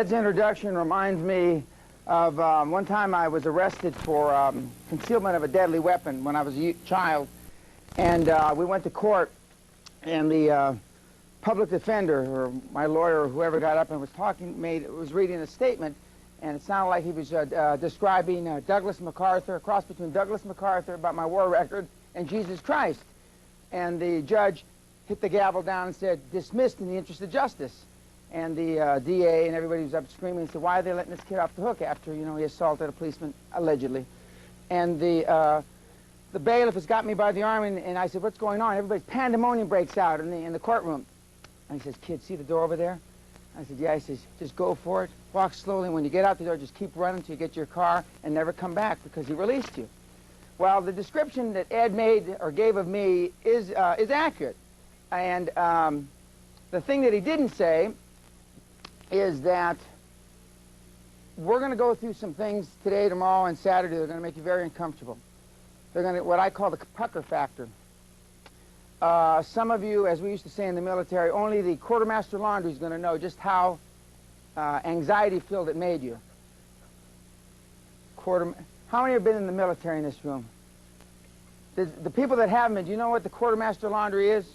Ed's introduction reminds me of one time I was arrested for concealment of a deadly weapon when I was a child. And we went to court, and the public defender, or my lawyer, or whoever got up and was was reading a statement, and it sounded like he was describing Douglas MacArthur, a cross between Douglas MacArthur about my war record and Jesus Christ. And the judge hit the gavel down and said, "Dismissed in the interest of justice." And the DA and everybody was up screaming and said, "Why are they letting this kid off the hook after, you know, he assaulted a policeman, allegedly?" And the bailiff has got me by the arm, and I said, "What's going on?" Everybody's pandemonium breaks out in the courtroom. And he says, "Kid, see the door over there?" I said, "Yeah." He says, "Just go for it. Walk slowly. When you get out the door, just keep running until you get to your car and never come back, because he released you." Well, the description that Ed made or gave of me is accurate. And the thing that he didn't say is that we're going to go through some things today, tomorrow, and Saturday that are going to make you very uncomfortable. They're going to, what I call the pucker factor. Some of you, as we used to say in the military, only the quartermaster laundry is going to know just how anxiety-filled it made you. How many have been in the military in this room? The people that haven't been, do you know what the quartermaster laundry is?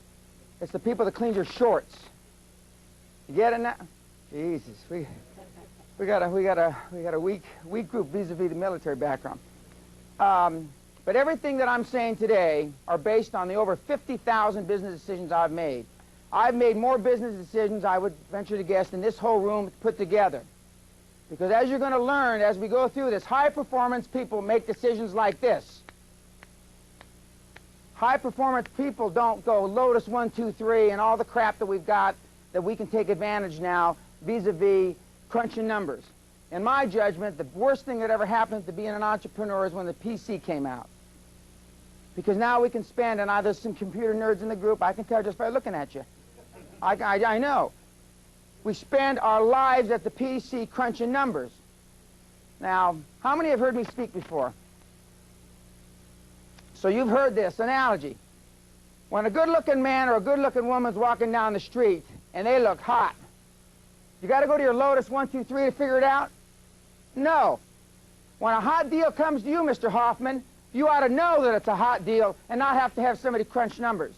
It's the people that clean your shorts. You get it now? Jesus, we got a weak group vis-a-vis the military background. But everything that I'm saying today are based on the over 50,000 business decisions I've made. I've made more business decisions, I would venture to guess, than this whole room put together. Because as you're going to learn as we go through this, high-performance people make decisions like this. High-performance people don't go Lotus 1, 2, 3 and all the crap that we've got that we can take advantage now vis-a-vis crunching numbers. In my judgment, the worst thing that ever happened to being an entrepreneur is when the PC came out. Because now we can spend, and there's some computer nerds in the group, I can tell just by looking at you. I know. We spend our lives at the PC crunching numbers. Now, how many have heard me speak before? So you've heard this analogy. When a good-looking man or a good-looking woman's walking down the street and they look hot, you got to go to your Lotus 1, 2, 3 to figure it out? No. When a hot deal comes to you, Mr. Hoffman, you ought to know that it's a hot deal and not have to have somebody crunch numbers.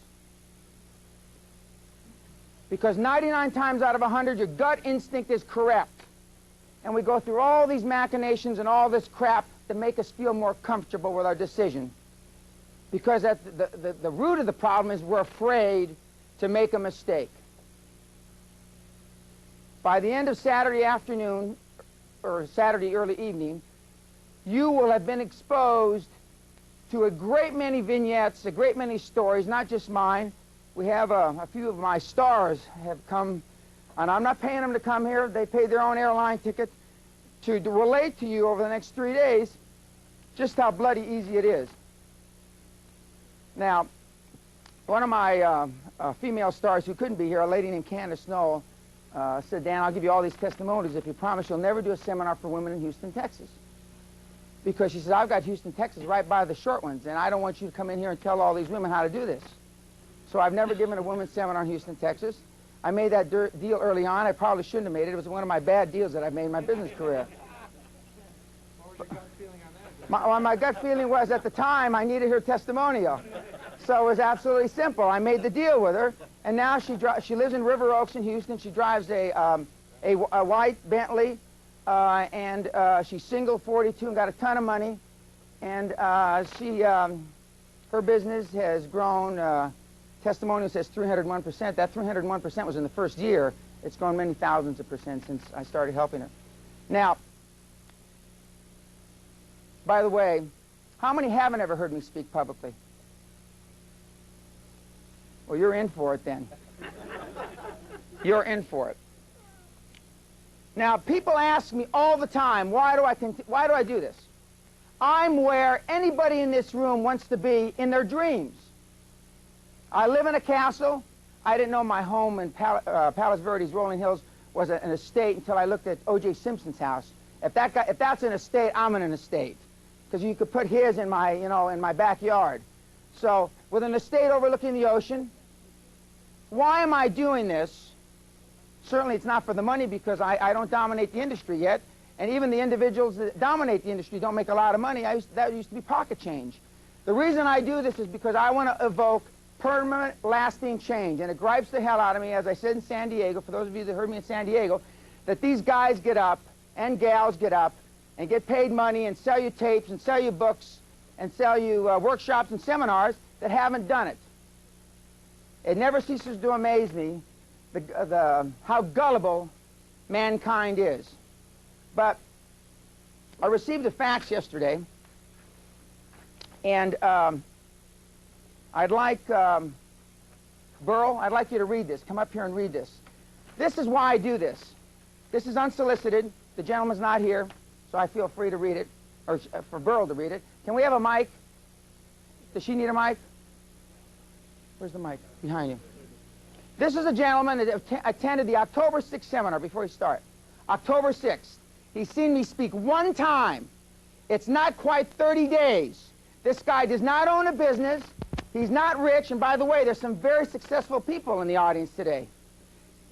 Because 99 times out of 100, your gut instinct is correct. And we go through all these machinations and all this crap to make us feel more comfortable with our decision. Because at the root of the problem is we're afraid to make a mistake. By the end of Saturday afternoon, or Saturday early evening, you will have been exposed to a great many vignettes, a great many stories, not just mine. We have a few of my stars have come, and I'm not paying them to come here. They paid their own airline ticket to relate to you over the next 3 days just how bloody easy it is. Now, one of my female stars who couldn't be here, a lady named Candace Snow, said, "Dan, I'll give you all these testimonies if you promise you'll never do a seminar for women in Houston, Texas." Because she says, "I've got Houston, Texas right by the short ones, and I don't want you to come in here and tell all these women how to do this." So I've never given a women's seminar in Houston, Texas. I made that deal early on. I probably shouldn't have made it. It was one of my bad deals that I've made in my business career. What was your gut feeling on that? My gut feeling was, at the time, I needed her testimonial. So it was absolutely simple. I made the deal with her, and now she lives in River Oaks in Houston. She drives a white Bentley, and she's single, 42, and got a ton of money. And her business has grown. Testimonial says 301%. That 301% was in the first year. It's grown many thousands of percent since I started helping her. Now, by the way, how many haven't ever heard me speak publicly? Well, you're in for it then. You're in for it. Now, people ask me all the time, why do I do this? I'm where anybody in this room wants to be in their dreams. I live in a castle. I didn't know my home in Palos Verdes, Rolling Hills, was an estate until I looked at O.J. Simpson's house. If that's an estate, I'm in an estate, because you could put his in my, in my backyard. So, with an estate overlooking the ocean, why am I doing this? Certainly it's not for the money, because I don't dominate the industry yet. And even the individuals that dominate the industry don't make a lot of money. That used to be pocket change. The reason I do this is because I want to evoke permanent, lasting change. And it gripes the hell out of me, as I said in San Diego, for those of you that heard me in San Diego, that these guys get up and gals get up and get paid money and sell you tapes and sell you books and sell you workshops and seminars that haven't done it. It never ceases to amaze me how gullible mankind is. But I received a fax yesterday, and I'd like, Burl, I'd like you to read this. Come up here and read this. This is why I do this. This is unsolicited. The gentleman's not here, so I feel free to read it, or for Burl to read it. Can we have a mic? Does she need a mic? Where's the mic? Behind you. This is a gentleman that attended the October 6th seminar before he started. October 6th. He's seen me speak one time. It's not quite 30 days. This guy does not own a business. He's not rich. And by the way, there's some very successful people in the audience today.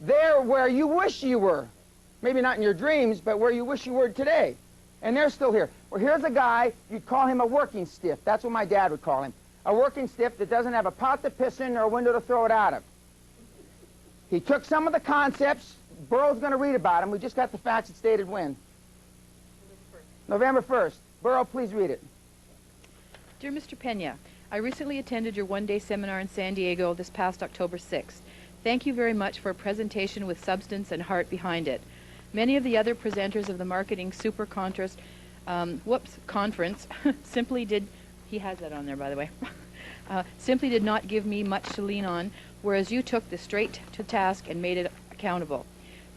They're where you wish you were. Maybe not in your dreams, but where you wish you were today. And they're still here. Well, here's a guy, you'd call him a working stiff. That's what my dad would call him. A working stiff that doesn't have a pot to piss in or a window to throw it out of. He took some of the concepts. Burl's going to read about them. We just got the facts. It's dated when? November 1st. Burl, please read it. Dear Mr. Pena, I recently attended your one-day seminar in San Diego this past October 6th. Thank you very much for a presentation with substance and heart behind it. Many of the other presenters of the Marketing Super Conference simply did, he has that on there by the way, simply did not give me much to lean on, whereas you took this straight to task and made it accountable.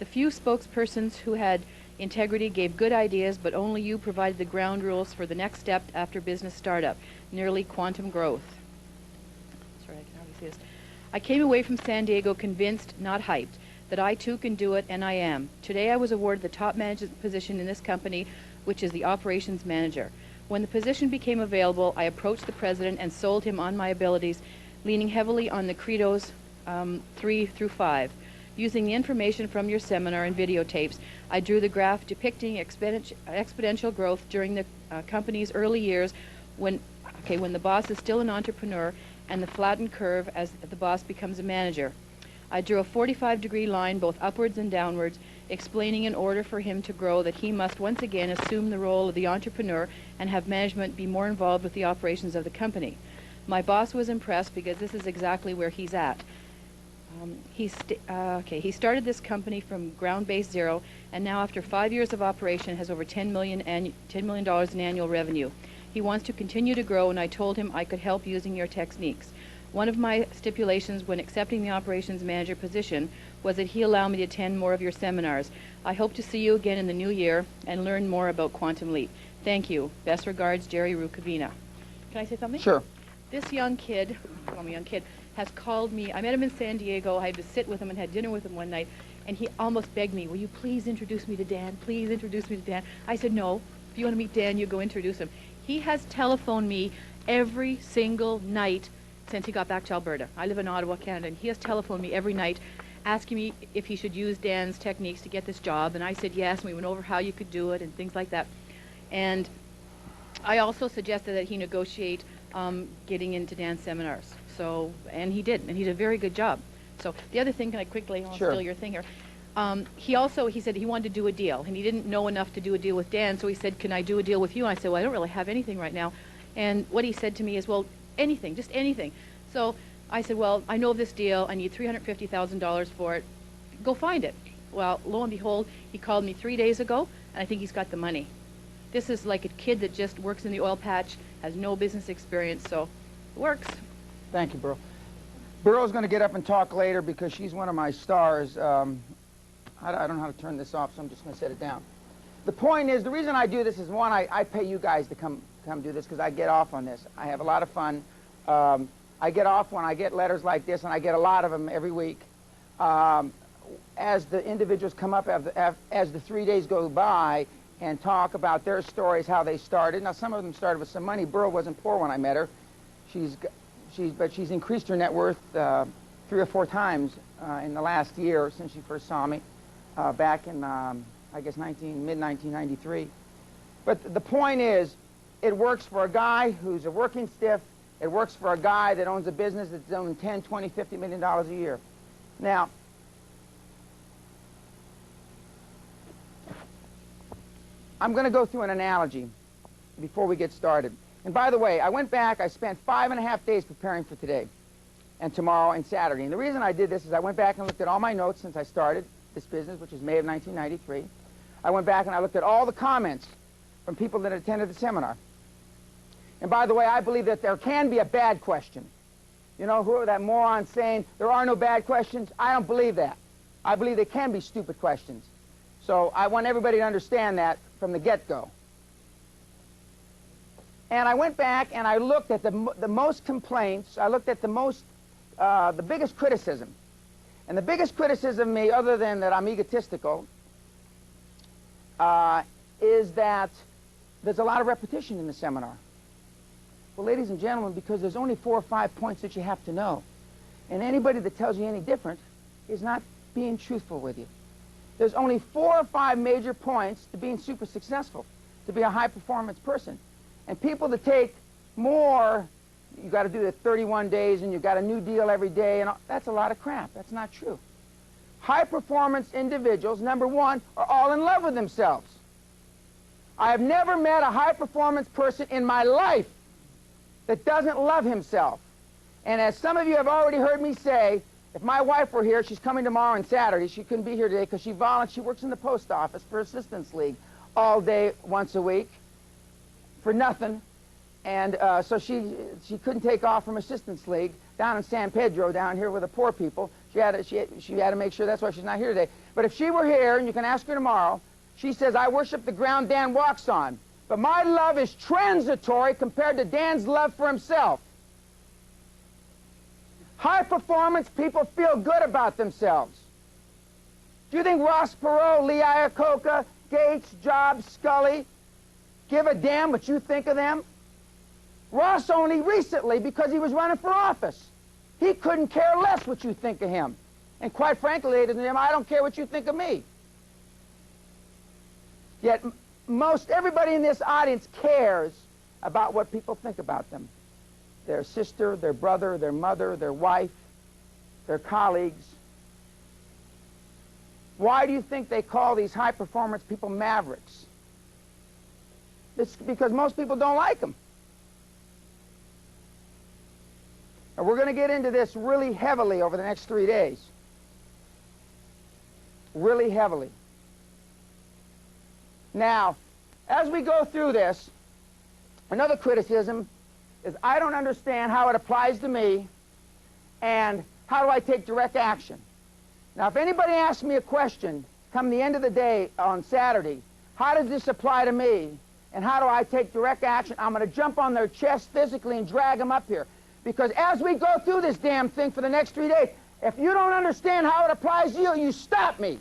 The few spokespersons who had integrity gave good ideas, but only you provided the ground rules for the next step after business startup, nearly quantum growth. Sorry, I can hardly see this. I came away from San Diego convinced, not hyped, that I too can do it, and I am. Today I was awarded the top management position in this company, which is the operations manager. When the position became available, I approached the president and sold him on my abilities, leaning heavily on the credos 3 through 5. Using the information from your seminar and videotapes, I drew the graph depicting exponential growth during the company's early years when the boss is still an entrepreneur, and the flattened curve as the boss becomes a manager. I drew a 45-degree line both upwards and downwards, explaining in order for him to grow that he must once again assume the role of the entrepreneur and have management be more involved with the operations of the company. My boss was impressed because this is exactly where he's at. He started this company from ground-based zero, and now after 5 years of operation has over $10 million in annual revenue. He wants to continue to grow, and I told him I could help using your techniques. One of my stipulations when accepting the operations manager position was that he allow me to attend more of your seminars. I hope to see you again in the new year and learn more about Quantum Leap. Thank you. Best regards, Jerry Rukavina. Can I say something? Sure. This young kid, has called me. I met him in San Diego. I had to sit with him and had dinner with him one night, and he almost begged me, will you please introduce me to Dan? Please introduce me to Dan. I said, no. If you want to meet Dan, you go introduce him. He has telephoned me every single night since he got back to Alberta. I live in Ottawa, Canada, and he has telephoned me every night asking me if he should use Dan's techniques to get this job, and I said yes, and we went over how you could do it and things like that. And I also suggested that he negotiate getting into Dan's seminars. So, and he did, and he did a very good job. So the other thing, can I quickly, I'll steal your thing here. He said he wanted to do a deal, and he didn't know enough to do a deal with Dan, so he said, can I do a deal with you? And I said, well, I don't really have anything right now. And what he said to me is, well, anything, just anything. So I said, well, I know of this deal. I need $350,000 for it. Go find it. Well, lo and behold, he called me 3 days ago, and I think he's got the money. This is like a kid that just works in the oil patch, has no business experience, so it works. Thank you, Burl. Burl's going to get up and talk later because she's one of my stars. I don't know how to turn this off, so I'm just going to set it down. The point is, the reason I do this is, one, I pay you guys to come do this because I get off on this. I have a lot of fun. I get off when I get letters like this, and I get a lot of them every week. As the individuals come up, as the 3 days go by, and talk about their stories, how they started. Now, some of them started with some money. Burl wasn't poor when I met her. But she's increased her net worth 3 or 4 times in the last year since she first saw me, back in, I guess, mid-1993. But the point is, it works for a guy who's a working stiff. It works for a guy that owns a business that's doing $10, $20, $50 million a year. Now, I'm going to go through an analogy before we get started. And by the way, I went back, I spent 5.5 days preparing for today and tomorrow and Saturday. And the reason I did this is I went back and looked at all my notes since I started this business, which is May of 1993. I went back and I looked at all the comments from people that attended the seminar. And by the way, I believe that there can be a bad question. You know, who are that moron saying there are no bad questions? I don't believe that. I believe there can be stupid questions. So I want everybody to understand that from the get-go. And I went back and I looked at the most complaints. I looked at the biggest criticism. And the biggest criticism of me, other than that I'm egotistical, is that there's a lot of repetition in the seminar. Well, ladies and gentlemen, because there's only 4 or 5 points that you have to know. And anybody that tells you any different is not being truthful with you. There's only 4 or 5 major points to being super successful, to be a high-performance person. And people that take more, you got to do it 31 days and you've got a new deal every day, and that's a lot of crap. That's not true. High-performance individuals, number one, are all in love with themselves. I have never met a high-performance person in my life that doesn't love himself. And as some of you have already heard me say, if my wife were here, she's coming tomorrow and Saturday. She couldn't be here today because she works in the post office for Assistance League all day, once a week, for nothing. And so she couldn't take off from Assistance League down in San Pedro, down here with the poor people. She had to make sure, that's why she's not here today. But if she were here, and you can ask her tomorrow, she says, I worship the ground Dan walks on. But my love is transitory compared to Dan's love for himself. High-performance people feel good about themselves. Do you think Ross Perot, Lee Iacocca, Gates, Jobs, Scully give a damn what you think of them? Ross only recently, because he was running for office. He couldn't care less what you think of him. And quite frankly, ladies and gentlemen, I don't care what you think of me. Yet most everybody in this audience cares about what people think about them. Their sister, their brother, their mother, their wife, their colleagues. Why do you think they call these high-performance people mavericks? It's because most people don't like them. And we're going to get into this really heavily over the next 3 days. Really heavily. Now, as we go through this, another criticism is I don't understand how it applies to me, and how do I take direct action? Now, if anybody asks me a question come the end of the day on Saturday, how does this apply to me, and how do I take direct action, I'm going to jump on their chest physically and drag them up here. Because as we go through this damn thing for the next 3 days, if you don't understand how it applies to you, you stop me.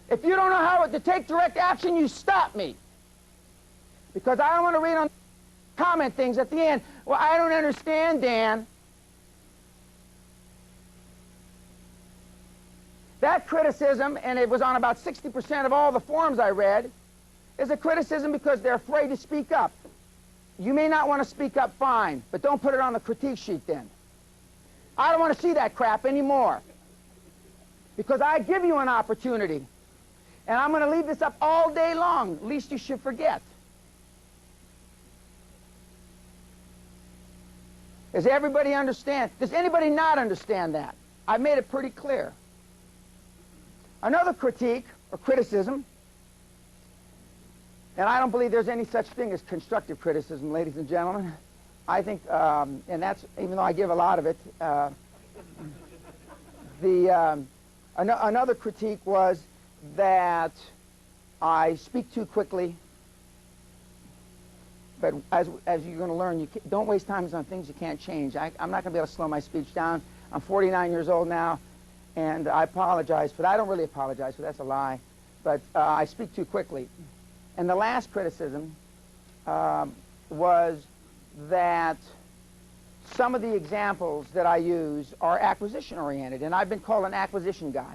If you don't know how to take direct action, you stop me. Because I don't want to read on comment things at the end. Well, I don't understand, Dan. That criticism, and it was on about 60% of all the forums I read, is a criticism because they're afraid to speak up. You may not want to speak up, fine, but don't put it on the critique sheet then. I don't want to see that crap anymore. Because I give you an opportunity. And I'm going to leave this up all day long, least you should forget. Does everybody understand? Does anybody not understand that? I've made it pretty clear. Another critique, or criticism, and I don't believe there's any such thing as constructive criticism, ladies and gentlemen. I think, and that's, even though I give a lot of it, another critique was that I speak too quickly. But as you're going to learn, don't waste time on things you can't change. I'm not going to be able to slow my speech down. I'm 49 years old now, and I apologize for that. I don't really apologize for that. That's a lie. But I speak too quickly. And the last criticism was that some of the examples that I use are acquisition-oriented, and I've been called an acquisition guy.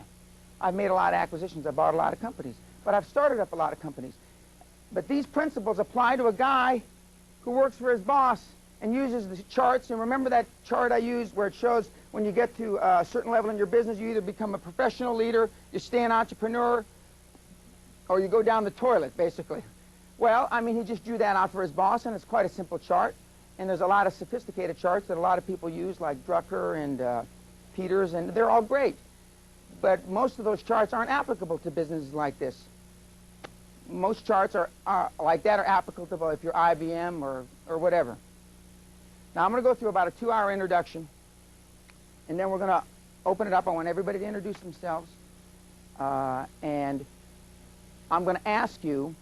I've made a lot of acquisitions. I bought a lot of companies, but I've started up a lot of companies. But these principles apply to a guy who works for his boss and uses the charts. And remember that chart I used where it shows when you get to a certain level in your business, you either become a professional leader, you stay an entrepreneur, or you go down the toilet, basically. Well, I mean, he just drew that out for his boss, and it's quite a simple chart. And there's a lot of sophisticated charts that a lot of people use, like Drucker and Peters, and they're all great. But most of those charts aren't applicable to businesses like this. Most charts are like that are applicable if you're IBM or whatever. Now I'm going to go through about a 2-hour introduction, and then we're going to open it up. I want everybody to introduce themselves, and I'm going to ask you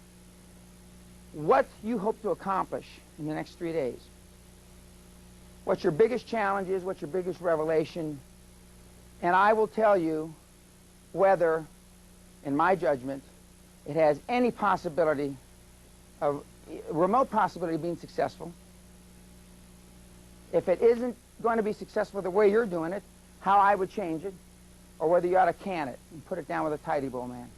what you hope to accomplish in the next 3 days. What your biggest challenge is, what your biggest revelation, and I will tell you whether, in my judgment, it has any possibility of, remote possibility of being successful. If it isn't going to be successful the way you're doing it, how I would change it, or whether you ought to can it and put it down with a tidy bowl man.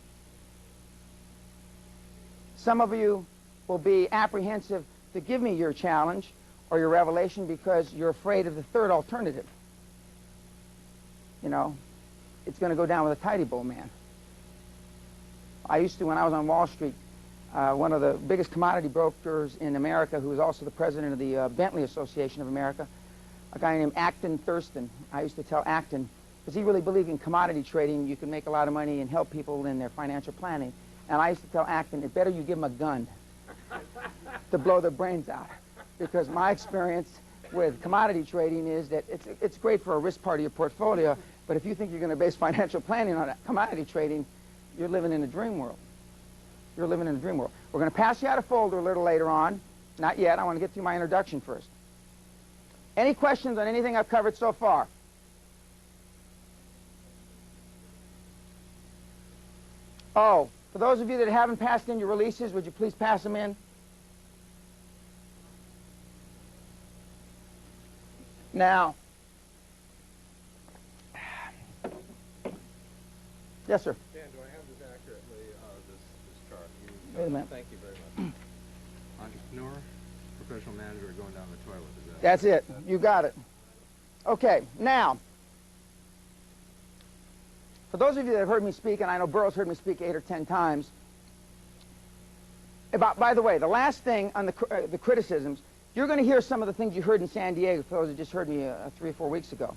Some of you will be apprehensive to give me your challenge or your revelation because you're afraid of the third alternative. You know, it's going to go down with a tidy bowl man. I used to, when I was on Wall Street, one of the biggest commodity brokers in America, who was also the president of the Bentley Association of America, a guy named Acton Thurston. I used to tell Acton, because he really believed in commodity trading, you can make a lot of money and help people in their financial planning. And I used to tell Acton, it's better you give them a gun to blow their brains out. Because my experience with commodity trading is that it's great for a risk part of your portfolio, but if you think you're going to base financial planning on commodity trading, you're living in a dream world. You're living in a dream world. We're going to pass you out a folder a little later on. Not yet. I want to get through my introduction first. Any questions on anything I've covered so far? Oh, for those of you that haven't passed in your releases, would you please pass them in? Now, yes, sir. Dan, do I have this accurately, this chart? Wait a minute. Thank you very much. Entrepreneur, professional manager going down the toilet. Is that That's it. You got it. Okay, now, for those of you that have heard me speak, and I know Burroughs heard me speak 8 or 10 times, by the way, the last thing on the criticisms, you're going to hear some of the things you heard in San Diego, for those who just heard me 3 or 4 weeks ago.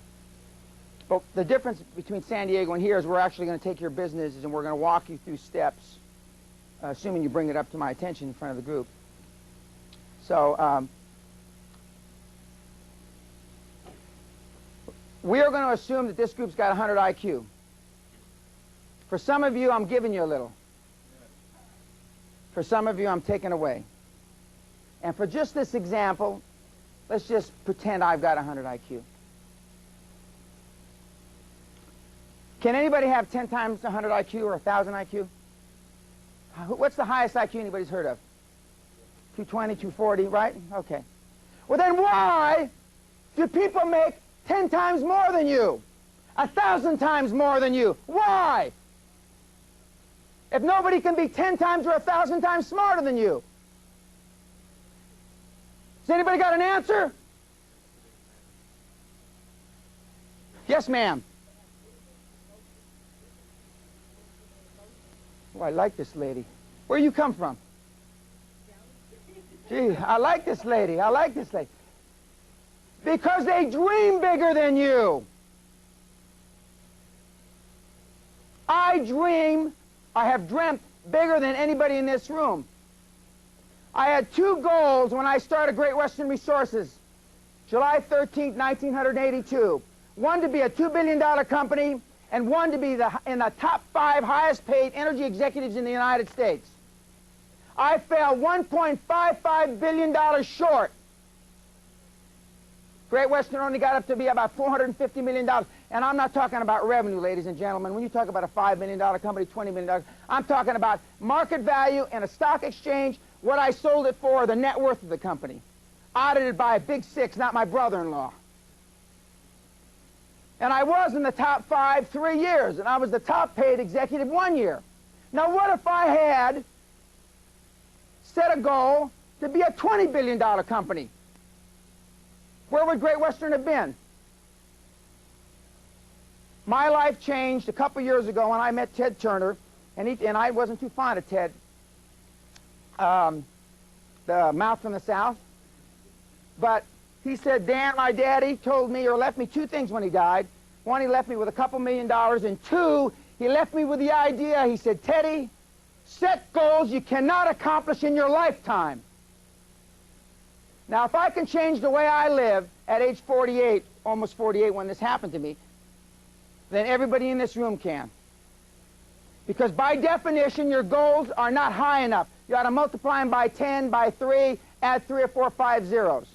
But the difference between San Diego and here is we're actually going to take your businesses and we're going to walk you through steps, assuming you bring it up to my attention in front of the group. So we are going to assume that this group's got 100 IQ. For some of you, I'm giving you a little. For some of you, I'm taking away. And for just this example, let's just pretend I've got 100 IQ. Can anybody have 10 times 100 IQ or 1,000 IQ? What's the highest IQ anybody's heard of? 220, 240, right? Okay. Well, then why do people make 10 times more than you? 1,000 times more than you? Why? If nobody can be 10 times or 1,000 times smarter than you? Has anybody got an answer? Yes, ma'am. Oh, I like this lady. Where you come from? Gee, I like this lady. I like this lady. Because they dream bigger than you. I have dreamt bigger than anybody in this room. I had 2 goals when I started Great Western Resources, July 13th, 1982. One to be a $2 billion company, and one to be in the top 5 highest paid energy executives in the United States. I fell $1.55 billion short. Great Western only got up to be about $450 million. And I'm not talking about revenue, ladies and gentlemen. When you talk about a $5 million company, $20 million, I'm talking about market value and a stock exchange, what I sold it for, the net worth of the company. Audited by a big 6, not my brother-in-law. And I was in the top 5 3 years, and I was the top paid executive 1 year. Now what if I had set a goal to be a $20 billion company? Where would Great Western have been? My life changed a couple years ago when I met Ted Turner, and I wasn't too fond of Ted, the mouth from the South. But he said, Dan, my daddy told me or left me 2 things when he died. 1, he left me with a couple $1 million, and 2, he left me with the idea. He said, Teddy, set goals you cannot accomplish in your lifetime. Now, if I can change the way I live at age 48, almost 48 when this happened to me, then everybody in this room can. Because by definition, your goals are not high enough. You ought to multiply them by 10, by 3, add 3 or 4 or 5 zeros.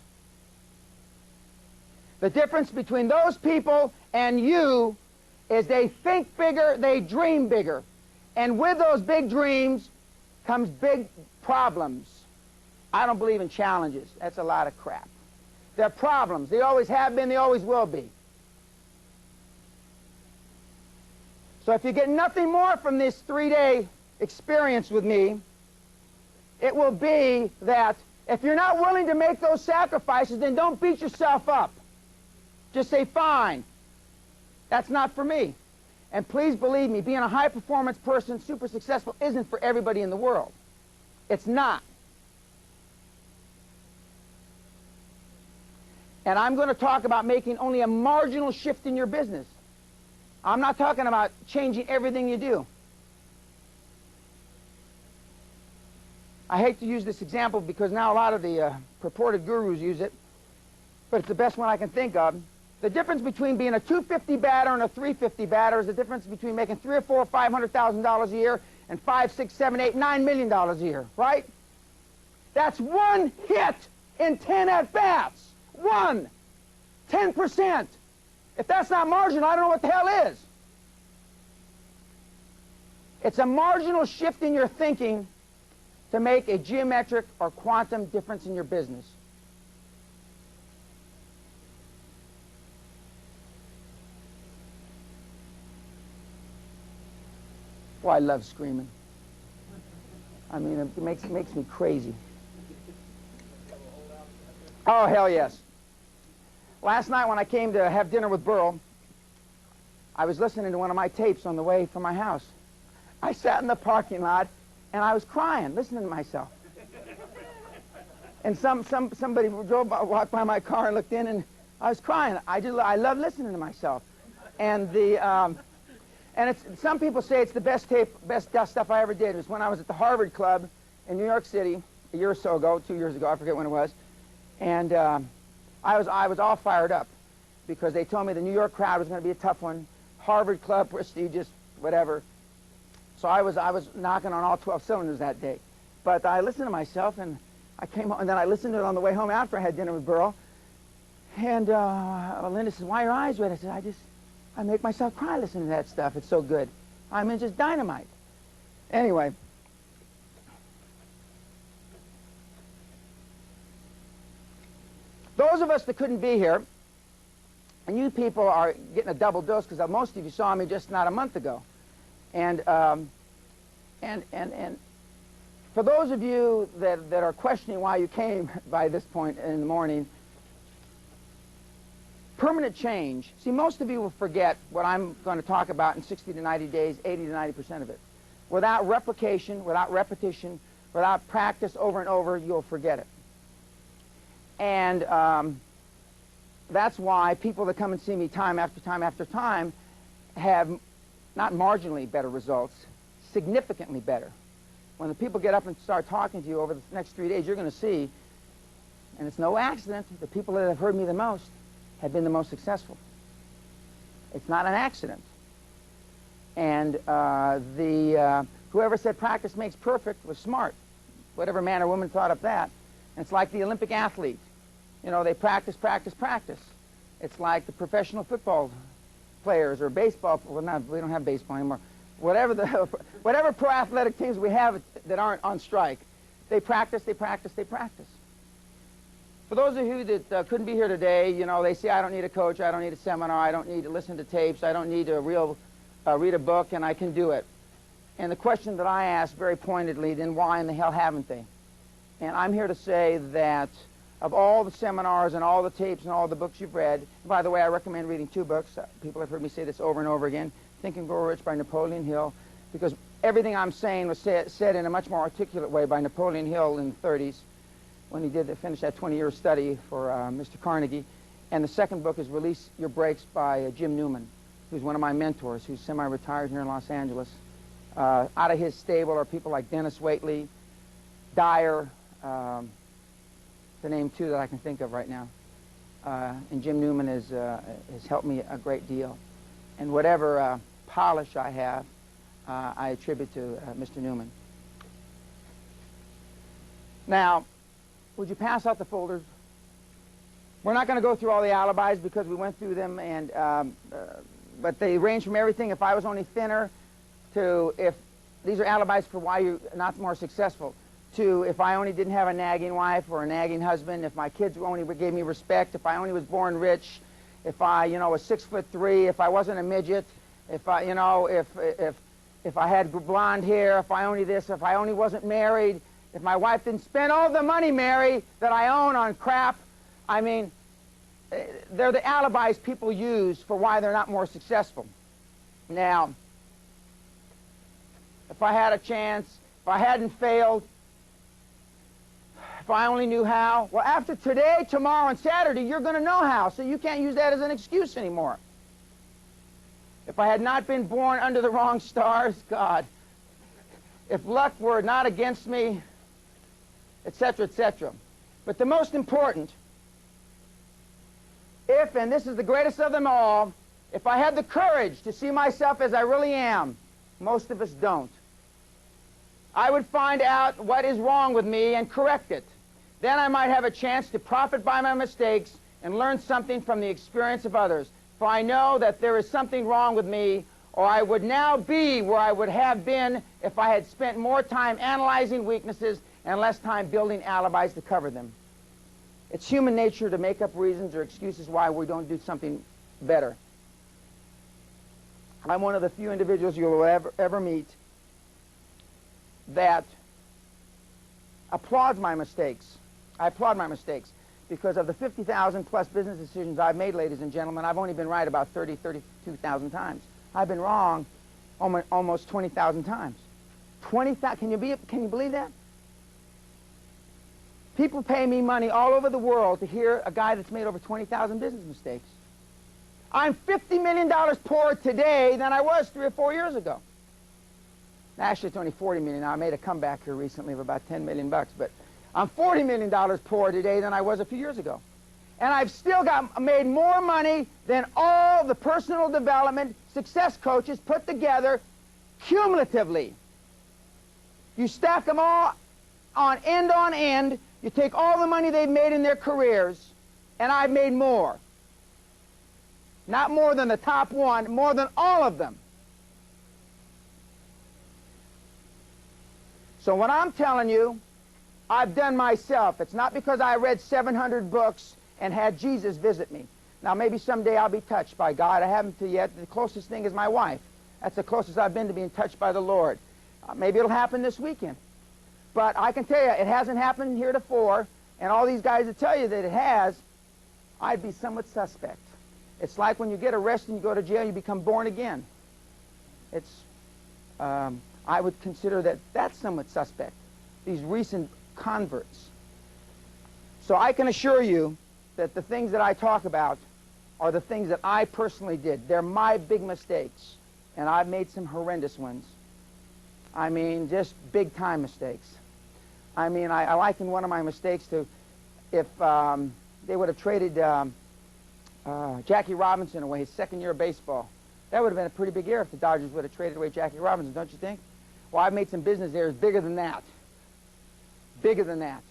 The difference between those people and you is they think bigger, they dream bigger. And with those big dreams comes big problems. I don't believe in challenges. That's a lot of crap. They're problems. They always have been, they always will be. So if you get nothing more from this 3-day experience with me, it will be that if you're not willing to make those sacrifices, then don't beat yourself up. Just say, fine, that's not for me. And please believe me, being a high-performance person, super successful, isn't for everybody in the world. It's not. And I'm going to talk about making only a marginal shift in your business. I'm not talking about changing everything you do. I hate to use this example because now a lot of the purported gurus use it, but it's the best one I can think of. The difference between being a 250 batter and a 350 batter is the difference between making $300,000 or $400,000 or $500,000 a year and $5, $6, $7, $8, $9 million a year, right? That's 1 hit in 10 at-bats. 1. 10%. If that's not marginal, I don't know what the hell is. It's a marginal shift in your thinking to make a geometric or quantum difference in your business. Oh, I love screaming. I mean, it makes me crazy. Oh, hell yes. Last night when I came to have dinner with Burl, I was listening to one of my tapes on the way from my house. I sat in the parking lot and I was crying, listening to myself. And somebody walked by my car and looked in, and I was crying. I love listening to myself. And some people say it's the best stuff I ever did. It was when I was at the Harvard Club in New York City a year or so ago, 2 years ago, I forget when it was. And I was all fired up because they told me the New York crowd was going to be a tough one. Harvard Club, prestigious, whatever. So I was knocking on all 12 cylinders that day. But I listened to myself, and I came home, and then I listened to it on the way home after I had dinner with Burl. And Linda says, "Why are your eyes red?" I said, I make myself cry listening to that stuff. It's so good. I mean, just dynamite. Anyway. Those of us that couldn't be here, and you people are getting a double dose because most of you saw me just not a month ago. And for those of you that are questioning why you came by this point in the morning, permanent change. See, most of you will forget what I'm going to talk about in 60 to 90 days, 80 to 90% of it. Without replication, without repetition, without practice over and over, you'll forget it. And that's why people that come and see me time after time after time have not marginally better results, significantly better. When the people get up and start talking to you over the next 3 days, you're going to see, and it's no accident, the people that have heard me the most have been the most successful. It's not an accident. And whoever said practice makes perfect was smart. Whatever man or woman thought of that. And it's like the Olympic athlete. You know, they practice, practice, practice. It's like the professional football players or baseball. Well, we don't have baseball anymore. Whatever pro athletic teams we have that aren't on strike, they practice, they practice, they practice. For those of you that couldn't be here today, you know, they say, I don't need a coach, I don't need a seminar, I don't need to listen to tapes, I don't need to read a book, and I can do it. And the question that I ask very pointedly, then why in the hell haven't they? And I'm here to say that of all the seminars and all the tapes and all the books you've read, and by the way, I recommend reading 2 books. People have heard me say this over and over again. Think and Grow Rich by Napoleon Hill, because everything I'm saying was said in a much more articulate way by Napoleon Hill in the 30s when he finished that 20-year study for Mr. Carnegie. And the second book is Release Your Brakes by Jim Newman, who's one of my mentors, who's semi-retired here in Los Angeles. Out of his stable are people like Dennis Waitley, Dyer, to name 2 that I can think of right now. And Jim Newman has helped me a great deal. And whatever polish I have, I attribute to Mr. Newman. Now, would you pass out the folders? We're not going to go through all the alibis because we went through them, and but they range from everything. If I was only thinner, to if these are alibis for why you're not more successful, to if I only didn't have a nagging wife or a nagging husband, if my kids only gave me respect, if I only was born rich, if I, you know, was 6'3", if I wasn't a midget, if I, you know, if I had blonde hair, if I only this, if I only wasn't married, if my wife didn't spend all the money, Mary, that I own on crap. I mean, they're the alibis people use for why they're not more successful. Now, if I had a chance, if I hadn't failed, if I only knew how, well, after today, tomorrow, and Saturday, you're going to know how, so you can't use that as an excuse anymore. If I had not been born under the wrong stars, God, if luck were not against me, etc., etc. But the most important, if, and this is the greatest of them all, if I had the courage to see myself as I really am, most of us don't. I would find out what is wrong with me and correct it. Then I might have a chance to profit by my mistakes and learn something from the experience of others. For I know that there is something wrong with me, or I would now be where I would have been if I had spent more time analyzing weaknesses and less time building alibis to cover them. It's human nature to make up reasons or excuses why we don't do something better. I'm one of the few individuals you'll ever meet that applauds my mistakes. I applaud my mistakes because of the 50,000 plus business decisions I've made, ladies and gentlemen, I've only been right about 32,000 times. I've been wrong almost 20,000 times. 20,000, can you believe that? People pay me money all over the world to hear a guy that's made over 20,000 business mistakes. I'm $50 million poorer today than I was 3 or 4 years ago. Actually, it's only $40 million now. I made a comeback here recently of about $10 million, but I'm $40 million poorer today than I was a few years ago. And I've still made more money than all the personal development success coaches put together cumulatively. You stack them all on end, you take all the money they've made in their careers, and I've made more. Not more than the top one, more than all of them. So what I'm telling you, I've done myself. It's not because I read 700 books and had Jesus visit me. Now, maybe someday I'll be touched by God. I haven't yet. The closest thing is my wife. That's the closest I've been to being touched by the Lord. Maybe it'll happen this weekend. But I can tell you, it hasn't happened heretofore, and all these guys that tell you that it has, I'd be somewhat suspect. It's like when you get arrested and you go to jail, you become born again. It's, I would consider that that's somewhat suspect, these recent converts. So I can assure you that the things that I talk about are the things that I personally did. They're my big mistakes, and I've made some horrendous ones. I mean, just big-time mistakes. I mean, I liken one of my mistakes to if they would have traded Jackie Robinson away his second year of baseball. That would have been a pretty big error if the Dodgers would have traded away Jackie Robinson, don't you think? Well, I've made some business errors bigger than that. Bigger than that.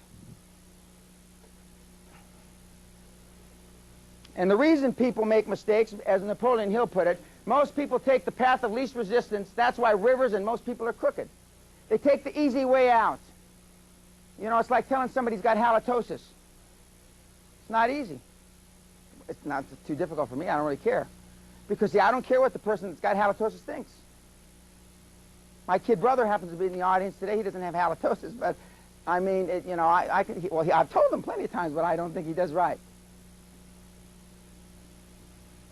And the reason people make mistakes, as Napoleon Hill put it, most people take the path of least resistance. That's why rivers and most people are crooked. They take the easy way out. You know, it's like telling somebody he's got halitosis. It's not easy. It's not too difficult for me. I don't really care. Because, see, I don't care what the person that's got halitosis thinks. My kid brother happens to be in the audience today. He doesn't have halitosis, but, I mean, you know, I've told him plenty of times, but I don't think he does right.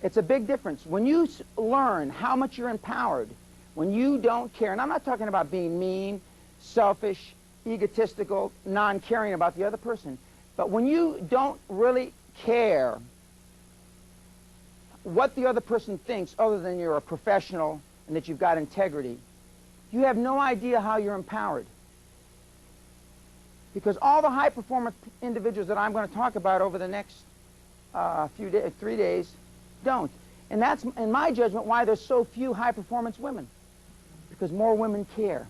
It's a big difference. When you learn how much you're empowered, when you don't care, and I'm not talking about being mean, selfish, egotistical, non-caring about the other person, but when you don't really care what the other person thinks other than you're a professional and that you've got integrity, you have no idea how you're empowered. Because all the high-performance individuals that I'm going to talk about over the next 3 days don't. And that's, in my judgment, why there's so few high-performance women. Because more women care.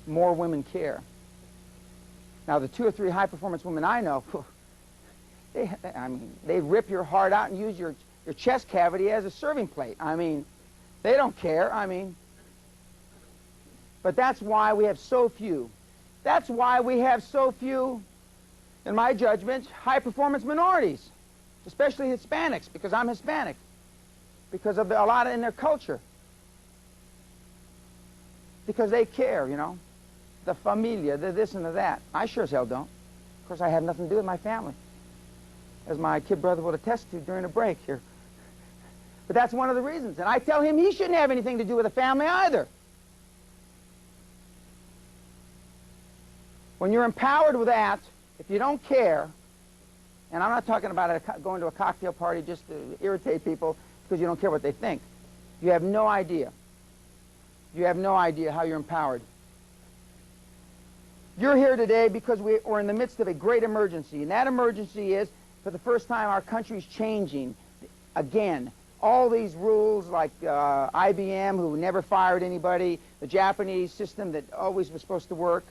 More women care. Now, the 2 or 3 high-performance women I know, they rip your heart out and use your chest cavity as a serving plate. I mean, they don't care. I mean, but that's why we have so few. That's why we have so few, in my judgment, high-performance minorities, especially Hispanics, because I'm Hispanic, because of a lot in their culture, because they care, you know, the familia, the this and the that. I sure as hell don't. Of course, I have nothing to do with my family, as my kid brother would attest to during a break here. But that's one of the reasons. And I tell him he shouldn't have anything to do with the family either. When you're empowered with that, if you don't care, and I'm not talking about going to a cocktail party just to irritate people because you don't care what they think. You have no idea. You have no idea how you're empowered. You're here today because we're in the midst of a great emergency, and that emergency is, for the first time, our country's changing again. All these rules like IBM, who never fired anybody, the Japanese system that always was supposed to work,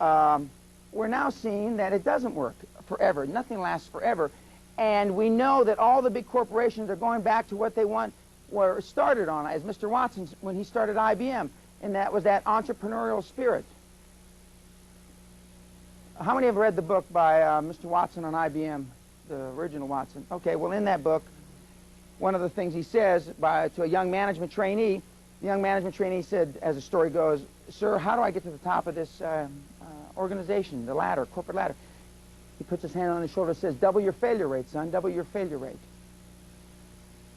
we're now seeing that it doesn't work forever. Nothing lasts forever. And we know that all the big corporations are going back to what they were started on, as Mr. Watson, when he started IBM, and that was that entrepreneurial spirit. How many have read the book by Mr. Watson on IBM, the original Watson? Okay, well, in that book, one of the things he says to a young management trainee, the young management trainee said, as the story goes, "Sir, how do I get to the top of this organization, the ladder, corporate ladder?" He puts his hand on his shoulder and says, "Double your failure rate, son, double your failure rate."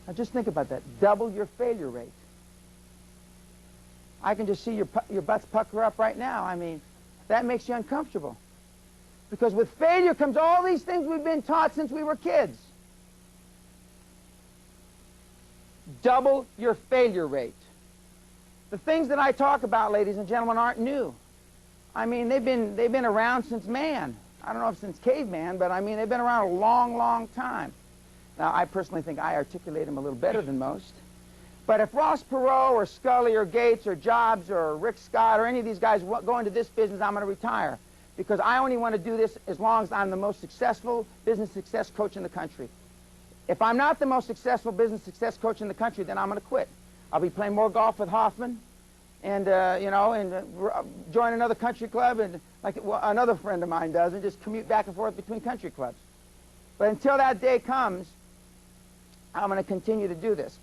Now just think about that, double your failure rate. I can just see your butts pucker up right now. I mean, that makes you uncomfortable. Because with failure comes all these things we've been taught since we were kids. Double your failure rate. The things that I talk about, ladies and gentlemen, aren't new. I mean, they've been around since man. I don't know if since caveman, but I mean, they've been around a long, long time. Now, I personally think I articulate them a little better than most. But if Ross Perot or Scully or Gates or Jobs or Rick Scott or any of these guys go into this business, I'm going to retire. Because I only want to do this as long as I'm the most successful business success coach in the country. If I'm not the most successful business success coach in the country, then I'm going to quit. I'll be playing more golf with Hoffman, and you know, and join another country club, and like another friend of mine does, and just commute back and forth between country clubs. But until that day comes, I'm going to continue to do this.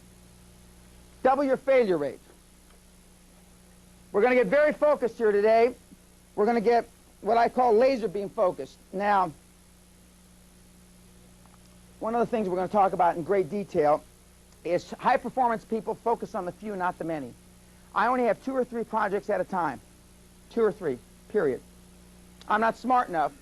Double your failure rate. We're going to get very focused here today. We're going to get what I call laser beam focused. Now, one of the things we're going to talk about in great detail is high performance people focus on the few, not the many. I only have 2 or 3 projects at a time. 2 or 3, period. I'm not smart enough.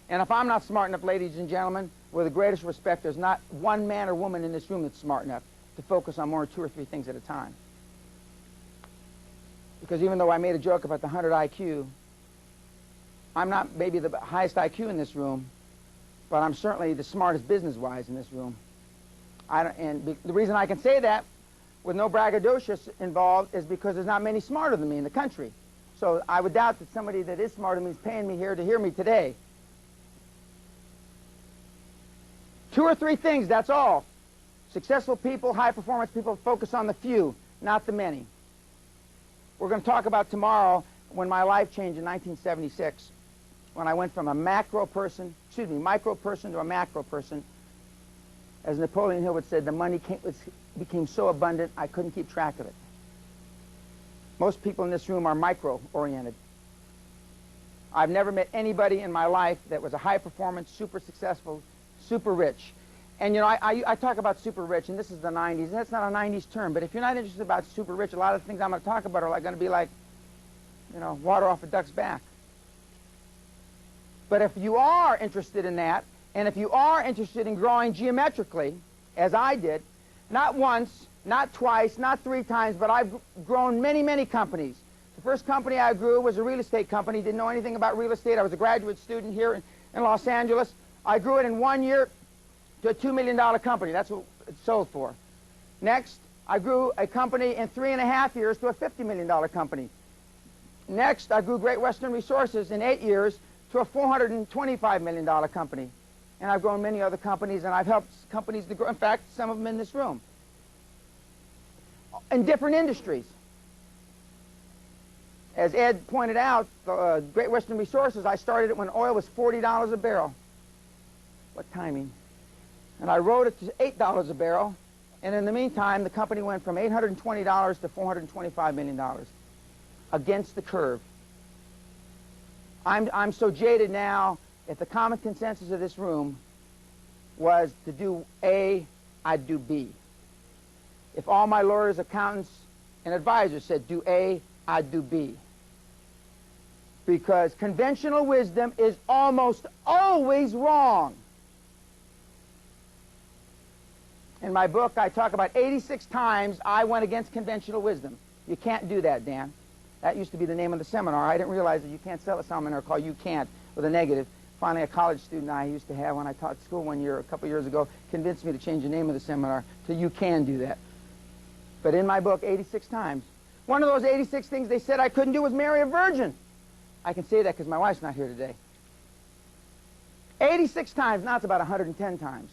And if I'm not smart enough, ladies and gentlemen, with the greatest respect, there's not one man or woman in this room that's smart enough to focus on more than 2 or 3 things at a time. Because even though I made a joke about the 100 IQ, I'm not maybe the highest IQ in this room, but I'm certainly the smartest business-wise in this room. The reason I can say that with no braggadocious involved is because there's not many smarter than me in the country. So I would doubt that somebody that is smarter than me is paying me here to hear me today. 2 or 3 things, that's all. Successful people, high-performance people focus on the few, not the many. We're going to talk about tomorrow when my life changed in 1976. when I went from a micro person to a macro person. As Napoleon Hill would say, the money became so abundant I couldn't keep track of it. Most people in this room are micro-oriented. I've never met anybody in my life that was a high-performance, super successful, super rich. And, you know, I talk about super rich, and this is the 90s, and that's not a 90s term, but if you're not interested about super rich, a lot of the things I'm going to talk about are going to be like, you know, water off a duck's back. But if you are interested in that, and if you are interested in growing geometrically, as I did, not once, not twice, not 3 times, but I've grown many, many companies. The first company I grew was a real estate company. Didn't know anything about real estate. I was a graduate student here in Los Angeles. I grew it in 1 year to a $2 million company. That's what it sold for. Next, I grew a company in 3.5 years to a $50 million company. Next, I grew Great Western Resources in 8 years to a $425 million company. And I've grown many other companies, and I've helped companies to grow. In fact, some of them in this room. In different industries. As Ed pointed out, Great Western Resources, I started it when oil was $40 a barrel. What timing. And I rode it to $8 a barrel. And in the meantime, the company went from $820 to $425 million. Against the curve. I'm so jaded now, if the common consensus of this room was to do A, I'd do B. If all my lawyers, accountants, and advisors said do A, I'd do B. Because conventional wisdom is almost always wrong. In my book, I talk about 86 times I went against conventional wisdom. You can't do that, Dan. That used to be the name of the seminar. I didn't realize that you can't sell a seminar called You Can't with a negative. Finally, a college student I used to have when I taught school one year, a couple years ago, convinced me to change the name of the seminar to You Can Do That. But in my book, 86 times. One of those 86 things they said I couldn't do was marry a virgin. I can say that because my wife's not here today. 86 times, now it's about 110 times.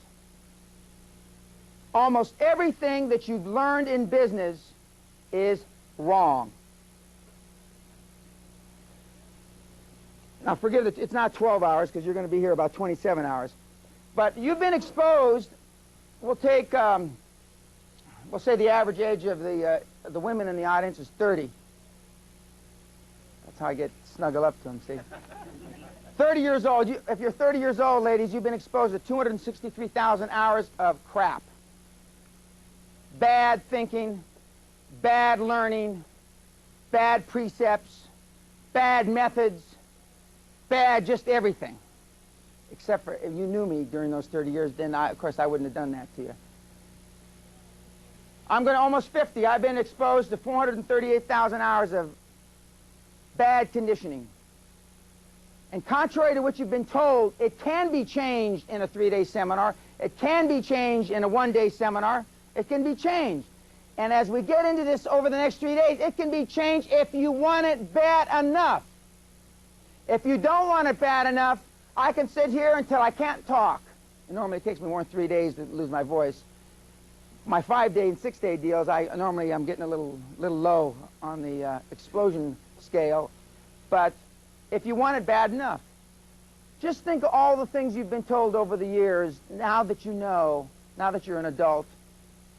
Almost everything that you've learned in business is wrong. Now forgive it, it's not 12 hours because you're going to be here about 27 hours. But you've been exposed, we'll take, we'll say the average age of the women in the audience is 30. That's how I get snuggle up to them, see. 30 years old, if you're 30 years old, ladies, you've been exposed to 263,000 hours of crap. Bad thinking, bad learning, bad precepts, bad methods, bad just everything. Except for if you knew me during those 30 years, then of course I wouldn't have done that to you. I'm going to almost 50. I've been exposed to 438,000 hours of bad conditioning. And contrary to what you've been told, it can be changed in a 3-day seminar. It can be changed in a 1-day seminar. It can be changed. And as we get into this over the next 3 days, it can be changed if you want it bad enough. If you don't want it bad enough, I can sit here until I can't talk. It normally takes me more than 3 days to lose my voice. My 5-day and 6-day deals, I'm getting a little low on the explosion scale. But if you want it bad enough, just think of all the things you've been told over the years, now that you know, now that you're an adult,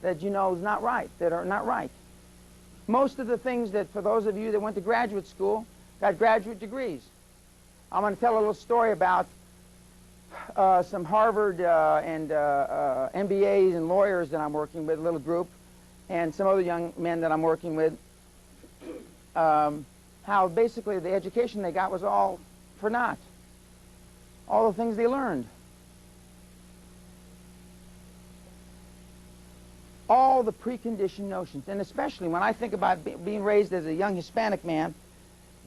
that you know is not right, that are not right. Most of the things that, for those of you that went to graduate school, got graduate degrees. I'm going to tell a little story about some Harvard and MBAs and lawyers that I'm working with, a little group, and some other young men that I'm working with, how basically the education they got was all for naught. All the things they learned. All the preconditioned notions, and especially when I think about being raised as a young Hispanic man,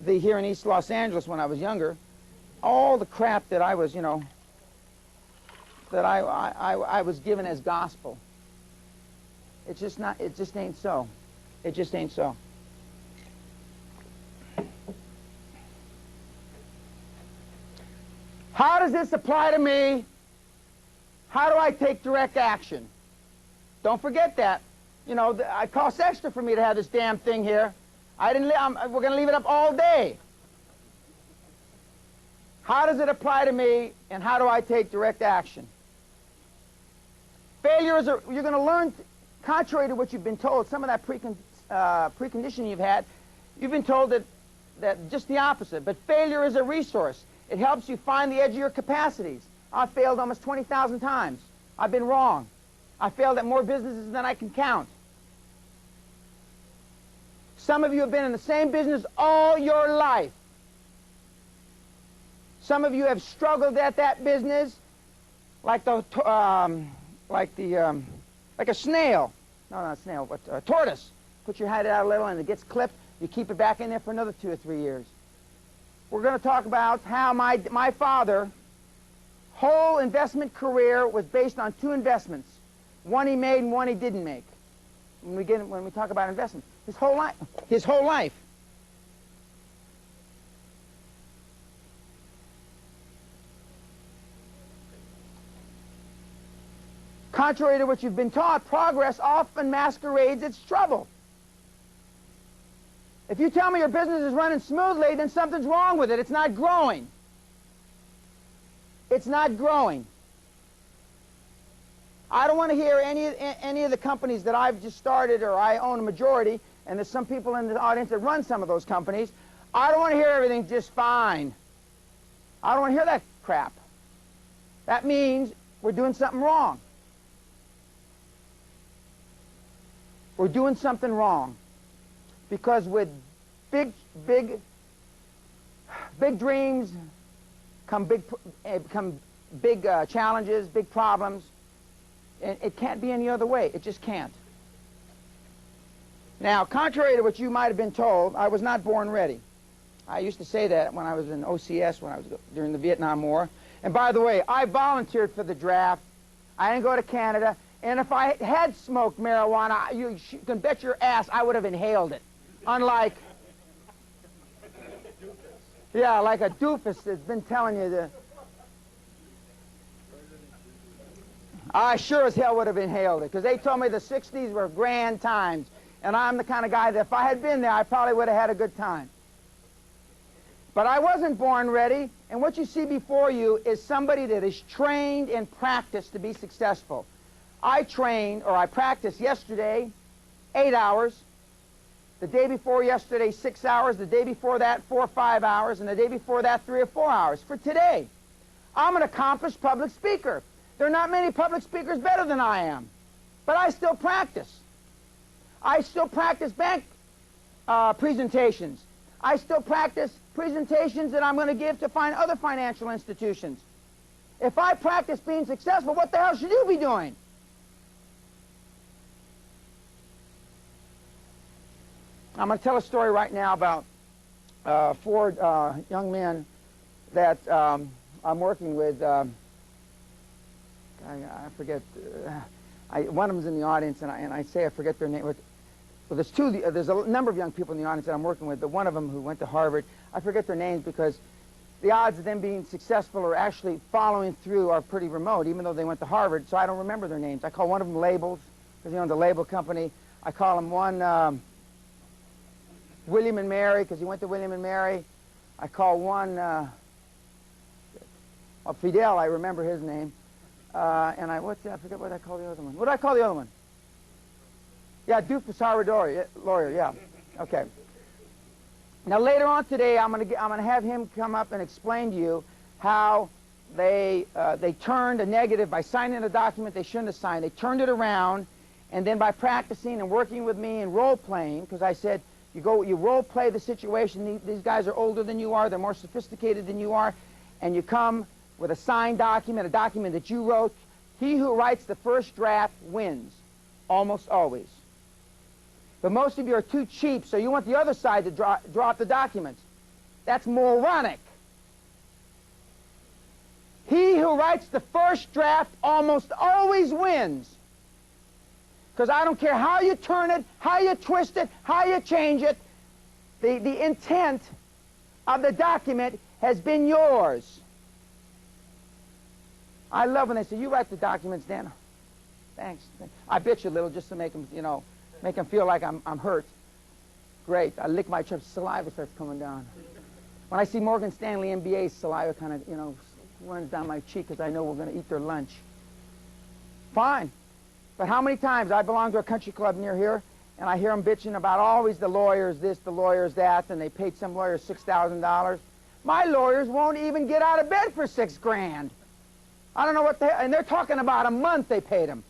here in East Los Angeles when I was younger, all the crap that I was, you know, that I was given as gospel. It's just not, it just ain't so. It just ain't so. How does this apply to me? How do I take direct action? Don't forget that. You know, it costs extra for me to have this damn thing here. We're going to leave it up all day. How does it apply to me, and how do I take direct action? Failure is you're going to learn, contrary to what you've been told, some of that preconditioning you've had, you've been told that just the opposite. But failure is a resource. It helps you find the edge of your capacities. I've failed almost 20,000 times. I've been wrong. I failed at more businesses than I can count. Some of you have been in the same business all your life. Some of you have struggled at that business like a snail. No, not a snail, but a tortoise. Put your head out a little and it gets clipped. You keep it back in there for another 2 or 3 years. We're going to talk about how my father, whole investment career was based on 2 investments. One he made and one he didn't make. When we talk about investment. His whole life. His whole life. Contrary to what you've been taught, progress often masquerades its trouble. If you tell me your business is running smoothly, then something's wrong with it. It's not growing. It's not growing. I don't want to hear any of the companies that I've just started or I own a majority, and there's some people in the audience that run some of those companies. I don't want to hear everything's just fine. I don't want to hear that crap. That means we're doing something wrong. We're doing something wrong. Because with big dreams come big challenges, big problems, and it can't be any other way. It just can't. Now, contrary to what you might have been told, I was not born ready. I used to say that when I was in OCS, during the Vietnam War. And by the way, I volunteered for the draft. I didn't go to Canada. And if I had smoked marijuana, you can bet your ass I would have inhaled it. Unlike, yeah, like a doofus that's been telling you that. I sure as hell would have inhaled it, because they told me the 60s were grand times. And I'm the kind of guy that if I had been there, I probably would have had a good time. But I wasn't born ready, and what you see before you is somebody that is trained and practiced to be successful. I practiced yesterday 8 hours, the day before yesterday 6 hours, the day before that 4 or 5 hours, and the day before that 3 or 4 hours. For today, I'm an accomplished public speaker. There are not many public speakers better than I am, but I still practice. I still practice bank presentations. I still practice presentations that I'm going to give to other financial institutions. If I practice being successful, what the hell should you be doing? I'm going to tell a story right now about 4 young men that I'm working with. I forget. One of them's in the audience, and I say I forget their name. Well, there's a number of young people in the audience that I'm working with, but one of them who went to Harvard, I forget their names because the odds of them being successful or actually following through are pretty remote, even though they went to Harvard, so I don't remember their names. I call one of them Labels, because he owns a label company. I call him one William and Mary, because he went to William and Mary. I call one Fidel, I remember his name. And I forget what I call the other one. What do I call the other one? Yeah, Doofus Harvard lawyer, yeah. Okay. Now later on today, I'm going to have him come up and explain to you how they turned a negative by signing a document they shouldn't have signed. They turned it around, and then by practicing and working with me and role-playing, because I said, you role-play the situation. These guys are older than you are. They're more sophisticated than you are. And you come with a signed document, a document that you wrote. He who writes the first draft wins, almost always. But most of you are too cheap, so you want the other side to draw up the documents. That's moronic. He who writes the first draft almost always wins. Because I don't care how you turn it, how you twist it, how you change it, the intent of the document has been yours. I love when they say, you write the documents, Dan. Thanks. I bitch a little just to make them, make them feel like I'm hurt. Great. I lick my lips, saliva starts coming down. When I see Morgan Stanley MBA, saliva kind of, you know, runs down my cheek because I know we're going to eat their lunch. Fine. But how many times I belong to a country club near here, and I hear them bitching about always the lawyers this, the lawyers that, and they paid some lawyers $6,000. My lawyers won't even get out of bed for $6,000. I don't know what and they're talking about a month they paid them.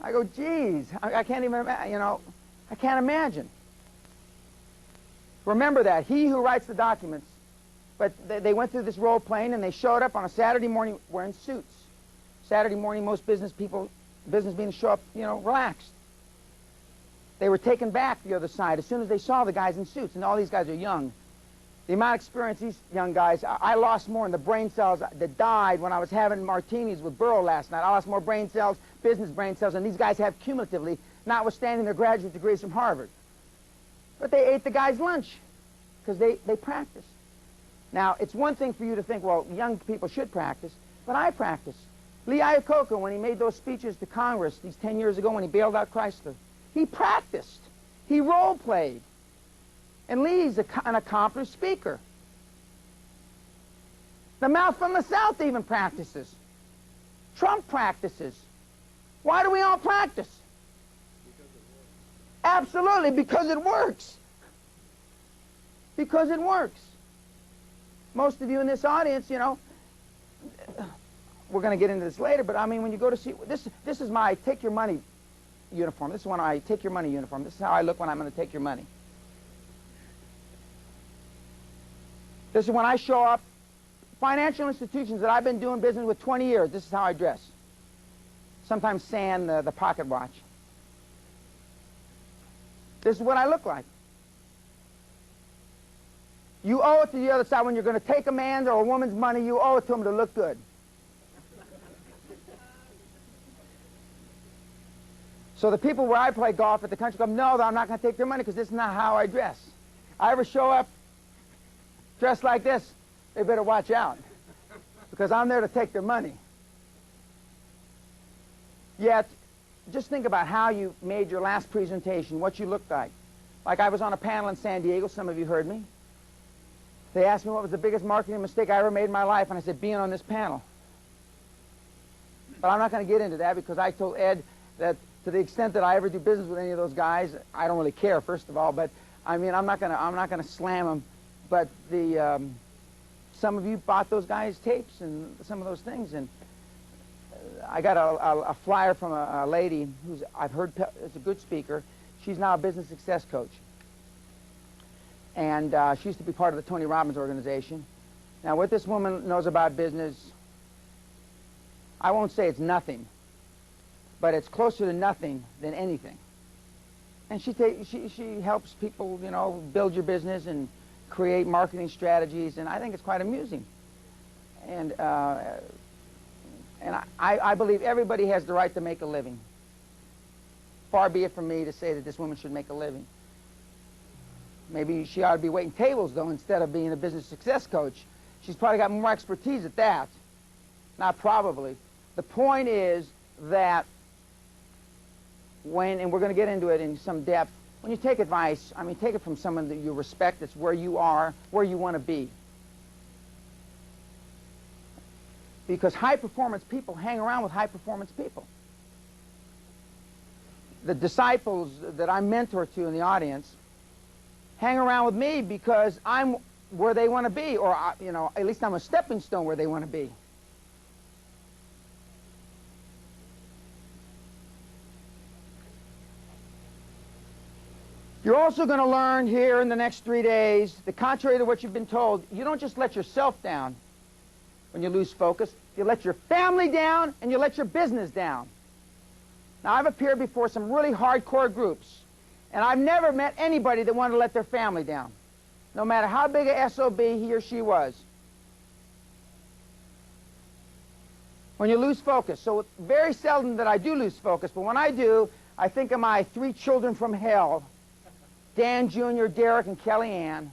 I go, geez, I can't even, you know, I can't imagine. Remember that, he who writes the documents. But they went through this role playing, and they showed up on a Saturday morning wearing suits. Saturday morning, most business meetings show up, you know, relaxed. They were taken back the other side as soon as they saw the guys in suits, and all these guys are young. The amount of experience these young guys, I lost more in the brain cells that died when I was having martinis with Burrow last night. I lost more brain cells, business brain cells, than these guys have cumulatively, notwithstanding their graduate degrees from Harvard. But they ate the guy's lunch because they practiced. Now, it's one thing for you to think, well, young people should practice, but I practice. Lee Iacocca, when he made those speeches to Congress these 10 years ago when he bailed out Chrysler, he practiced. He role-played. And Lee's an accomplished speaker. The mouth from the South even practices. Trump practices. Why do we all practice? Absolutely, because it works. Because it works. Most of you in this audience, you know, we're going to get into this later, but I mean, when you go to see, this is my take your money uniform. This is when I take your money uniform. This is how I look when I'm going to take your money. This is when I show up. Financial institutions that I've been doing business with 20 years, this is how I dress. Sometimes sand the pocket watch. This is what I look like. You owe it to the other side. When you're going to take a man's or a woman's money, you owe it to them to look good. So the people where I play golf at the country club know that I'm not going to take their money because this is not how I dress. I ever show up dressed like this, they better watch out because I'm there to take their money. Yet, just think about how you made your last presentation, what you looked like. Like I was on a panel in San Diego, some of you heard me. They asked me what was the biggest marketing mistake I ever made in my life, and I said, being on this panel. But I'm not going to get into that because I told Ed that to the extent that I ever do business with any of those guys, I don't really care, first of all, but I mean, I'm not going to slam them. But some of you bought those guys' tapes and some of those things, and I got a flyer from a lady who's I've heard is a good speaker. She's now a business success coach, and she used to be part of the Tony Robbins organization. Now, what this woman knows about business, I won't say it's nothing, but it's closer to nothing than anything. And she helps people, you know, build your business and create marketing strategies, and I think it's quite amusing. And I believe everybody has the right to make a living. Far be it from me to say that this woman should make a living. Maybe she ought to be waiting tables, though, instead of being a business success coach. She's probably got more expertise at that. Not probably. The point is that and we're going to get into it in some depth, when you take advice, I mean, take it from someone that you respect, that's where you are, where you want to be. Because high-performance people hang around with high-performance people. The disciples that I mentor to in the audience hang around with me because I'm where they want to be, or, you know, at least I'm a stepping stone where they want to be. You're also going to learn here in the next 3 days, the contrary to what you've been told, you don't just let yourself down when you lose focus. You let your family down and you let your business down. Now, I've appeared before some really hardcore groups, and I've never met anybody that wanted to let their family down, no matter how big a SOB he or she was. When you lose focus. So very seldom that I do lose focus, but when I do, I think of my 3 children from hell, Dan Jr., Derek, and Kelly Ann.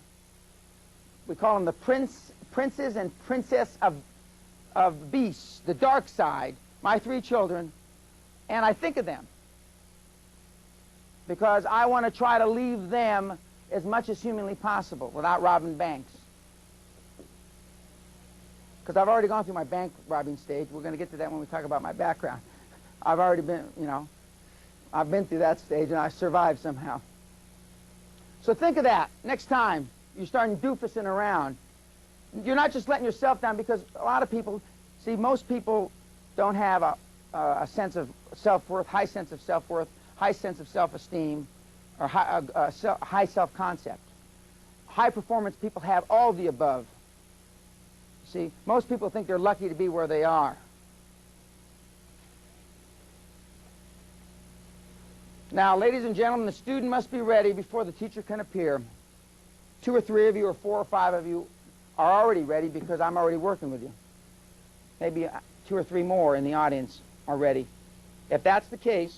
We call them the princes and princess of beasts, the dark side, my 3 children, and I think of them because I want to try to leave them as much as humanly possible without robbing banks. because I've already gone through my bank robbing stage. We're going to get to that when we talk about my background. I've already been, you know, I've been through that stage, and I survived somehow. So think of that. Next time you're starting doofusing around, you're not just letting yourself down, because a lot of people, see, most people don't have a sense of self-worth, high sense of self-worth, high sense of self-esteem, or high self-concept. High-performance people have all the above. See, most people think they're lucky to be where they are. Now, ladies and gentlemen, the student must be ready before the teacher can appear. 2 or 3 of you, or 4 or 5 of you are already ready, because I'm already working with you. Maybe 2 or 3 more in the audience are ready. If that's the case,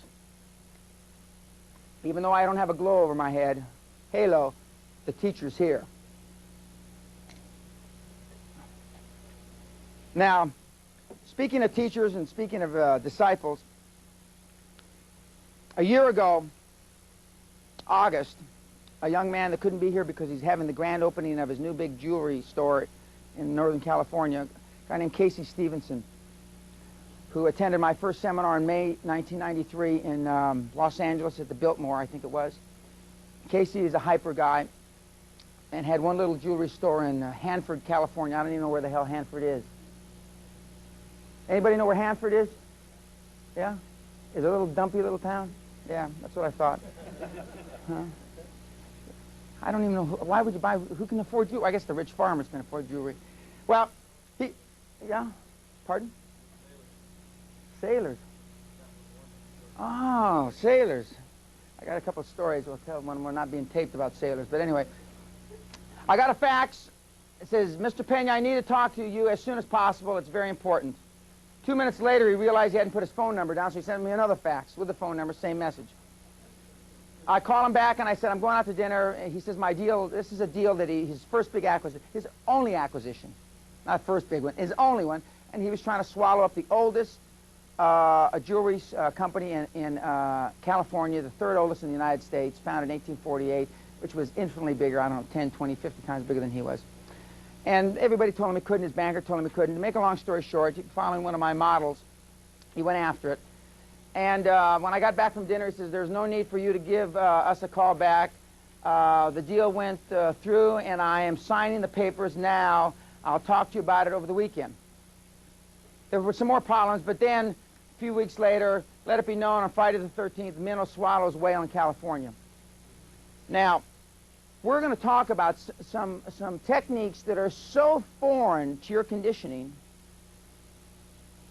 even though I don't have a glow over my head, halo, the teacher's here. Now, speaking of teachers and speaking of disciples, a year ago, August, a young man that couldn't be here because he's having the grand opening of his new big jewelry store in Northern California, a guy named Casey Stevenson, who attended my first seminar in May 1993 in Los Angeles at the Biltmore, I think it was. Casey is a hyper guy and had one little jewelry store in Hanford, California. I don't even know where the hell Hanford is. Anybody know where Hanford is? Yeah? Is it a little dumpy little town? Yeah, that's what I thought. Huh? I don't even know. Why would you buy? Who can afford jewelry? I guess the rich farmers can afford jewelry. Well, yeah? Pardon? Sailors. Oh, sailors. I got a couple of stories we'll tell when we're not being taped about sailors. But anyway, I got a fax. It says, Mr. Pena, I need to talk to you as soon as possible. It's very important. 2 minutes later, he realized he hadn't put his phone number down, so he sent me another fax with the phone number, same message. I call him back, and I said, I'm going out to dinner. And he says, my deal, this is a deal that his first big acquisition, his only acquisition, not first big one, his only one, and he was trying to swallow up the oldest a jewelry company in California, the 3rd oldest in the United States, founded in 1848, which was infinitely bigger, I don't know, 10, 20, 50 times bigger than he was. And everybody told him he couldn't, his banker told him he couldn't. To make a long story short, following one of my models, he went after it. And when I got back from dinner, he says, there's no need for you to give us a call back. The deal went through, and I am signing the papers now. I'll talk to you about it over the weekend. There were some more problems, but then a few weeks later, let it be known on Friday the 13th, minnow swallows whale in California. Now, we're going to talk about some techniques that are so foreign to your conditioning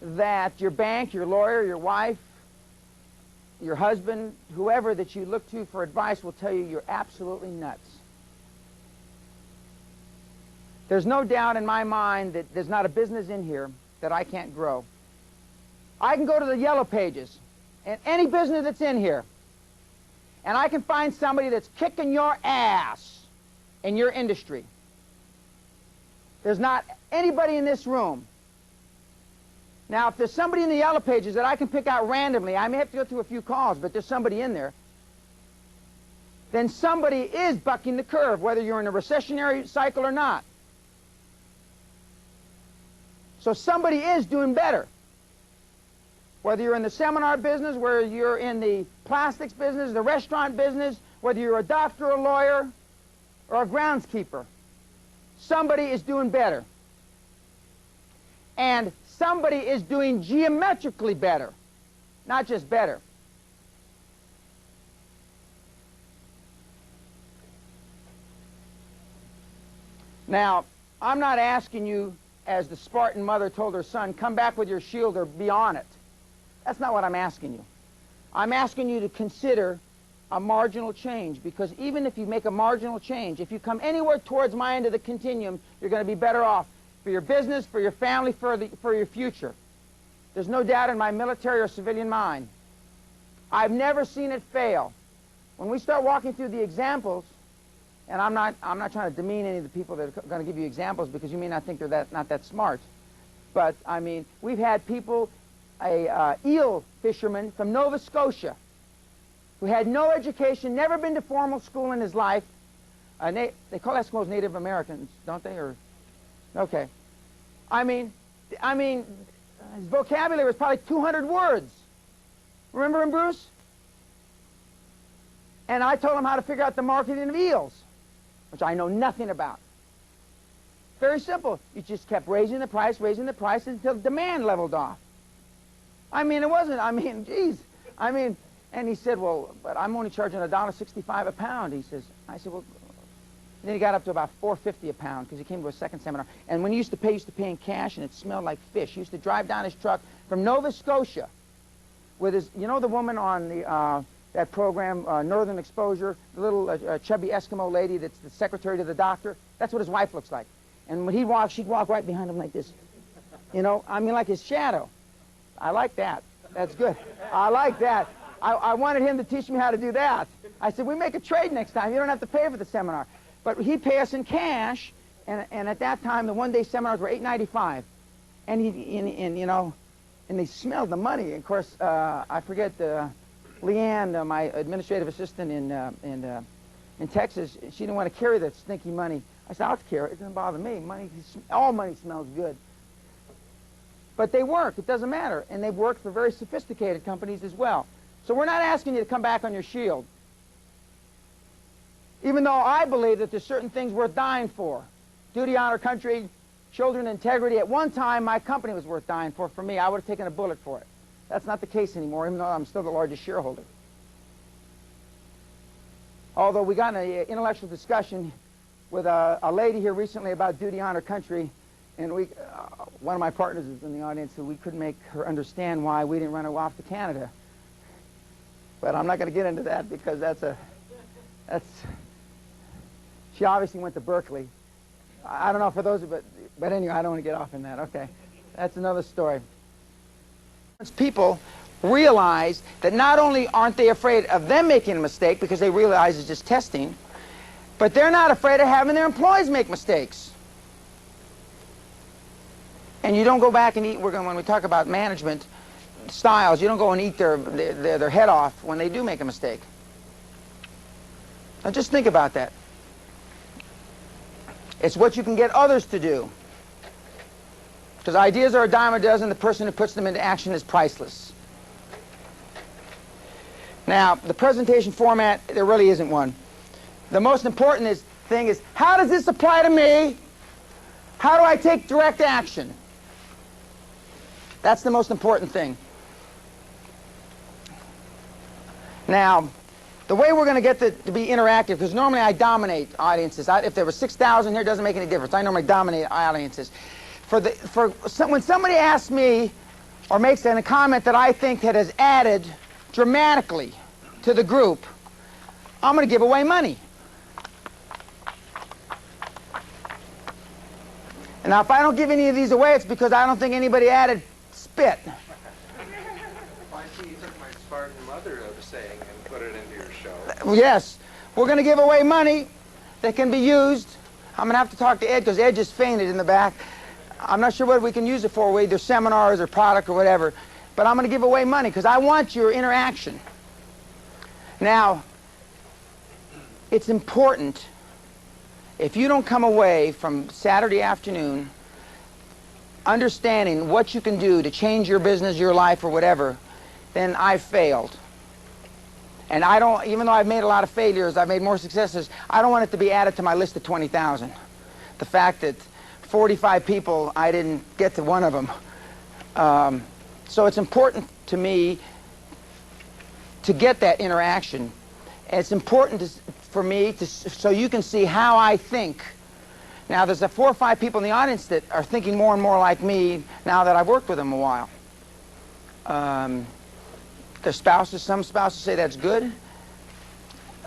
that your bank, your lawyer, your wife, your husband, whoever that you look to for advice will tell you you're absolutely nuts. There's no doubt in my mind that there's not a business in here that I can't grow. I can go to the yellow pages and any business that's in here, and I can find somebody that's kicking your ass in your industry. There's not anybody in this room. Now, if there's somebody in the yellow pages that I can pick out randomly, I may have to go through a few calls, but there's somebody in there, then somebody is bucking the curve, whether you're in a recessionary cycle or not. So somebody is doing better. Whether you're in the seminar business, whether you're in the plastics business, the restaurant business, whether you're a doctor, a lawyer, or a groundskeeper, somebody is doing better. And somebody is doing geometrically better, not just better. Now, I'm not asking you, as the Spartan mother told her son, come back with your shield or be on it. That's not what I'm asking you. I'm asking you to consider a marginal change, because even if you make a marginal change, if you come anywhere towards my end of the continuum, you're going to be better off for your business, for your family, for your future. There's no doubt in my military or civilian mind. I've never seen it fail. When we start walking through the examples, and I'm not trying to demean any of the people that are going to give you examples, because you may not think they're not that smart. But, I mean, we've had people, a eel fisherman from Nova Scotia, who had no education, never been to formal school in his life. They call Eskimos Native Americans, don't they? Or, okay. I mean, his vocabulary was probably 200 words. Remember him, Bruce? And I told him how to figure out the marketing of eels, which I know nothing about. Very simple. You just kept raising the price until demand leveled off. I mean, it wasn't, geez. And he said, well, but I'm only charging $1.65 a pound. He says, I said, well, then he got up to about $4.50 a pound because he came to a second seminar. And when he used to pay in cash, and it smelled like fish. He used to drive down his truck from Nova Scotia with his, you know the woman on the, that program, Northern Exposure, the little chubby Eskimo lady that's the secretary to the doctor? That's what his wife looks like. And when he'd walk, she'd walk right behind him like this. You know, like his shadow. I like that. That's good. I like that. I wanted him to teach me how to do that. I said, we make a trade next time. You don't have to pay for the seminar. But he'd pay us in cash, and at that time, the one-day seminars were $8.95. And they smelled the money. And of course, I forget, Leanne, my administrative assistant in Texas, she didn't want to carry that stinky money. I said, I'll carry it. It doesn't bother me. All money smells good. But they work. It doesn't matter. And they've worked for very sophisticated companies as well. So we're not asking you to come back on your shield. Even though I believe that there's certain things worth dying for. Duty, honor, country, children, integrity. At one time, my company was worth dying for. For me, I would have taken a bullet for it. That's not the case anymore, even though I'm still the largest shareholder. Although we got in an intellectual discussion with a lady here recently about duty, honor, country, and one of my partners is in the audience, so we couldn't make her understand why we didn't run her off to Canada. But I'm not going to get into that because she obviously went to Berkeley. I don't know for those, but anyway, I don't want to get off in that. Okay, that's another story. People realize that not only aren't they afraid of them making a mistake because they realize it's just testing, but they're not afraid of having their employees make mistakes. And you don't go back and eat, when we talk about management styles, you don't go and eat their head off when they do make a mistake. Now just think about that. It's what you can get others to do. Because ideas are a dime a dozen, the person who puts them into action is priceless. Now, the presentation format, there really isn't one. The most important thing is, how does this apply to me? How do I take direct action? That's the most important thing. Now, the way we're going to get to be interactive, because normally I dominate audiences. If there were 6,000 here, it doesn't make any difference. I normally dominate audiences. When somebody asks me or makes a comment that I think that has added dramatically to the group, I'm going to give away money. And now, if I don't give any of these away, it's because I don't think anybody added spit. I see you took my Spartan mother saying and put it into your show. Yes. We're going to give away money that can be used. I'm going to have to talk to Ed because Ed just fainted in the back. I'm not sure what we can use it for, either seminars or product or whatever. But I'm going to give away money because I want your interaction. Now, it's important, if you don't come away from Saturday afternoon understanding what you can do to change your business, your life, or whatever, then I've failed. And I don't, even though I've made a lot of failures, I've made more successes, I don't want it to be added to my list of 20,000. The fact that 45 people, I didn't get to one of them. So it's important to me to get that interaction. And it's important for me so you can see how I think. Now, there's 4 or 5 people in the audience that are thinking more and more like me now that I've worked with them a while. Their spouses, some spouses say that's good.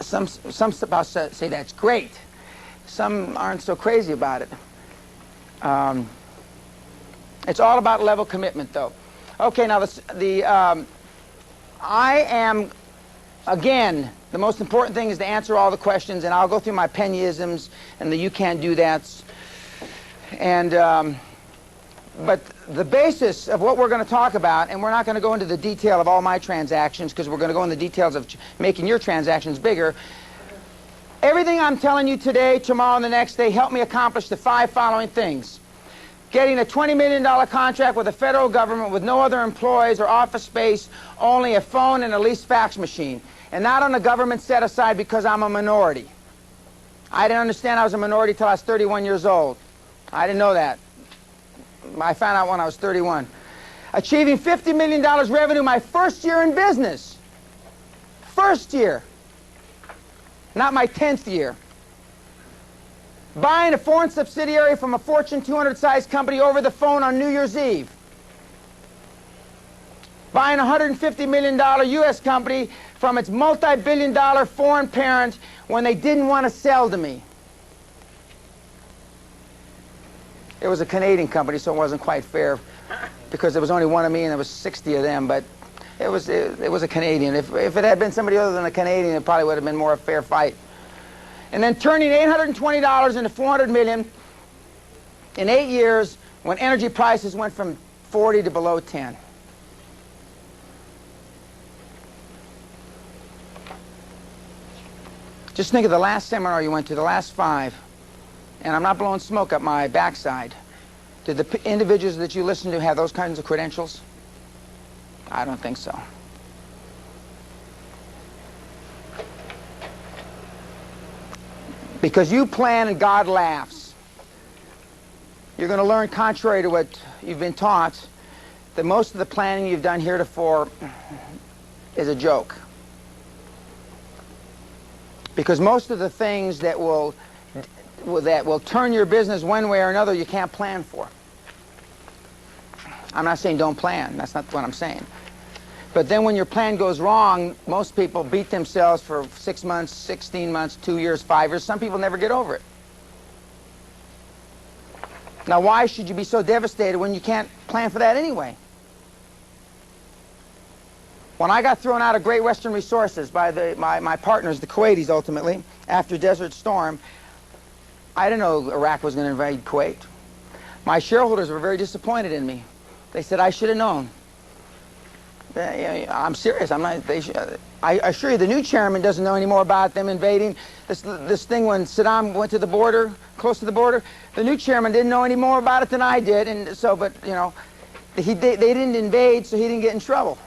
Some spouses say that's great. Some aren't so crazy about it. It's all about level commitment, though. Okay, now I am, again, the most important thing is to answer all the questions, and I'll go through my Pennyisms and the you can't do that's. And but the basis of what we're going to talk about, and we're not going to go into the detail of all my transactions because we're going to go into the details of making your transactions bigger. Everything I'm telling you today, tomorrow, and the next day, help me accomplish the 5 following things. getting a $20 million contract with the federal government with no other employees or office space, only a phone and a leased fax machine, and not on a government set aside because I'm a minority. I didn't understand I was a minority till I was 31 years old. I didn't know that. I found out when I was 31. Achieving $50 million revenue my first year in business. First year. Not my 10th year. Buying a foreign subsidiary from a Fortune 200 sized company over the phone on New Year's Eve. Buying a $150 million U.S. company from its multi-billion dollar foreign parent when they didn't want to sell to me. It was a Canadian company, so it wasn't quite fair because there was only one of me and there was 60 of them, but it was a Canadian. If it had been somebody other than a Canadian, it probably would have been more a fair fight. And then turning $820 into $400 million in 8 years when energy prices went from 40 to below 10. Just think of the last seminar you went to, the last 5, and I'm not blowing smoke up my backside. Did the individuals that you listened to have those kinds of credentials? I don't think so. Because you plan and God laughs. You're going to learn, contrary to what you've been taught, that most of the planning you've done heretofore is a joke. Because most of the things that will turn your business one way or another, you can't plan for. I'm not saying don't plan. That's not what I'm saying. But then when your plan goes wrong, most people beat themselves for 6 months, 16 months, 2 years, 5 years. Some people never get over it. Now, why should you be so devastated when you can't plan for that anyway? When I got thrown out of Great Western Resources by my partners, the Kuwaitis, ultimately, after Desert Storm, I didn't know Iraq was going to invade Kuwait. My shareholders were very disappointed in me. They said I should have known. I'm serious. I'm not. I assure you, the new chairman doesn't know any more about them invading this thing when Saddam went to the border, close to the border. The new chairman didn't know any more about it than I did, and so. But you know, they didn't invade, so he didn't get in trouble.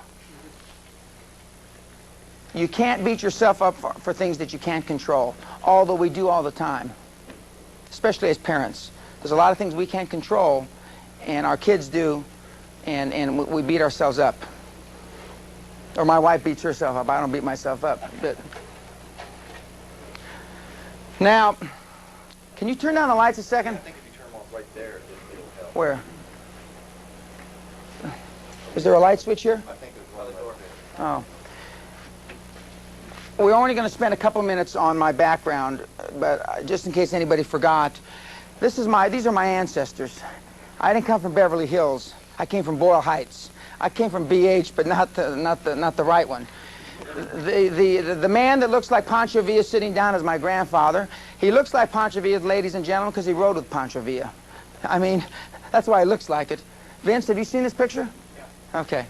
You can't beat yourself up for things that you can't control, although we do all the time, especially as parents. There's a lot of things we can't control, and our kids do, and we beat ourselves up. Or my wife beats herself up. I don't beat myself up. But now, can you turn down the lights a second? I think if you turn them off right there, it'll help. Where? Is there a light switch here? I think there's one door. Oh. We're only going to spend a couple minutes on my background, but just in case anybody forgot, these are my ancestors. I didn't come from Beverly Hills. I came from Boyle Heights. I came from BH, but not the right one. The man that looks like Pancho Villa sitting down is my grandfather. He looks like Pancho Villa, ladies and gentlemen, because he rode with Pancho Villa. I mean, that's why he looks like it. Vince, have you seen this picture? Yeah. Okay.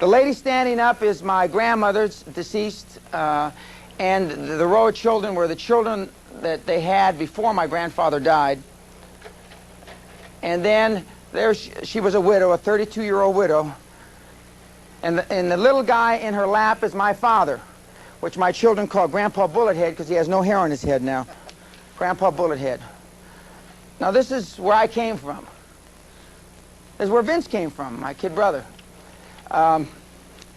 The lady standing up is my grandmother's deceased, and the row of children were the children that they had before my grandfather died. And then there she was a widow, a 32-year-old widow. And the little guy in her lap is my father, which my children call Grandpa Bullethead because he has no hair on his head now. Grandpa Bullethead. Now this is where I came from. This is where Vince came from, my kid brother. And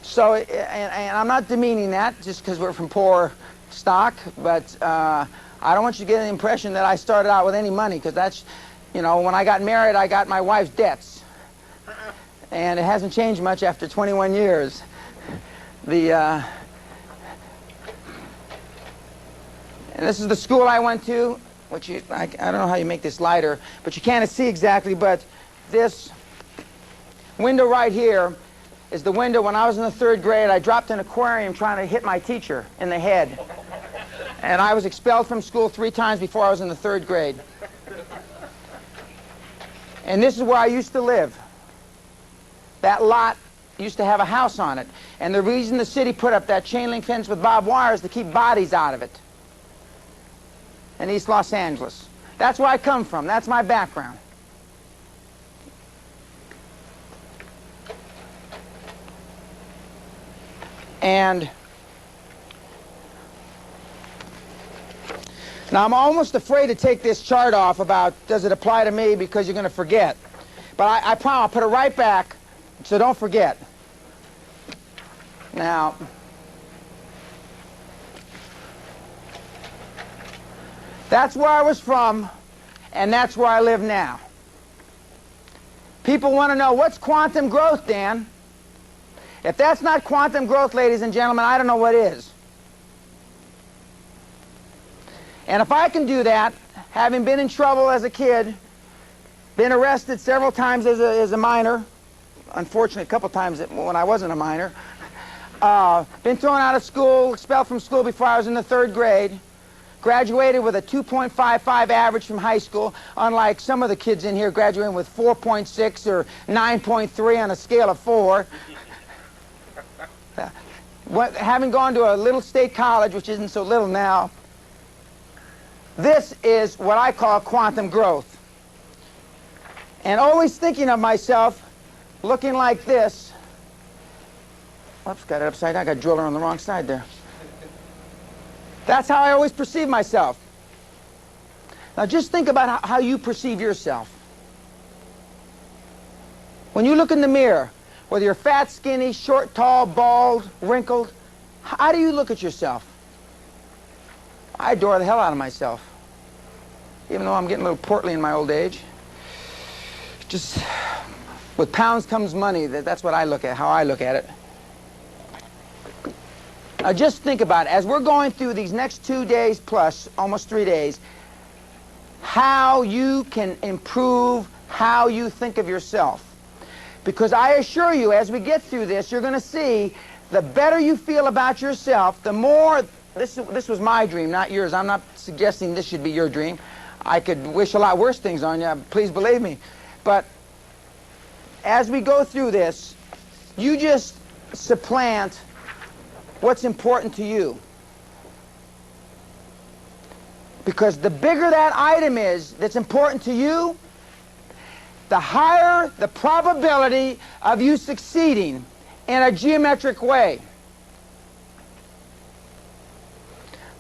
I'm not demeaning that just because we're from poor stock, but I don't want you to get the impression that I started out with any money, because that's, you know, when I got married, I got my wife's debts. And it hasn't changed much after 21 years. And this is the school I went to, which I don't know how you make this lighter, but you can't see exactly, but this window right here is the window when I was in the 3rd grade. I dropped an aquarium trying to hit my teacher in the head. And I was expelled from school 3 times before I was in the 3rd grade. And this is where I used to live. That lot used to have a house on it. And the reason the city put up that chain link fence with barbed wire is to keep bodies out of it. In East Los Angeles. That's where I come from. That's my background. And now I'm almost afraid to take this chart off about does it apply to me, because you're going to forget. But I promise I'll put it right back, so don't forget. Now, that's where I was from, and that's where I live now. People want to know, what's quantum growth, Dan? If that's not quantum growth, ladies and gentlemen, I don't know what is. And if I can do that, having been in trouble as a kid, been arrested several times as a minor, unfortunately a couple times when I wasn't a minor, been thrown out of school, expelled from school before I was in the 3rd grade, graduated with a 2.55 average from high school, unlike some of the kids in here graduating with 4.6 or 9.3 on a scale of 4. Having gone to a little state college, which isn't so little now, this is what I call quantum growth. And always thinking of myself looking like this. Oops, got it upside down. I got a driller on the wrong side there. That's how I always perceive myself. Now just think about how you perceive yourself. When you look in the mirror, whether you're fat, skinny, short, tall, bald, wrinkled, how do you look at yourself? I adore the hell out of myself. Even though I'm getting a little portly in my old age. Just, with pounds comes money. That's what I look at, how I look at it. Now just think about it. As we're going through these next 2 days plus, almost 3 days, how you can improve how you think of yourself. Because I assure you, as we get through this, you're going to see the better you feel about yourself, the more... This was my dream, not yours. I'm not suggesting this should be your dream. I could wish a lot worse things on you, please believe me. But as we go through this, you just supplant what's important to you. Because the bigger that item is that's important to you, the higher the probability of you succeeding in a geometric way.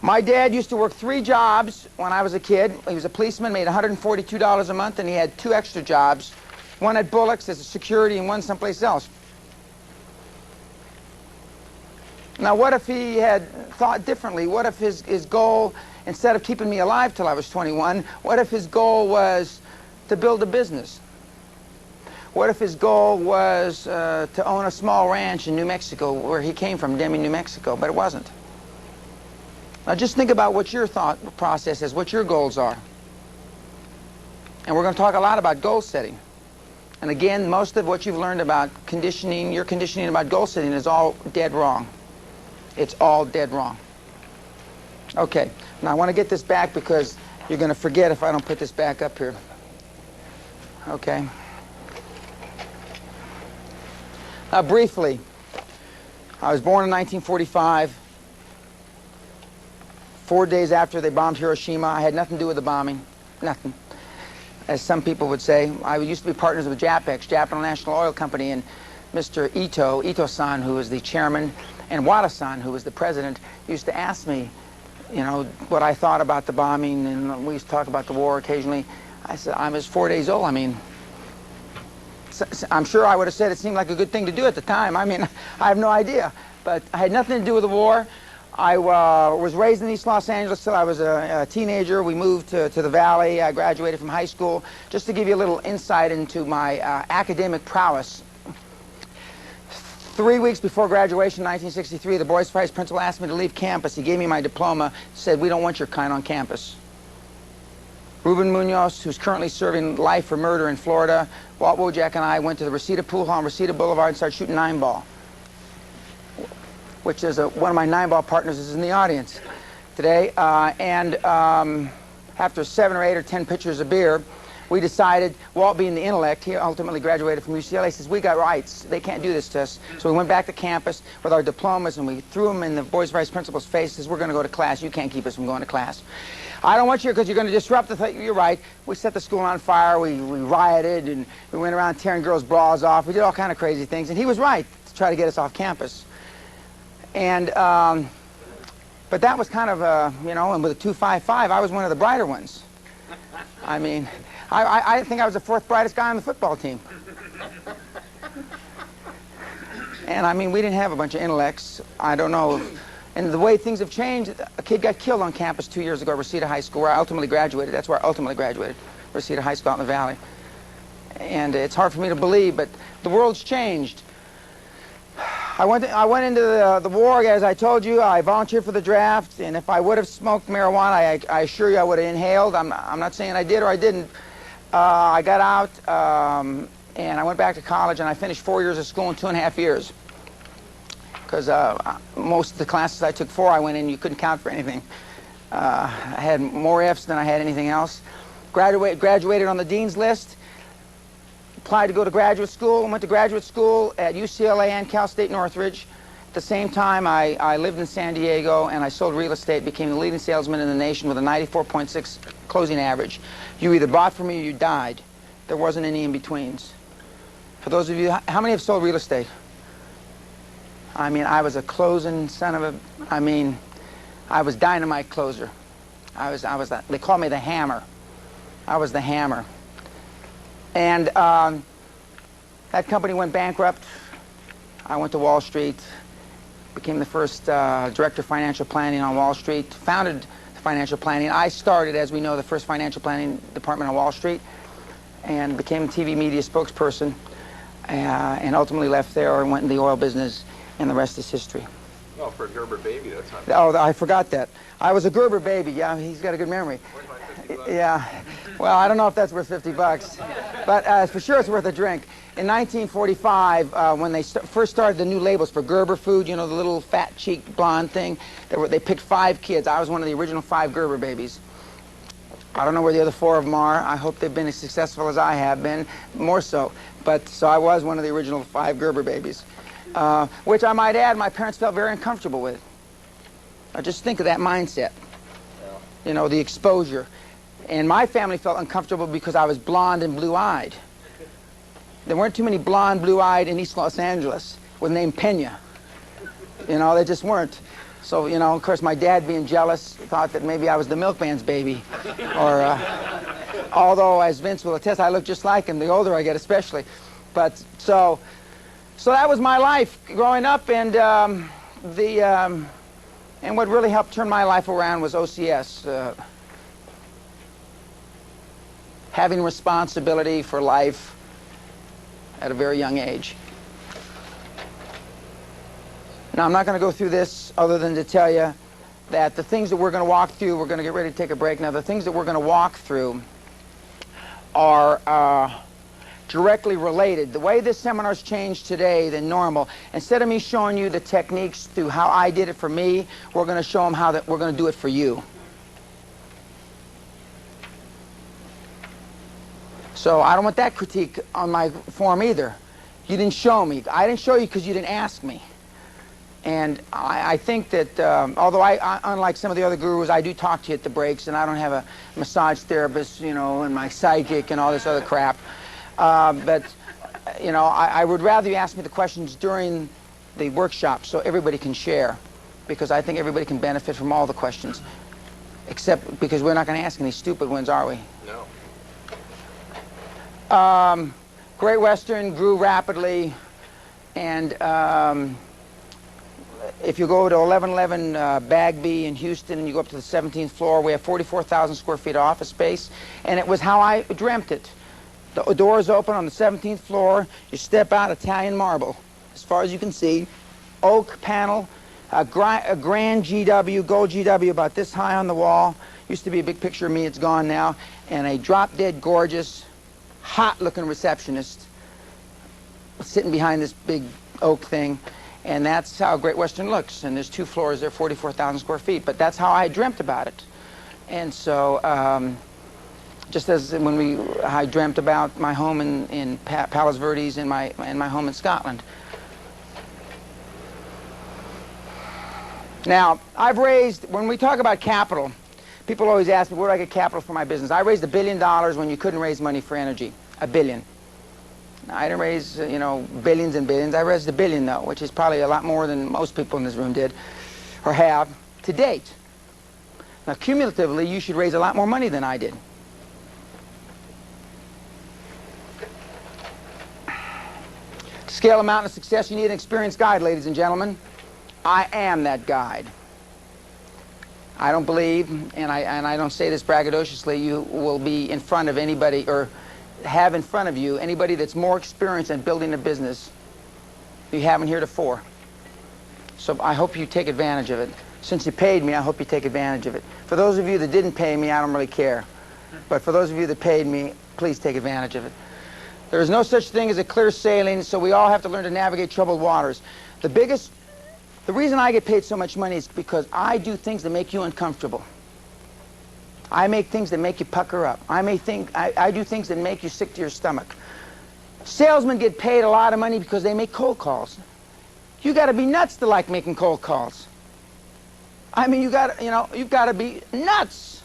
My dad used to work 3 jobs when I was a kid. He was a policeman, made $142 a month, and he had 2 extra jobs. One at Bullock's as a security and one someplace else. Now what if he had thought differently? What if his goal, instead of keeping me alive till I was 21, what if his goal was to build a business? What if his goal was to own a small ranch in New Mexico, where he came from, Demi, New Mexico, but it wasn't? Now just think about what your thought process is, what your goals are. And we're going to talk a lot about goal setting. And again, most of what you've learned about conditioning, your conditioning about goal setting is all dead wrong. It's all dead wrong. Okay, now I want to get this back because you're going to forget if I don't put this back up here. Okay. Now briefly, I was born in 1945. 4 days after they bombed Hiroshima. I had nothing to do with the bombing. Nothing. As some people would say, I used to be partners with JAPEX, Japan National Oil Company, and Mr. Ito-san, who was the chairman, and Wada-san, who was the president, used to ask me, you know, what I thought about the bombing, and we used to talk about the war occasionally. I said, I was 4 days old. I mean, I'm sure I would have said it seemed like a good thing to do at the time. I mean, I have no idea. But I had nothing to do with the war. I was raised in East Los Angeles till I was a teenager. We moved to the Valley. I graduated from high school. Just to give you a little insight into my academic prowess. 3 weeks before graduation in 1963, the Boys Vice Principal asked me to leave campus. He gave me my diploma, said, we don't want your kind on campus. Ruben Munoz, who's currently serving life for murder in Florida, Walt Wojak and I went to the Reseda Pool Hall on Reseda Boulevard and started shooting 9-ball. Which is one of my 9-ball partners is in the audience today. After 7 or 8 or 10 pitchers of beer, we decided, Walt being the intellect, he ultimately graduated from UCLA, says, we got rights. They can't do this to us. So we went back to campus with our diplomas and we threw them in the boys' vice principal's face, says, we're going to go to class. You can't keep us from going to class. I don't want you because you're going to disrupt the thing. You're right. We set the school on fire. We rioted and we went around tearing girls' bras off. We did all kind of crazy things. And he was right to try to get us off campus. And, but that was kind of, you know, and with a 2.55, I was one of the brighter ones. I mean, I think I was the fourth brightest guy on the football team. And I mean, we didn't have a bunch of intellects. I don't know. And the way things have changed, a kid got killed on campus 2 years ago at Reseda High School, where I ultimately graduated. That's where I ultimately graduated, Reseda High School out in the valley. And it's hard for me to believe, but the world's changed. I went into the war, as I told you. I volunteered for the draft, and if I would have smoked marijuana, I assure you I would have inhaled. I'm not saying I did or I didn't. I got out, and I went back to college, and I finished 4 years of school in 2.5 years. Because most of the classes I took 4, I went in, you couldn't count for anything. I had more Fs than I had anything else. Graduated on the dean's list. Applied to go to graduate school, and went to graduate school at UCLA and Cal State Northridge. At the same time, I lived in San Diego, and I sold real estate, became the leading salesman in the nation with a 94.6 closing average. You either bought from me or you died. There wasn't any in-betweens. For those of you, how many have sold real estate? I mean, I was a closing son of a, I mean, I was dynamite closer. They called me the hammer. I was the hammer. And that company went bankrupt. I went to Wall Street, became the first director of financial planning on Wall Street, founded financial planning. I started, as we know, the first financial planning department on Wall Street, and became a TV media spokesperson, and ultimately left there and went in the oil business, and the rest is history. Well, for a Gerber baby, that's not bad. Oh, I forgot that. I was a Gerber baby. Yeah, he's got a good memory. Yeah. Well, I don't know if that's worth $50, but for sure it's worth a drink. In 1945, when they first started the new labels for Gerber food, you know, the little fat-cheeked blonde thing, they picked 5 kids. I was one of the original 5 Gerber babies. I don't know where the other 4 of them are. I hope they've been as successful as I have been, more so. But so I was one of the original 5 Gerber babies, which I might add, my parents felt very uncomfortable with. Just think of that mindset. You know, the exposure. And my family felt uncomfortable because I was blonde and blue-eyed. There weren't too many blonde, blue-eyed in East Los Angeles with the name Pena. You know, they just weren't. So, you know, of course, my dad, being jealous, thought that maybe I was the milkman's baby. Or, although, as Vince will attest, I look just like him, the older I get especially. But, so that was my life growing up, and and what really helped turn my life around was OCS. Having responsibility for life at a very young age. Now, I'm not going to go through this other than to tell you that the things that we're going to walk through, we're going to get ready to take a break now, the things that we're going to walk through are directly related. The way this seminar's changed today than normal, instead of me showing you the techniques through how I did it for me, we're going to show them how that we're going to do it for you. So I don't want that critique on my form either. You didn't show me. I didn't show you because you didn't ask me. And I think that, although unlike some of the other gurus, I do talk to you at the breaks, and I don't have a massage therapist, you know, and my psychic and all this other crap. But, you know, I would rather you ask me the questions during the workshop so everybody can share, because I think everybody can benefit from all the questions, except because we're not going to ask any stupid ones, are we? No. Great Western grew rapidly, and if you go to 1111 Bagby in Houston and you go up to the 17th floor, we have 44,000 square feet of office space, and it was how I dreamt it. The doors open on the 17th floor, you step out, Italian marble, as far as you can see, oak panel, a grand GW, gold GW about this high on the wall, used to be a big picture of me, it's gone now, and a drop-dead gorgeous, hot-looking receptionist sitting behind this big oak thing, and that's how Great Western looks. And there's 2 floors there, 44,000 square feet, but that's how I dreamt about it. And so, just as when I dreamt about my home in Palos Verdes and my home in Scotland. Now, I've raised, when we talk about capital, people always ask me, where do I get capital for my business? I raised $1 billion when you couldn't raise money for energy. $1 billion. I didn't raise, you know, billions and billions. I raised $1 billion, though, which is probably a lot more than most people in this room did or have to date. Now, cumulatively, you should raise a lot more money than I did. To scale a mountain of success, you need an experienced guide, ladies and gentlemen. I am that guide. I don't believe, and I don't say this braggadociously, you will be in front of anybody or have in front of you anybody that's more experienced in building a business you haven't heretofore. So I hope you take advantage of it. Since you paid me, I hope you take advantage of it. For those of you that didn't pay me, I don't really care. But for those of you that paid me, please take advantage of it. There is no such thing as a clear sailing, so we all have to learn to navigate troubled waters. The reason I get paid so much money is because I do things that make you uncomfortable. I make things that make you pucker up. I do things that make you sick to your stomach. Salesmen get paid a lot of money because they make cold calls. You got to be nuts to like making cold calls. I mean, you've got to be nuts.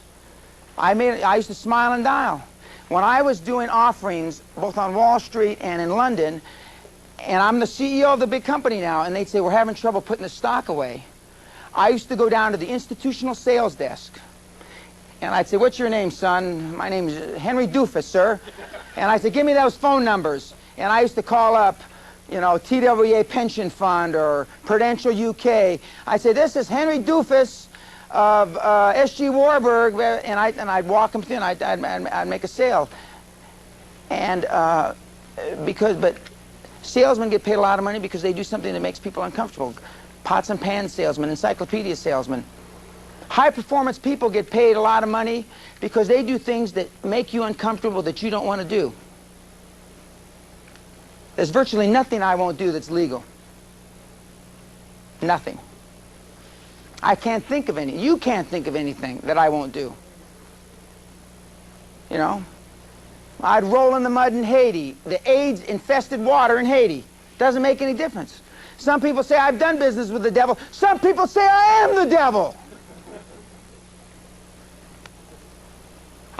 I used to smile and dial. When I was doing offerings, both on Wall Street and in London, and I'm the CEO of the big company now, and they'd say, we're having trouble putting the stock away. I used to go down to the institutional sales desk. And I'd say, what's your name, son? My name is Henry Doofus, sir. And I said, give me those phone numbers. And I used to call up, you know, TWA Pension Fund or Prudential UK. I said, this is Henry Doofus of S.G. Warburg. And I'd walk him through, and I'd make a sale. And but salesmen get paid a lot of money because they do something that makes people uncomfortable. Pots and pans salesmen, encyclopedia salesmen. High-performance people get paid a lot of money because they do things that make you uncomfortable that you don't want to do. There's virtually nothing I won't do that's legal. Nothing. I can't think of any. You can't think of anything that I won't do. You know? I'd roll in the mud in Haiti, the AIDS-infested water in Haiti. Doesn't make any difference. Some people say I've done business with the devil. Some people say I am the devil.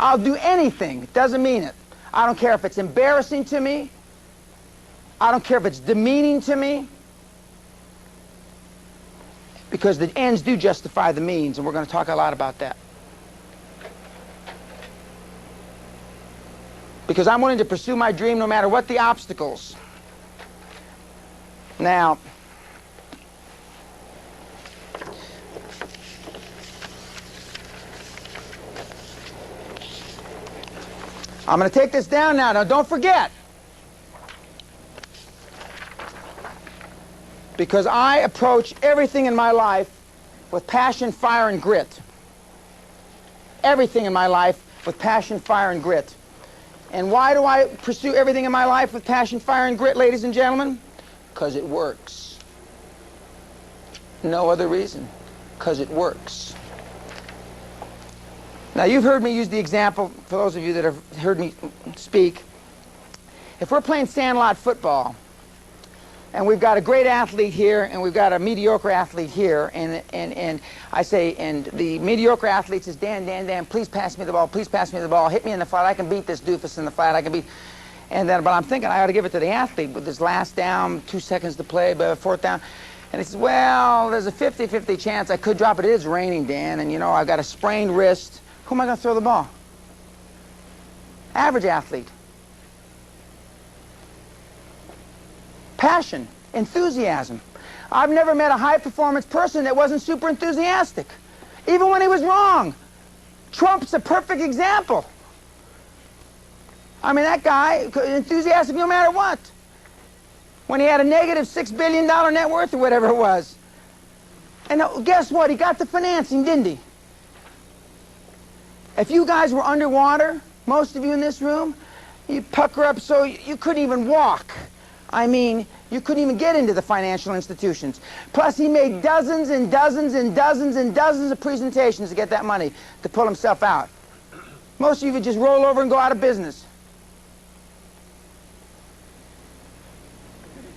I'll do anything. It doesn't mean it. I don't care if it's embarrassing to me. I don't care if it's demeaning to me. Because the ends do justify the means, and we're going to talk a lot about that. Because I'm willing to pursue my dream no matter what the obstacles. Now, I'm going to take this down now. Now, don't forget. Because I approach everything in my life with passion, fire, and grit. Everything in my life with passion, fire, and grit. And why do I pursue everything in my life with passion, fire, and grit, ladies and gentlemen? Because it works. No other reason. Because it works. Now, you've heard me use the example, for those of you that have heard me speak. If we're playing sandlot football, and we've got a great athlete here, and we've got a mediocre athlete here, and I say, and the mediocre athlete says, Dan, please pass me the ball, please pass me the ball, hit me in the flat, I can beat this doofus in the flat, I can beat, and then, but I'm thinking I ought to give it to the athlete with this last down, 2 seconds to play, but fourth down, and he says, well, there's a 50-50 chance I could drop it, it is raining, Dan, and you know, I've got a sprained wrist, who am I going to throw the ball? Average athlete. Passion, enthusiasm. I've never met a high-performance person that wasn't super enthusiastic, even when he was wrong. Trump's a perfect example. I mean, that guy, enthusiastic no matter what. When he had a negative $6 billion net worth or whatever it was. And guess what? He got the financing, didn't he? If you guys were underwater, most of you in this room, you'd pucker up so you couldn't even walk. I mean, you couldn't even get into the financial institutions. Plus, he made dozens and dozens and dozens and dozens of presentations to get that money to pull himself out. Most of you would just roll over and go out of business.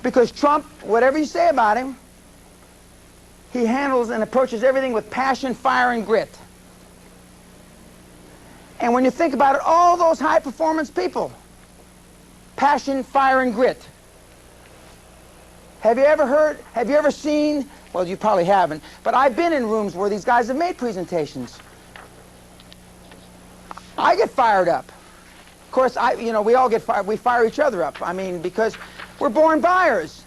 Because Trump, whatever you say about him, he handles and approaches everything with passion, fire, and grit. And when you think about it, all those high-performance people, passion, fire, and grit. Have you ever seen, well, you probably haven't, but I've been in rooms where these guys have made presentations. I get fired up. Of course, we all get fired. We fire each other up. I mean, because we're born buyers.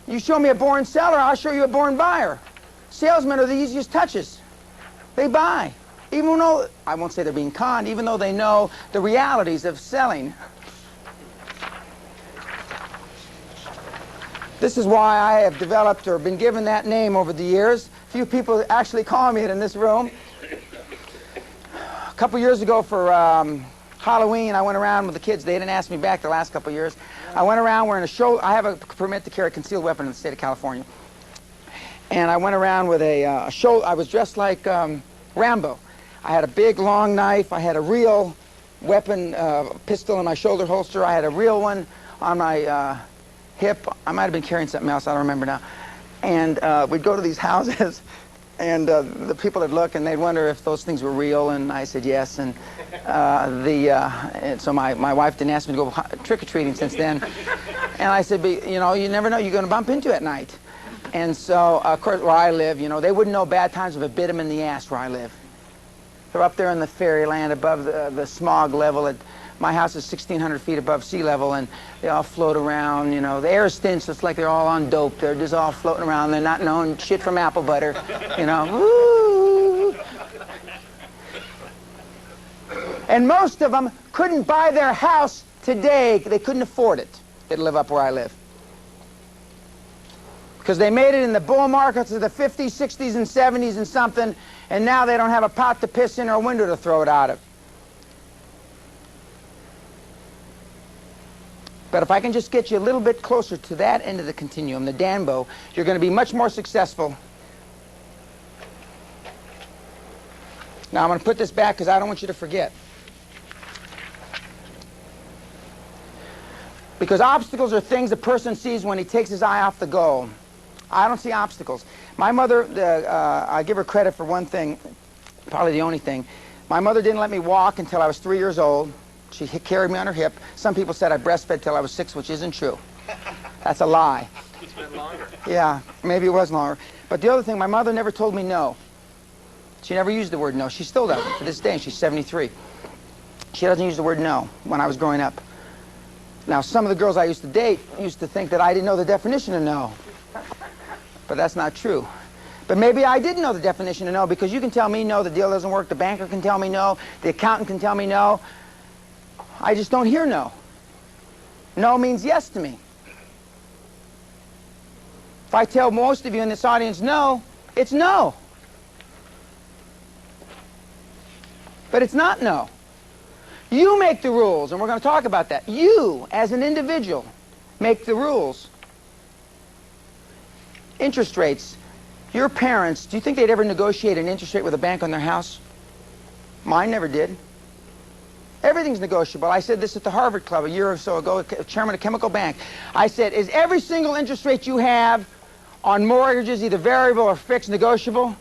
You show me a born seller, I'll show you a born buyer. Salesmen are the easiest touches. They buy. Even though, I won't say they're being conned, even though they know the realities of selling. This is why I have developed or been given that name over the years. A few people actually call me it in this room. A couple years ago for Halloween, I went around with the kids. They didn't ask me back the last couple of years. I went around wearing a shoulder. I have a permit to carry a concealed weapon in the state of California. And I went around with a shoulder. I was dressed like Rambo. I had a big, long knife. I had a real weapon, pistol in my shoulder holster. I had a real one on my hip. I might have been carrying something else. I don't remember now. And we'd go to these houses, and the people would look, and they'd wonder if those things were real. And I said yes. And and so my wife didn't ask me to go trick-or-treating since then. And I said, you know, you never know you're going to bump into at night. And so, of course, where I live, you know, they wouldn't know bad times if it bit them in the ass where I live. They're up there in the fairyland above the smog level. My house is 1,600 feet above sea level, and they all float around, you know. The air is thin, so it's like they're all on dope. They're just all floating around. They're not knowing shit from apple butter, you know. Woo! And most of them couldn't buy their house today. They couldn't afford it. They'd live up where I live. Because they made it in the bull markets of the 50s, 60s, and 70s and something, and now they don't have a pot to piss in or a window to throw it out of. But if I can just get you a little bit closer to that end of the continuum, the Danbo, you're going to be much more successful. Now I'm going to put this back because I don't want you to forget. Because obstacles are things a person sees when he takes his eye off the goal. I don't see obstacles. My mother, I give her credit for one thing, probably the only thing. My mother didn't let me walk until I was 3 years old. She carried me on her hip. Some people said I breastfed till I was 6, which isn't true. That's a lie. It's been longer. Yeah, maybe it was longer. But the other thing, my mother never told me no. She never used the word no. She still doesn't to this day, and she's 73. She doesn't use the word no when I was growing up. Now, some of the girls I used to date used to think that I didn't know the definition of no. But that's not true. But maybe I didn't know the definition of no, because you can tell me no, the deal doesn't work. The banker can tell me no. The accountant can tell me no. I just don't hear no. No means yes to me. If I tell most of you in this audience no, it's no. But it's not no. You make the rules, and we're going to talk about that. You, as an individual, make the rules. Interest rates. Your parents, do you think they'd ever negotiate an interest rate with a bank on their house? Mine never did. Everything's negotiable. I said this at the Harvard Club a year or so ago, chairman of Chemical Bank. I said, is every single interest rate you have on mortgages, either variable or fixed, negotiable?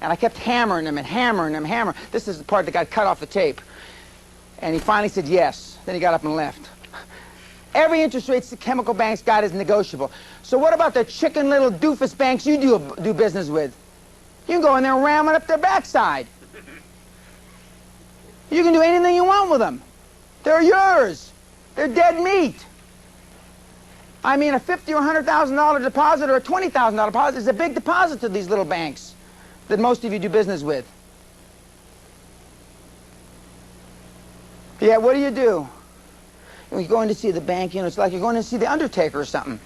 And I kept hammering them and hammering them, hammering. This is the part that got cut off the tape. And he finally said yes. Then he got up and left. Every interest rate the chemical banks got is negotiable. So what about the chicken little doofus banks you do business with? You can go in there and ram it up their backside. You can do anything you want with them. They're yours. They're dead meat. I mean, a $50,000 or $100,000 deposit or a $20,000 deposit is a big deposit to these little banks that most of you do business with. Yeah, what do? When you go in to see the bank, you know, it's like you're going to see the undertaker or something.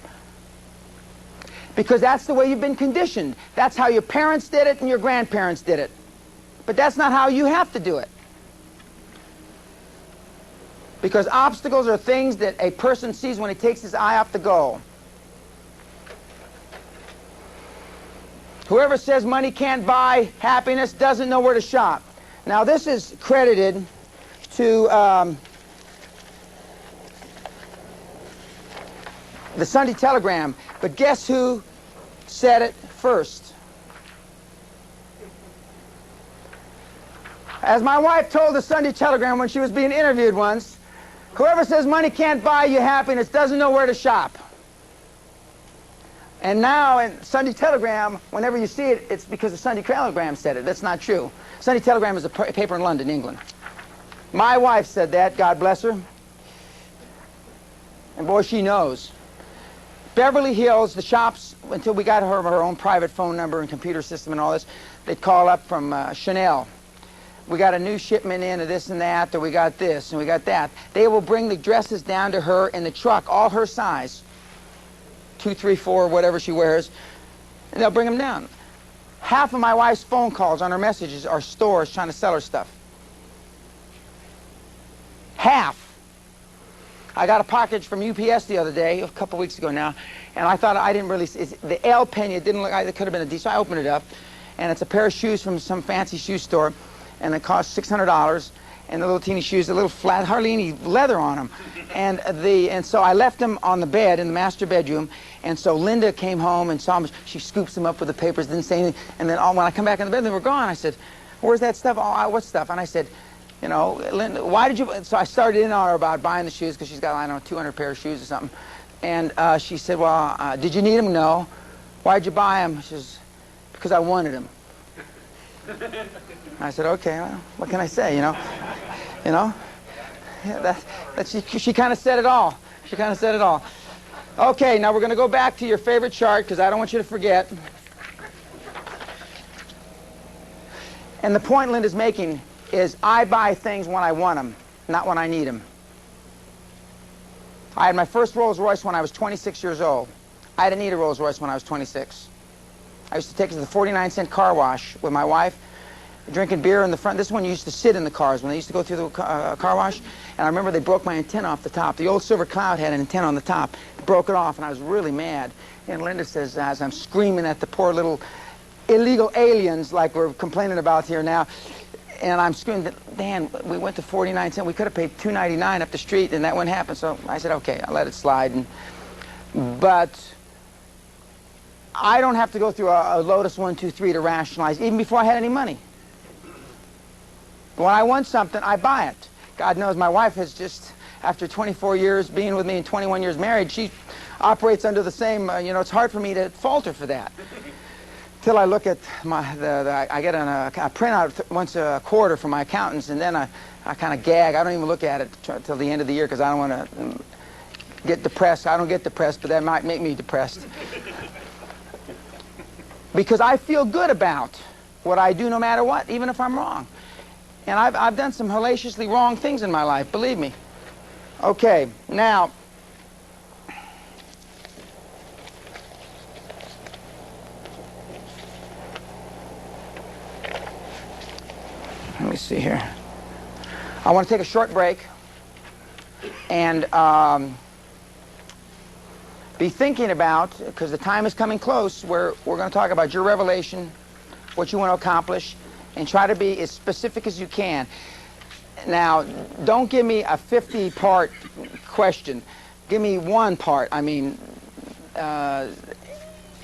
Because that's the way you've been conditioned. That's how your parents did it and your grandparents did it. But that's not how you have to do it. Because obstacles are things that a person sees when he takes his eye off the goal. Whoever says money can't buy happiness doesn't know where to shop. Now, this is credited to the Sunday Telegram, but guess who said it first? As my wife told the Sunday Telegram when she was being interviewed once, Whoever says money can't buy you happiness doesn't know where to shop. And now in Sunday Telegram, whenever you see it, it's because the Sunday Telegram said it. That's not true. Sunday Telegram is a paper in London, England. My wife said that, God bless her. And boy, she knows. Beverly Hills, the shops, until we got her own private phone number and computer system and all this, they'd call up from Chanel. We got a new shipment in of this and that, or we got this and we got that. They will bring the dresses down to her in the truck, all her size, 2, 3, 4, whatever she wears, and they'll bring them down. Half of my wife's phone calls on her messages are stores trying to sell her stuff. Half. I got a package from UPS the other day, a couple weeks ago now, and I thought I didn't really, the L penny, it didn't look like it could have been a D, so I opened it up, and it's a pair of shoes from some fancy shoe store, and it cost $600, and the little teeny shoes, a little flat, hardly any leather on them. And so I left them on the bed in the master bedroom, and so Linda came home and saw them. She scoops them up with the papers, didn't say anything, and then when I come back in the bed, they were gone. I said, where's that stuff? Oh, what stuff? And I said, you know, Linda, why did you? So I started in on her about buying the shoes because she's got, I don't know, 200 pair of shoes or something. And she said, well, did you need them? No. Why'd you buy them? She says, because I wanted them. I said, okay, well, what can I say, you know? You know? Yeah, she kind of said it all. She kind of said it all. Okay, now we're going to go back to your favorite chart because I don't want you to forget. And the point Linda's making is I buy things when I want them, not when I need them. I had my first Rolls Royce when I was 26 years old. I didn't need a Rolls Royce when I was 26. I used to take it to the 49-cent car wash with my wife, drinking beer in the front. This one used to sit in the cars when they used to go through the car wash. And I remember they broke my antenna off the top. The old Silver Cloud had an antenna on the top. They broke it off, and I was really mad. And Linda says, as I'm screaming at the poor little illegal aliens like we're complaining about here now, and I'm screaming, Dan, we went to 49 cents. We could have paid $2.99 up the street, and that wouldn't happen. So I said, okay, I'll let it slide. But I don't have to go through a Lotus 1, 2, 3 to rationalize, even before I had any money. When I want something, I buy it. God knows my wife has just, after 24 years being with me and 21 years married, she operates under the same, you know, it's hard for me to falter for that. Till I look at I get a printout once a quarter from my accountants, and then I kind of gag. I don't even look at it till the end of the year because I don't want to get depressed. I don't get depressed, but that might make me depressed. Because I feel good about what I do no matter what, even if I'm wrong. And I've done some hellaciously wrong things in my life, believe me. Okay, now, let me see here. I want to take a short break and be thinking about, because the time is coming close, where we're going to talk about your revelation, what you want to accomplish, and try to be as specific as you can. Now, don't give me a 50-part question. Give me one part, I mean, and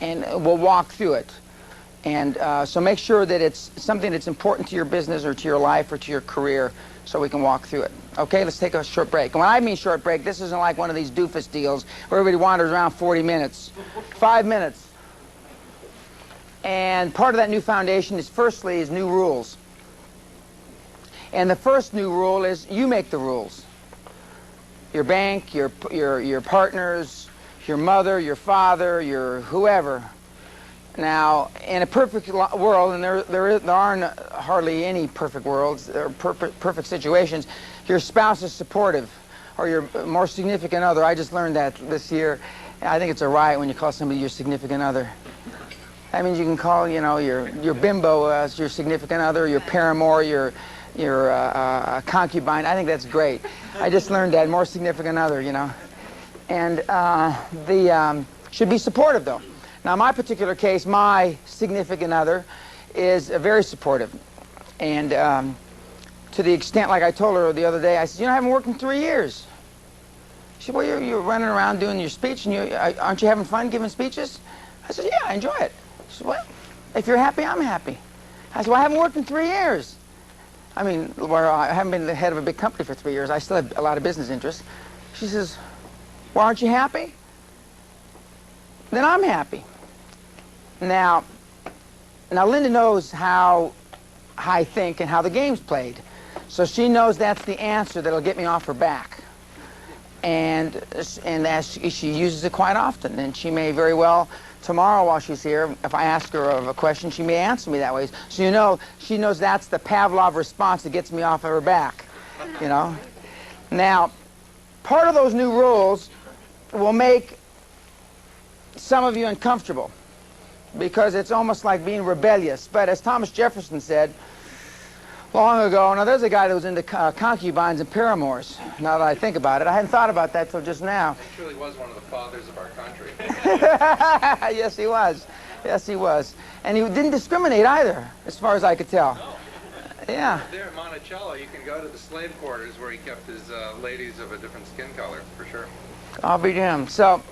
we'll walk through it. And so make sure that it's something that's important to your business or to your life or to your career so we can walk through it. Okay, let's take a short break. And when I mean short break, this isn't like one of these doofus deals where everybody wanders around 40 minutes. 5 minutes. And part of that new foundation is, firstly, is new rules. And the first new rule is you make the rules. Your bank, your partners, your mother, your father, your whoever. Now, in a perfect world, and there aren't hardly any perfect worlds, there are perfect situations, your spouse is supportive, or your more significant other. I just learned that this year. I think it's a riot when you call somebody your significant other. That means you can call, you know, your bimbo as your significant other, your paramour, your concubine. I think that's great. I just learned that, more significant other, you know. And should be supportive, though. Now, in my particular case, my significant other is very supportive. And to the extent, like I told her the other day, I said, you know, I haven't worked in 3 years. She said, well, you're running around doing your speech, and aren't you having fun giving speeches? I said, yeah, I enjoy it. She said, well, if you're happy, I'm happy. I said, well, I haven't worked in 3 years. I mean, where I haven't been the head of a big company for 3 years. I still have a lot of business interests. She says, well, aren't you happy? Then I'm happy. Now Linda knows how I think and how the game's played. So she knows that's the answer that'll get me off her back. And as she uses it quite often. And she may very well, tomorrow while she's here, if I ask her of a question, she may answer me that way. So you know, she knows that's the Pavlov response that gets me off of her back, you know. Now, part of those new rules will make some of you uncomfortable because it's almost like being rebellious. But as Thomas Jefferson said long ago, now there's a guy that was into concubines and paramours, now that I think about it. I hadn't thought about that till just now. He truly was one of the fathers of our country. Yes, he was. Yes, he was. And he didn't discriminate either, as far as I could tell. No. Yeah. There at Monticello, you can go to the slave quarters where he kept his ladies of a different skin color, for sure. I'll be damned. So,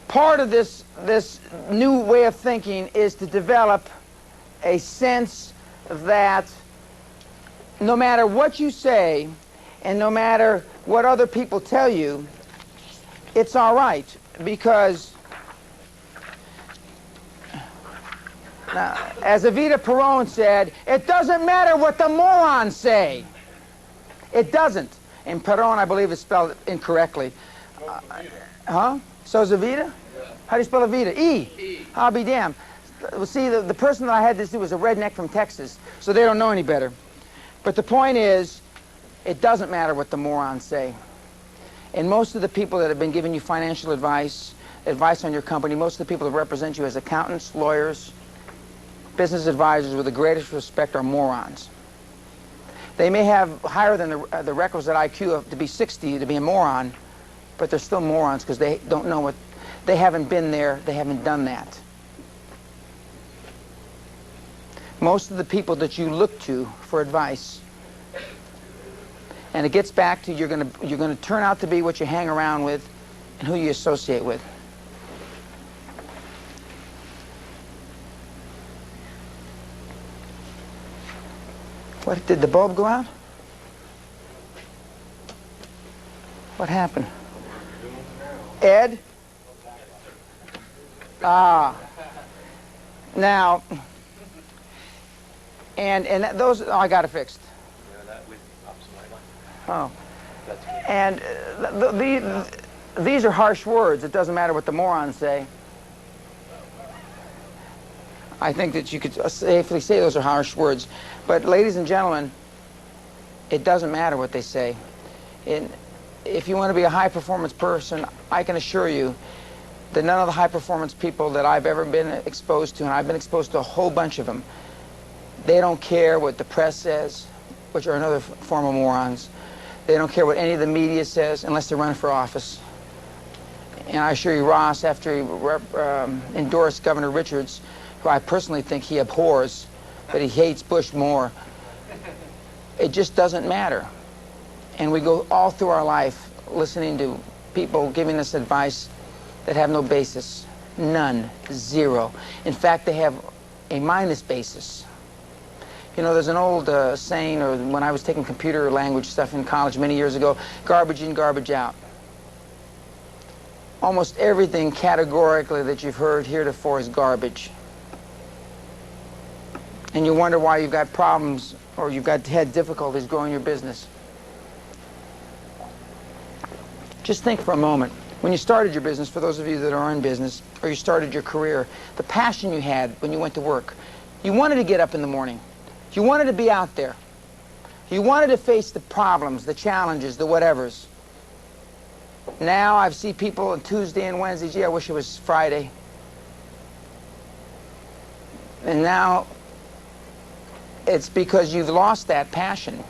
part of this new way of thinking is to develop a sense that no matter what you say and no matter what other people tell you, it's all right. Because, now, as Evita Peron said, it doesn't matter what the morons say. It doesn't. And Peron, I believe, is spelled incorrectly. Huh? So is Evita? Yeah. How do you spell Evita? E. E. I'll be damned. Well, see, the person that I had this to was a redneck from Texas, so they don't know any better. But the point is, it doesn't matter what the morons say. And most of the people that have been giving you financial advice on your company, most of the people that represent you as accountants, lawyers, business advisors with the greatest respect are morons. They may have higher than the requisite IQ to be 60 to be a moron, but they're still morons because they don't know what, they haven't been there, they haven't done that. Most of the people that you look to for advice, and it gets back to you're going to turn out to be what you hang around with and who you associate with. What, did the bulb go out? What happened? Ed? Ah. Now, and those, oh, I got it fixed. Oh. And these are harsh words. It doesn't matter what the morons say. I think that you could safely say those are harsh words. But ladies and gentlemen, it doesn't matter what they say. If you want to be a high-performance person, I can assure you that none of the high-performance people that I've ever been exposed to, and I've been exposed to a whole bunch of them, they don't care what the press says, which are another form of morons. They don't care what any of the media says unless they're running for office. And I assure you, Ross, after he endorsed Governor Richards, who I personally think he abhors, but he hates Bush more, it just doesn't matter. And we go all through our life listening to people giving us advice that have no basis. None. Zero. In fact, they have a minus basis. You know, there's an old saying, or when I was taking computer language stuff in college many years ago, garbage in, garbage out. Almost everything categorically that you've heard heretofore is garbage. And you wonder why you've got problems or you've had difficulties growing your business. Just think for a moment. When you started your business, for those of you that are in business, or you started your career, the passion you had when you went to work, you wanted to get up in the morning. You wanted to be out there. You wanted to face the problems, the challenges, the whatevers. Now I see people on Tuesday and Wednesday, gee, I wish it was Friday. And now it's because you've lost that passion.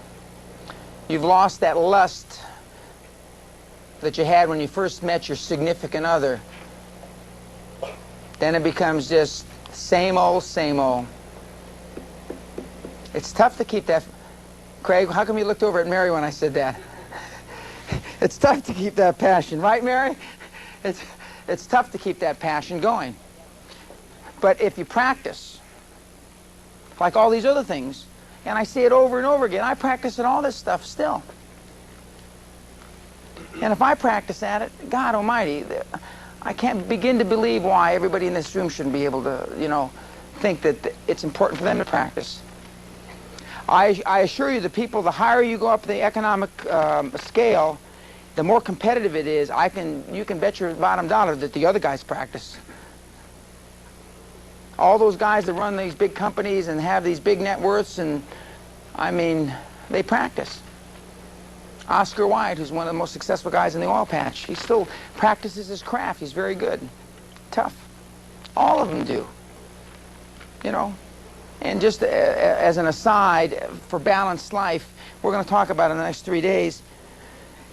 You've lost that lust that you had when you first met your significant other. Then it becomes just same old, same old. It's tough to keep that. Craig, how come you looked over at Mary when I said that? It's tough to keep that passion, right, Mary? It's tough to keep that passion going. But if you practice, like all these other things, And I say it over and over again. I practice at all this stuff still. And if I practice at it, God almighty, I can't begin to believe why everybody in this room shouldn't be able to, you know, think that it's important for them to practice. I assure you, the people, the higher you go up the economic scale, the more competitive it is. You can bet your bottom dollar that the other guys practice. All those guys that run these big companies and have these big net worths, and I mean, they practice. Oscar Wilde, who's one of the most successful guys in the oil patch, he still practices his craft. He's very good, tough. All of them do, you know. And just as an aside, for balanced life, we're going to talk about in the next 3 days,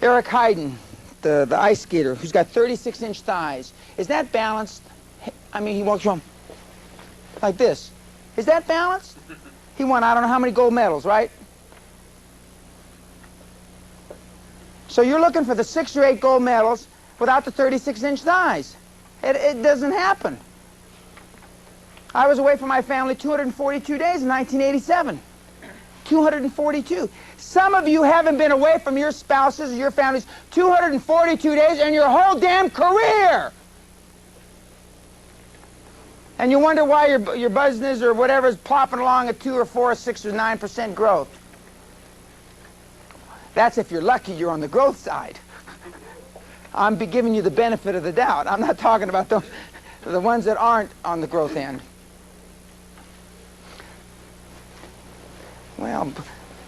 Eric Heiden, the ice skater, who's got 36-inch thighs. Is that balanced? I mean, he walks around like this. Is that balanced? He won I don't know how many gold medals, right? So you're looking for the 6 or 8 gold medals without the 36-inch thighs. It doesn't happen. I was away from my family 242 days in 1987. 242. Some of you haven't been away from your spouses or your families 242 days in your whole damn career. And you wonder why your business or whatever is plopping along at 2 or 4 or 6 or 9% growth. That's if you're lucky you're on the growth side. I'm giving you the benefit of the doubt. I'm not talking about the ones that aren't on the growth end. Well,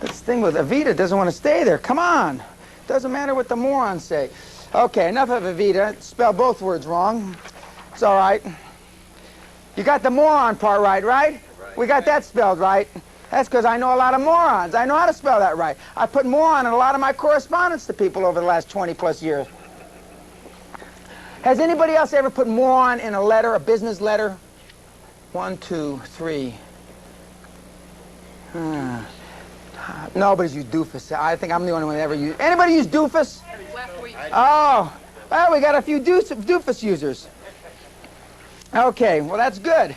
this thing with Evita doesn't want to stay there. Come on. Doesn't matter what the morons say. Okay, enough of Evita. Spell both words wrong. It's all right. You got the moron part right, right? We got that spelled right. That's because I know a lot of morons. I know how to spell that right. I put moron in a lot of my correspondence to people over the last 20-plus years. Has anybody else ever put moron in a letter, a business letter? 1, 2, 3. Nobody's used doofus. I think I'm the only one that ever used. Anybody use doofus? Oh, well, we got a few doofus users. Okay, well, that's good.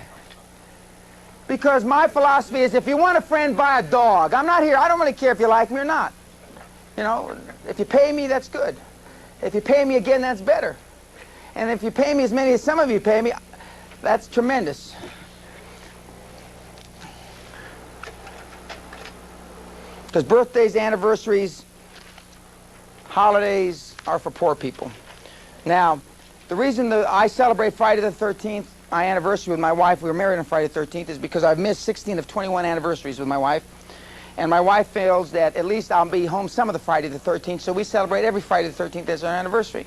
Because my philosophy is if you want a friend, buy a dog. I'm not here. I don't really care if you like me or not. You know, if you pay me, that's good. If you pay me again, that's better. And if you pay me as many as some of you pay me, that's tremendous. Because birthdays, anniversaries, holidays are for poor people. Now, the reason that I celebrate Friday the 13th, my anniversary with my wife, we were married on Friday the 13th, is because I've missed 16 of 21 anniversaries with my wife. And my wife feels that at least I'll be home some of the Friday the 13th, so we celebrate every Friday the 13th as our anniversary.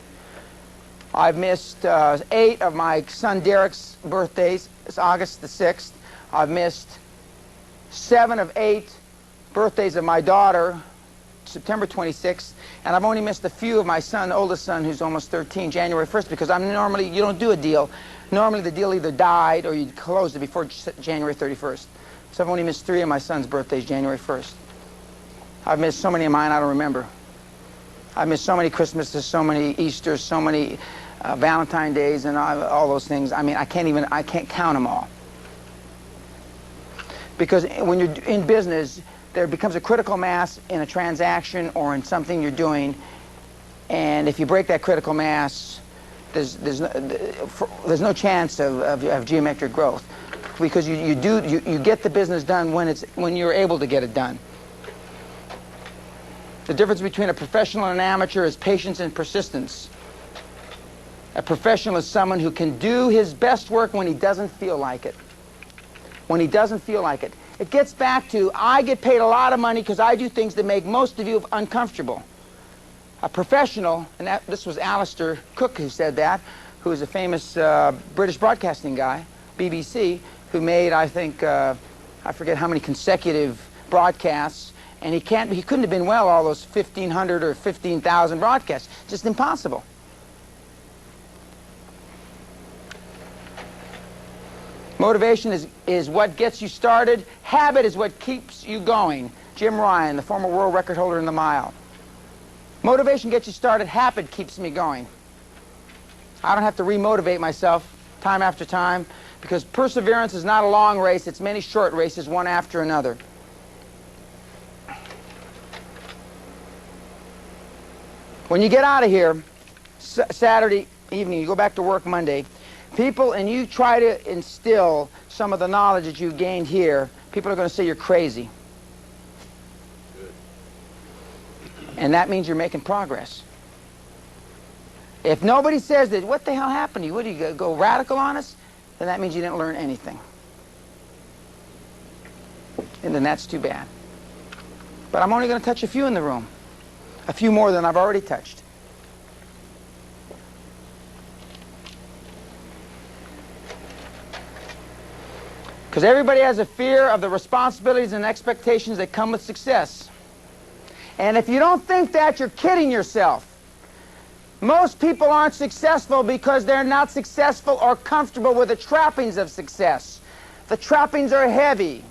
I've missed 8 of my son Derek's birthdays. It's August the 6th. I've missed 7 of 8 birthdays of my daughter, September 26th, and I've only missed a few of my son, oldest son, who's almost 13, January 1st, because you don't do a deal. Normally the deal either died or you closed it before January 31st. So I've only missed 3 of my son's birthdays, January 1st. I've missed so many of mine I don't remember. I've missed so many Christmases, so many Easters, so many Valentine Days, and all those things. I mean, I can't count them all. Because when you're in business, there becomes a critical mass in a transaction or in something you're doing, and if you break that critical mass, there's no chance of geometric growth, because you get the business done when you're able to get it done. The difference between a professional and an amateur is patience and persistence. A professional is someone who can do his best work when he doesn't feel like it. When he doesn't feel like it. It gets back to, I get paid a lot of money because I do things that make most of you uncomfortable. A professional, and this was Alistair Cook who said that, who is a famous British broadcasting guy, BBC, who made, I think, I forget how many consecutive broadcasts, and he couldn't have been well all those 1,500 or 15,000 broadcasts. Just impossible. Motivation is what gets you started. Habit is what keeps you going. Jim Ryan, the former world record holder in the mile. Motivation gets you started. Habit keeps me going. I don't have to re-motivate myself time after time, because perseverance is not a long race. It's many short races, one after another. When you get out of here, Saturday evening, you go back to work Monday, people, and you try to instill some of the knowledge that you gained here, people are going to say you're crazy. And that means you're making progress. If nobody says that, what the hell happened to you? What, do you go radical on us? Then that means you didn't learn anything. And then that's too bad. But I'm only going to touch a few in the room. A few more than I've already touched. Because everybody has a fear of the responsibilities and expectations that come with success. And if you don't think that, you're kidding yourself. Most people aren't successful because they're not successful or comfortable with the trappings of success. The trappings are heavy.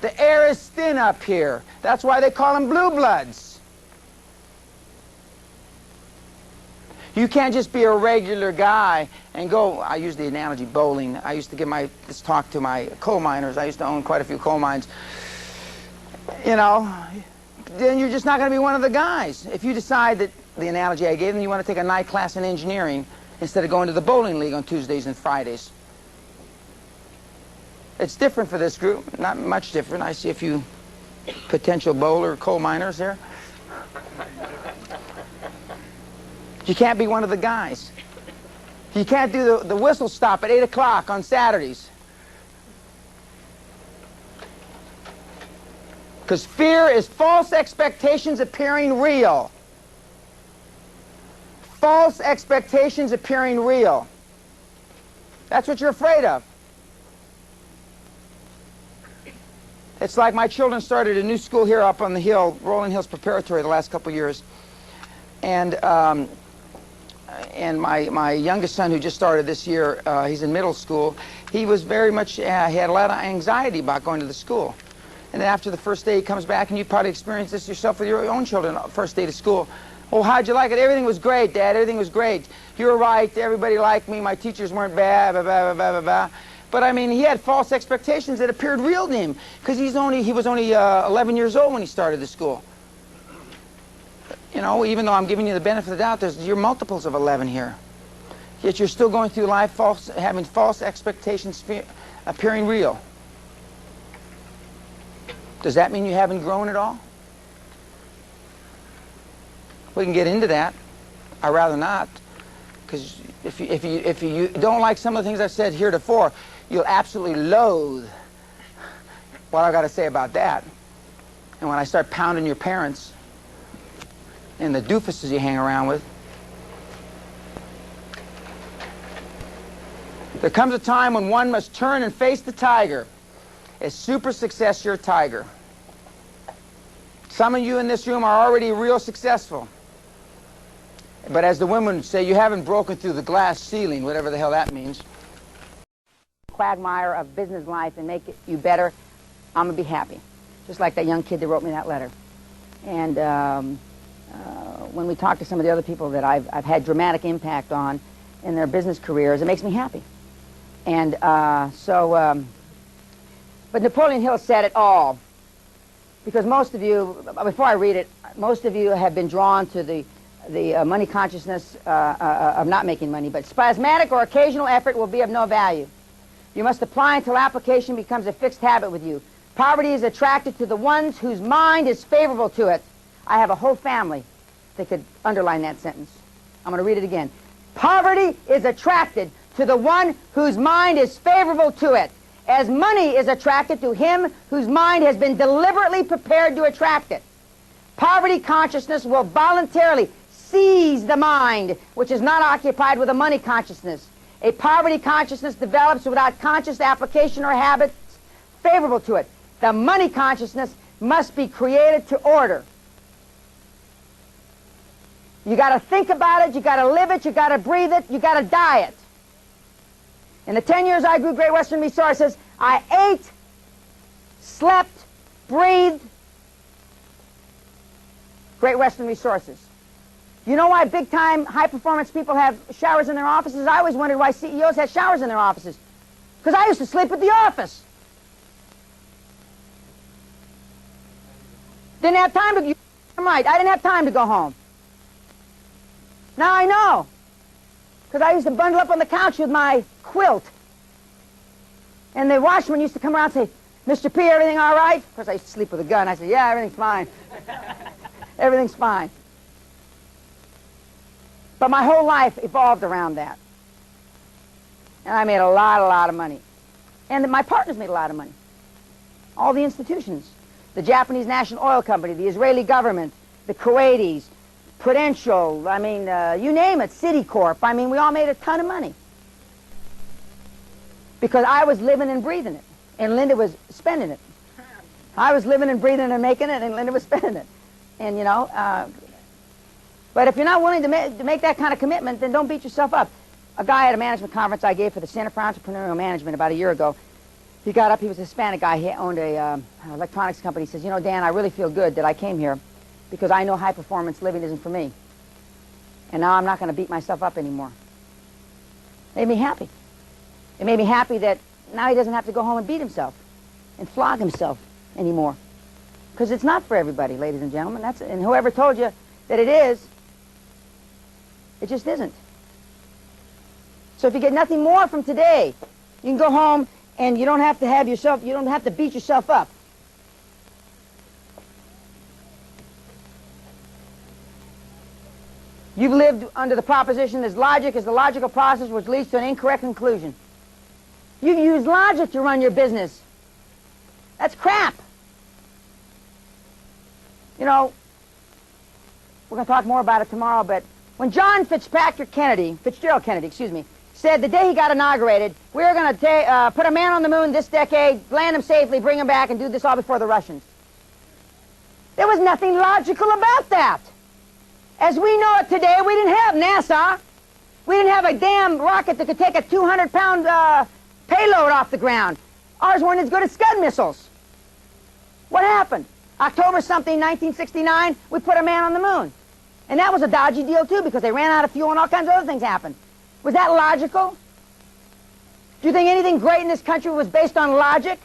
The air is thin up here. That's why they call them blue bloods. You can't just be a regular guy and go, I use the analogy bowling. I used to give this talk to my coal miners. I used to own quite a few coal mines. You know, then you're just not going to be one of the guys. If you decide that, the analogy I gave them, you want to take a night class in engineering instead of going to the bowling league on Tuesdays and Fridays. It's different for this group, not much different. I see a few potential bowler coal miners here. You can't be one of the guys. You can't do the whistle stop at 8 o'clock on Saturdays. Because fear is false expectations appearing real. False expectations appearing real. That's what you're afraid of. It's like my children started a new school here up on the hill, Rolling Hills Preparatory, the last couple of years. And my youngest son, who just started this year, he's in middle school, he was very much, he had a lot of anxiety about going to the school. And then after the first day he comes back, and you probably experienced this yourself with your own children, first day to school. Oh, how'd you like it? Everything was great, Dad. Everything was great. You were right. Everybody liked me. My teachers weren't bad, blah, blah, blah, blah, blah. But, I mean, he had false expectations that appeared real to him because he was only 11 years old when he started the school. You know, even though I'm giving you the benefit of the doubt, you're multiples of 11 here. Yet you're still going through life having false expectations appearing real. Does that mean you haven't grown at all? We can get into that. I'd rather not, because if you don't like some of the things I've said heretofore, you'll absolutely loathe what I've got to say about that. And when I start pounding your parents and the doofuses you hang around with, there comes a time when one must turn and face the tiger. As super success, you're a tiger. Some of you in this room are already real successful. But as the women would say, you haven't broken through the glass ceiling, whatever the hell that means. Quagmire of business life and make you better, I'm going to be happy. Just like that young kid that wrote me that letter. And when we talk to some of the other people that I've had dramatic impact on in their business careers, it makes me happy. And but Napoleon Hill said it all. Because most of you, before I read it, most of you have been drawn to the money consciousness of not making money, but spasmodic or occasional effort will be of no value. You must apply until application becomes a fixed habit with you. Poverty is attracted to the ones whose mind is favorable to it. I have a whole family that could underline that sentence. I'm going to read it again. Poverty is attracted to the one whose mind is favorable to it, as money is attracted to him whose mind has been deliberately prepared to attract it. Poverty consciousness will voluntarily seize the mind which is not occupied with a money consciousness. A poverty consciousness develops without conscious application or habits favorable to it. The money consciousness must be created to order. You got to think about it, you got to live it, you got to breathe it, you got to die it. In the 10 years I grew Great Western Resources, I ate, slept, breathed Great Western Resources. You know why big-time, high-performance people have showers in their offices? I always wondered why CEOs had showers in their offices. Because I used to sleep at the office. Didn't have time to... I'm right, I didn't have time to go home. Now I know. Because I used to bundle up on the couch with my quilt. And the watchman used to come around and say, Mr. P, everything all right? Of course, I used to sleep with a gun. I said, yeah, everything's fine. Everything's fine. But my whole life evolved around that. And I made a lot of money. And my partners made a lot of money. All the institutions. The Japanese National Oil Company, the Israeli government, the Kuwaitis, Prudential, I mean, you name it, Citicorp. I mean, we all made a ton of money. Because I was living and breathing it, and Linda was spending it. I was living and breathing and making it, and Linda was spending it. And, you know, but if you're not willing to make that kind of commitment, then don't beat yourself up. A guy at a management conference I gave for the Center for Entrepreneurial Management about a year ago, he got up, he was a Hispanic guy, he owned a electronics company. He says, you know, Dan, I really feel good that I came here because I know high performance living isn't for me. And now I'm not going to beat myself up anymore. Made me happy. It made me happy that now he doesn't have to go home and beat himself and flog himself anymore. Because it's not for everybody, ladies and gentlemen. And whoever told you that it is, it just isn't. So if you get nothing more from today, you can go home and you don't have to beat yourself up. You've lived under the proposition that logic is the logical process which leads to an incorrect conclusion. You've used logic to run your business. That's crap. You know, we're going to talk more about it tomorrow, but when John Fitzgerald Kennedy, said the day he got inaugurated, we're going to put a man on the moon this decade, land him safely, bring him back, and do this all before the Russians. There was nothing logical about that. As we know it today, we didn't have NASA. We didn't have a damn rocket that could take a 200-pound payload off the ground. Ours weren't as good as Scud missiles. What happened? October something, 1969, we put a man on the moon. And that was a dodgy deal, too, because they ran out of fuel and all kinds of other things happened. Was that logical? Do you think anything great in this country was based on logic?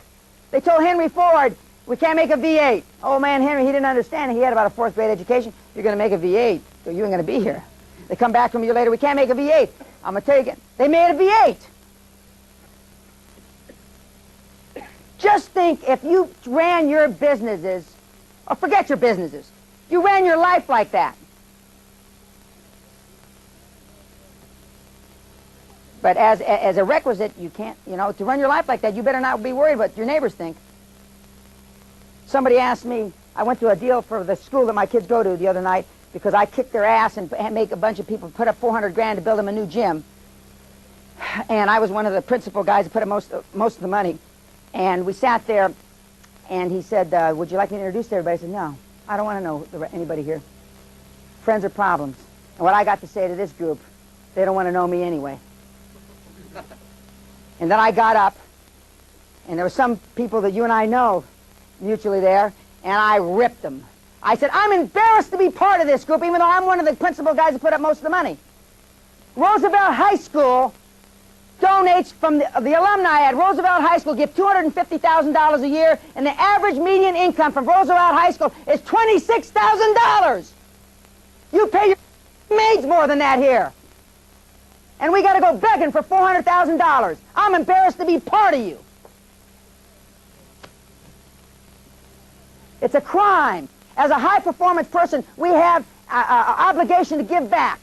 They told Henry Ford, we can't make a V8. Old man Henry, he didn't understand it. He had about a fourth grade education. You're going to make a V8, so you ain't going to be here. They come back from a year later, we can't make a V8. I'm going to tell you again, they made a V8. Just think if you ran your businesses, or forget your businesses, you ran your life like that. But as a requisite, you can't, you know, to run your life like that, you better not be worried what your neighbors think. Somebody asked me, I went to a deal for the school that my kids go to the other night because I kicked their ass and make a bunch of people put up 400 grand to build them a new gym. And I was one of the principal guys that put up most of the money. And we sat there, and he said, would you like me to introduce everybody? I said, no, I don't want to know anybody here. Friends are problems. And what I got to say to this group, they don't want to know me anyway. And then I got up, and there were some people that you and I know mutually there, and I ripped them. I said, I'm embarrassed to be part of this group, even though I'm one of the principal guys who put up most of the money. Roosevelt High School donates from the alumni at Roosevelt High School give $250,000 a year, and the average median income from Roosevelt High School is $26,000. You pay your maids more than that here. And we got to go begging for $400,000. I'm embarrassed to be part of you. It's a crime. As a high-performance person, we have an obligation to give back.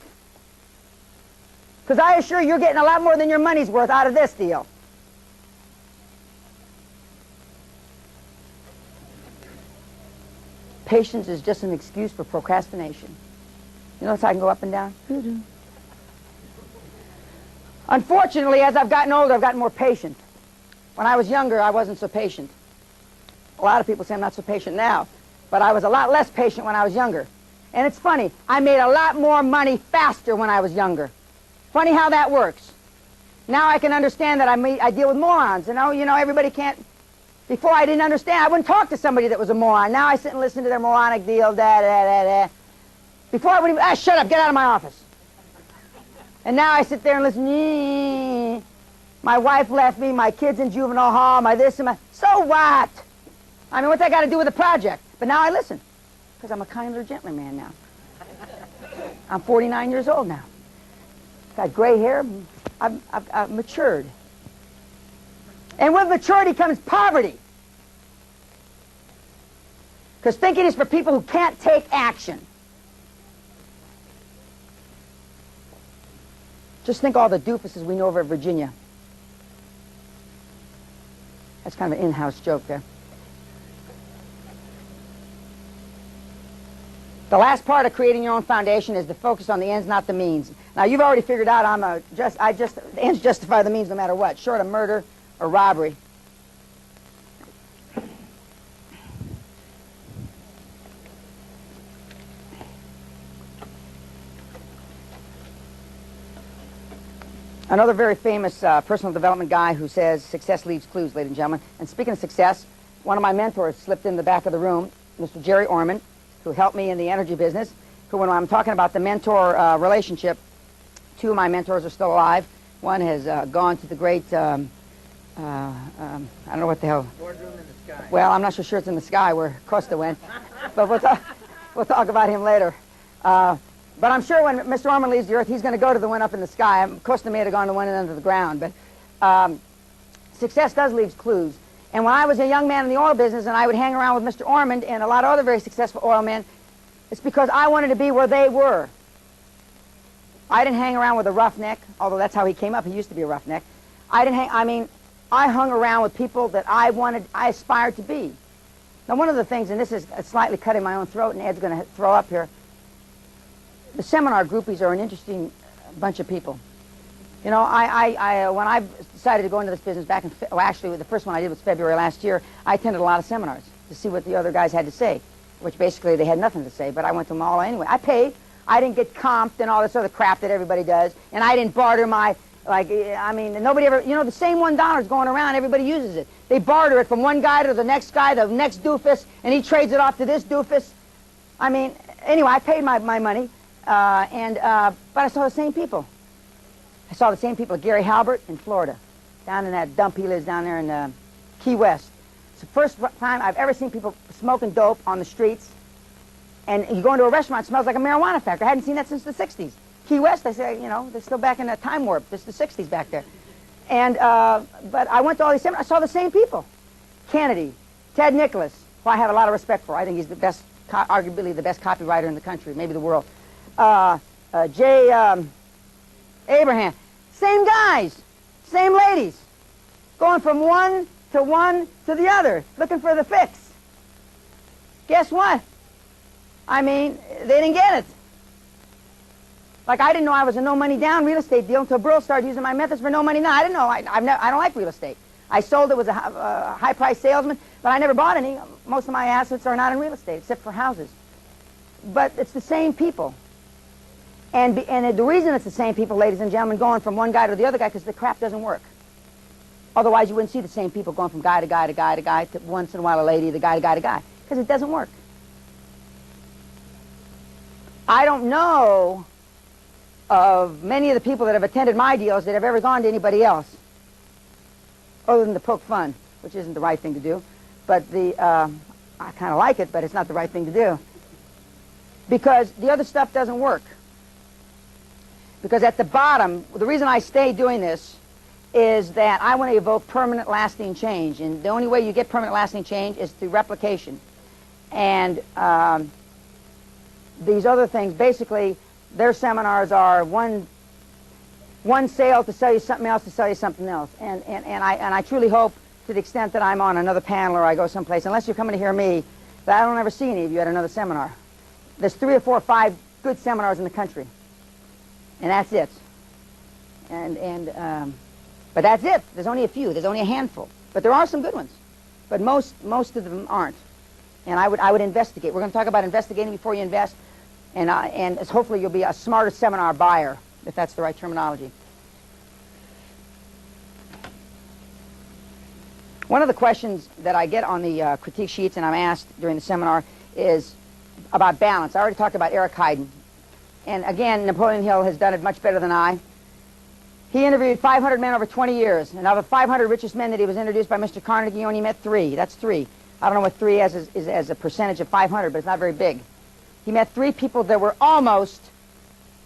Because I assure you, you're getting a lot more than your money's worth out of this deal. Patience is just an excuse for procrastination. You notice I can go up and down? Unfortunately, as I've gotten older, I've gotten more patient. When I was younger, I wasn't so patient. A lot of people say I'm not so patient now, but I was a lot less patient when I was younger. And it's funny, I made a lot more money faster when I was younger. Funny how that works. Now I can understand that I deal with morons. You know, everybody can't. Before I didn't understand. I wouldn't talk to somebody that was a moron. Now I sit and listen to their moronic deal, Before I would even, shut up, get out of my office. And now I sit there and listen. My wife left me, my kids in juvenile hall, my this and my... So what? I mean, what's that got to do with the project? But now I listen, because I'm a kinder, gentler man now. I'm 49 years old now. Got gray hair. I've matured. And with maturity comes poverty. Because thinking is for people who can't take action. Just think all the doofuses we know over at Virginia. That's kind of an in-house joke there. The last part of creating your own foundation is to focus on the ends, not the means. Now, you've already figured out the ends justify the means no matter what, short of murder or robbery. Another very famous personal development guy who says, success leaves clues, ladies and gentlemen. And speaking of success, one of my mentors slipped in the back of the room, Mr. Jerry Orman, who helped me in the energy business, who, when I'm talking about the mentor relationship, two of my mentors are still alive. One has gone to the great, I don't know what the hell. Boardroom in the sky. Well, I'm not so sure it's in the sky where Costa went, but we'll talk about him later. But I'm sure when Mr. Orman leaves the earth, he's going to go to the one up in the sky. Costa may have gone to one under the ground, but success does leave clues. And when I was a young man in the oil business and I would hang around with Mr. Ormond and a lot of other very successful oil men, it's because I wanted to be where they were. I didn't hang around with a roughneck, although that's how he came up. He used to be a roughneck. I hung around with people that I aspired to be. Now, one of the things, and this is slightly cutting my own throat, and Ed's going to throw up here, the seminar groupies are an interesting bunch of people. You know, when I decided to go into this business back in, well, actually, the first one I did was February last year, I attended a lot of seminars to see what the other guys had to say, which basically they had nothing to say, but I went to them all anyway. I paid. I didn't get comped and all this other crap that everybody does, and I didn't barter my, nobody ever, the same $1 is going around, everybody uses it. They barter it from one guy to the next doofus, and he trades it off to this doofus. Anyway, I paid my money, but I saw the same people. I saw the same people at Gary Halbert in Florida, down in that dump he lives down there in Key West. It's the first time I've ever seen people smoking dope on the streets. And you go into a restaurant, it smells like a marijuana factory. I hadn't seen that since the 60s. Key West, they say, they're still back in a time warp. It's the 60s back there. And, but I went to all these seminars. I saw the same people. Kennedy, Ted Nicholas, who I have a lot of respect for. I think he's the best, arguably the best copywriter in the country, maybe the world. Jay Abraham. Same guys, same ladies, going from one to the other, looking for the fix. Guess what? They didn't get it. Like, I didn't know I was a no money down real estate deal until Burl started using my methods for no money down. I didn't know. I don't like real estate. I sold it, was a high price salesman, but I never bought any. Most of my assets are not in real estate, except for houses. But it's the same people. And the reason it's the same people, ladies and gentlemen, going from one guy to the other guy, because the crap doesn't work. Otherwise, you wouldn't see the same people going from guy to guy to guy to guy, to once in a while a lady, the guy to guy to guy, because it doesn't work. I don't know of many of the people that have attended my deals that have ever gone to anybody else, other than to poke fun, which isn't the right thing to do. But I kind of like it, but it's not the right thing to do. Because the other stuff doesn't work. Because at the bottom, the reason I stay doing this is that I want to evoke permanent lasting change. And the only way you get permanent lasting change is through replication. And these other things, basically, their seminars are one sale to sell you something else to sell you something else. And I truly hope, to the extent that I'm on another panel or I go someplace, unless you're coming to hear me, that I don't ever see any of you at another seminar. There's 3 or 4 or 5 good seminars in the country. And that's it. But that's it. There's only a few. There's only a handful. But there are some good ones. But most of them aren't. And I would investigate. We're going to talk about investigating before you invest. And hopefully you'll be a smarter seminar buyer, if that's the right terminology. One of the questions that I get on the critique sheets and I'm asked during the seminar is about balance. I already talked about Eric Heiden. And again, Napoleon Hill has done it much better than I. He interviewed 500 men over 20 years. And of the 500 richest men that he was introduced by Mr. Carnegie, he only met 3. That's 3. I don't know what 3 is as a percentage of 500, but it's not very big. He met 3 people that were almost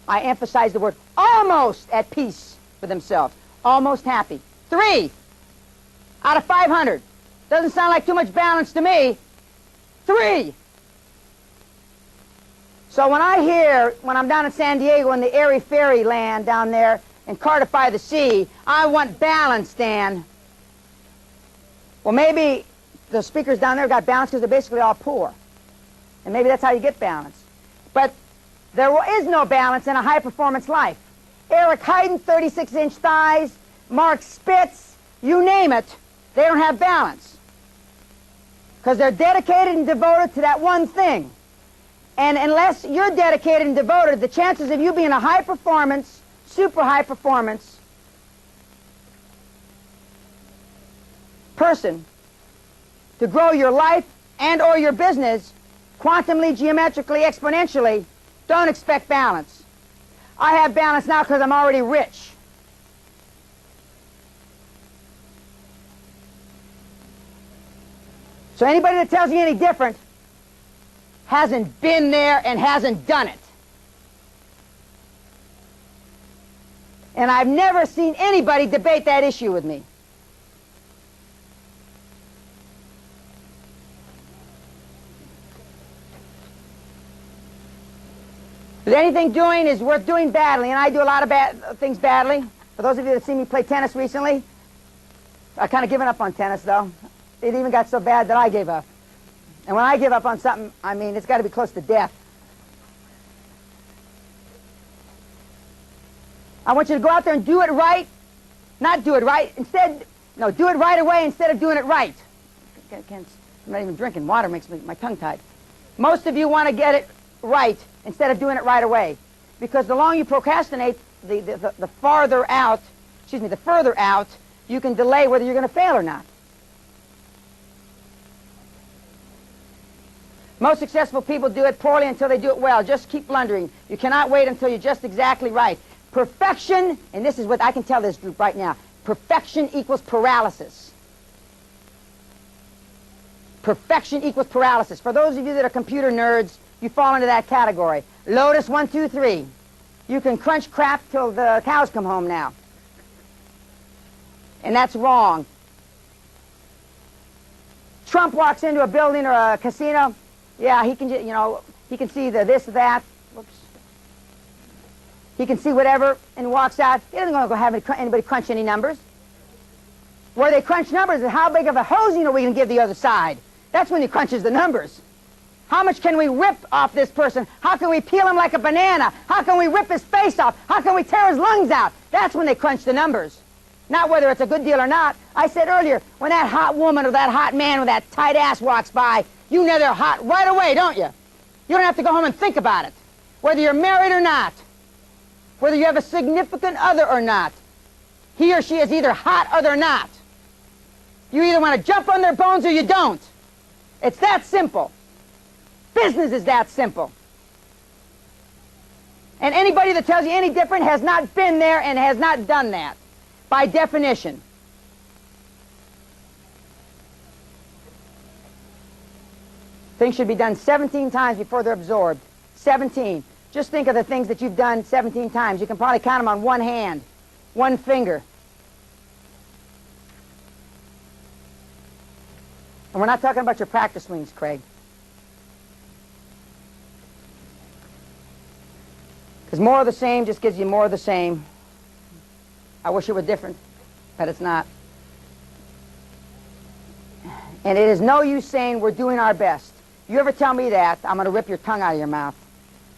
I emphasize the word almost at peace with themselves. Almost happy. 3 out of 500. Doesn't sound like too much balance to me. 3. So when I hear, when I'm down in San Diego in the airy fairy land down there and Cartify the Sea, I want balance, Dan. Well, maybe the speakers down there got balance because they're basically all poor. And maybe that's how you get balance. But there is no balance in a high-performance life. Eric Heiden, 36-inch thighs, Mark Spitz, you name it, they don't have balance. Because they're dedicated and devoted to that one thing. And unless you're dedicated and devoted, the chances of you being a high-performance, super high-performance person to grow your life and or your business quantumly, geometrically, exponentially, don't expect balance. I have balance now because I'm already rich. So anybody that tells you any different hasn't been there and hasn't done it. And I've never seen anybody debate that issue with me. If anything doing is worth doing badly, and I do a lot of things badly. For those of you that have seen me play tennis recently, I've kind of given up on tennis, though. It even got so bad that I gave up. And when I give up on something, I mean, it's got to be close to death. I want you to go out there and do it right. Not do it right. Instead, no, do it right away instead of doing it right. I'm not even drinking. Water makes my tongue tied. Most of you want to get it right instead of doing it right away. Because the longer you procrastinate, the farther out, the further out, you can delay whether you're going to fail or not. Most successful people do it poorly until they do it well. Just keep blundering. You cannot wait until you're just exactly right. Perfection, and this is what I can tell this group right now, perfection equals paralysis. Perfection equals paralysis. For those of you that are computer nerds, you fall into that category. Lotus 1, 2, 3. You can crunch crap till the cows come home now. And that's wrong. Trump walks into a building or a casino. Yeah, he can, he can see the this, that. Whoops. He can see whatever and walks out. He doesn't go have anybody crunch any numbers. Where they crunch numbers is how big of a hosing are we going to give the other side. That's when he crunches the numbers. How much can we rip off this person? How can we peel him like a banana? How can we rip his face off? How can we tear his lungs out? That's when they crunch the numbers. Not whether it's a good deal or not. I said earlier, when that hot woman or that hot man with that tight ass walks by, you know they're hot right away, don't you? You don't have to go home and think about it. Whether you're married or not, whether you have a significant other or not, he or she is either hot or they're not. You either want to jump on their bones or you don't. It's that simple. Business is that simple. And anybody that tells you any different has not been there and has not done that, by definition. Things should be done 17 times before they're absorbed. 17. Just think of the things that you've done 17 times. You can probably count them on one hand, one finger. And we're not talking about your practice swings, Craig. Because more of the same just gives you more of the same. I wish it were different, but it's not. And it is no use saying we're doing our best. You ever tell me that, I'm going to rip your tongue out of your mouth.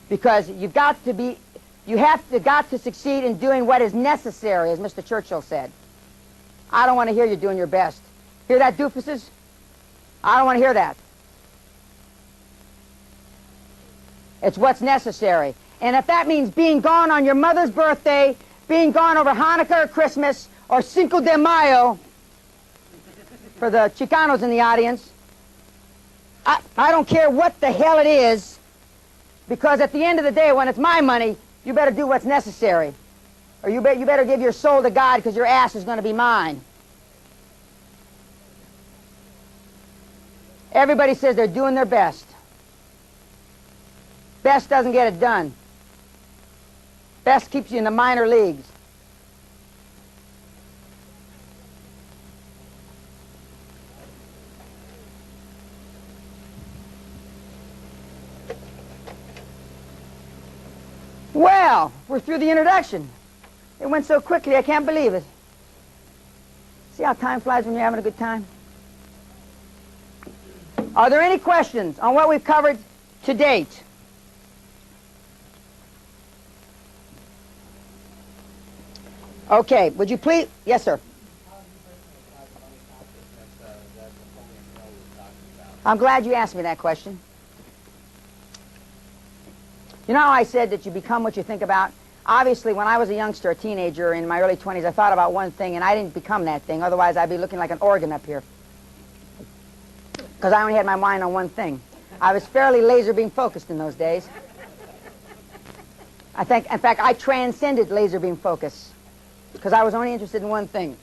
Because you've got to be, you have to succeed in doing what is necessary, as Mr. Churchill said. I don't want to hear you doing your best. Hear that, doofuses? I don't want to hear that. It's what's necessary. And if that means being gone on your mother's birthday, being gone over Hanukkah or Christmas, or Cinco de Mayo, for the Chicanos in the audience, I don't care what the hell it is, because at the end of the day, when it's my money, you better do what's necessary. Or you better give your soul to God, because your ass is going to be mine. Everybody says they're doing their best. Best doesn't get it done. Best keeps you in the minor leagues. Well, we're through the introduction. It went so quickly, I can't believe it. See how time flies when you're having a good time? Are there any questions on what we've covered to date? Okay, would you please? Yes, sir. I'm glad you asked me that question. You know how I said that you become what you think about? Obviously, when I was a youngster, a teenager, in my early 20s, I thought about one thing, and I didn't become that thing. Otherwise, I'd be looking like an organ up here. Because I only had my mind on one thing. I was fairly laser beam focused in those days. In fact, I transcended laser beam focus. Because I was only interested in one thing.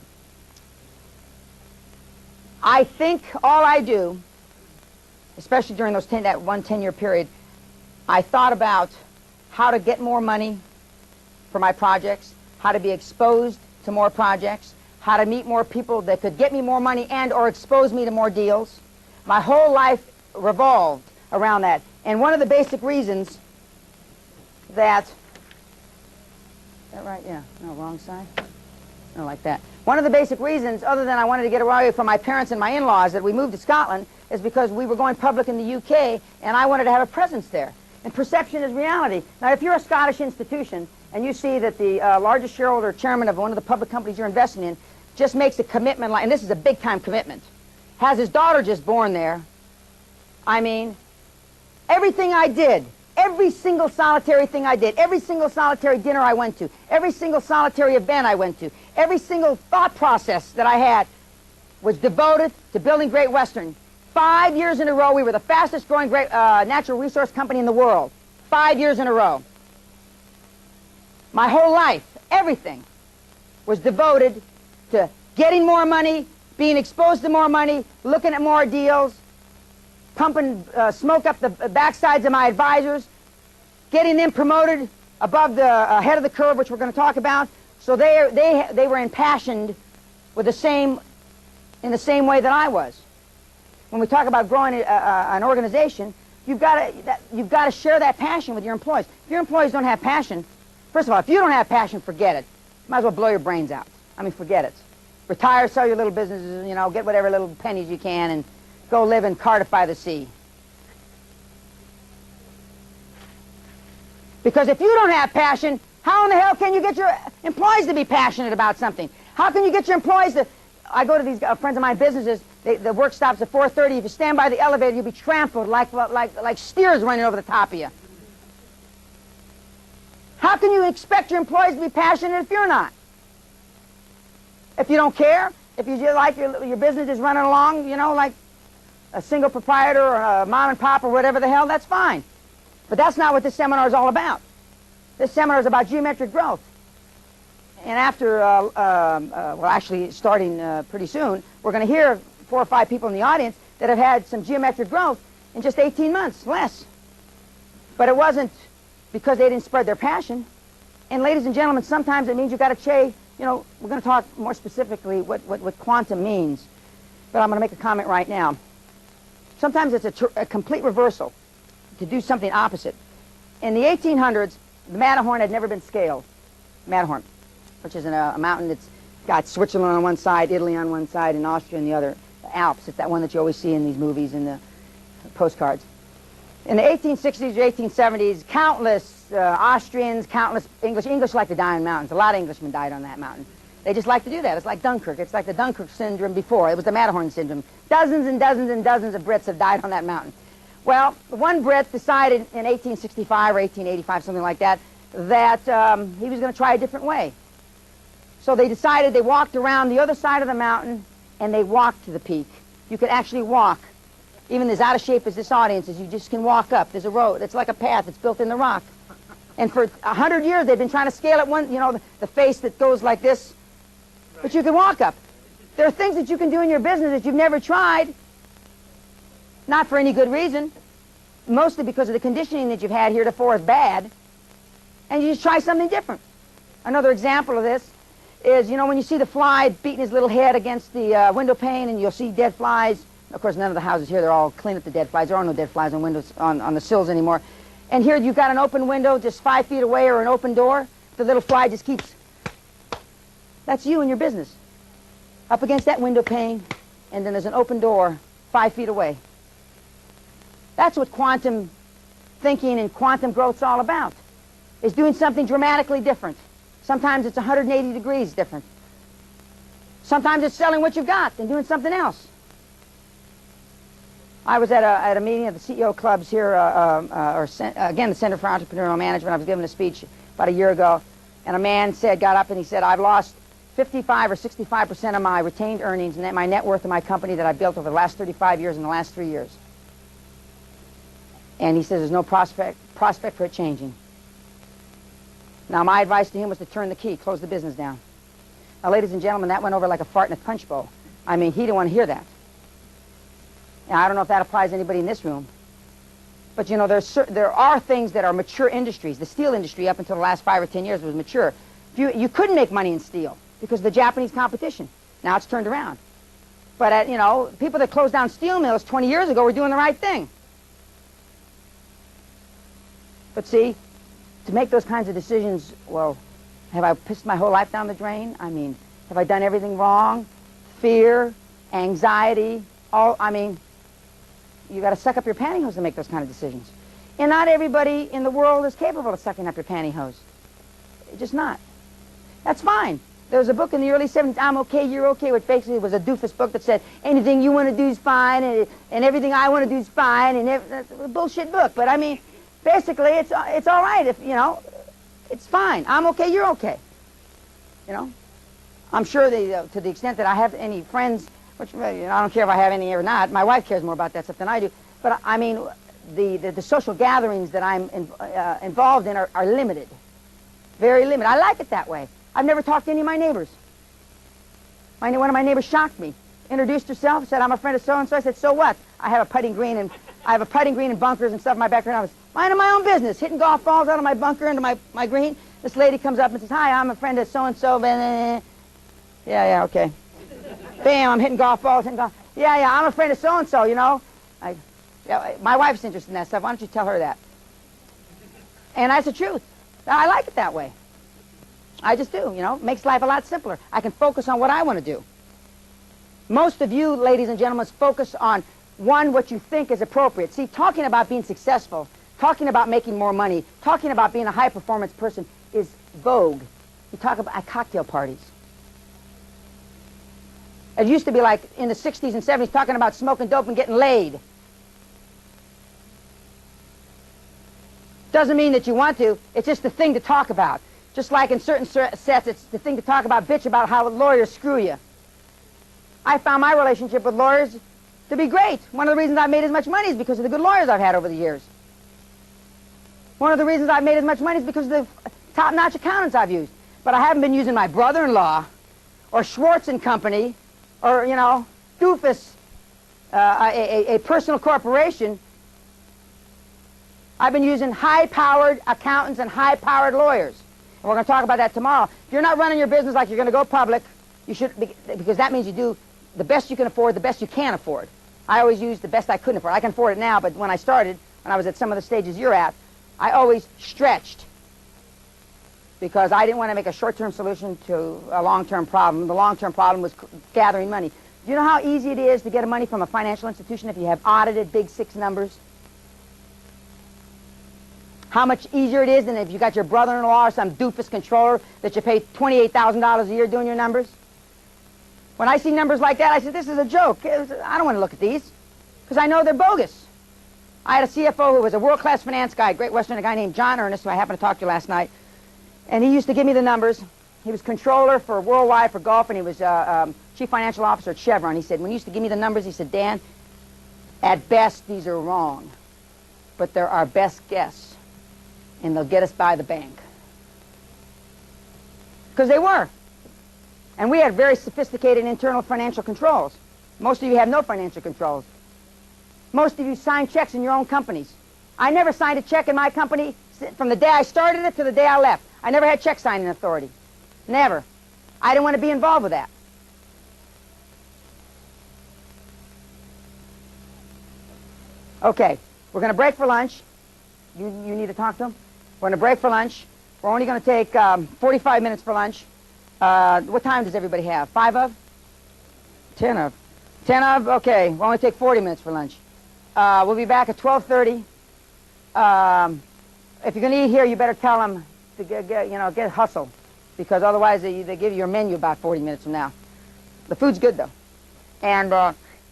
I think all I do, especially during that one 10-year period, I thought about how to get more money for my projects, how to be exposed to more projects, how to meet more people that could get me more money and or expose me to more deals. My whole life revolved around that. And one of the basic reasons that... Is that right? Yeah. No, wrong side? No, like that. One of the basic reasons, other than I wanted to get away from my parents and my in-laws, that we moved to Scotland, is because we were going public in the UK, and I wanted to have a presence there. And perception is reality. Now, if you're a Scottish institution, and you see that the largest shareholder or chairman of one of the public companies you're investing in just makes a commitment, and this is a big-time commitment, has his daughter just born there, I mean, everything I did, every single solitary thing I did, every single solitary dinner I went to, every single solitary event I went to, every single thought process that I had was devoted to building Great Western. 5 years in a row, we were the fastest growing natural resource company in the world. 5 years in a row. My whole life, everything, was devoted to getting more money, being exposed to more money, looking at more deals, pumping smoke up the backsides of my advisors, getting them promoted above the head of the curve, which we're going to talk about. So they were impassioned with in the same way that I was. When we talk about growing an organization, you've got to share that passion with your employees. If your employees don't have passion, first of all, if you don't have passion, forget it. You might as well blow your brains out. I mean, forget it. Retire, sell your little businesses, you know, get whatever little pennies you can, and go live in Cardiff by the Sea. Because if you don't have passion, how in the hell can you get your employees to be passionate about something? How can you get your employees to... I go to these friends of mine businesses, the work stops at 4:30. If you stand by the elevator, you'll be trampled like steers running over the top of you. How can you expect your employees to be passionate if you're not? If you don't care, if you just like your business is running along, you know, like a single proprietor or a mom and pop or whatever the hell, that's fine. But that's not what this seminar is all about. This seminar is about geometric growth. And after, well, actually starting pretty soon, we're going to hear 4 or 5 people in the audience that have had some geometric growth in just 18 months, less. But it wasn't because they didn't spread their passion. And ladies and gentlemen, sometimes it means you've got to chase, you know, we're going to talk more specifically what quantum means. But I'm going to make a comment right now. Sometimes it's a complete reversal to do something opposite. In the 1800s, the Matterhorn had never been scaled. Matterhorn, which is a mountain that's got Switzerland on one side, Italy on one side, and Austria on the other. The Alps, it's that one that you always see in these movies and the postcards. In the 1860s or 1870s, countless Austrians, countless English like to die on mountains. A lot of Englishmen died on that mountain. They just like to do that. It's like Dunkirk. It's like the Dunkirk syndrome before. It was the Matterhorn syndrome. Dozens and dozens and dozens of Brits have died on that mountain. Well, one Brit decided in 1865 or 1885, something like that, that he was going to try a different way. So they decided, they walked around the other side of the mountain, and they walked to the peak. You could actually walk. Even as out of shape as this audience is, you just can walk up. There's a road. It's like a path. It's built in the rock. And for 100 years, they've been trying to scale it, you know, the face that goes like this. But you can walk up. There are things that you can do in your business that you've never tried, not for any good reason, mostly because of the conditioning that you've had heretofore is bad. and you just try something different. Another example of this is, you know, when you see the fly beating his little head against the window pane and you'll see dead flies. Of course, none of the houses here, they're all clean up the dead flies. There are no dead flies on windows, on the sills anymore. And here you've got an open window just 5 feet away or an open door. The little fly just keeps, that's you and your business. Up against that window pane, and then there's an open door 5 feet away. That's what quantum thinking and quantum growth's all about, is doing something dramatically different. Sometimes it's 180 degrees different. Sometimes it's selling what you've got and doing something else. I was at a meeting of the CEO clubs here, again, the Center for Entrepreneurial Management. I was giving a speech about a year ago, and a man got up and he said, I've lost 55 or 65% of my retained earnings and my net worth of my company that I built over the last 35 years in the last 3 years. And he says there's no prospect for it changing. Now, my advice to him was to turn the key, close the business down. Now, ladies and gentlemen, that went over like a fart in a punch bowl. I mean, he didn't want to hear that. Now, I don't know if that applies to anybody in this room. But, you know, there are things that are mature industries. The steel industry, up until the last 5 or 10 years, was mature. You couldn't make money in steel because of the Japanese competition. Now it's turned around. But, you know, people that closed down steel mills 20 years ago were doing the right thing. But see, to make those kinds of decisions, well, have I pissed my whole life down the drain? I mean, have I done everything wrong? Fear, anxiety, I mean, you got to suck up your pantyhose to make those kind of decisions. And not everybody in the world is capable of sucking up your pantyhose. Just not. That's fine. There was a book in the early 70s, I'm okay, you're okay, which basically was a doofus book that said, anything you want to do is fine, and everything I want to do is fine, and that's a bullshit book. But I mean, basically, it's all right if, you know, it's fine. I'm okay, you're okay. You know? I'm sure to the extent that I have any friends, which, you know, I don't care if I have any or not. My wife cares more about that stuff than I do. But I mean, the social gatherings that I'm involved in are limited. Very limited. I like it that way. I've never talked to any of my neighbors. One of my neighbors shocked me. Introduced herself, said, I'm a friend of so-and-so. I said, so what? I have a putting green and bunkers and stuff in my backyard. I was minding my own business, hitting golf balls out of my bunker into my green. This lady comes up and says, hi, I'm a friend of so-and-so. Yeah, okay. Bam, I'm hitting golf balls. Yeah, I'm a friend of so-and-so, you know. My wife's interested in that stuff. Why don't you tell her that? And that's the truth. I like it that way. I just do, you know. It makes life a lot simpler. I can focus on what I want to do. Most of you, ladies and gentlemen, focus on, what you think is appropriate. See, talking about being successful, talking about making more money, talking about being a high-performance person is vogue. You talk about at cocktail parties. It used to be like in the 60s and 70s talking about smoking dope and getting laid. Doesn't mean that you want to. It's just the thing to talk about. Just like in certain sets, it's the thing to talk about, bitch about how lawyers screw you. I found my relationship with lawyers to be great. One of the reasons I've made as much money is because of the good lawyers I've had over the years. One of the reasons I've made as much money is because of the top-notch accountants I've used. But I haven't been using my brother-in-law or Schwartz and Company or, you know, doofus, a personal corporation. I've been using high-powered accountants and high-powered lawyers. And we're going to talk about that tomorrow. If you're not running your business like you're going to go public, you should, because that means you do the best you can afford, the best you can afford. I always use the best I couldn't afford. I can afford it now, but when I started, when I was at some of the stages you're at, I always stretched because I didn't want to make a short-term solution to a long-term problem. The long-term problem was gathering money. Do you know how easy it is to get money from a financial institution if you have audited big 6 numbers? How much easier it is than if you got your brother-in-law or some doofus controller that you pay $28,000 a year doing your numbers? When I see numbers like that, I say, this is a joke. I don't want to look at these because I know they're bogus. I had a CFO who was a world-class finance guy, Great Western, a guy named John Ernest, who I happened to talk to last night. And he used to give me the numbers. He was controller for Worldwide for Gulf, and he was chief financial officer at Chevron. He said, when he used to give me the numbers, he said, Dan, at best, these are wrong, but they're our best guess, and they'll get us by the bank. Because they were. And we had very sophisticated internal financial controls. Most of you have no financial controls. Most of you sign checks in your own companies. I never signed a check in my company from the day I started it to the day I left. I never had check signing authority. Never. I didn't want to be involved with that. Okay, we're going to break for lunch. You need to talk to them? We're going to break for lunch. We're only going to take 45 minutes for lunch. What time does everybody have? 5 of? 10 of. 10 of? Okay, we'll only take 40 minutes for lunch. We'll be back at 12:30. If you're going to eat here, you better tell them to get hustle, because otherwise they give you your menu about 40 minutes from now. The food's good, though. And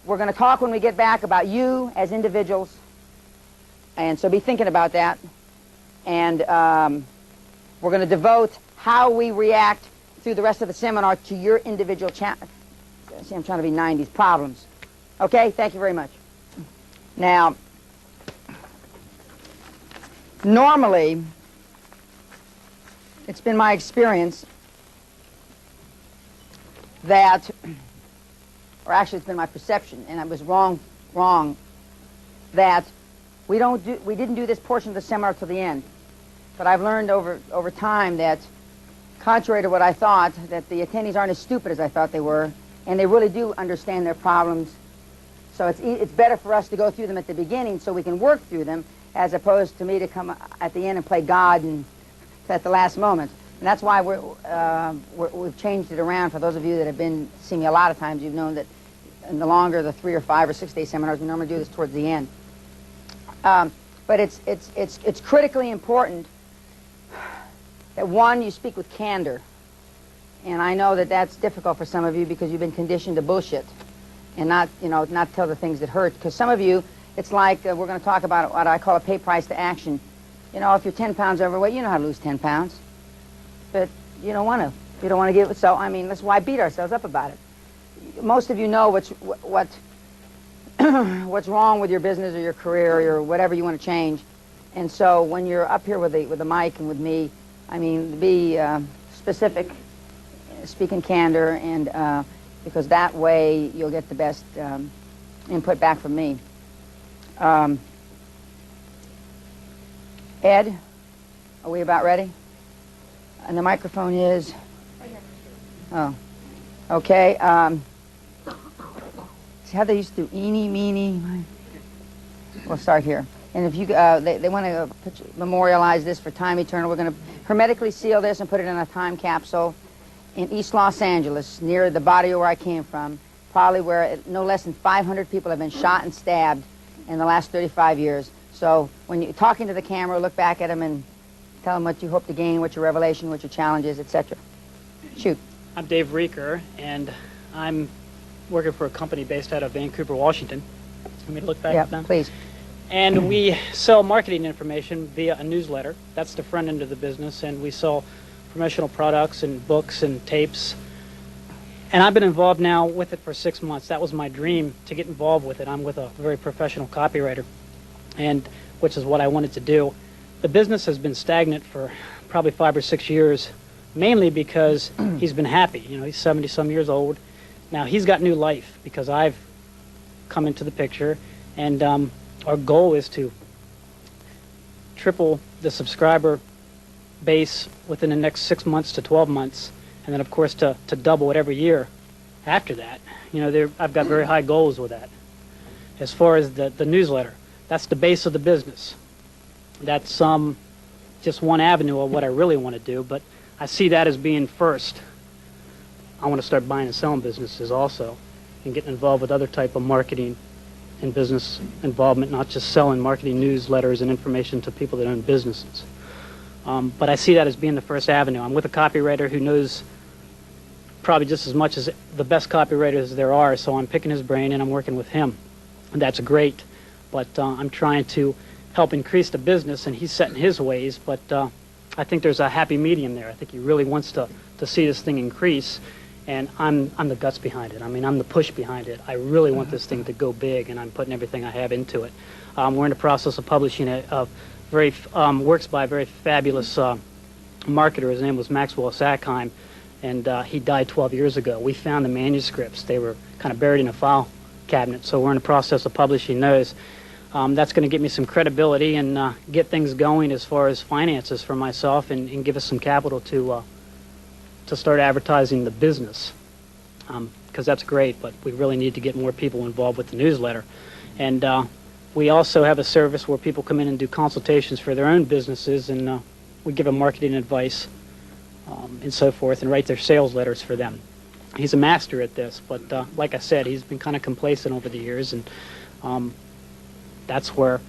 we're going to talk when we get back about you as individuals, and so be thinking about that. And we're going to devote how we react through the rest of the seminar to your individual See, I'm trying to be 90s problems. Okay, thank you very much. Now, normally, it's been my experience that, or actually it's been my perception, and I was wrong, that we didn't do this portion of the seminar till the end. But I've learned over time that, contrary to what I thought, that the attendees aren't as stupid as I thought they were, and they really do understand their problems. So it's better for us to go through them at the beginning so we can work through them, as opposed to me to come at the end and play God and at the last moment. And that's why we've changed it around. For those of you that have been seeing me a lot of times, you've known that in the longer, the 3 or 5 or 6 day seminars, we normally do this towards the end. But it's critically important that, one, you speak with candor. And I know that that's difficult for some of you because you've been conditioned to bullshit and not tell the things that hurt. Because some of you, it's like we're going to talk about what I call a pay price to action. You know, if you're 10 pounds overweight, you know how to lose 10 pounds. But you don't want to. You don't want to give it. So, I mean, that's why beat ourselves up about it. Most of you know what's wrong with your business or your career or whatever you want to change. And so when you're up here with the mic and with me, I mean, be specific, speak in candor, and because that way you'll get the best input back from me. Ed, are we about ready? And the microphone is? Oh, okay. See how they used to do eeny, meeny? We'll start here. And if you, they want to memorialize this for time eternal, we're going to hermetically seal this and put it in a time capsule in East Los Angeles, near the barrio where I came from, probably where no less than 500 people have been shot and stabbed in the last 35 years. So when you're talking to the camera, look back at them and tell them what you hope to gain, what your revelation, what your challenge is, etc. Shoot. I'm Dave Reeker, and I'm working for a company based out of Vancouver, Washington. Want me to look back at them? Yeah, please. And we sell marketing information via a newsletter. That's the front end of the business, and we sell promotional products and books and tapes. And I've been involved now with it for 6 months. That was my dream, to get involved with it. I'm with a very professional copywriter, and which is what I wanted to do. The business has been stagnant for probably 5 or 6 years, mainly because he's been happy. You know, he's 70-some years old. Now he's got new life because I've come into the picture, and our goal is to triple the subscriber base within the next 6 months to 12 months, and then of course to double it every year after that. You know, I've got very high goals with that. As far as the newsletter, that's the base of the business. That's just one avenue of what I really want to do, but I see that as being first. I want to start buying and selling businesses also, and getting involved with other type of marketing and business involvement, not just selling marketing newsletters and information to people that own businesses. But I see that as being the first avenue. I'm with a copywriter who knows probably just as much as the best copywriters there are, so I'm picking his brain and I'm working with him. And that's great, but I'm trying to help increase the business, and he's setting his ways, but I think there's a happy medium there. I think he really wants to see this thing increase, and I'm the guts behind it. I mean, I'm the push behind it. I really want this thing to go big, and I'm putting everything I have into it. We're in the process of publishing a works by a very fabulous marketer. His name was Maxwell Sackheim, and he died 12 years ago. We found the manuscripts. They were kind of buried in a file cabinet, so we're in the process of publishing those. That's going to get me some credibility and get things going as far as finances for myself, and give us some capital to start advertising the business. Because that's great, but we really need to get more people involved with the newsletter. And we also have a service where people come in and do consultations for their own businesses, and we give them marketing advice and so forth, and write their sales letters for them. He's a master at this, but like I said, he's been kind of complacent over the years, and that's where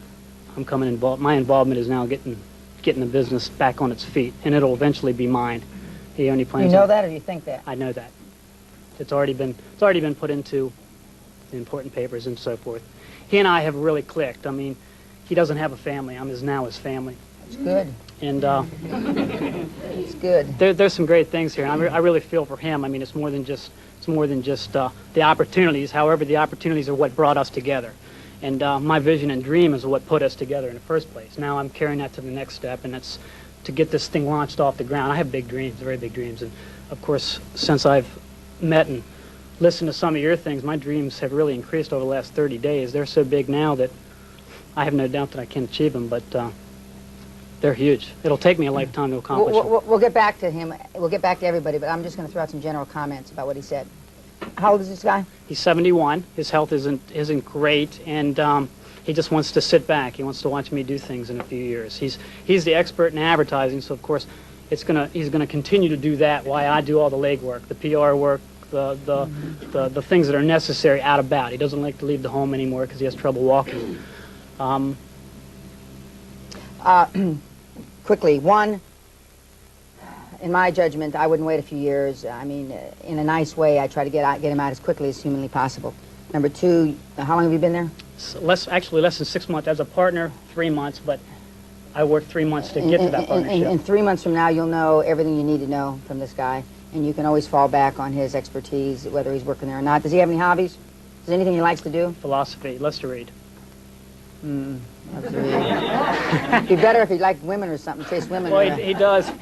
I'm coming involved. My involvement is now getting the business back on its feet, and it'll eventually be mine. He only plans. You know that, or you think that? I know that. It's already been put into the important papers and so forth. He and I have really clicked. I mean, he doesn't have a family. I'm his family. It's good. And it's good. There's some great things here. And I really feel for him. I mean, it's more than just the opportunities. However, the opportunities are what brought us together. And my vision and dream is what put us together in the first place. Now I'm carrying that to the next step, and that's to get this thing launched off the ground. I have big dreams, very big dreams. And of course, since I've met and listened to some of your things, my dreams have really increased over the last 30 days. They're so big now that I have no doubt that I can achieve them, but they're huge. It'll take me a lifetime to accomplish them. We'll get back to him. We'll get back to everybody, but I'm just going to throw out some general comments about what he said. How old is this guy? He's 71. His health isn't great, and he just wants to sit back. He wants to watch me do things in a few years. He's the expert in advertising, so of course he's gonna continue to do that while I do all the legwork, the PR work, the things that are necessary out about. He doesn't like to leave the home anymore because he has trouble walking. Quickly, one, in my judgment, I wouldn't wait a few years. I mean, in a nice way, I try to get him out as quickly as humanly possible. Number two, how long have you been there? Less than 6 months. As a partner, 3 months, but I worked 3 months to get to that partnership. And 3 months from now, you'll know everything you need to know from this guy, and you can always fall back on his expertise, whether he's working there or not. Does he have any hobbies? Is there anything he likes to do? Philosophy. He loves to read. Loves to read. It'd be better if he liked women or something, chase women. Well, he does.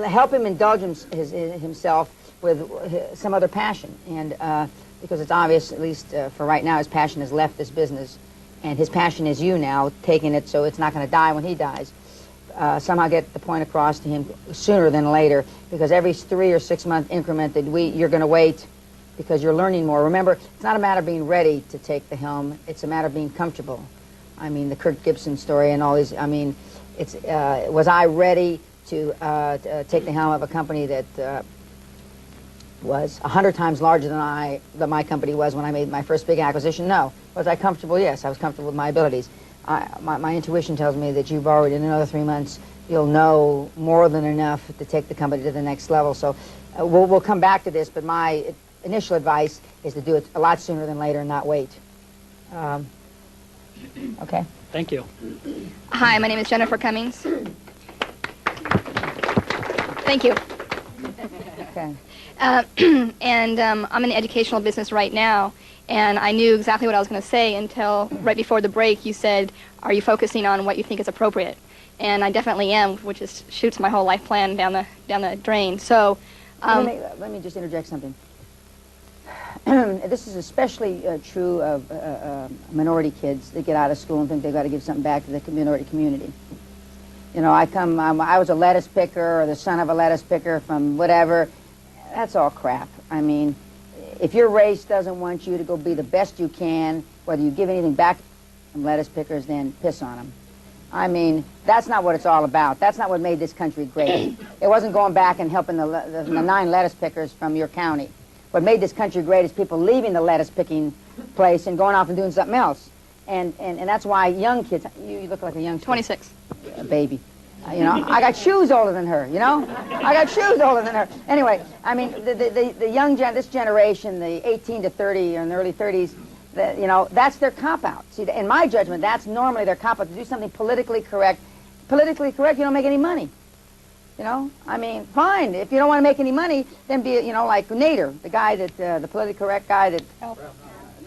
Help him indulge himself with some other passion, and because it's obvious, at least for right now, his passion has left this business, and his passion is you now, taking it so it's not going to die when he dies. Somehow get the point across to him sooner than later, because every 3 or 6 month increment that you're going to wait, because you're learning more. Remember, it's not a matter of being ready to take the helm, it's a matter of being comfortable. I mean, the Kirk Gibson story and all these, I mean, it's, was I ready to take the helm of a company that was 100 times larger than my company was when I made my first big acquisition? No. Was I comfortable? Yes, I was comfortable with my abilities. My intuition tells me that you've already, in another 3 months, you'll know more than enough to take the company to the next level. So we'll come back to this, but my initial advice is to do it a lot sooner than later and not wait. Okay. Thank you. Hi, my name is Jennifer Cummings. Thank you. Okay. And I'm in the educational business right now, and I knew exactly what I was going to say until right before the break you said, are you focusing on what you think is appropriate? And I definitely am, which is shoots my whole life plan down the drain. So let me just interject something. This is especially true of minority kids that get out of school and think they've got to give something back to the minority community. You know, I was a lettuce picker or the son of a lettuce picker from whatever. That's all crap. I mean, if your race doesn't want you to go be the best you can, whether you give anything back from lettuce pickers, then piss on them. I mean, that's not what it's all about. That's not what made this country great. It wasn't going back and helping the 9 lettuce pickers from your county. What made this country great is people leaving the lettuce picking place and going off and doing something else. And that's why young kids, you look like a young kid. 26. A baby. You know, I got shoes older than her, you know? I got shoes older than her. Anyway, I mean, the young this generation, the 18 to 30 or in the early 30s, you know, that's their cop-out. See, in my judgment, that's normally their cop-out, to do something politically correct. Politically correct, you don't make any money. You know, I mean, fine. If you don't want to make any money, then be, you know, like Nader, the guy that, the politically correct guy that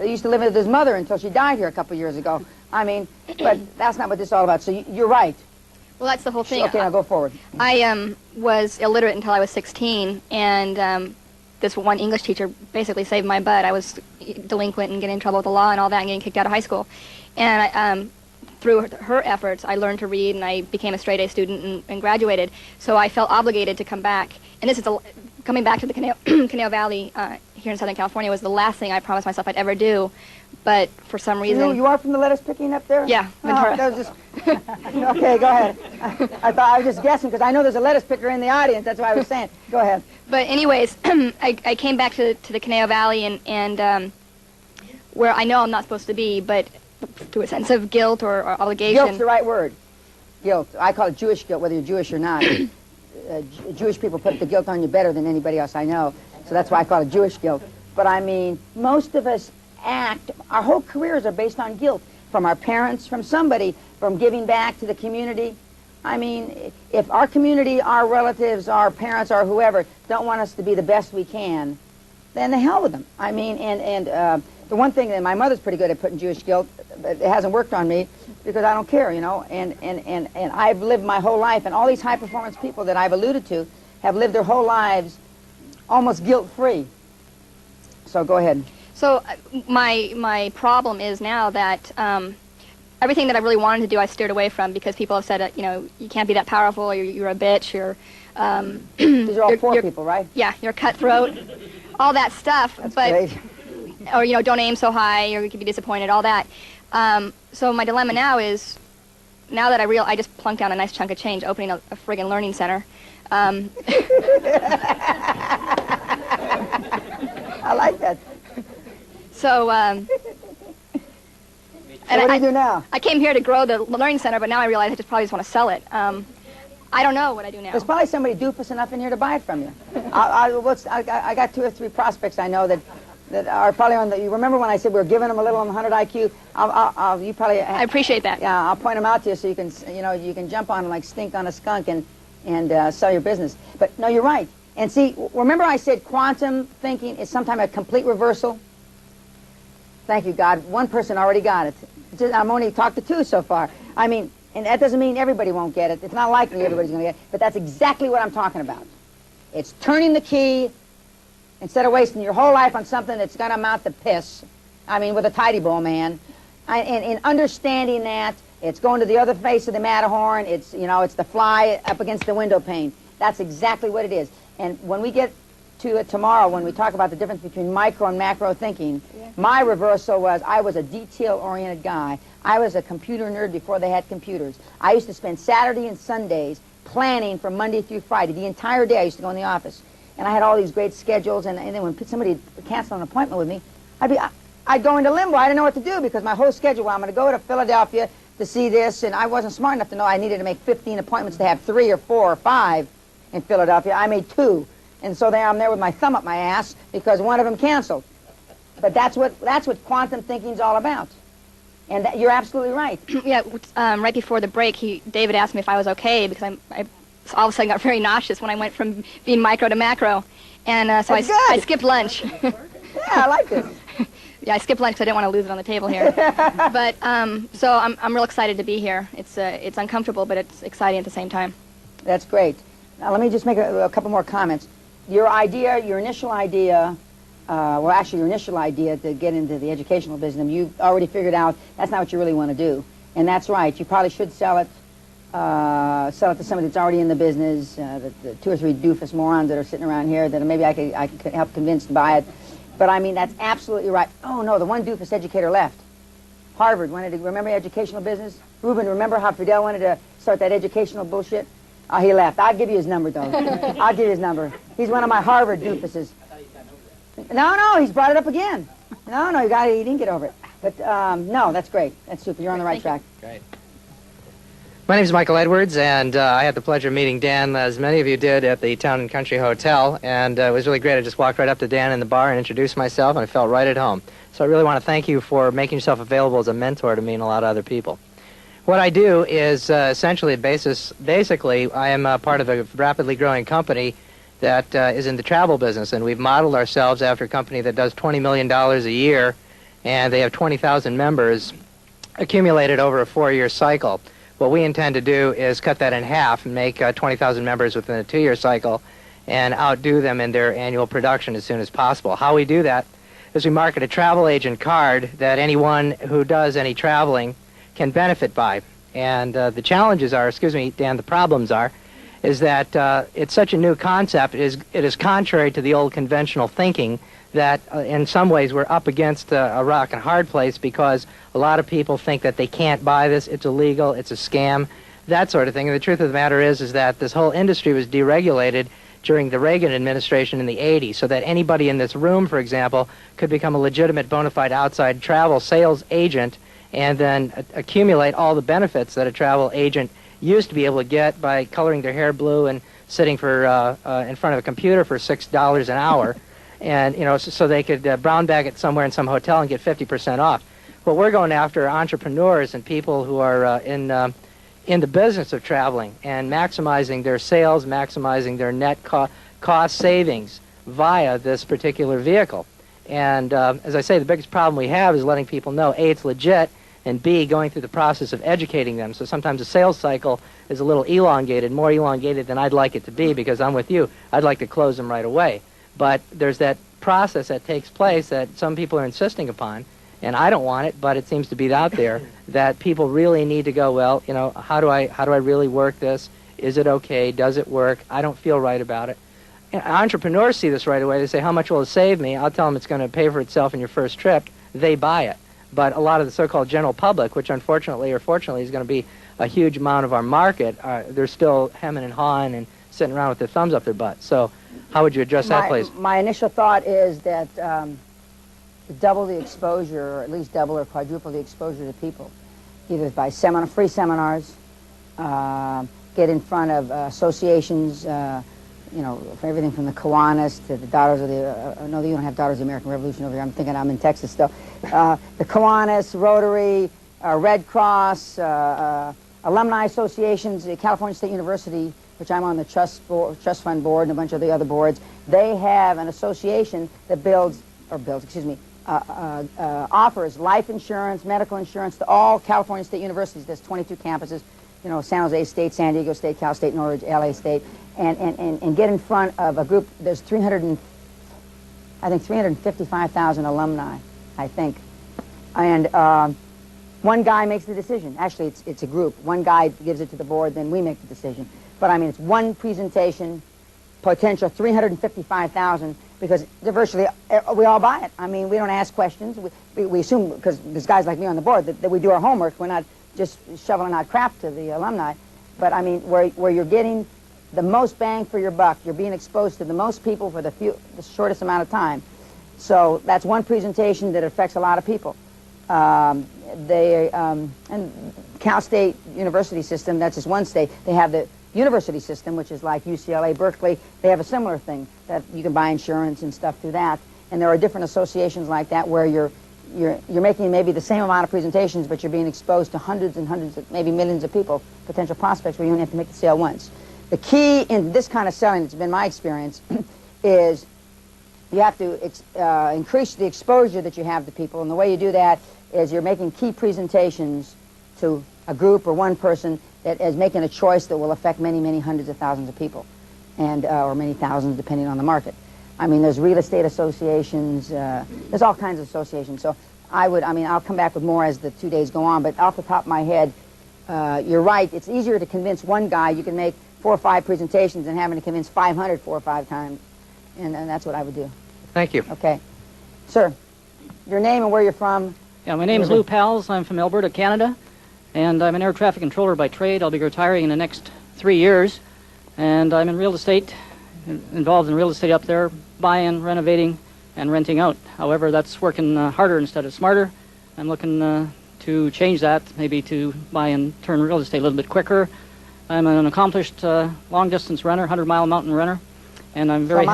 used to live with his mother until she died here a couple years ago. I mean, but that's not what this is all about. So you're right. Well, that's the whole thing. Okay, now go forward. I was illiterate until I was 16, and this one English teacher basically saved my butt. I was delinquent and getting in trouble with the law and all that and getting kicked out of high school. And through her efforts, I learned to read and I became a straight A student and graduated. So I felt obligated to come back. And this is coming back to the Conejo Valley here in Southern California was the last thing I promised myself I'd ever do. But for some reason... You are from the lettuce picking up there? Yeah, Ventura. That was just... Okay, go ahead. I thought I was just guessing because I know there's a lettuce picker in the audience. That's why I was saying. Go ahead. But anyways, I came back to the Conejo Valley and where I know I'm not supposed to be, but through a sense of guilt or obligation. Guilt's the right word. Guilt. I call it Jewish guilt, whether you're Jewish or not. Jewish people put the guilt on you better than anybody else I know, so that's why I call it Jewish guilt. But I mean, most of us act, our whole careers are based on guilt, from our parents, from somebody, from giving back to the community. I mean, if our community, our relatives, our parents, or whoever don't want us to be the best we can, then the hell with them. I mean, the one thing that my mother's pretty good at putting Jewish guilt, but it hasn't worked on me because I don't care, you know, and I've lived my whole life, and all these high-performance people that I've alluded to have lived their whole lives almost guilt-free. So go ahead. So my problem is now that everything that I really wanted to do I steered away from because people have said, you know, you can't be that powerful, or you're a bitch, you're... These are all poor people, right? Yeah, you're cutthroat, all that stuff. That's but, great. Or, you know, don't aim so high, or you could be disappointed, all that. So my dilemma now is, now that I just plunked down a nice chunk of change opening a friggin' learning center. I like that. So, and what do you do now? I came here to grow the learning center, but now I realize I probably just want to sell it. I don't know what I do now. There's probably somebody doofus enough in here to buy it from you. I got 2 or 3 prospects I know that are probably on the... You remember when I said we were giving them a little on the 100 IQ? You probably... I appreciate that. Yeah, I'll point them out to you so you can, you know, you can jump on them like stink on a skunk and sell your business. But no, you're right. And see, remember I said quantum thinking is sometimes a complete reversal? Thank you, God. One person already got it. I'm only talked to 2 so far. I mean, and that doesn't mean everybody won't get it. It's not likely everybody's going to get it. But that's exactly what I'm talking about. It's turning the key instead of wasting your whole life on something that's going to amount to piss. I mean, with a tidy bowl, man. And understanding that, it's going to the other face of the Matterhorn. It's, you know, it's the fly up against the window pane. That's exactly what it is. And when we get to it tomorrow, when we talk about the difference between micro and macro thinking, my reversal was I was a detail-oriented guy. I was a computer nerd before they had computers. I used to spend Saturday and Sundays planning from Monday through Friday. The entire day I used to go in the office. And I had all these great schedules, and then when somebody canceled an appointment with me, I'd go into limbo. I didn't know what to do because my whole schedule, well, I'm going to go to Philadelphia to see this, and I wasn't smart enough to know I needed to make 15 appointments to have 3 or 4 or 5 in Philadelphia. I made 2. And so there I'm there with my thumb up my ass because one of them canceled. But that's what quantum thinking's all about. And you're absolutely right. Yeah, right before the break, David asked me if I was okay because I all of a sudden got very nauseous when I went from being micro to macro. And so I skipped lunch. Yeah, I like this. Yeah, I skipped lunch because I didn't want to lose it on the table here. But so I'm real excited to be here. It's uncomfortable, but it's exciting at the same time. That's great. Now let me just make a couple more comments. Your idea, your initial idea, well, actually your initial idea to get into the educational business, you already figured out that's not what you really want to do. And that's right. You probably should sell it to somebody that's already in the business, the 2 or 3 doofus morons that are sitting around here that maybe I could help convince to buy it. But I mean, that's absolutely right. Oh, no, the one doofus educator left. Harvard wanted to, remember educational business? Ruben, remember how Fidel wanted to start that educational bullshit? Oh, he left. I'll give you his number, though. I'll give you his number. He's one of my Harvard doofuses. No, he's brought it up again. No, he didn't get over it. But, no, that's great. That's super. You're on the right track. Great. My name is Michael Edwards, and I had the pleasure of meeting Dan, as many of you did, at the Town and Country Hotel, and it was really great. I just walked right up to Dan in the bar and introduced myself, and I felt right at home. So I really want to thank you for making yourself available as a mentor to me and a lot of other people. What I do is essentially, basically, I am part of a rapidly growing company that is in the travel business, and we've modeled ourselves after a company that does $20 million a year, and they have 20,000 members accumulated over a 4-year cycle. What we intend to do is cut that in half and make 20,000 members within a 2-year cycle, and outdo them in their annual production as soon as possible. How we do that is we market a travel agent card that anyone who does any traveling can benefit by. And the challenges are, excuse me, Dan, the problems are, is that it's such a new concept, it is contrary to the old conventional thinking that in some ways we're up against a rock and hard place, because a lot of people think that they can't buy this, it's illegal, it's a scam, that sort of thing. And the truth of the matter is that this whole industry was deregulated during the Reagan administration in the 80s, so that anybody in this room, for example, could become a legitimate bona fide outside travel sales agent and then accumulate all the benefits that a travel agent used to be able to get by coloring their hair blue and sitting for in front of a computer for $6 an hour, and so they could brown bag it somewhere in some hotel and get 50% off. What we're going after are entrepreneurs and people who are in the business of traveling and maximizing their sales, maximizing their net cost savings via this particular vehicle. And as I say, the biggest problem we have is letting people know, A, it's legit, and B, going through the process of educating them. So sometimes the sales cycle is a little elongated, more elongated than I'd like it to be, because I'm with you. I'd like to close them right away. But there's that process that takes place that some people are insisting upon, and I don't want it, but it seems to be out there, that people really need to go, well, how do I really work this? Is it okay? Does it work? I don't feel right about it. And entrepreneurs see this right away. They say, how much will it save me? I'll tell them it's going to pay for itself in your first trip. They buy it. But a lot of the so-called general public, which unfortunately or fortunately is going to be a huge amount of our market, they're still hemming and hawing and sitting around with their thumbs up their butt. So how would you address that, please? My initial thought is that double the exposure, or at least double or quadruple the exposure to people, either by free seminars, get in front of associations, for everything from the Kiwanis to the Daughters of the, no, you don't have Daughters of the American Revolution over here. I'm thinking I'm in Texas still. The Kiwanis, Rotary, Red Cross, alumni associations, California State University, which I'm on the trust fund board, and a bunch of the other boards. They have an association that offers life insurance, medical insurance to all California State Universities. There's 22 campuses, San Jose State, San Diego State, Cal State Northridge, LA State, and get in front of a group. There's 355,000 alumni, I think. And one guy makes the decision. Actually, it's a group. One guy gives it to the board, then we make the decision. But I mean, it's one presentation, potential 355,000, because virtually we all buy it. I mean, we don't ask questions. We assume, because there's guys like me on the board, that we do our homework. We're not just shoveling out crap to the alumni. But I mean, where you're getting the most bang for your buck, you're being exposed to the most people for the shortest amount of time. So that's one presentation that affects a lot of people. And Cal State University system, that's just one state. They have the university system, which is like UCLA, Berkeley. They have a similar thing that you can buy insurance and stuff through that. And there are different associations like that where you're making maybe the same amount of presentations, but you're being exposed to hundreds and hundreds, maybe millions of people, potential prospects, where you only have to make the sale once. The key in this kind of selling, it's been my experience, is you have to increase the exposure that you have to people. And the way you do that is you're making key presentations to a group or one person that is making a choice that will affect many, many hundreds of thousands of people, and or many thousands depending on the market. I mean, there's real estate associations, there's all kinds of associations. So I'll come back with more as the 2 days go on, but off the top of my head, you're right, it's easier to convince one guy. You can make 4 or 5 presentations than having to convince 500 4 or 5 times, and that's what I would do. Thank you. Okay. Sir, your name and where you're from. Yeah, my name is Lou Pals. I'm from Alberta, Canada, and I'm an air traffic controller by trade. I'll be retiring in the next 3 years, and I'm in real estate, involved in real estate up there, buying, renovating, and renting out. However, that's working harder instead of smarter. I'm looking to change that, maybe to buy and turn real estate a little bit quicker. I'm an accomplished long-distance runner, 100-mile mountain runner, and I'm very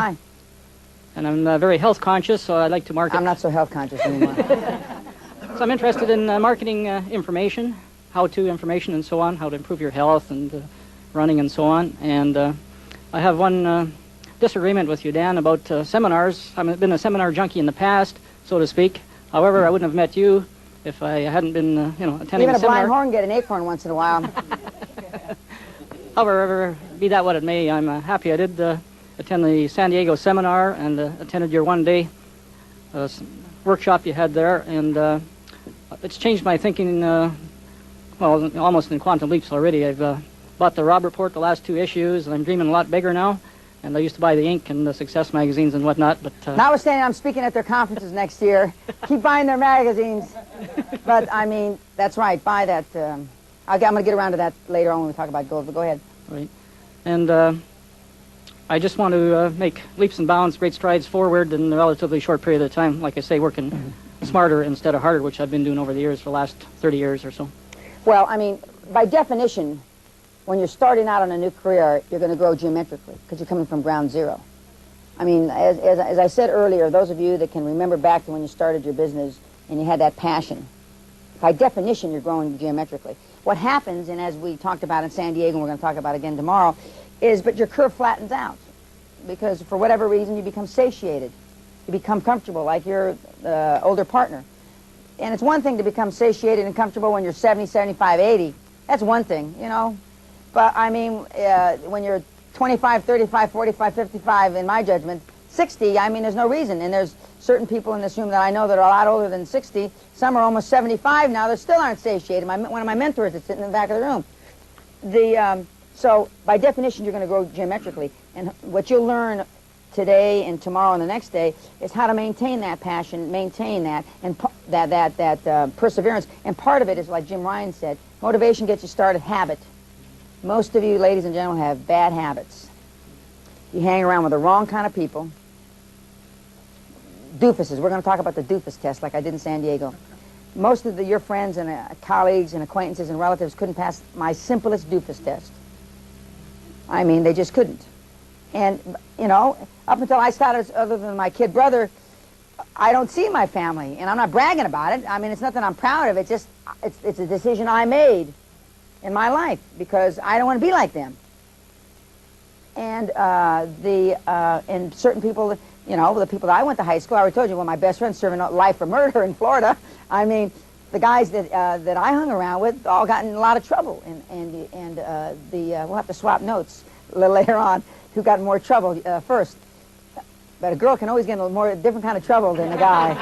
very health conscious. So I like to market. I'm not so health conscious anymore. So I'm interested in marketing information, how-to information, and so on, how to improve your health and running and so on. And I have one disagreement with you, Dan, about seminars. I've been a seminar junkie in the past, so to speak. However, I wouldn't have met you if I hadn't been, attending a seminar. Even a blind horn get an acorn once in a while. However, be that what it may, I'm happy I did attend the San Diego seminar and attended your one-day workshop you had there, and it's changed my thinking, well, almost in quantum leaps already. I've bought the Rob Report, the last 2 issues, and I'm dreaming a lot bigger now. And I used to buy the Ink and the Success magazines and whatnot, but... Notwithstanding, I'm speaking at their conferences next year. Keep buying their magazines. But, I mean, that's right. Buy that. I'm going to get around to that later on when we talk about gold, but go ahead. Right. And I just want to make leaps and bounds, great strides forward in a relatively short period of time. Like I say, working smarter instead of harder, which I've been doing over the years for the last 30 years or so. Well, I mean, by definition, when you're starting out on a new career, you're going to grow geometrically because you're coming from ground zero. I mean, as I said earlier, those of you that can remember back to when you started your business and you had that passion, by definition, you're growing geometrically. What happens, and as we talked about in San Diego, and we're going to talk about again tomorrow, is but your curve flattens out because for whatever reason you become satiated. You become comfortable like your older partner. And it's one thing to become satiated and comfortable when you're 70, 75, 80. That's one thing, you know. But, I mean, when you're 25, 35, 45, 55, in my judgment, 60, I mean, there's no reason. And there's certain people in this room that I know that are a lot older than 60. Some are almost 75 now. They still aren't satiated. One of my mentors is sitting in the back of the room. So, by definition, you're going to grow geometrically. And what you'll learn today and tomorrow and the next day is how to maintain that passion, maintain that, and that perseverance. And part of it is, like Jim Ryan said, motivation gets you started, habit. Most of you, ladies and gentlemen, have bad habits. You hang around with the wrong kind of people. Doofuses. We're going to talk about the doofus test like I did in San Diego. Most of your friends and colleagues and acquaintances and relatives couldn't pass my simplest doofus test. I mean, they just couldn't. And, you know, up until I started, other than my kid brother, I don't see my family. And I'm not bragging about it. I mean, it's nothing I'm proud of. It's just, it's a decision I made in my life because I don't want to be like them. And and certain people, you know, the people that I went to high school, I already told you, well, my best friend's serving life for murder in Florida. I mean, the guys that I hung around with all got in a lot of trouble. And we'll have to swap notes a little later on who got in more trouble first. But a girl can always get in a different kind of trouble than a guy.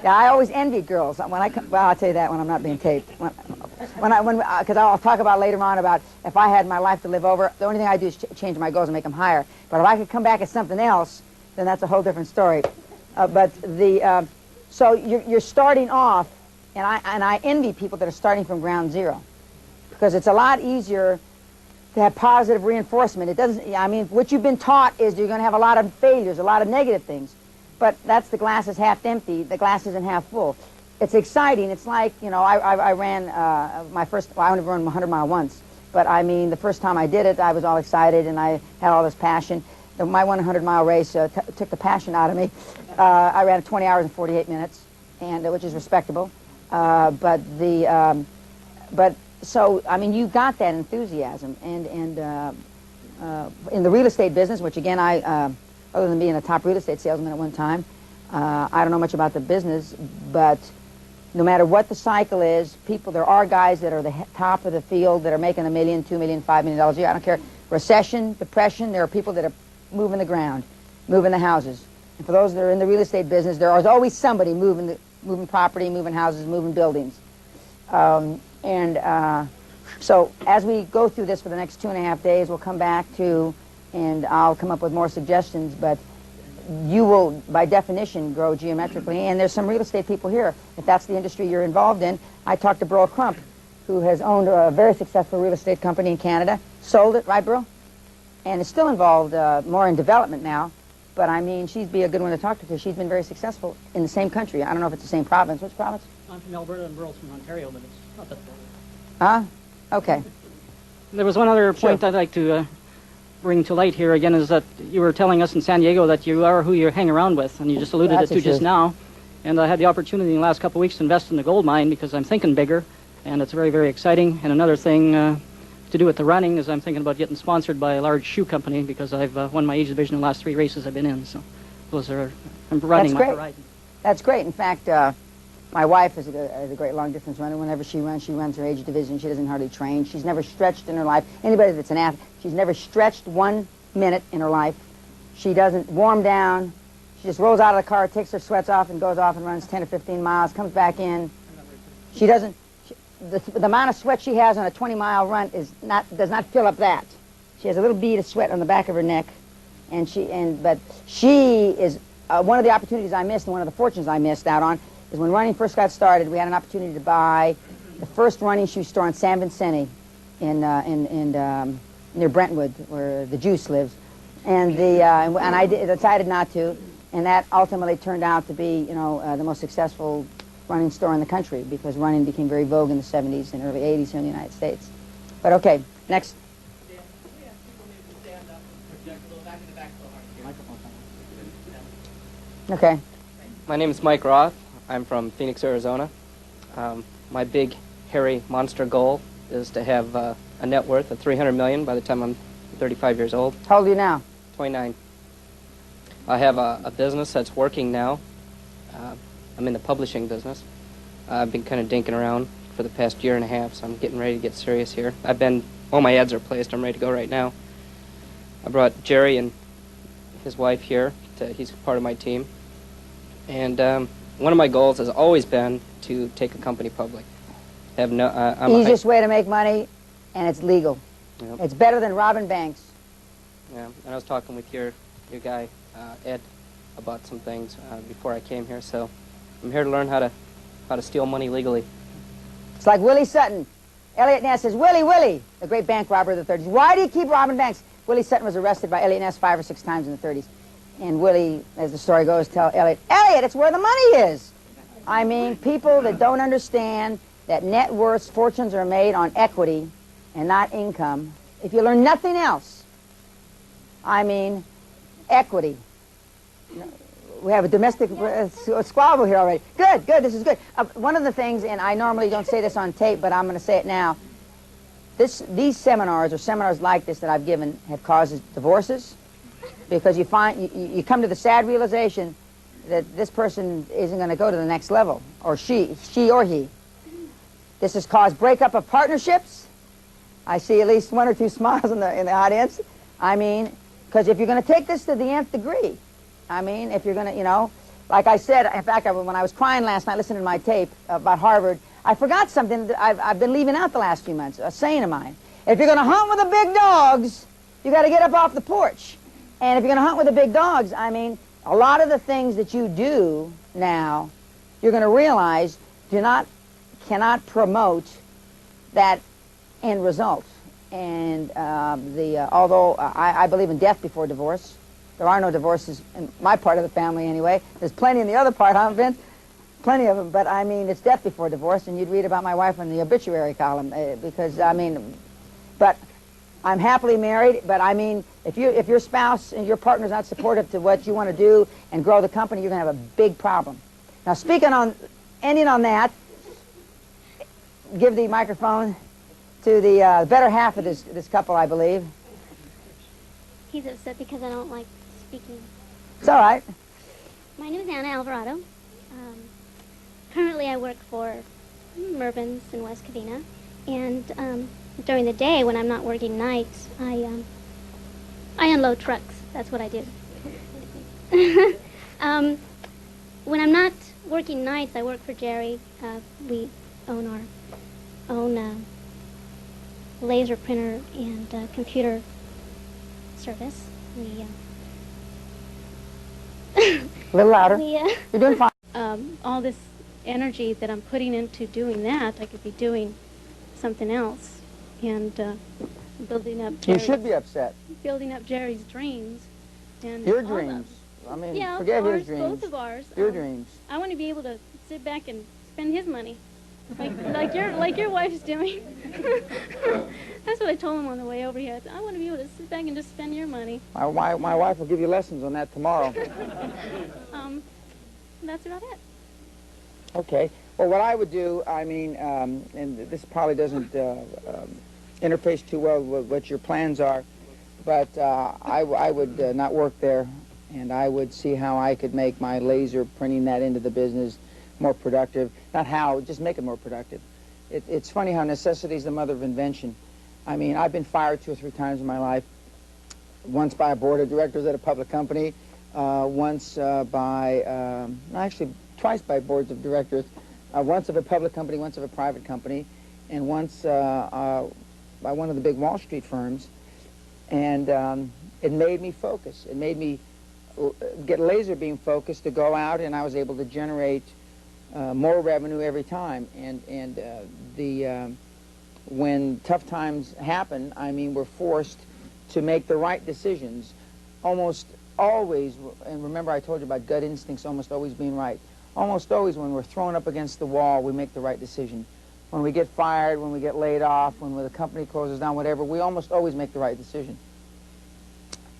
Yeah, I always envied girls. Well, I'll tell you that when I'm not being taped. Because I'll talk about later on about if I had my life to live over, the only thing I do is change my goals and make them higher. But if I could come back as something else, then that's a whole different story. So you're starting off, and I envy people that are starting from ground zero, because it's a lot easier to have positive reinforcement. It doesn't. I mean, what you've been taught is you're going to have a lot of failures, a lot of negative things. But that's the glass is half empty. The glass isn't half full. It's exciting. It's like, you know, I ran my first. Well, I only ran 100-mile once, but I mean, the first time I did it, I was all excited and I had all this passion. My 100-mile race took the passion out of me. I ran 20 hours and 48 minutes, and which is respectable. So, I mean, you got that enthusiasm, and in the real estate business, which again, other than being a top real estate salesman at one time, I don't know much about the business, but no matter what the cycle is, there are guys that are the top of the field that are making $1 million, $2 million, $5 million a year. I don't care. Recession, depression, there are people that are moving the ground, moving the houses. And for those that are in the real estate business, there is always somebody moving property, moving houses, moving buildings. So as we go through this for the next 2.5 days, we'll come back to, and I'll come up with more suggestions, but you will, by definition, grow geometrically. And there's some real estate people here. If that's the industry you're involved in, I talked to Burl Crump, who has owned a very successful real estate company in Canada, sold it, right, Burl? And is still involved more in development now. But, I mean, she'd be a good one to talk to because she's been very successful in the same country. I don't know if it's the same province. Which province? I'm from Alberta and Burl's from Ontario, but it's not that Huh? far. Okay. There was one other point I'd like to bring to light here again, is that you were telling us in San Diego that you are who you hang around with, and you just alluded to just now. And I had the opportunity in the last couple of weeks to invest in the gold mine because I'm thinking bigger, and it's very, very exciting. And another thing to do with the running is I'm thinking about getting sponsored by a large shoe company because I've won my age division in the last 3 races I've been in. So those are, I'm running my horizon. That's great. In fact, my wife is a great long-distance runner. Whenever she runs her age division. She doesn't hardly train. She's never stretched in her life. Anybody that's an athlete, she's never stretched 1 minute in her life. She doesn't warm down. She just rolls out of the car, takes her sweats off, and goes off and runs 10 or 15 miles, comes back in. She doesn't, the amount of sweat she has on a 20-mile run does not fill up that. She has a little bead of sweat on the back of her neck, but she is, one of the opportunities I missed and one of the fortunes I missed out on is when running first got started, we had an opportunity to buy the first running shoe store in San Vicente near Brentwood, where the Juice lives. And I decided not to, and that ultimately turned out to be, the most successful running store in the country, because running became very vogue in the 70s and early 80s here in the United States. But okay, next. Okay. My name is Mike Roth. I'm from Phoenix, Arizona. My big, hairy monster goal is to have a net worth of $300 million by the time I'm 35 years old. How old are you now? 29. I have a business that's working now. I'm in the publishing business. I've been kind of dinking around for the past year and a half, so I'm getting ready to get serious here. All my ads are placed. I'm ready to go right now. I brought Jerry and his wife here. He's part of my team. And one of my goals has always been to take a company public. Easiest way to make money, and it's legal. Yep. It's better than robbing banks. Yeah, and I was talking with your guy, Ed, about some things before I came here, so I'm here to learn how to steal money legally. It's like Willie Sutton. Elliot Ness says, Willie, the great bank robber of the 30s. Why do you keep robbing banks? Willie Sutton was arrested by Elliot Ness 5 or 6 times in the 30s. And Willie, as the story goes, tell Elliot, it's where the money is. I mean, people that don't understand that net worths, fortunes are made on equity and not income. If you learn nothing else, I mean, equity. We have a domestic squabble here already. Good, this is good. One of the things, and I normally don't say this on tape, but I'm going to say it now. These seminars, or seminars like this that I've given, have caused divorces, because you come to the sad realization that this person isn't going to go to the next level, or she or he. This has caused breakup of partnerships. I see at least 1 or 2 smiles in the audience. I mean, because if you're going to take this to the nth degree, I mean, if you're going to, like I said, in fact, when I was crying last night listening to my tape about Harvard, I forgot something that I've been leaving out the last few months, a saying of mine. If you're going to hunt with the big dogs, you got to get up off the porch. And if you're going to hunt with the big dogs, I mean, a lot of the things that you do now, you're going to realize cannot promote that end result. And although I believe in death before divorce, there are no divorces in my part of the family anyway. There's plenty in the other part, huh, Vince? Plenty of them. But I mean, it's death before divorce, and you'd read about my wife in the obituary column because I mean, but I'm happily married. But I mean, if your spouse and your partner's not supportive to what you want to do and grow the company, you're going to have a big problem. Now, ending on that, give the microphone to the better half of this couple, I believe. He's upset because I don't like speaking. It's all right. My name is Anna Alvarado. Currently I work for Mervyn's in West Covina. And during the day, when I'm not working nights, I unload trucks. That's what I do. When I'm not working nights, I work for Jerry. We own our own laser printer and computer service. A little louder. You're doing fine. All this energy that I'm putting into doing that, I could be doing something else and building up Jerry's, You should be upset. building up Jerry's dreams. And Your all dreams. of- I mean, yeah, forget ours, his dreams. both of ours. Your dreams. I want to be able to sit back and spend his money, like your wife's doing. That's what I told him on the way over here. I want to be able to sit back and just spend your money. My wife will give you lessons on that tomorrow. That's about it. Okay. Well, what I would do, I mean, and this probably doesn't interface too well with what your plans are, but I would not work there, and I would see how I could make my laser printing that into the business more productive. Not how, just make it more productive. It's funny how necessity is the mother of invention. I mean, I've been fired 2 or 3 times in my life, once by a board of directors at a public company, once actually twice by boards of directors, once of a public company, once of a private company, and once by one of the big Wall Street firms. And it made me focus. It made me get laser beam focused to go out, and I was able to generate more revenue every time. And when tough times happen, I mean, we're forced to make the right decisions almost always. And remember, I told you about gut instincts almost always being right. Almost always when we're thrown up against the wall, we make the right decision. When we get fired, when we get laid off, when the company closes down, whatever, we almost always make the right decision.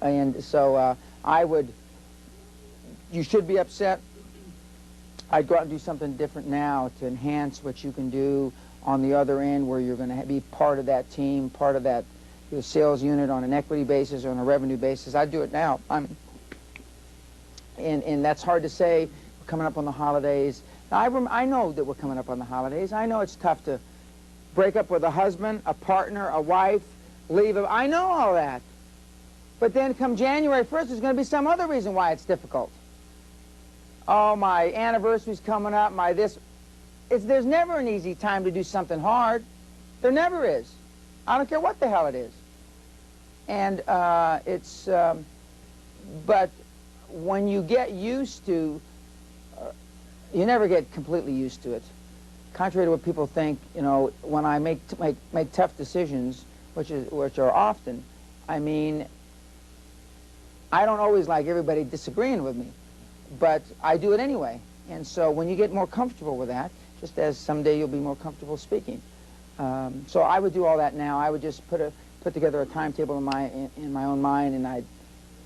And so you should be upset. I'd go out and do something different now to enhance what you can do on the other end, where you're going to be part of that team, part of that sales unit on an equity basis or on a revenue basis. I'd do it now. And that's hard to say. We're coming up on the holidays. Now, I know that we're coming up on the holidays. I know it's tough to break up with a husband, a partner, a wife, leave. I know all that. But then come January 1st, there's going to be some other reason why it's difficult. Oh, my anniversary's coming up, my this. There's never an easy time to do something hard. There never is. I don't care what the hell it is. And but when you get used to, you never get completely used to it. Contrary to what people think, you know, when I make tough decisions, which are often, I mean, I don't always like everybody disagreeing with me, but I do it anyway. And so when you get more comfortable with that, just as someday you'll be more comfortable speaking. So I would do all that now. I would just put together a timetable in my own mind, and I'd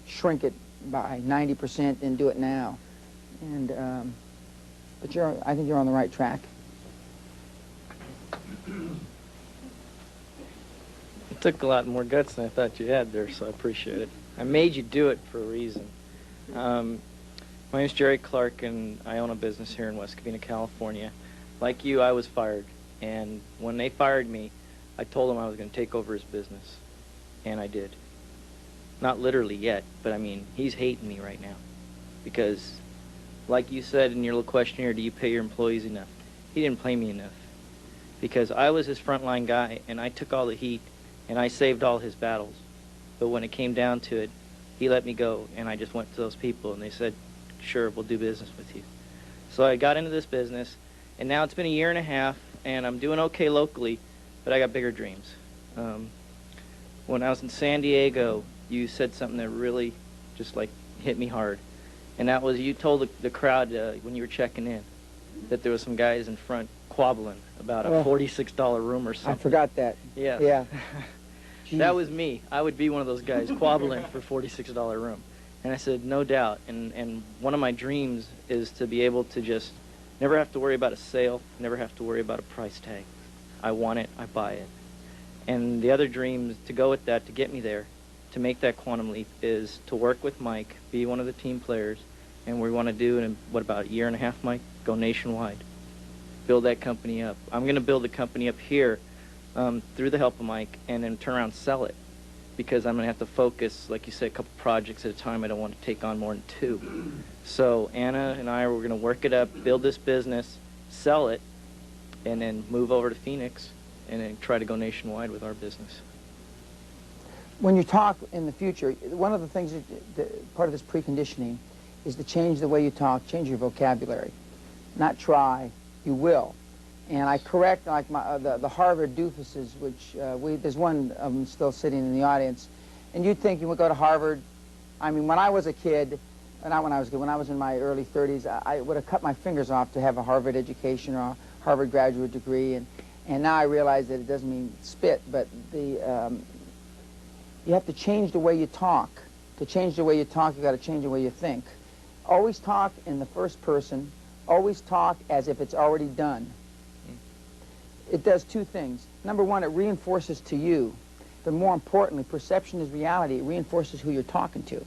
shrink it by 90% and do it now. And but I think you're on the right track. It took a lot more guts than I thought you had there, so I appreciate it. I made you do it for a reason. My name's Jerry Clark, and I own a business here in West Covina, California. Like you, I was fired, and when they fired me, I told them I was going to take over his business, and I did. Not literally yet, but I mean, he's hating me right now because, like you said in your little questionnaire, do you pay your employees enough? He didn't pay me enough because I was his frontline guy, and I took all the heat, and I saved all his battles. But when it came down to it, he let me go, and I just went to those people, and they said, sure, we'll do business with you. So I got into this business, and now it's been a year and a half, and I'm doing okay locally, but I got bigger dreams. When I was in San Diego, you said something that really just like hit me hard, and that was you told the crowd when you were checking in that there was some guys in front quabbling about a $46 room or something. I forgot that. Yeah. Yeah. That was me. I would be one of those guys quabbling for $46 room. And I said, no doubt. And one of my dreams is to be able to just never have to worry about a sale, never have to worry about a price tag. I want it, I buy it. And the other dream to go with that, to get me there, to make that quantum leap, is to work with Mike, be one of the team players, and we want to do in, what, about a year and a half, Mike? Go nationwide. Build that company up. I'm going to build a company up here through the help of Mike, and then turn around and sell it. Because I'm going to have to focus, like you said, a couple projects at a time. I don't want to take on more than 2. So Anna and I, we're going to work it up, build this business, sell it, and then move over to Phoenix and then try to go nationwide with our business. When you talk in the future, one of the things, part of this preconditioning, is to change the way you talk, change your vocabulary. Not try, you will. And I correct, like the Harvard doofuses, which there's one of them still sitting in the audience. And you'd think you would go to Harvard. I mean, when I was a kid, not when I was a kid, when I was in my early 30s, I would have cut my fingers off to have a Harvard education or a Harvard graduate degree. And now I realize that it doesn't mean spit, but you have to change the way you talk. To change the way you talk, you've got to change the way you think. Always talk in the first person. Always talk as if it's already done. It does 2 things. Number one, it reinforces to you. But more importantly, perception is reality. It reinforces who you're talking to.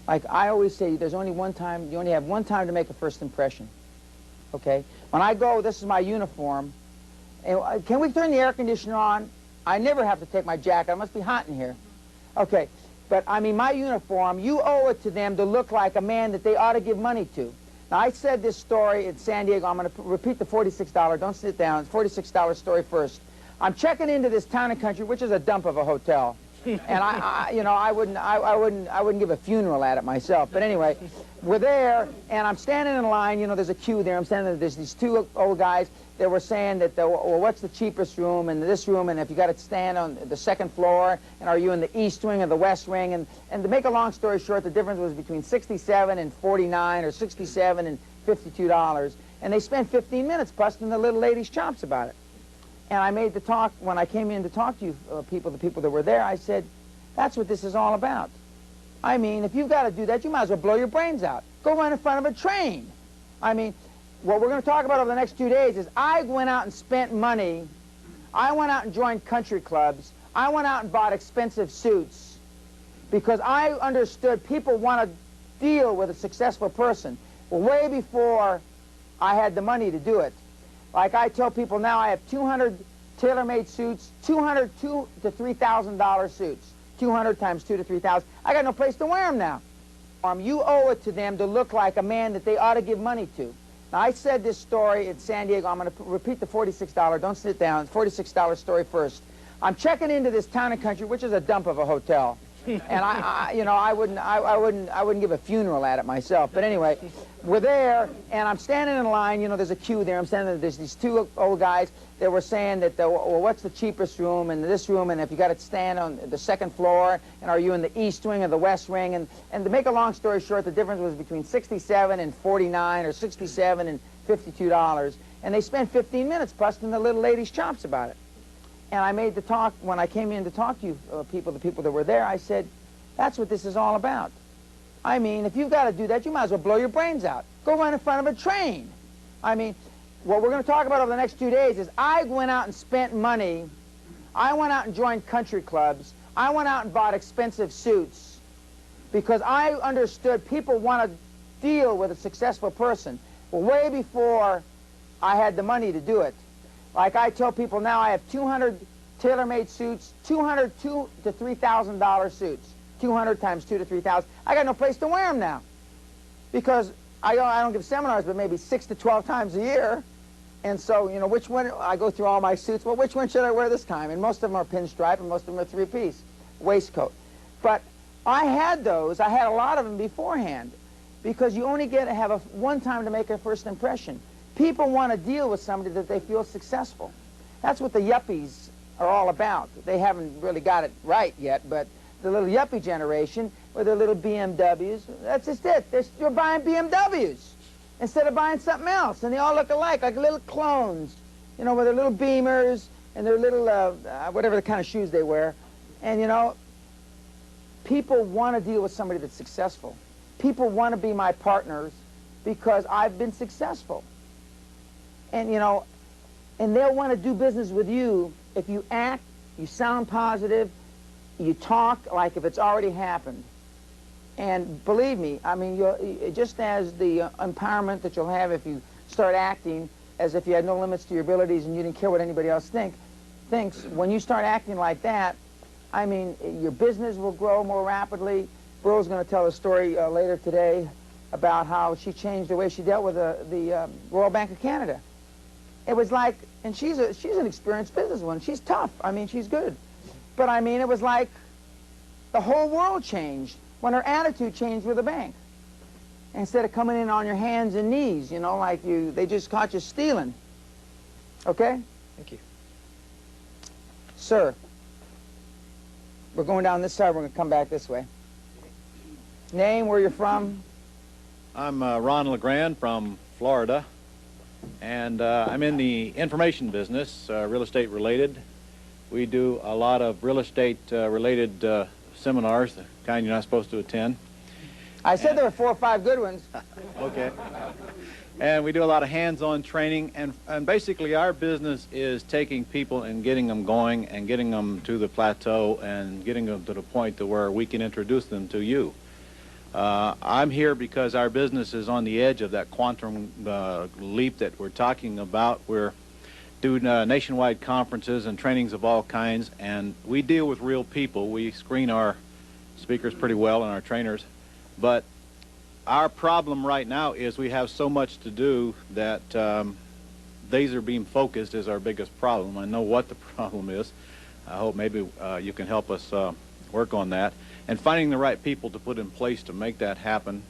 Like I always say, there's only one time, you only have one time to make a first impression. Okay? When I go, this is my uniform, and can we turn the air conditioner on? I never have to take my jacket. It must be hot in here. Okay. But, I mean, my uniform, you owe it to them to look like a man that they ought to give money to. Now, I said this story in San Diego. I'm going to repeat the $46. Don't sit down. It's $46 story first. I'm checking into this town and country, which is a dump of a hotel. And I wouldn't give a funeral at it myself. But anyway, we're there, and I'm standing in line. You know, there's a queue there. I'm standing there. There's these two old guys. They were saying that, well, what's the cheapest room and this room, and if you got to stand on the second floor, and are you in the east wing or the west wing? And to make a long story short, the difference was between $67 and $49 or $67 and $52. And they spent 15 minutes busting the little lady's chops about it. And I made the talk, when I came in to talk to you the people that were there, I said, that's what this is all about. I mean, if you've got to do that, you might as well blow your brains out. Go run in front of a train. I mean, what we're going to talk about over the next 2 days is I went out and spent money. I went out and joined country clubs. I went out and bought expensive suits because I understood people want to deal with a successful person. Well, way before I had the money to do it. Like I tell people now, I have 200 tailor-made suits, 200 $2,000 to $3,000 suits. 200 times 2 to 3,000. I got no place to wear them now. You owe it to them to look like a man that they ought to give money to. Now, I said this story in San Diego. I'm going to repeat the $46. Don't sit down. It's $46 story first. I'm checking into this town and country, which is a dump of a hotel. And I wouldn't give a funeral at it myself. But anyway, we're there, and I'm standing in line. You know, there's a queue there. I'm standing there. There's these two old guys. They were saying that, well, what's the cheapest room and this room, and if you got to stand on the second floor, and are you in the east wing or the west wing? And to make a long story short, the difference was between $67 and $49 or $67 and $52. And they spent 15 minutes busting the little lady's chops about it. And I made the talk, when I came in to talk to you the people that were there, I said, that's what this is all about. I mean, if you've got to do that, you might as well blow your brains out. Go run in front of a train. I mean, what we're going to talk about over the next 2 days is I went out and spent money. I went out and joined country clubs. I went out and bought expensive suits because I understood people want to deal with a successful person. Well, way before I had the money to do it. Like I tell people now, I have 200 tailor-made suits, 200 $2,000 to $3,000 suits. 200 times 2 to 3,000. I got no place to wear them now because I don't give seminars, but maybe 6 to 12 times a year. And so, you know, which one, I go through all my suits. Well, which one should I wear this time? And most of them are pinstripe, and most of them are three-piece waistcoat. But I had those. I had a lot of them beforehand because you only get to have one time to make a first impression. People want to deal with somebody that they feel successful. That's what the yuppies are all about. They haven't really got it right yet, but the little yuppie generation with their little BMWs, that's just it. You're buying BMWs instead of buying something else, and they all look alike, like little clones, you know, with their little Beamers and their little, whatever the kind of shoes they wear. And, you know, people want to deal with somebody that's successful. People want to be my partners because I've been successful. And, you know, and they'll want to do business with you if you act, you sound positive, you talk like if it's already happened. And believe me, I mean, just as the empowerment that you'll have if you start acting as if you had no limits to your abilities and you didn't care what anybody else thinks, when you start acting like that, I mean, your business will grow more rapidly. Burl's going to tell a story later today about how she changed the way she dealt with the Royal Bank of Canada. It was like, and she's an experienced businesswoman. She's tough. I mean, she's good. But I mean, it was like the whole world changed when her attitude changed with the bank. Instead of coming in on your hands and knees, you know, like they just caught you stealing. Okay? Thank you. Sir, we're going down this side. We're going to come back this way. Name, where you're from? I'm Ron LeGrand from Florida, and I'm in the information business, real estate related. We do a lot of real estate related seminars, the kind you're not supposed to attend. I said there were 4 or 5 good ones. Okay. And we do a lot of hands-on training, and basically our business is taking people and getting them going and getting them to the plateau and getting them to the point to where we can introduce them to you. I'm here because our business is on the edge of that quantum leap that we're talking about. We're doing nationwide conferences and trainings of all kinds, and we deal with real people. We screen our speakers pretty well and our trainers. But our problem right now is we have so much to do that laser beam focused is our biggest problem. I know what the problem is. I hope maybe you can help us work on that. And finding the right people to put in place to make that happen,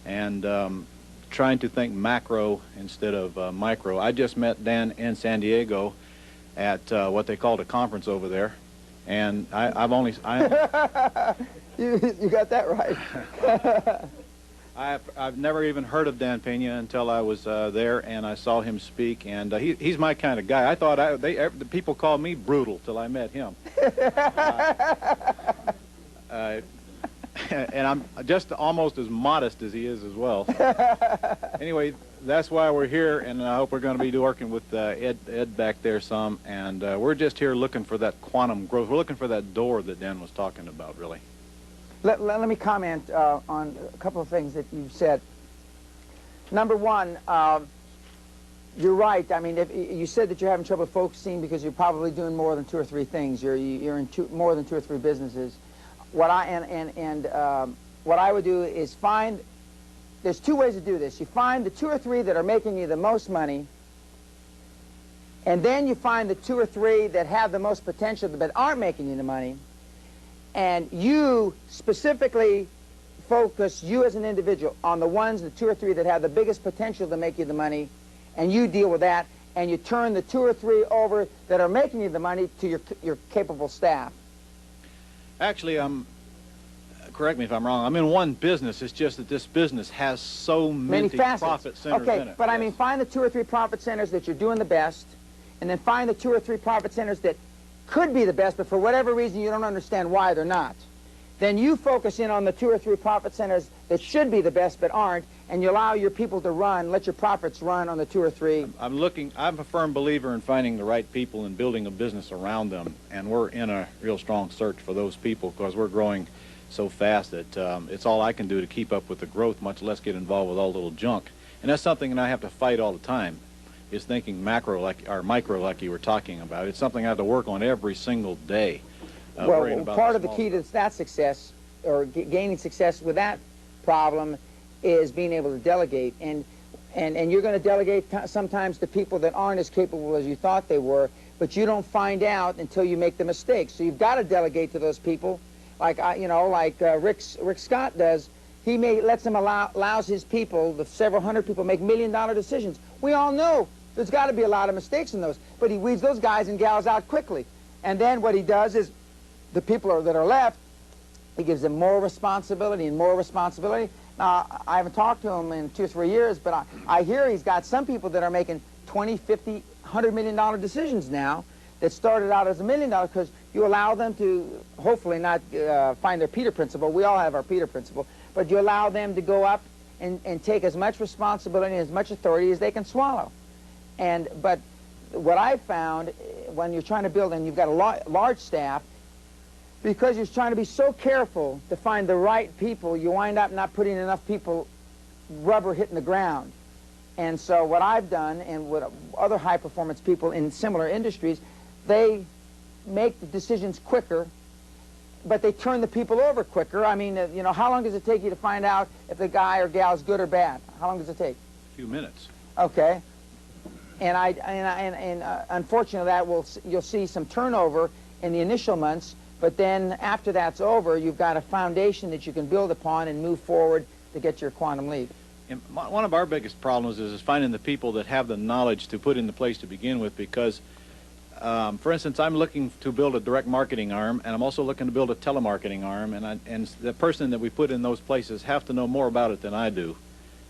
and trying to think macro instead of micro. I just met Dan in San Diego at what they called a conference over there, and I've only... You got that right. I've never even heard of Dan Pena until I was there and I saw him speak, and he's my kind of guy. I thought the people called me brutal till I met him. And I'm just almost as modest as he is as well. Anyway, that's why we're here, and I hope we're going to be working with Ed back there some, and we're just here looking for that quantum growth. We're looking for that door that Dan was talking about, really. Let me comment on a couple of things that you've said. Number one, you're right. I mean, if you said that you're having trouble focusing because you're probably doing more than 2 or 3 things. You're in more than 2 or 3 businesses. What I would do is find. There's 2 ways to do this. You find the 2 or 3 that are making you the most money, and then you find the 2 or 3 that have the most potential but aren't making you the money. And you specifically focus, you as an individual, on the ones, the 2 or 3 that have the biggest potential to make you the money, and you deal with that, and you turn the 2 or 3 over that are making you the money to your capable staff. Actually, correct me if I'm wrong, I'm in one business. It's just that this business has so many profit centers in it. Okay, but yes. I mean, find the 2 or 3 profit centers that you're doing the best, and then find the 2 or 3 profit centers that could be the best, but for whatever reason you don't understand why they're not. Then you focus in on the 2 or 3 profit centers that should be the best but aren't, and you allow your people to run, let your profits run on the 2 or 3. I'm a firm believer in finding the right people and building a business around them, and we're in a real strong search for those people because we're growing so fast that it's all I can do to keep up with the growth, much less get involved with all the little junk. And that's something that I have to fight all the time, is thinking macro or micro like you were talking about. It's something I have to work on every single day. Well, part of the key to that success, or gaining success with that problem, is being able to delegate. And you're going to delegate sometimes to people that aren't as capable as you thought they were, but you don't find out until you make the mistake. So you've got to delegate to those people, like Rick Scott does. He allows his people, the several hundred people, make $1 million decisions. We all know there's got to be a lot of mistakes in those, but he weeds those guys and gals out quickly. And then what he does is, the people that are left, he gives them more responsibility and more responsibility. Now, I haven't talked to him in 2 or 3 years, but I hear he's got some people that are making $20, $50, $100 million decisions now that started out as $1 million, because you allow them to hopefully not find their Peter principle. We all have our Peter principle. But you allow them to go up and take as much responsibility and as much authority as they can swallow. But what I've found when you're trying to build, and you've got a large staff, because you're trying to be so careful to find the right people, you wind up not putting enough people rubber hitting the ground. And so what I've done, and what other high-performance people in similar industries, they make the decisions quicker, but they turn the people over quicker. I mean, how long does it take you to find out if the guy or gal is good or bad? How long does it take? A few minutes. Okay. And unfortunately, you'll see some turnover in the initial months. But then after that's over, you've got a foundation that you can build upon and move forward to get your quantum leap. And one of our biggest problems is finding the people that have the knowledge to put into place to begin with, because, for instance, I'm looking to build a direct marketing arm, and I'm also looking to build a telemarketing arm, and the person that we put in those places have to know more about it than I do.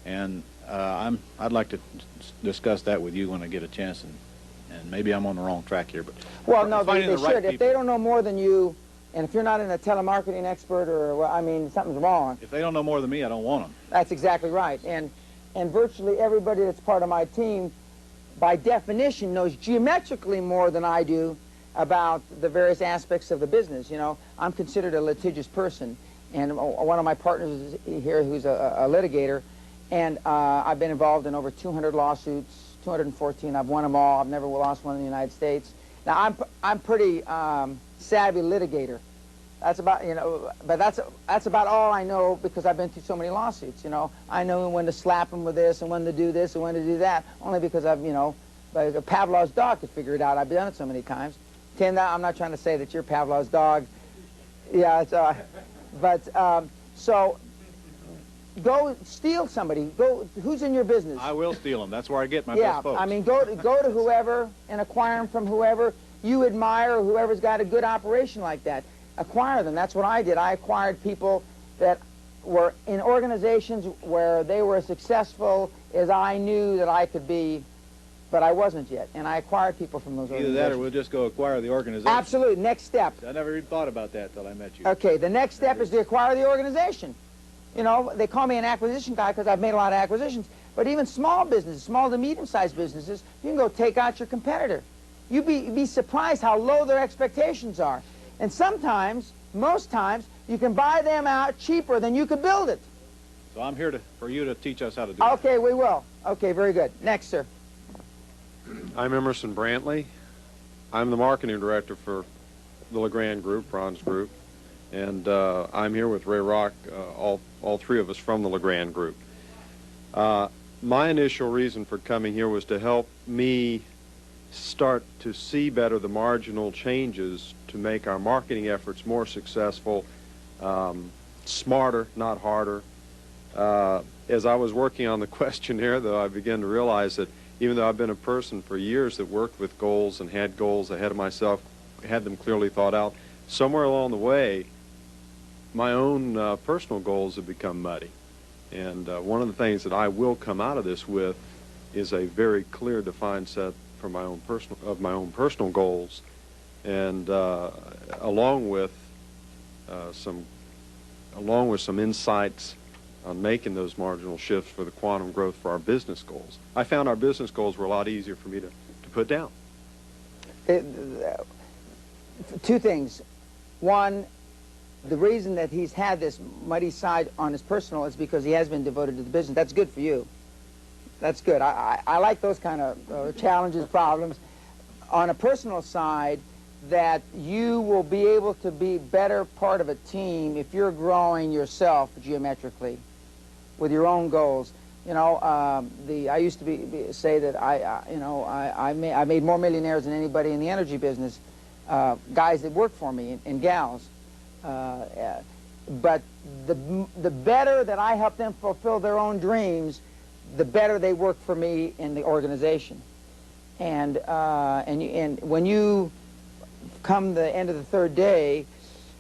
And I'd like to discuss that with you when I get a chance, and maybe I'm on the wrong track here, but well, no, they should. If they don't know more than you, and if you're not in a telemarketing expert, or well, I mean, something's wrong. If they don't know more than me, I don't want them. That's exactly right. And virtually everybody that's part of my team, by definition, knows geometrically more than I do about the various aspects of the business. I'm considered a litigious person, and one of my partners is here who's a litigator, and I've been involved in over 200 lawsuits. 214. I've won them all. I've never lost one in the United States. Now, I'm pretty savvy litigator, That's about, you know, but that's about all I know because I've been through so many lawsuits, you know. I know when to slap them with this and when to do this and when to do that, only because I've, you know, like Pavlov's dog could figure it out. I've done it so many times. Tim, I'm not trying to say that you're Pavlov's dog. Yeah, it's, so go steal somebody. Go, who's in your business? I will steal them. That's where I get my yeah, best folks. I mean, go to whoever and acquire them from whoever you admire or whoever's got a good operation like that. Acquire them. That's what I did. I acquired people that were in organizations where they were as successful as I knew that I could be, but I wasn't yet. And I acquired people from those organizations. Either that or we'll just go acquire the organization. Absolutely. Next step. I never even thought about that till I met you. Okay, the next step is to acquire the organization. You know, they call me an acquisition guy because I've made a lot of acquisitions. But even small businesses, small to medium-sized businesses, you can go take out your competitor. You'd be surprised how low their expectations are. And sometimes, most times, you can buy them out cheaper than you could build it. So I'm here for you to teach us how to do it. Okay, we will. Okay, very good. Next, sir. I'm Emerson Brantley. I'm the marketing director for the LeGrand Group, Ron's group, and I'm here with Ray Rock, all three of us from the LeGrand Group. My initial reason for coming here was to help me start to see better the marginal changes to make our marketing efforts more successful, smarter, not harder. As I was working on the questionnaire, though, I began to realize that even though I've been a person for years that worked with goals and had goals ahead of myself, had them clearly thought out, somewhere along the way, my own personal goals have become muddy. And one of the things that I will come out of this with is a very clear, defined set for my own personal goals, and along with some insights on making those marginal shifts for the quantum growth for our business goals. I found our business goals were a lot easier for me to put down. Two things. One, the reason that he's had this muddy side on his personal is because he has been devoted to the business. That's good for you. That's good. I like those kind of challenges, problems. On a personal side, that you will be able to be better part of a team if you're growing yourself geometrically with your own goals. You know, I used to say that I made more millionaires than anybody in the energy business, guys that work for me and gals. But the better that I help them fulfill their own dreams, the better they work for me in the organization. And when you come the end of the third day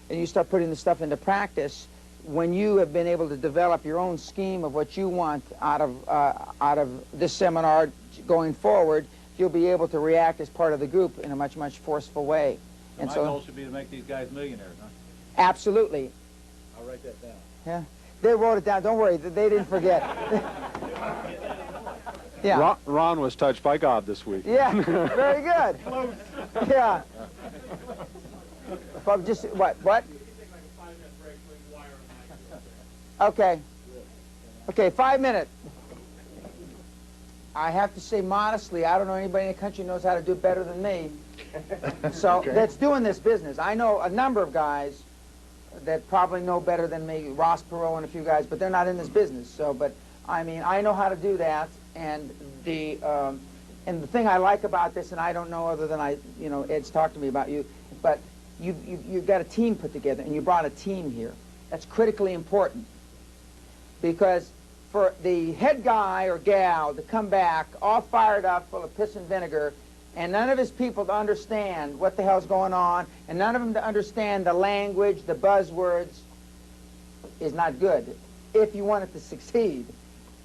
and you start putting the stuff into practice, when you have been able to develop your own scheme of what you want out of this seminar going forward, you'll be able to react as part of the group in a much, much forceful way. So my goal should be to make these guys millionaires, huh? Absolutely. I'll write that down. Yeah, they wrote it down. Don't worry, they didn't forget. Yeah. Ron was touched by God this week. Yeah, very good. Yeah. But just what? Okay. Okay, 5 minutes. I have to say modestly, I don't know anybody in the country who knows how to do it better than me. So that's doing this business. I know a number of guys that probably know better than me, Ross Perot and a few guys, but they're not in this business. So, but I mean, I know how to do that, and the thing I like about this, and I don't know other than Ed's talked to me about you, but you've got a team put together, and you brought a team here. That's critically important, because for the head guy or gal to come back all fired up, full of piss and vinegar, and none of his people to understand what the hell's going on, and none of them to understand the language, the buzzwords, is not good if you want it to succeed.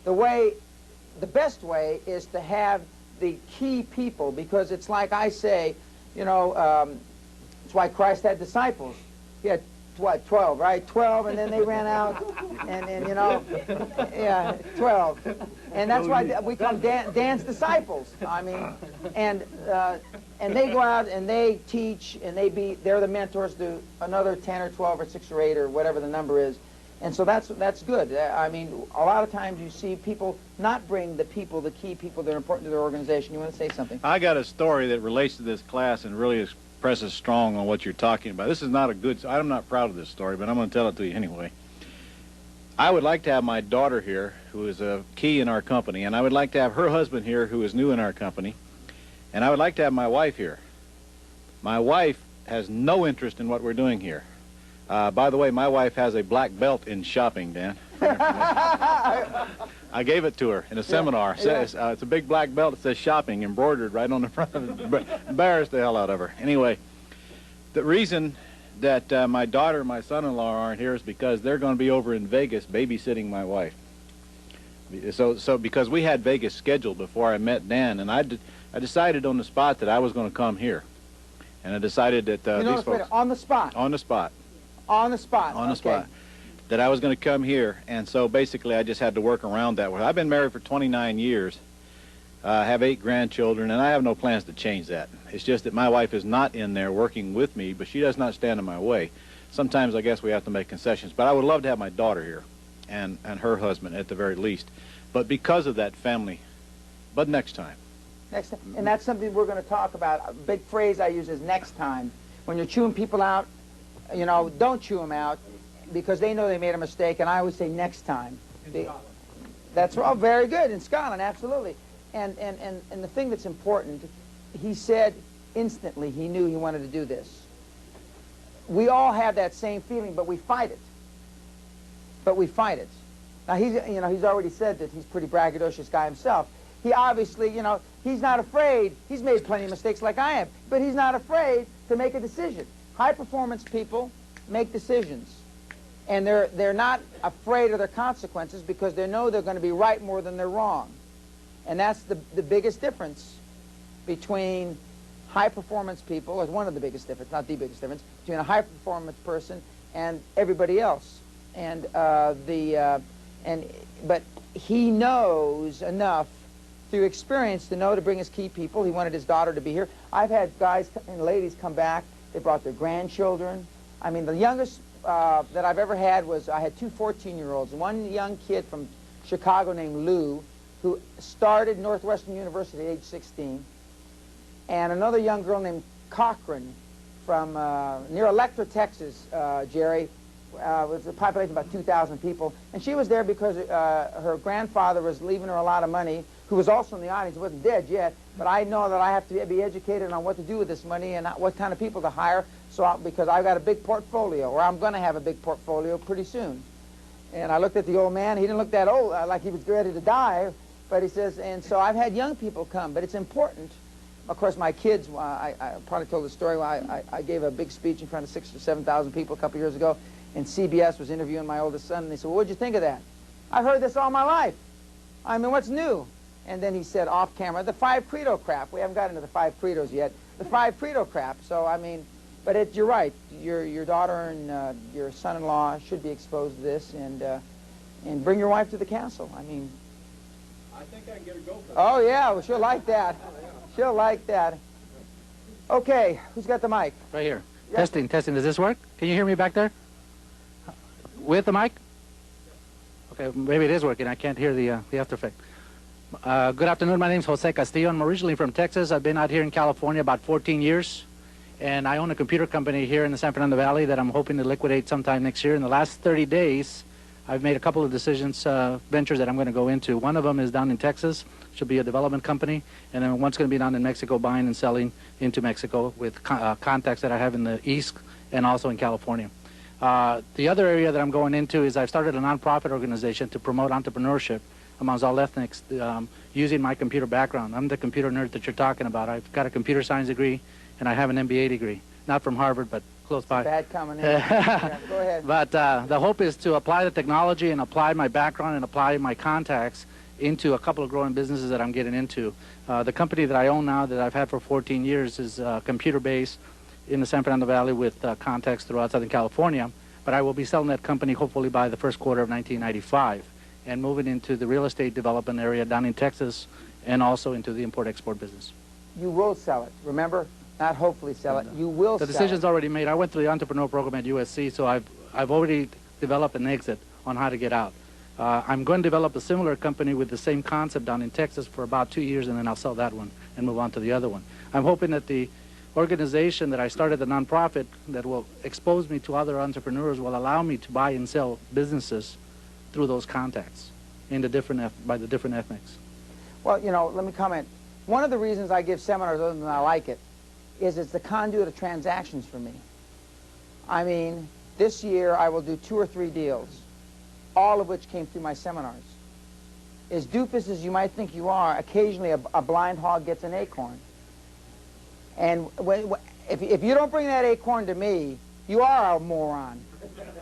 The best way is to have the key people, because it's like I say, it's why Christ had disciples. He had, 12, right? 12, and then they ran out, and yeah, 12. And that's why we call them Dan's disciples. I mean, and they go out and they teach, and they're the mentors to another 10 or 12 or 6 or 8 or whatever the number is. And so that's good. I mean, a lot of times you see people not bring the key people that are important to their organization. You want to say something? I got a story that relates to this class and really presses strong on what you're talking about. This is not a good, I'm not proud of this story, but I'm going to tell it to you anyway. I would like to have my daughter here, who is a key in our company, and I would like to have her husband here, who is new in our company, and I would like to have my wife here. My wife has no interest in what we're doing here. By the way, my wife has a black belt in shopping, Dan. I gave it to her in a seminar. It's a big black belt that says shopping embroidered right on the front of it. Embarrassed the hell out of her. Anyway, the reason that my daughter and my son-in-law aren't here is because they're going to be over in Vegas babysitting my wife. So because we had Vegas scheduled before I met Dan, and I decided on the spot that I was going to come here. And I decided that these folks... On the spot? On the spot. On the spot. On the spot. That I was going to come here, and so basically I just had to work around that. I've been married for 29 years, have 8 grandchildren, and I have no plans to change that. It's just that my wife is not in there working with me, but she does not stand in my way. Sometimes I guess we have to make concessions, but I would love to have my daughter here and her husband at the very least. But because of that family, but next time. Next time. And that's something we're going to talk about. A big phrase I use is next time. When you're chewing people out, you know, don't chew them out because they know they made a mistake, and I always say next time. That's all very good, in Scotland, absolutely. And the thing that's important, he said instantly he knew he wanted to do this. We all have that same feeling, but we fight it. But we fight it. Now, he's already said that he's a pretty braggadocious guy himself. He obviously, he's not afraid. He's made plenty of mistakes like I have, but he's not afraid to make a decision. High-performance people make decisions, and they're not afraid of their consequences because they know they're going to be right more than they're wrong. And that's the biggest difference between high-performance people, or one of the biggest difference, not the biggest difference, between a high-performance person and everybody else. And but he knows enough through experience to know to bring his key people. He wanted his daughter to be here. I've had guys and ladies come back. They brought their grandchildren. I mean, the youngest that I've ever had was, I had 2 14-year-olds. One young kid from Chicago named Lou, who started Northwestern University at age 16, and another young girl named Cochran from near Electra, Texas, Jerry, with a population of about 2,000 people. And she was there because her grandfather was leaving her a lot of money, who was also in the audience. He wasn't dead yet, but I know that I have to be educated on what to do with this money and what kind of people to hire, because I've got a big portfolio, or I'm going to have a big portfolio pretty soon. And I looked at the old man. He didn't look that old, like he was ready to die, but he says, and so I've had young people come, but it's important. Of course, my kids, I probably told the story, I gave a big speech in front of 6,000 or 7,000 people a couple years ago, and CBS was interviewing my oldest son, and they said, well, what'd you think of that? I've heard this all my life. I mean, what's new? And then he said off camera, the 5 credo crap. We haven't got into the 5 credos yet. The 5 credo crap. So, I mean, but you're right. Your daughter and your son-in-law should be exposed to this, and bring your wife to the castle. I mean. I think I can get her go for that. Oh, yeah, well, she'll like that. She'll like that. Okay, who's got the mic? Right here. Yes. Testing, testing. Does this work? Can you hear me back there? With the mic? Okay, maybe it is working. I can't hear the after effect. Good afternoon. My name is Jose Castillo. I'm originally from Texas. I've been out here in California about 14 years, and I own a computer company here in the San Fernando Valley that I'm hoping to liquidate sometime next year. In the last 30 days, I've made a couple of decisions, ventures that I'm going to go into. One of them is down in Texas. Should be a development company, and then one's going to be down in Mexico, buying and selling into Mexico with contacts that I have in the East and also in California. The other area that I'm going into is I've started a nonprofit organization to promote entrepreneurship amongst all ethnics, using my computer background. I'm the computer nerd that you're talking about. I've got a computer science degree, and I have an MBA degree. Not from Harvard, but close by. Bad combination. Yeah, go ahead. But the hope is to apply the technology and apply my background and apply my contacts into a couple of growing businesses that I'm getting into. The company that I own now that I've had for 14 years is computer-based in the San Fernando Valley with contacts throughout Southern California. But I will be selling that company hopefully by the first quarter of 1995 and moving into the real estate development area down in Texas and also into the import-export business. You will sell it, remember? Not hopefully sell it. You will sell it. The decision's already made. I went through the entrepreneur program at USC, so I've already developed an exit on how to get out. I'm going to develop a similar company with the same concept down in Texas for about 2 years, and then I'll sell that one and move on to the other one. I'm hoping that the organization that I started, a nonprofit that will expose me to other entrepreneurs, will allow me to buy and sell businesses through those contacts in the by the different ethnics. Well, you know, let me comment. One of the reasons I give seminars, other than I like it, is it's the conduit of transactions for me. I mean, this year I will do 2 or 3 deals, all of which came through my seminars. As doofus as you might think you are, occasionally a blind hog gets an acorn. And if you don't bring that acorn to me, you are a moron.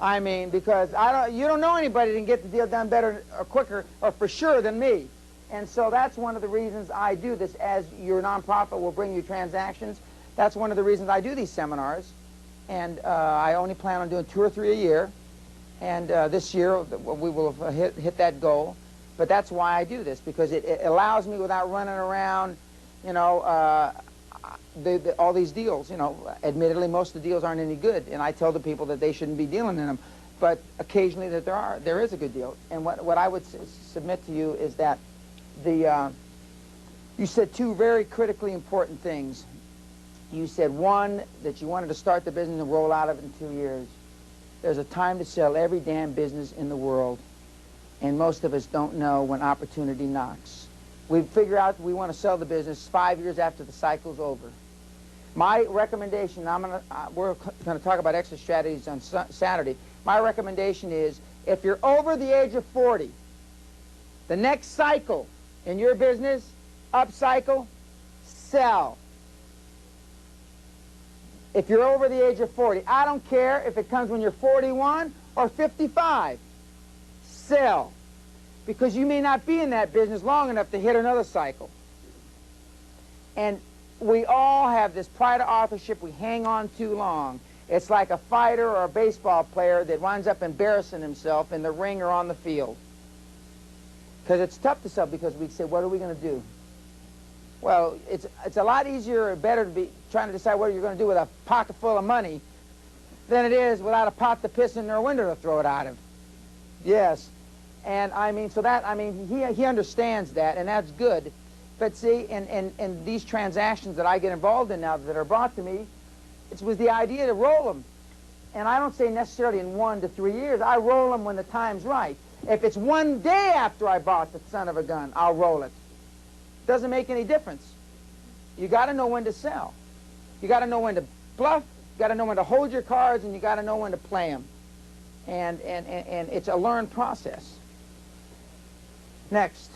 I mean, because you don't know anybody that can get the deal done better or quicker or for sure than me. And so that's one of the reasons I do this. As your nonprofit will bring you transactions, that's one of the reasons I do these seminars. And I only plan on doing 2 or 3 a year. And this year we will have hit that goal. But that's why I do this, because it allows me, without running around, you know, all these deals. You know, admittedly, most of the deals aren't any good, and I tell the people that they shouldn't be dealing in them. But occasionally that there is a good deal. And what I would submit to you is that you said 2 very critically important things. You said, one, that you wanted to start the business and roll out of it in 2 years. There's a time to sell every damn business in the world, and most of us don't know when opportunity knocks. We figure out we want to sell the business 5 years after the cycle's over. My recommendation, we're going to talk about exit strategies on Saturday. My recommendation is, if you're over the age of 40, the next cycle in your business, up cycle, sell. If you're over the age of 40, I don't care if it comes when you're 41 or 55. Sell, because you may not be in that business long enough to hit another cycle. And we all have this pride of authorship we hang on too long. It's like a fighter or a baseball player that winds up embarrassing himself in the ring or on the field. Because it's tough to sell, because we say, what are we going to do? Well, it's a lot easier or better to be trying to decide what you're going to do with a pocket full of money than it is without a pot to piss in or a window to throw it out of. Yes. And I mean, so that, I mean, he understands that, and that's good. But see, in these transactions that I get involved in now that are brought to me, it was the idea to roll them. And I don't say necessarily in 1 to 3 years. I roll them when the time's right. If it's 1 day after I bought the son of a gun, I'll roll it. Doesn't make any difference. You got to know when to sell. You got to know when to bluff. You got to know when to hold your cards, and you got to know when to play them. And it's a learned process. Next,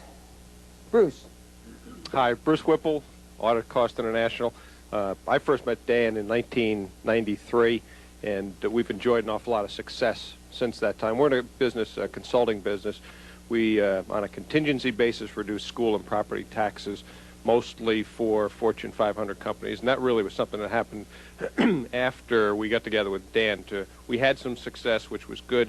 Bruce. Hi, Bruce Whipple, Audit Cost International. I first met Dan in 1993, and we've enjoyed an awful lot of success since that time. We're in a business, a consulting business. We, on a contingency basis, reduce school and property taxes, mostly for Fortune 500 companies, and that really was something that happened after we got together with Dan. We had some success, which was good.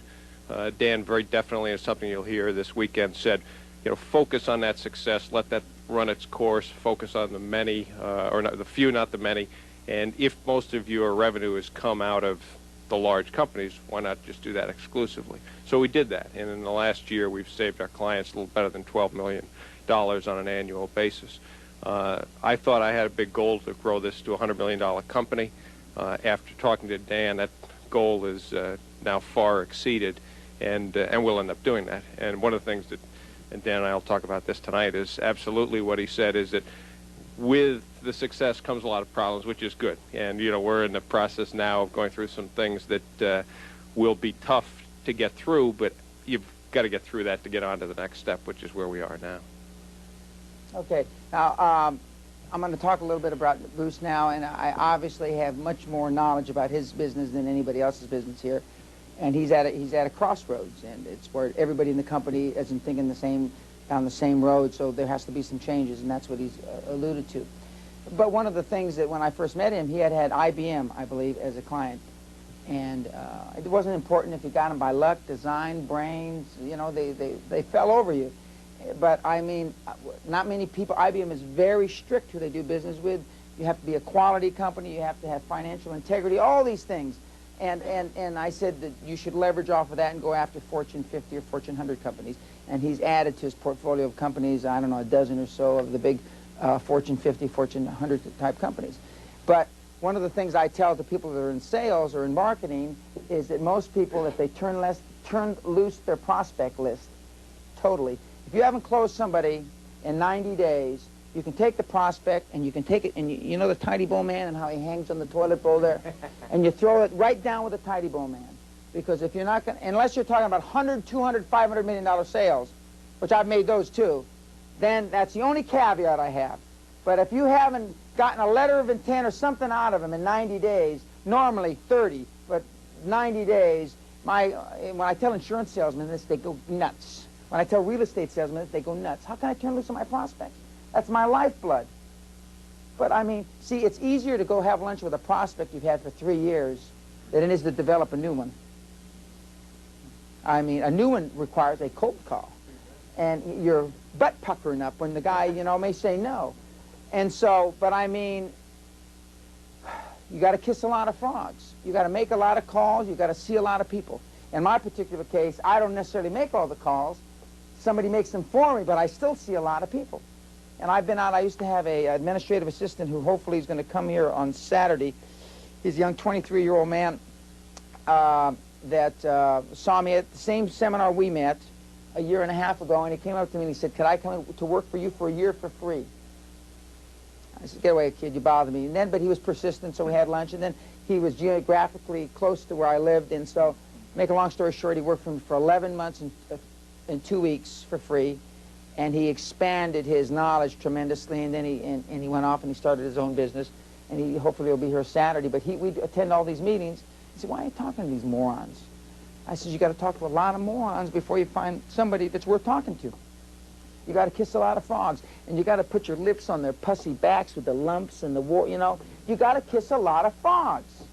Dan very definitely, and something you'll hear this weekend, said, you know, focus on that success, let that run its course, focus on the many, or not, the few, not the many, and if most of your revenue has come out of the large companies, why not just do that exclusively? So we did that, and in the last year we've saved our clients a little better than $12 million on an annual basis. I thought I had a big goal to grow this to a $100 million company. After talking to Dan, that goal is now far exceeded, and we'll end up doing that. And one of the things that, and Dan and I will talk about this tonight, is absolutely what he said, is that with the success comes a lot of problems, which is good. And, you know, we're in the process now of going through some things that will be tough to get through, but you've got to get through that to get on to the next step, which is where we are now. Okay. Now, I'm going to talk a little bit about Bruce now, and I obviously have much more knowledge about his business than anybody else's business here. And he's at a crossroads, and it's where everybody in the company isn't thinking down the same road, so there has to be some changes, and that's what he's alluded to. But one of the things that when I first met him, he had IBM, I believe, as a client. And it wasn't important if you got them by luck, design, brains, you know, they fell over you. But I mean, not many people, IBM is very strict who they do business with. You have to be a quality company, you have to have financial integrity, all these things. And I said that you should leverage off of that and go after Fortune 50 or Fortune 100 companies. And he's added to his portfolio of companies, I don't know, a dozen or so of the big Fortune 50, Fortune 100 type companies. But one of the things I tell to people that are in sales or in marketing is that most people, if they turn loose their prospect list totally, if you haven't closed somebody in 90 days, you can take the prospect and you can take it, and you know the tidy bowl man and how he hangs on the toilet bowl there? And you throw it right down with the tidy bowl man. Because if you're not going to, unless you're talking about 100, 200, $500 million sales, which I've made those too, then that's the only caveat I have. But if you haven't gotten a letter of intent or something out of them in 90 days, normally 30, but 90 days, when I tell insurance salesmen this, they go nuts. When I tell real estate salesmen this, they go nuts. How can I turn loose on my prospects? That's my lifeblood. But I mean, see, it's easier to go have lunch with a prospect you've had for 3 years than it is to develop a new one. I mean, a new one requires a cold call. And you're butt puckering up when the guy, you know, may say no. And so, but I mean, you got to kiss a lot of frogs. You got to make a lot of calls. You got to see a lot of people. In my particular case, I don't necessarily make all the calls. Somebody makes them for me, but I still see a lot of people. And I've been out, I used to have an administrative assistant who hopefully is going to come here on Saturday. He's a young 23-year-old man that saw me at the same seminar we met a year and a half ago, and he came up to me and he said, could I come to work for you for a year for free? I said, get away, kid, you bother me. And then, but he was persistent, so we had lunch, and then he was geographically close to where I lived, and so, make a long story short, he worked for me for 11 months and 2 weeks for free, and he expanded his knowledge tremendously, and then he went off and he started his own business, and he hopefully will be here Saturday, but we'd attend all these meetings. He said, why are you talking to these morons? I said, you got to talk to a lot of morons before you find somebody that's worth talking to. You got to kiss a lot of frogs, and you got to put your lips on their pussy backs with the lumps and the war, you know. You got to kiss a lot of frogs.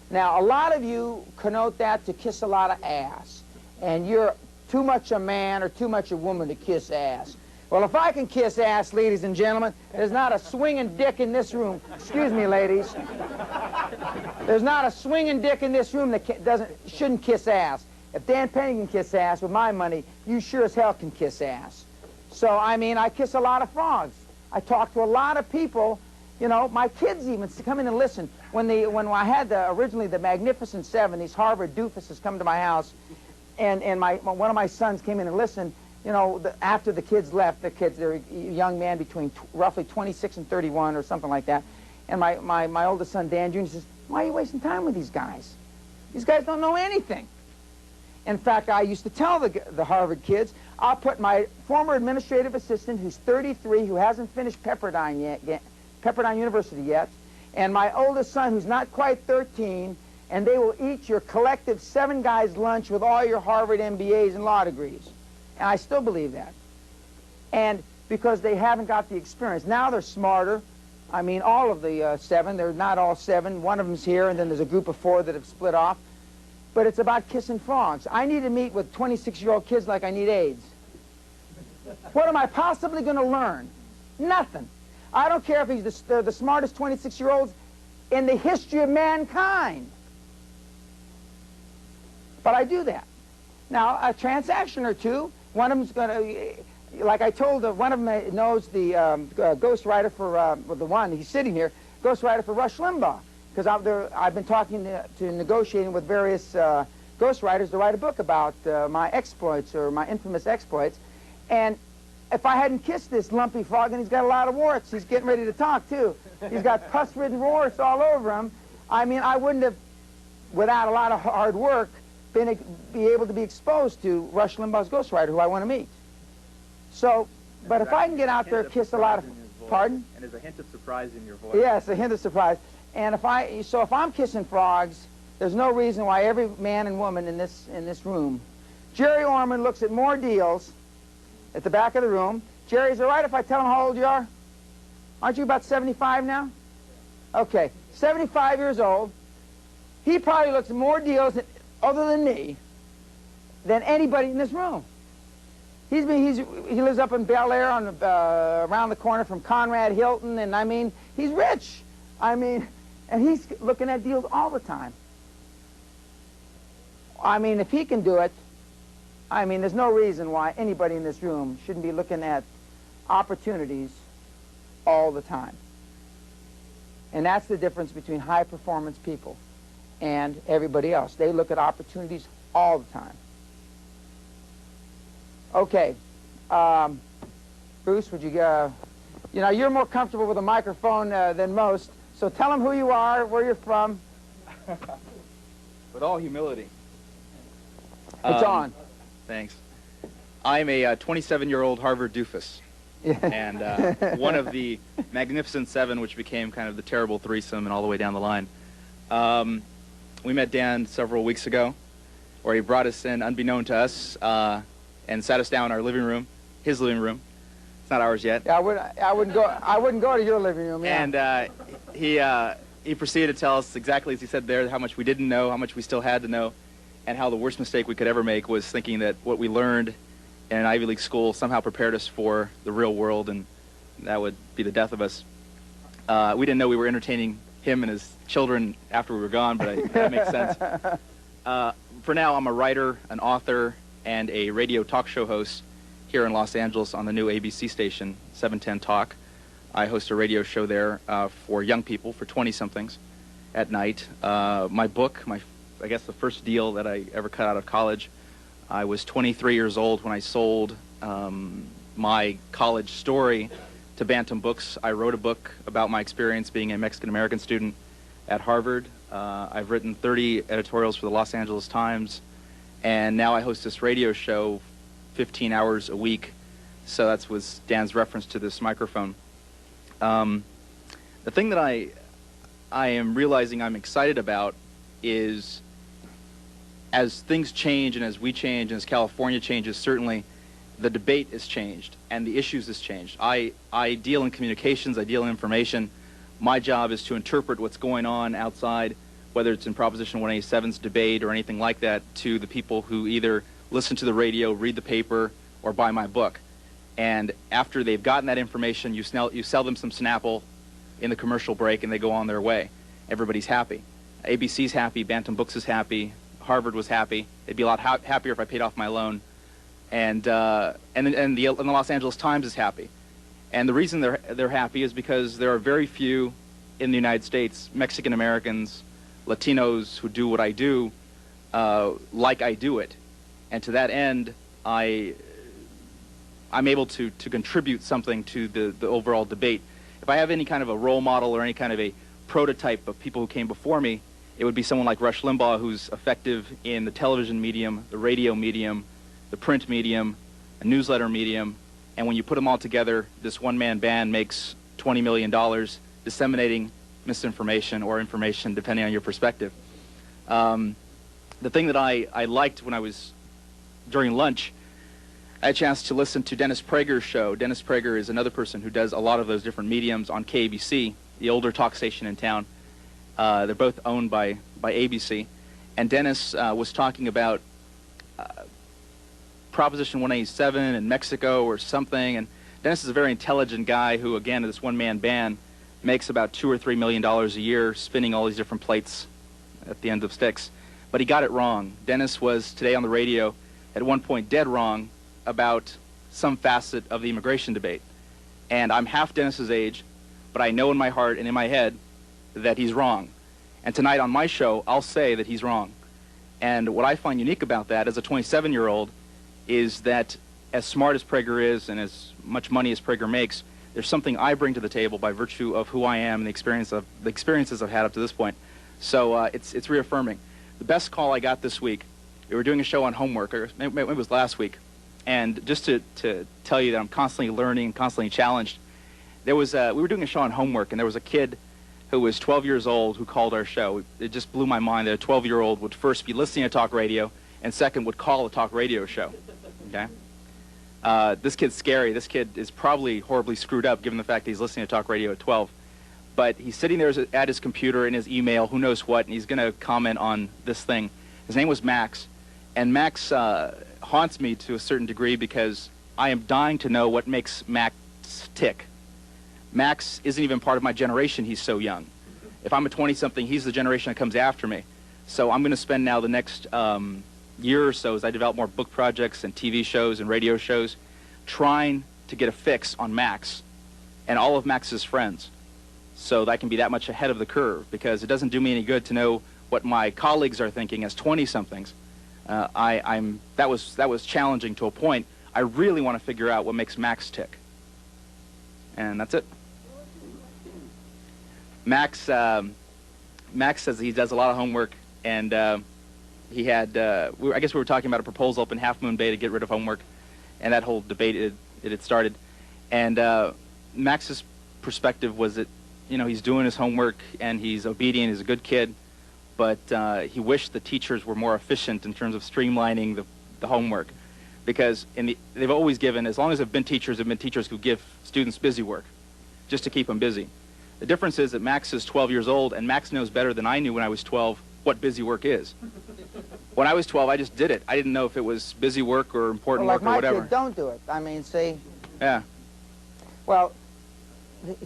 Now, a lot of you connote that to kiss a lot of ass, and you're too much a man or too much a woman to kiss ass. Well, if I can kiss ass, ladies and gentlemen, there's not a swinging dick in this room. Excuse me, ladies. There's not a swinging dick in this room that shouldn't kiss ass. If Dan Pena can kiss ass with my money, you sure as hell can kiss ass. So, I mean, I kiss a lot of frogs. I talk to a lot of people. You know, my kids even come in and listen. When I had originally the Magnificent Seven, these Harvard doofuses come to my house, and one of my sons came in and listened. You know, after the kids left, they're a young man between roughly 26 and 31 or something like that. And my oldest son, Dan Jr., says, why are you wasting time with these guys? These guys don't know anything. In fact, I used to tell the Harvard kids, I'll put my former administrative assistant, who's 33, who hasn't finished Pepperdine University yet, and my oldest son, who's not quite 13, and they will eat your collective 7 guys' lunch with all your Harvard MBAs and law degrees. And I still believe that. And because they haven't got the experience. Now they're smarter. I mean, all of the 7. They're not all 7. One of them's here, and then there's a group of 4 that have split off. But it's about kissing frogs. I need to meet with 26-year-old kids like I need AIDS. What am I possibly going to learn? Nothing. I don't care if they're the smartest 26-year-olds in the history of mankind. But I do that. Now, a transaction or two, one of them's going to, like I told, one of them knows the ghostwriter for, the one, he's sitting here, ghostwriter for Rush Limbaugh. Because I've been talking to negotiating with various ghostwriters to write a book about my exploits, or my infamous exploits. And if I hadn't kissed this lumpy frog, and he's got a lot of warts, he's getting ready to talk too. He's got pus-ridden warts all over him. I mean, I wouldn't have, without a lot of hard work, be able to be exposed to Rush Limbaugh's ghostwriter, who I want to meet. So, but if I can get out there, kiss a lot of, pardon? And there's a hint of surprise in your voice. Yes, a hint of surprise. And if I'm kissing frogs, there's no reason why every man and woman in this room. Jerry Orman looks at more deals at the back of the room. Jerry, is it right if I tell him how old you are? Aren't you about 75 now? Okay, 75 years old. He probably looks at more deals other than me than anybody in this room. He lives up in Bel Air around the corner from Conrad Hilton, and I mean, he's rich. I mean, and he's looking at deals all the time. I mean, if he can do it, I mean, there's no reason why anybody in this room shouldn't be looking at opportunities all the time. And that's the difference between high-performance people and everybody else. They look at opportunities all the time. Okay. Bruce, would you you know, you're more comfortable with a microphone than most, so tell them who you are, where you're from. With all humility. It's on. Thanks. I'm a 27-year-old Harvard doofus. And one of the Magnificent Seven, which became kind of the terrible threesome and all the way down the line. We met Dan several weeks ago, where he brought us in unbeknown to us and sat us down in our living room, his living room. It's not ours yet. Yeah, I wouldn't go to your living room. Yeah. And he proceeded to tell us exactly as he said there how much we didn't know, how much we still had to know, and how the worst mistake we could ever make was thinking that what we learned in an Ivy League school somehow prepared us for the real world, and that would be the death of us. We didn't know we were entertaining him and his children after we were gone, but that makes sense. For now, I'm a writer, an author, and a radio talk show host here in Los Angeles on the new ABC station, 710 Talk. I host a radio show there for young people, for 20-somethings at night. My book, I guess the first deal that I ever cut out of college, I was 23 years old when I sold my college story to Bantam Books. I wrote a book about my experience being a Mexican-American student at Harvard. I've written 30 editorials for the Los Angeles Times, and now I host this radio show 15 hours a week. So that was Dan's reference to this microphone. The thing that I am realizing I'm excited about is, as things change and as we change and as California changes, certainly the debate has changed and the issues has changed. I deal in communications, I deal in information. My job is to interpret what's going on outside, whether it's in Proposition 187's debate or anything like that, to the people who either listen to the radio, read the paper, or buy my book. And after they've gotten that information, you sell them some Snapple in the commercial break and they go on their way. Everybody's happy. ABC's happy, Bantam Books is happy, Harvard was happy. They'd be a lot happier if I paid off my loan. And the Los Angeles Times is happy. And the reason they're happy is because there are very few in the United States, Mexican Americans, Latinos who do what I do like I do it. And to that end, I'm able to contribute something to the overall debate. If I have any kind of a role model or any kind of a prototype of people who came before me, it would be someone like Rush Limbaugh, who's effective in the television medium, the radio medium, the print medium, a newsletter medium, and when you put them all together, this one-man band makes $20 million disseminating misinformation or information, depending on your perspective. The thing that I liked when I was during lunch, I had a chance to listen to Dennis Prager's show. Dennis Prager is another person who does a lot of those different mediums on KABC, the older talk station in town. They're both owned by ABC. And Dennis was talking about Proposition 187 in Mexico or something. And Dennis is a very intelligent guy who, again, this one-man band, makes about $2 or $3 million a year spinning all these different plates at the end of sticks. But he got it wrong. Dennis was, today on the radio, at one point dead wrong about some facet of the immigration debate. And I'm half Dennis's age, but I know in my heart and in my head that he's wrong. And tonight on my show, I'll say that he's wrong. And what I find unique about that as a 27-year-old is that as smart as Prager is and as much money as Prager makes, there's something I bring to the table by virtue of who I am and the experiences I've had up to this point. So it's reaffirming. The best call I got this week, we were doing a show on homework, or maybe it was last week, and just to tell you that I'm constantly learning, constantly challenged, we were doing a show on homework, and there was a kid who was 12 years old who called our show. It just blew my mind that a 12-year-old would first be listening to talk radio, and second would call a talk radio show. Okay? This kid's scary. This kid is probably horribly screwed up given the fact that he's listening to talk radio at 12. But he's sitting there at his computer in his email, who knows what, and he's going to comment on this thing. His name was Max, and Max haunts me to a certain degree because I am dying to know what makes Max tick. Max isn't even part of my generation. He's so young. If I'm a 20-something, he's the generation that comes after me. So I'm going to spend now the next year or so as I develop more book projects and TV shows and radio shows trying to get a fix on Max and all of Max's friends. so that I can be that much ahead of the curve, because it doesn't do me any good to know what my colleagues are thinking as 20-somethings. That was challenging to a point. I really want to figure out what makes Max tick. And that's it. Max says he does a lot of homework, and he had, I guess we were talking about a proposal up in Half Moon Bay to get rid of homework, and that whole debate, it had started. And Max's perspective was that, you know, he's doing his homework, and he's obedient, he's a good kid, but he wished the teachers were more efficient in terms of streamlining the homework. Because they've always given, as long as they've been teachers who give students busy work, just to keep them busy. The difference is that Max is 12 years old, and Max knows better than I knew when I was 12 what busy work is. When I was 12, I just did it. I didn't know if it was busy work or important work or whatever. Like my kid, don't do it. I mean, see? Yeah. Well,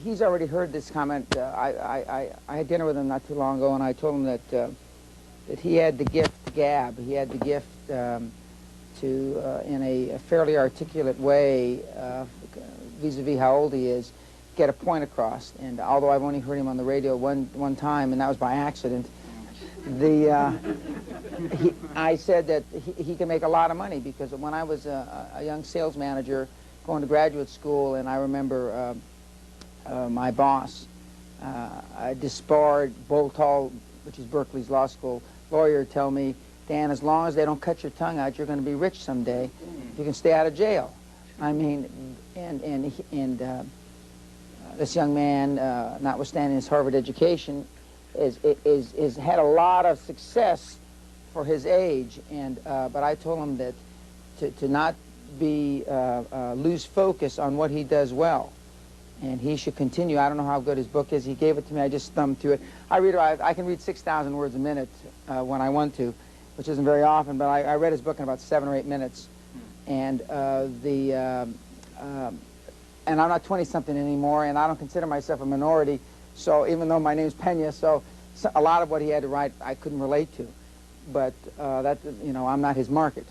he's already heard this comment. I had dinner with him not too long ago, and I told him that he had the gift to gab. He had the gift to, in a fairly articulate way, vis-a-vis how old he is, get a point across. And although I've only heard him on the radio one time, and that was by accident, I said that he can make a lot of money, because when I was a young sales manager going to graduate school, and I remember my boss, a disbarred Boltall, which is Berkeley's law school lawyer, tell me, Dan, as long as they don't cut your tongue out, you're going to be rich someday. You can stay out of jail. I mean, and this young man, notwithstanding his Harvard education, is had a lot of success for his age. And but I told him that to not be lose focus on what he does well, and he should continue. I don't know how good his book is. He gave it to me. I just thumbed through it. I can read 6,000 words a minute when I want to, which isn't very often, but I read his book in about 7 or 8 minutes. And and I'm not 20-something anymore, and I don't consider myself a minority, so even though my name's Pena, so a lot of what he had to write I couldn't relate to. But that, you know, I'm not his market.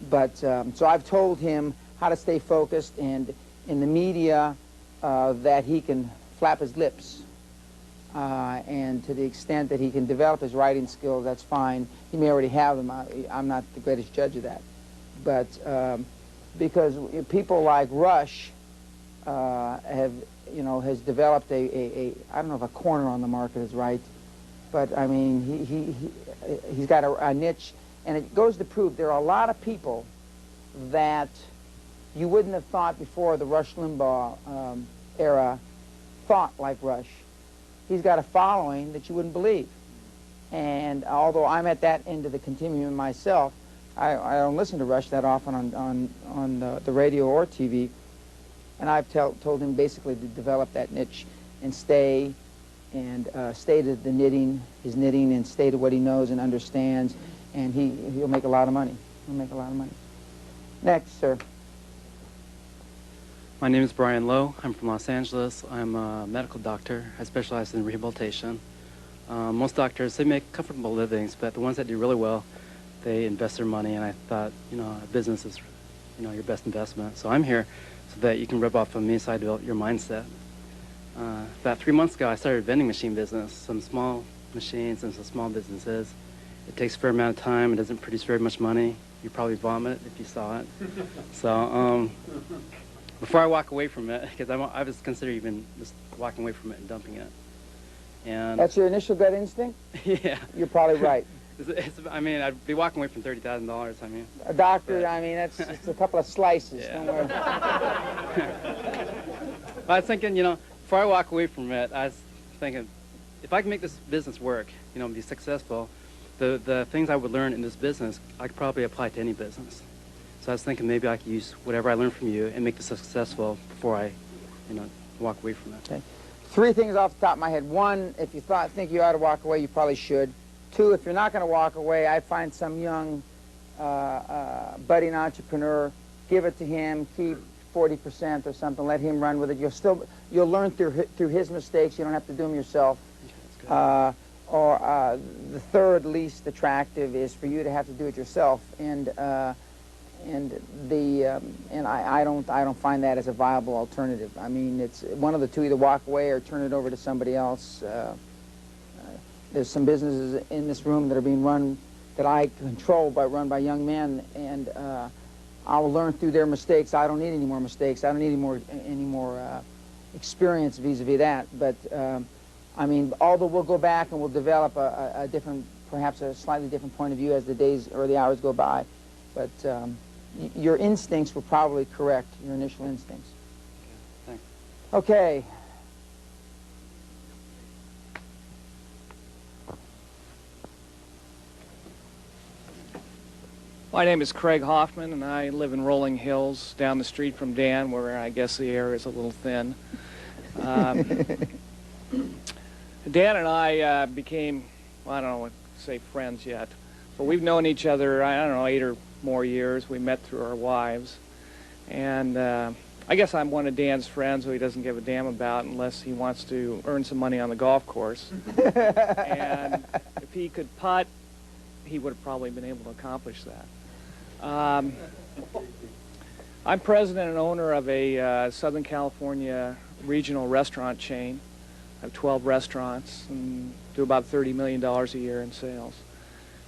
But so I've told him how to stay focused, and in the media that he can flap his lips. And to the extent that he can develop his writing skills, that's fine. He may already have them. I'm not the greatest judge of that. But because people like Rush have, you know, has developed I don't know if a corner on the market is right, but I mean, he's got a niche, and it goes to prove there are a lot of people that you wouldn't have thought before the Rush Limbaugh era thought like Rush. He's got a following that you wouldn't believe. And although I'm at that end of the continuum myself, I don't listen to Rush that often on the radio or TV. And I've told him basically to develop that niche and stay to the knitting, his knitting, and stay to what he knows and understands, and he'll make a lot of money. He'll make a lot of money. Next, sir. My name is Brian Lowe. I'm from Los Angeles. I'm a medical doctor. I specialize in rehabilitation. Most doctors, they make comfortable livings, but the ones that do really well, they invest their money, and I thought, you know, a business is, you know, your best investment. So I'm here so that you can rub off on me so I develop your mindset. About 3 months ago, I started a vending machine business, some small machines and some small businesses. It takes a fair amount of time. It doesn't produce very much money. You probably vomit if you saw it. So before I walk away from it, because I was considering even just walking away from it and dumping it. And that's your initial gut instinct? Yeah. You're probably right. I mean, I'd be walking away from $30,000. I mean, a doctor. I mean, that's just a couple of slices. Yeah. Don't worry. I was thinking, you know, before I walk away from it, I was thinking, if I can make this business work, you know, be successful, the things I would learn in this business, I could probably apply to any business. So I was thinking maybe I could use whatever I learned from you and make this successful before I, you know, walk away from it. Okay. 3 things off the top of my head. 1, if you think you ought to walk away, you probably should. 2, if you're not going to walk away, I'd find some young budding entrepreneur, give it to him, keep 40% or something, let him run with it. You'll learn through his mistakes. You don't have to do them yourself. Okay, the third least attractive is for you to have to do it yourself. And I don't find that as a viable alternative. I mean, it's one of the two: either walk away or turn it over to somebody else. There's some businesses in this room that are being run, that I control, run by young men, and I'll learn through their mistakes. I don't need any more mistakes. I don't need any more experience vis-a-vis that. But I mean, although we'll go back and we'll develop a different, perhaps a slightly different point of view as the days or the hours go by. But your instincts were probably correct, your initial instincts. Okay, thanks. Okay. My name is Craig Hoffman, and I live in Rolling Hills, down the street from Dan, where I guess the air is a little thin. Dan and I became, well, I don't want to say friends yet, but we've known each other, I don't know, 8 or more years. We met through our wives. And I guess I'm one of Dan's friends who he doesn't give a damn about unless he wants to earn some money on the golf course. And if he could putt, he would have probably been able to accomplish that. I'm president and owner of a Southern California regional restaurant chain. I have 12 restaurants and do about $30 million a year in sales.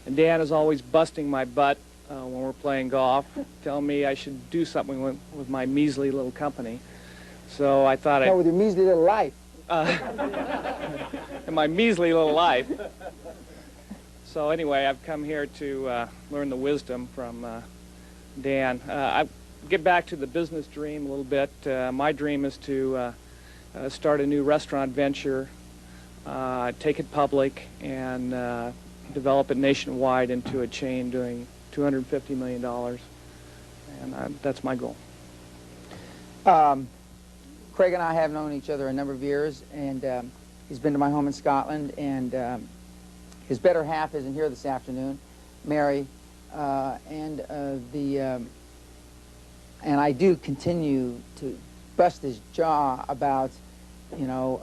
And Dan is always busting my butt when we're playing golf, telling me I should do something with my measly little company. So I thought with your measly little life. In my measly little life. So anyway, I've come here to learn the wisdom from Dan. I get back to the business dream a little bit. My dream is to start a new restaurant venture, take it public, and develop it nationwide into a chain doing $250 million. And that's my goal. Craig and I have known each other a number of years, and he's been to my home in Scotland, and his better half isn't here this afternoon, Mary, and I do continue to bust his jaw about, you know,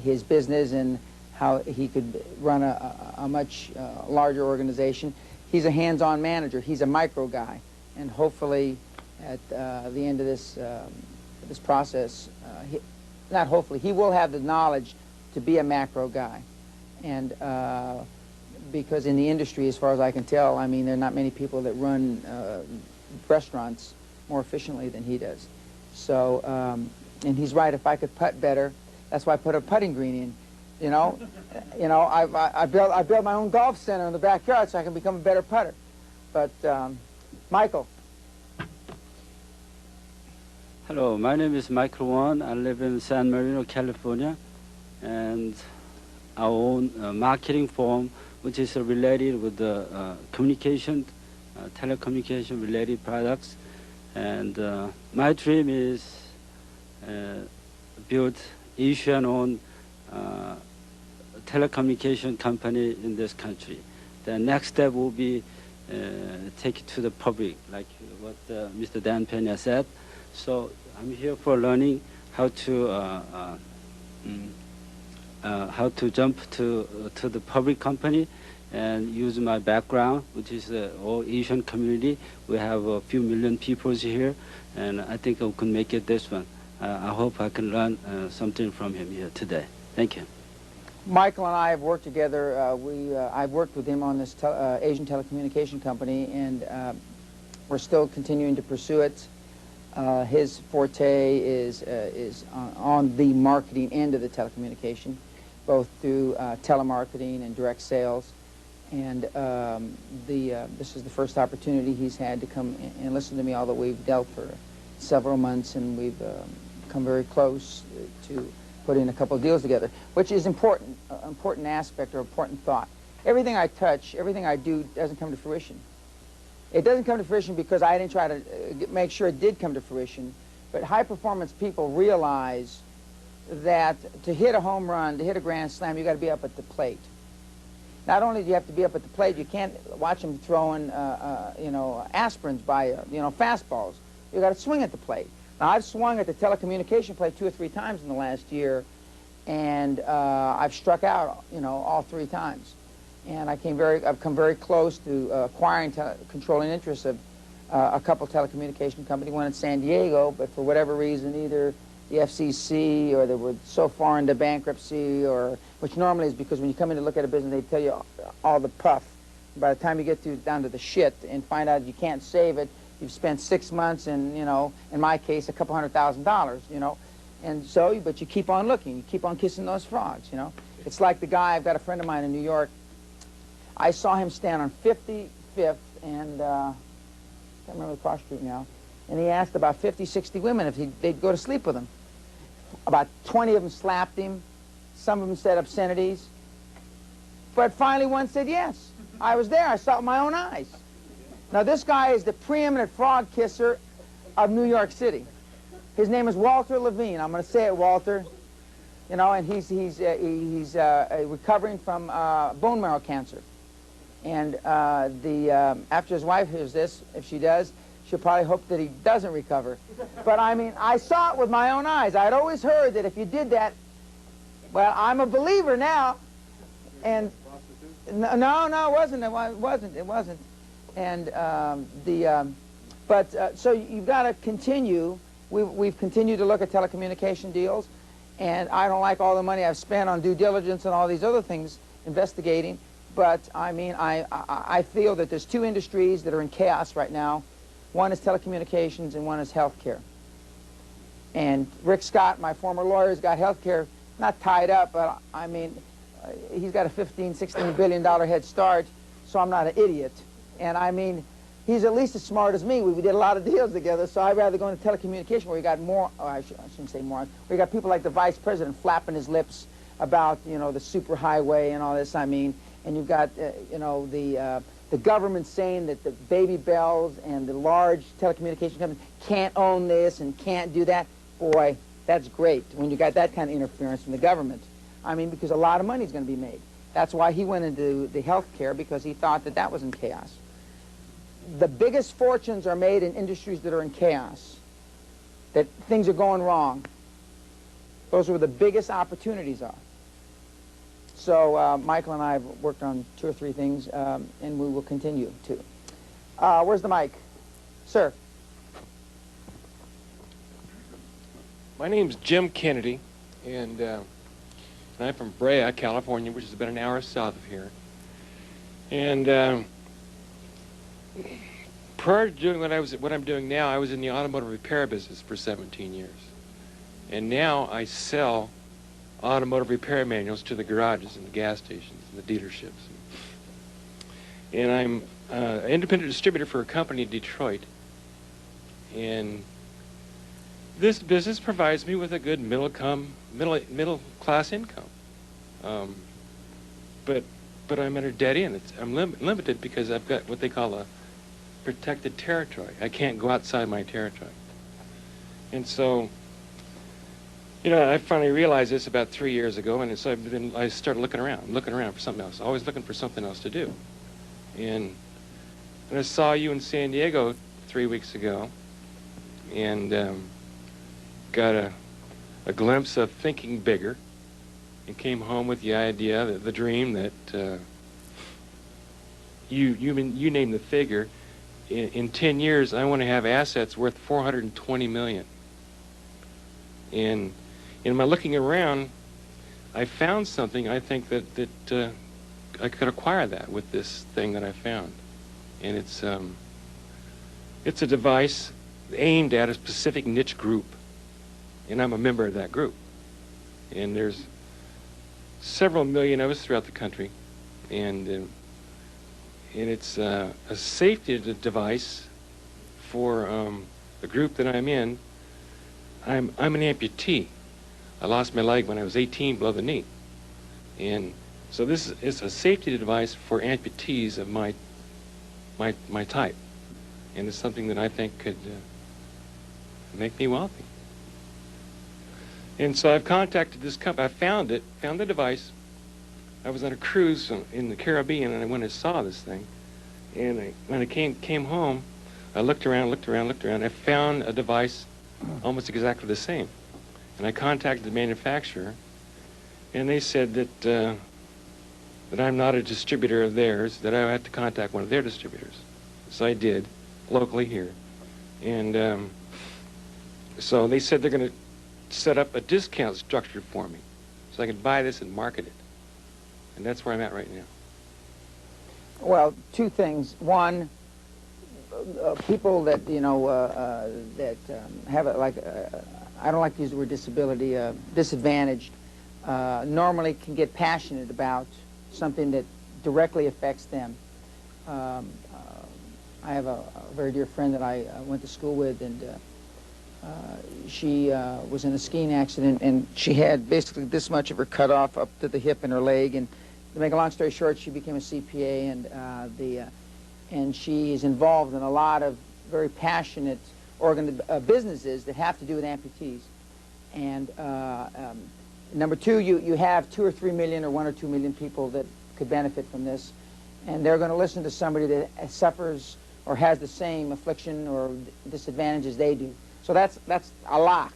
his business and how he could run a much larger organization. He's a hands-on manager. He's a micro guy, and hopefully, at the end of this this process, not hopefully, he will have the knowledge to be a macro guy. And because in the industry, as far as I can tell, I mean, there are not many people that run restaurants more efficiently than he does. So, and he's right. If I could putt better, that's why I put a putting green in. You know, I built my own golf center in the backyard so I can become a better putter. But Michael. Hello, my name is Michael Wan. I live in San Marino, California, and I own a marketing firm which is related with the communication, telecommunication related products. And my dream is build Asian-owned telecommunication company in this country. The next step will be take it to the public, like what Mr. Dan Pena said. So I'm here for learning how to jump to the public company and use my background, which is the all Asian community. We have a few million people here, and I think I can make it this one. I hope I can learn something from him here today. Thank you. Michael and I have worked together. I've worked with him on this Asian telecommunication company, and we're still continuing to pursue it. His forte is on the marketing end of the telecommunication, both through telemarketing and direct sales. And this is the first opportunity he's had to come and listen to me, although we've dealt for several months, and we've come very close to putting a couple of deals together, which is important, important aspect or important thought. Everything I touch, everything I do doesn't come to fruition. It doesn't come to fruition because I didn't try to make sure it did come to fruition, but high-performance people realize that to hit a home run, to hit a grand slam, you got to be up at the plate. Not only do you have to be up at the plate, you can't watch them throwing, you know, aspirins by, you know, fastballs. You got to swing at the plate. Now, I've swung at the telecommunication plate 2 or 3 times in the last year, and I've struck out, you know, all 3 times. And I've come very close to acquiring controlling interests of a couple telecommunication companies, one in San Diego, but for whatever reason, either the FCC or they were so far into bankruptcy, or which normally is because when you come in to look at a business, they tell you all the puff. By the time you get down to the shit and find out you can't save it, you've spent 6 months and, you know, in my case, a couple $100,000, you know. And so, but you keep on looking. You keep on kissing those frogs, you know. It's like the guy, I've got a friend of mine in New York. I saw him stand on 55th and, I can't remember the cross street now, and he asked about 50, 60 women if they'd go to sleep with him. About 20 of them slapped him. Some of them said obscenities. But finally one said yes. I was there. I saw it with my own eyes. Now this guy is the preeminent frog kisser of New York City. His name is Walter Levine. I'm going to say it, Walter. You know, and he's recovering from bone marrow cancer. And after his wife hears this, if she does, she'll probably hope that he doesn't recover. But I mean, I saw it with my own eyes. I'd always heard that if you did that, well, I'm a believer now. And no, it wasn't. And so you've got to continue. We've continued to look at telecommunication deals, and I don't like all the money I've spent on due diligence and all these other things, investigating. But I mean, I feel that there's two industries that are in chaos right now. One is telecommunications and one is healthcare. And Rick Scott, my former lawyer, has got healthcare not tied up, but I mean, he's got a $16 billion head start, so I'm not an idiot. And I mean, he's at least as smart as me. We did a lot of deals together, so I'd rather go into telecommunication where you got more, I shouldn't say more, where you got people like the vice president flapping his lips about, you know, the superhighway and all this, I mean, and you've got, you know, the government saying that the baby bells and the large telecommunication companies can't own this and can't do that. Boy, that's great when you got that kind of interference from the government. I mean, because a lot of money is going to be made. That's why he went into the health care, because he thought that that was in chaos. The biggest fortunes are made in industries that are in chaos, that things are going wrong. Those are where the biggest opportunities are. So Michael and I have worked on 2 or 3 things, and we will continue to. Where's the mic? Sir. My name's Jim Kennedy, and I'm from Brea, California, which is about an hour south of here. And prior to doing what I'm doing now, I was in the automotive repair business for 17 years. And now I sell automotive repair manuals to the garages and the gas stations and the dealerships. And I'm an independent distributor for a company in Detroit. And this business provides me with a good middle class income. But I'm at a dead end. I'm limited because I've got what they call a protected territory. I can't go outside my territory. And so, you know, I finally realized this about 3 years ago, and so I started looking around for something else, always looking for something else to do. And I saw you in San Diego 3 weeks ago, and got a glimpse of thinking bigger, and came home with the idea, the dream that you named the figure. In 10 years, I want to have assets worth $420 million. And in my looking around, I found something. I think that I could acquire that with this thing that I found, and it's a device aimed at a specific niche group, and I'm a member of that group. And there's several million of us throughout the country, and it's a safety device for the group that I'm in. I'm an amputee. I lost my leg when I was 18 below the knee, and so this is a safety device for amputees of my type, and it's something that I think could make me wealthy. And so I've contacted this company. I found the device. I was on a cruise in the Caribbean, and I went and saw this thing. And when I came home, I looked around. I found a device almost exactly the same. And I contacted the manufacturer, and they said that that I'm not a distributor of theirs, that I had to contact one of their distributors. So I did, locally here. And so they said they're going to set up a discount structure for me so I can buy this and market it. And that's where I'm at right now. Well, two things. One, people that, you know, that have it like, I don't like to use the word disability, disadvantaged, normally can get passionate about something that directly affects them. I have a very dear friend that I went to school with, and she was in a skiing accident, and she had basically this much of her cut off up to the hip in her leg. And to make a long story short, she became a CPA, and she is involved in a lot of very passionate businesses that have to do with amputees. And number two, you have 2 or 3 million or 1 or 2 million people that could benefit from this, and they're going to listen to somebody that suffers or has the same affliction or disadvantage as they do. So that's a lock.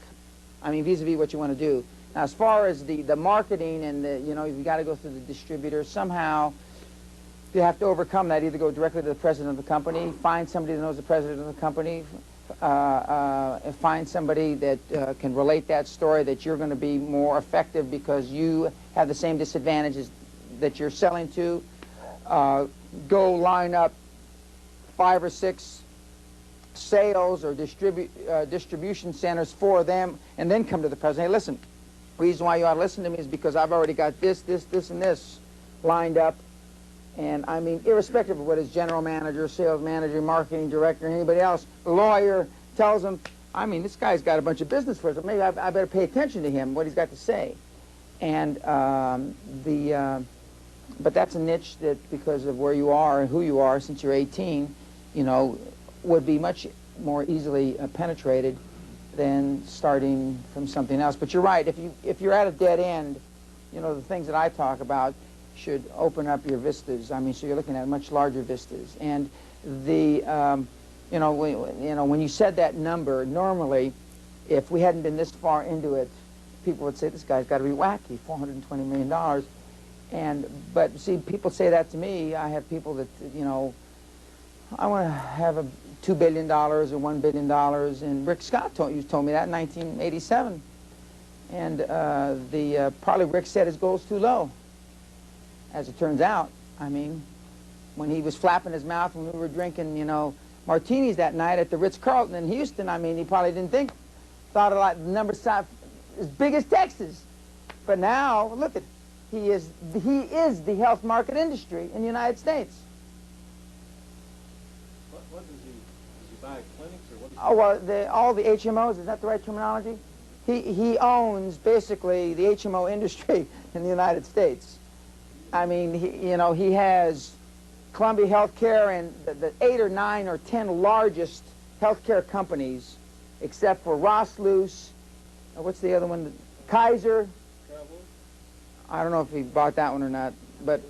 I mean, vis-a-vis what you want to do. Now, as far as the marketing and the, you know, you've got to go through the distributor. Somehow, you have to overcome that. Either go directly to the president of the company, find somebody that knows the president of the company, find somebody that can relate that story, that you're going to be more effective because you have the same disadvantages that you're selling to. Go line up 5 or 6 sales or distribution centers for them, and then come to the president. Hey, listen, the reason why you ought to listen to me is because I've already got this, this, this, and this lined up. And I mean, irrespective of what his general manager, sales manager, marketing director, anybody else, lawyer tells him, I mean, this guy's got a bunch of business for us, so maybe I better pay attention to him, what he's got to say. And but that's a niche that, because of where you are and who you are since you're 18, you know, would be much more easily penetrated than starting from something else. But you're right, if you're at a dead end, you know, the things that I talk about should open up your vistas. I mean, so you're looking at much larger vistas. And the, when you said that number, normally, if we hadn't been this far into it, people would say, this guy's got to be wacky, $420 million. But see, people say that to me. I have people that, you know, I want to have $2 billion or $1 billion, and Rick Scott told me that in 1987. And probably Rick set his goals too low. As it turns out, I mean, when he was flapping his mouth when we were drinking, you know, martinis that night at the Ritz-Carlton in Houston, I mean, he probably didn't thought a lot, the number as big as Texas. But now, look at, he is the health market industry in the United States. What does he buy clinics or what? Oh, well, all the HMOs, is that the right terminology? He owns basically the HMO industry in the United States. I mean, he has Columbia Healthcare and the 8 or 9 or 10 largest healthcare companies, except for Ross-Luce. What's the other one? Kaiser. I don't know if he bought that one or not, but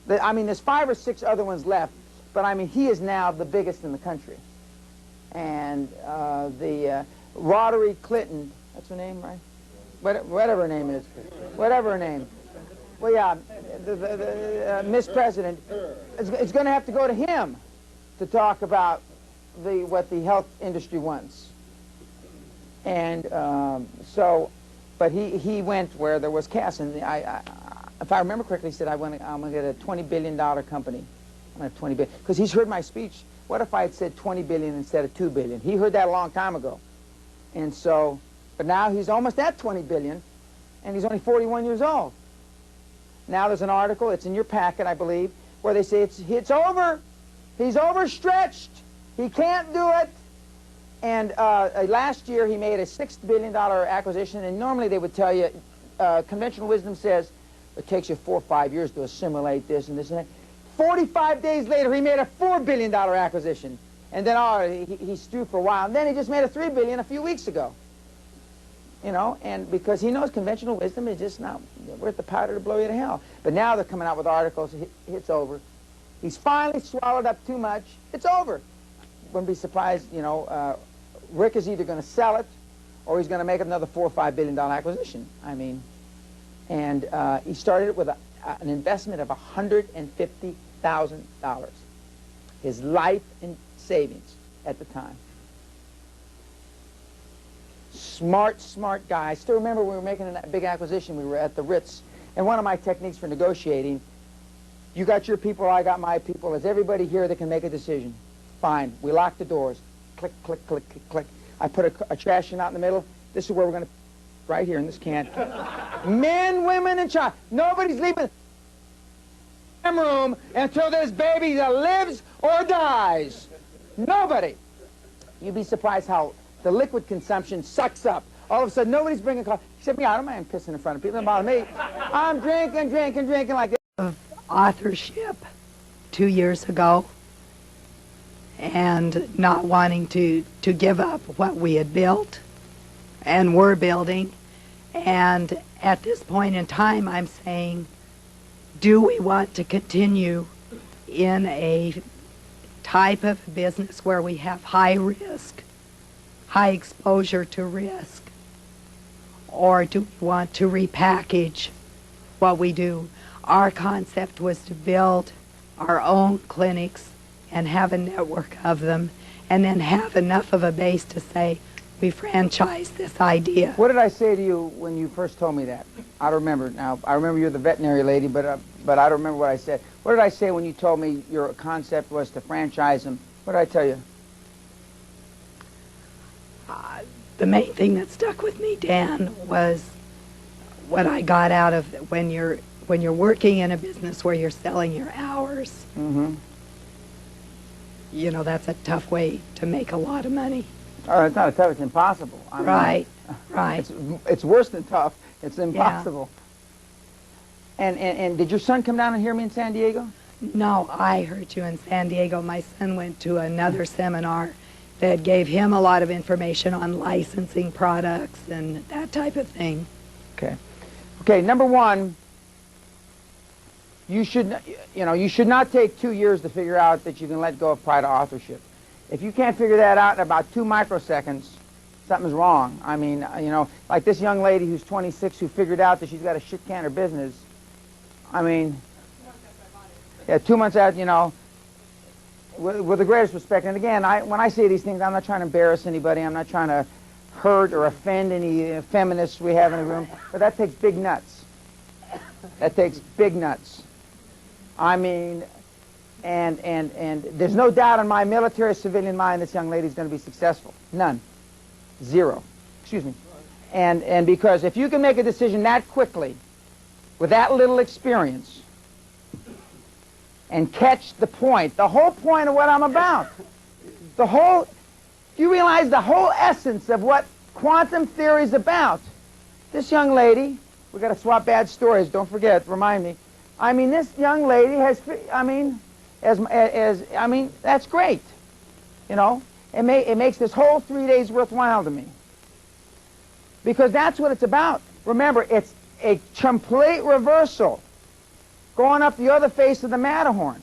I mean, there's 5 or 6 other ones left. But I mean, he is now the biggest in the country. And the Rotary Clinton, that's her name, right? Whatever her name is, whatever her name. Well, yeah, the Miss President, it's going to have to go to him to talk about what the health industry wants. And but he went where there was cash. And if I remember correctly, he said, I'm going to get a $20 billion company. I'm going to have 20 billion. Because he's heard my speech. What if I had said 20 billion instead of 2 billion? He heard that a long time ago. And so, but now he's almost at 20 billion, and he's only 41 years old. Now there's an article, it's in your packet, I believe, where they say it's over. He's overstretched. He can't do it. And last year he made a $6 billion acquisition, and normally they would tell you, conventional wisdom says, it takes you 4 or 5 years to assimilate this and this and that. 45 days later, he made a $4 billion acquisition. And then he's through for a while. And then he just made a $3 billion a few weeks ago. You know, and because he knows conventional wisdom is just not worth the powder to blow you to hell. But now they're coming out with articles, it's over. He's finally swallowed up too much. It's over. Wouldn't be surprised, you know, Rick is either going to sell it or he's going to make another $4 or $5 billion acquisition. I mean, and he started it with an investment of $150,000. His life in savings at the time. Smart, smart guy. I still remember when we were making a big acquisition, we were at the Ritz, and one of my techniques for negotiating, you got your people, I got my people. Is everybody here that can make a decision? Fine. We lock the doors. Click, click, click, click, click. I put a trash can out in the middle. This is where we're going to, right here in this can. Men, women, and child. Nobody's leaving the room until this baby lives or dies. Nobody. You'd be surprised how the liquid consumption sucks up. All of a sudden, nobody's bringing coffee. Except me, I don't mind pissing in front of people. It doesn't bother me. I'm drinking, drinking, drinking like this. Of authorship 2 years ago, and not wanting to give up what we had built and were building. And at this point in time, I'm saying, do we want to continue in a type of business where we have high risk, high exposure to risk, or do we want to repackage what we do? Our concept was to build our own clinics and have a network of them, and then have enough of a base to say, we franchise this idea. What did I say to you when you first told me that? I don't remember now. I remember you're the veterinary lady, but I don't remember what I said. What did I say when you told me your concept was to franchise them? What did I tell you? The main thing that stuck with me, Dan, was what I got out of when you're working in a business where you're selling your hours. Mm-hmm. You know, that's a tough way to make a lot of money. Oh, it's not tough, it's impossible. I mean, right, right. It's worse than tough. It's impossible. Yeah. And did your son come down and hear me in San Diego? No, I heard you in San Diego. My son went to another seminar that gave him a lot of information on licensing products and that type of thing. Okay. Okay, number one, you should not take 2 years to figure out that you can let go of pride of authorship. If you can't figure that out in about 2 microseconds, something's wrong. I mean, like this young lady who's 26 who figured out that she's got a shit can her business. I mean, yeah, 2 months out, with the greatest respect. And again, when I say these things, I'm not trying to embarrass anybody. I'm not trying to hurt or offend any feminists we have in the room. But that takes big nuts. That takes big nuts. I mean, and there's no doubt in my military civilian mind this young lady's going to be successful. None. Zero. Excuse me. And because if you can make a decision that quickly, with that little experience, and catch the point, the whole point of what I'm about, you realize the whole essence of what quantum theory is about. This young lady, we got to swap bad stories, don't forget, remind me. I mean, this young lady has, that's great. It makes this whole 3 days worthwhile to me. Because that's what it's about. Remember, it's a complete reversal going up the other face of the Matterhorn.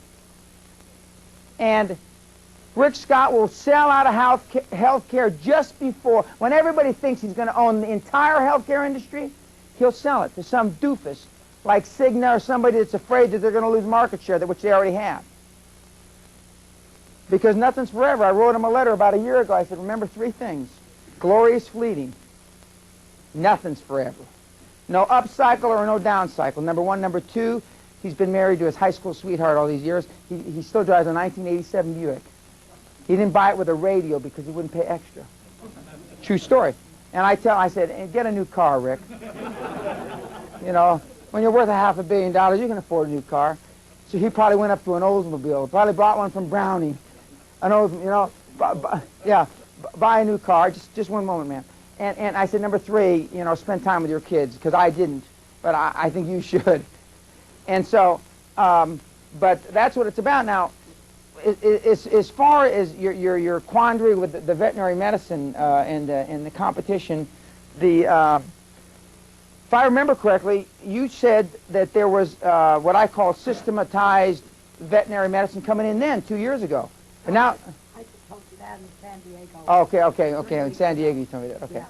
And Rick Scott will sell out of health care just before, when everybody thinks he's going to own the entire health care industry, he'll sell it to some doofus like Cigna or somebody that's afraid that they're going to lose market share, which they already have. Because nothing's forever. I wrote him a letter about a year ago. I said, remember 3 things. Glory is fleeting. Nothing's forever. No up cycle or no down cycle. Number 1. Number 2, he's been married to his high school sweetheart all these years. He still drives a 1987 Buick. He didn't buy it with a radio because he wouldn't pay extra. True story. And I said, hey, get a new car, Rick. When you're worth $500 million, you can afford a new car. So he probably went up to an Oldsmobile, probably bought one from Brownie. An Oldsmobile, buy a new car. Just one moment, man. And I said, number 3, spend time with your kids, because I didn't, but I think you should. And so, but that's what it's about. Now, as far as your quandary with the veterinary medicine and the competition, if I remember correctly, you said that there was what I call systematized veterinary medicine coming in then, 2 years ago. But now, I just told you that in San Diego. Okay. In San Diego, you told me that. Okay.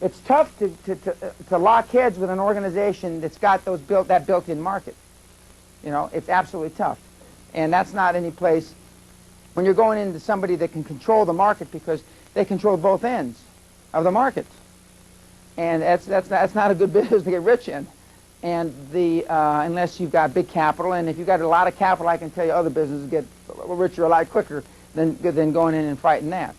It's tough to lock heads with an organization that's got that built-in market. You know, it's absolutely tough. And that's not any place when you're going into somebody that can control the market, because they control both ends of the market. And that's not a good business to get rich in. And unless you've got big capital, and if you've got a lot of capital, I can tell you other businesses get richer a lot quicker than going in and fighting that.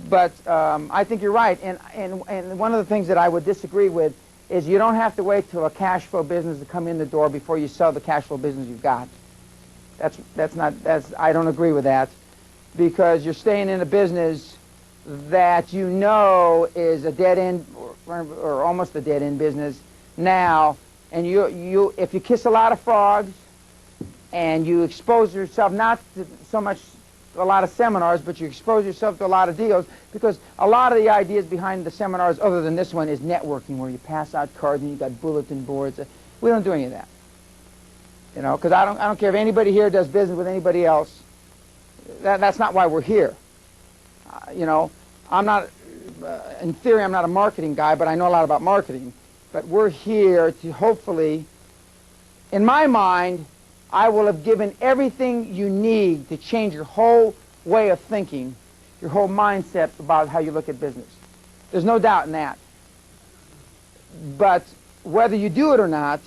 But I think you're right. And one of the things that I would disagree with is you don't have to wait till a cash flow business to come in the door before you sell the cash flow business you've got. I don't agree with that, because you're staying in a business that you know is a dead end or almost a dead end business now, and if you kiss a lot of frogs and you expose yourself not to so much a lot of seminars, but you expose yourself to a lot of deals, because a lot of the ideas behind the seminars, other than this one, is networking, where you pass out cards and you've got bulletin boards. We don't do any of that. You know, because I don't care if anybody here does business with anybody else. That's not why we're here. You know, I'm not, in theory, I'm not a marketing guy, but I know a lot about marketing. But we're here to hopefully, in my mind, I will have given everything you need to change your whole way of thinking, your whole mindset about how you look at business. There's no doubt in that. But whether you do it or not,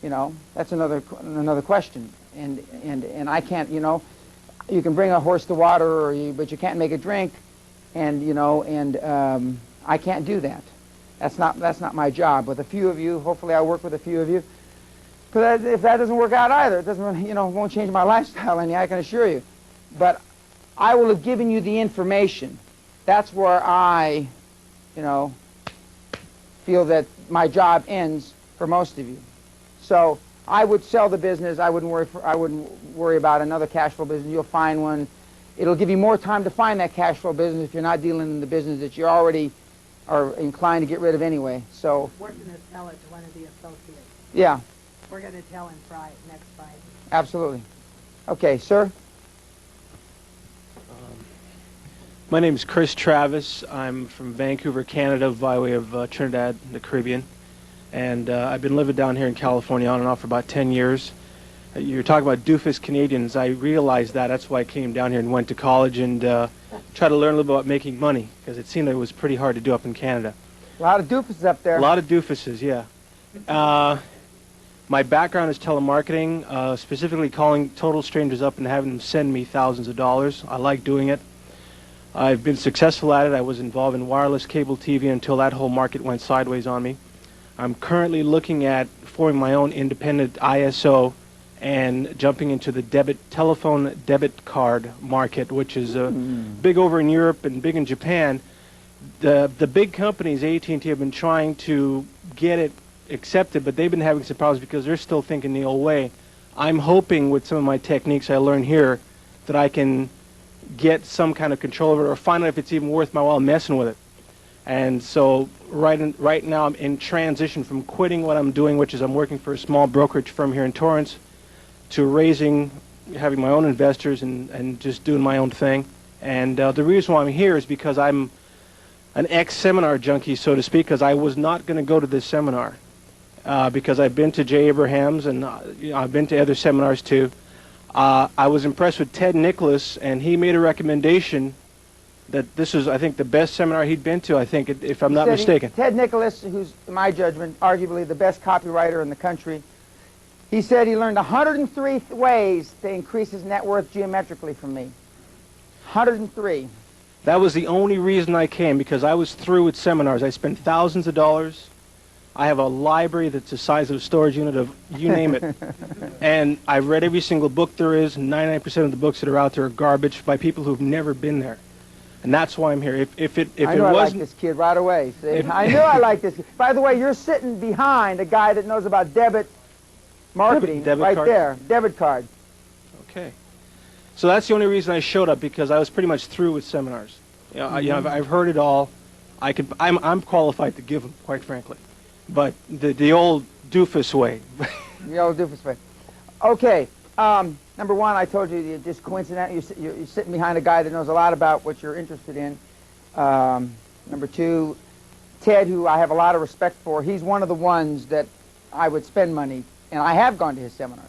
you know, that's another question. And I can't, you know, you can bring a horse to water, but you can't make it drink, and you know, and I can't do that. That's not my job. With a few of you, hopefully I'll work with a few of you. Because if that doesn't work out either, it doesn't, you know, won't change my lifestyle any, I can assure you. But I will have given you the information. That's where I, you know, feel that my job ends for most of you. So I would sell the business. I wouldn't worry about another cash flow business. You'll find one. It'll give you more time to find that cash flow business if you're not dealing in the business that you already are inclined to get rid of anyway. So we're going to sell it to one of the associates. Yeah. We're going to tell him next Friday. Absolutely. Okay, sir. My name is Chris Travis. I'm from Vancouver, Canada, by way of Trinidad, the Caribbean. And I've been living down here in California on and off for about 10 years. You're talking about doofus Canadians. I realized that. That's why I came down here and went to college and tried to learn a little bit about making money, because it seemed like it was pretty hard to do up in Canada. A lot of doofuses up there. A lot of doofuses, yeah. My background is telemarketing, specifically calling total strangers up and having them send me thousands of dollars. I like doing it. I've been successful at it. I was involved in wireless cable TV until that whole market went sideways on me. I'm currently looking at forming my own independent ISO and jumping into the telephone debit card market, which is big over in Europe and big in Japan. The big companies, AT&T, have been trying to get it accepted, but they've been having some problems because they're still thinking the old way. I'm hoping with some of my techniques I learned here that I can get some kind of control over it, or find out if it's even worth my while messing with it. And so right now I'm in transition from quitting what I'm doing, which is I'm working for a small brokerage firm here in Torrance, to having my own investors and just doing my own thing. And the reason why I'm here is because I'm an ex-seminar junkie, so to speak, because I was not going to go to this seminar. Because I've been to Jay Abrahams and I've been to other seminars too. I was impressed with Ted Nicholas, and he made a recommendation that this was, I think, the best seminar he'd been to, I think, if I'm not mistaken. Ted Nicholas, who's, in my judgment, arguably the best copywriter in the country, he said he learned 103 ways to increase his net worth geometrically from me. 103. That was the only reason I came, because I was through with seminars. I spent thousands of dollars. I have a library that's the size of a storage unit of you name it. And I've read every single book there is. 99% of the books that are out there are garbage by people who've never been there. And that's why I'm here. I knew I liked this kid right away. See? I knew I liked this kid. By the way, you're sitting behind a guy that knows about debit marketing right there. Debit card. Okay. So that's the only reason I showed up, because I was pretty much through with seminars. You know, I've heard it all. I'm qualified to give them, quite frankly. But the old doofus way. The old doofus way. Okay. Number one, I told you, just coincidentally, you're sitting behind a guy that knows a lot about what you're interested in. Number two, Ted, who I have a lot of respect for, he's one of the ones that I would spend money, and I have gone to his seminars.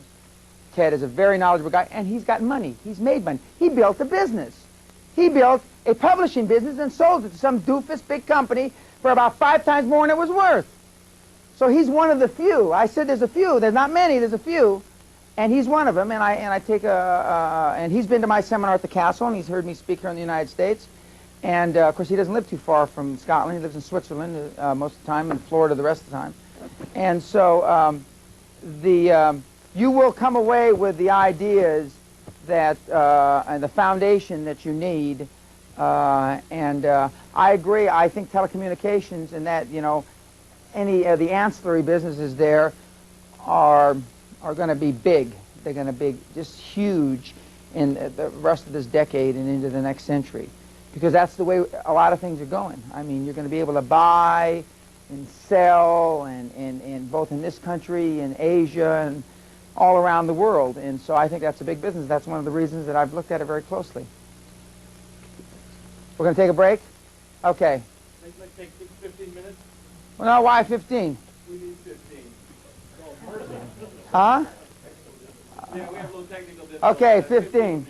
Ted is a very knowledgeable guy, and he's got money. He's made money. He built a business. He built a publishing business and sold it to some doofus big company for about 5 times more than it was worth. So he's one of the few. I said there's a few. There's not many. There's a few. And he's one of them. And I take and he's been to my seminar at the Castle, and he's heard me speak here in the United States. And, of course, he doesn't live too far from Scotland. He lives in Switzerland most of the time, and Florida the rest of the time. And so you will come away with the ideas that and the foundation that you need. And I agree. I think telecommunications and that, you know, any of the ancillary businesses there are going to be big. They're going to be just huge in the rest of this decade and into the next century. Because that's the way a lot of things are going. I mean, you're going to be able to buy and sell and both in this country and Asia and all around the world. And so I think that's a big business. That's one of the reasons that I've looked at it very closely. We're going to take a break? Okay. Let's take 15 minutes. Well, no, why 15? We need 15. Huh? Yeah, we have a little technical difficulty. Okay, 15.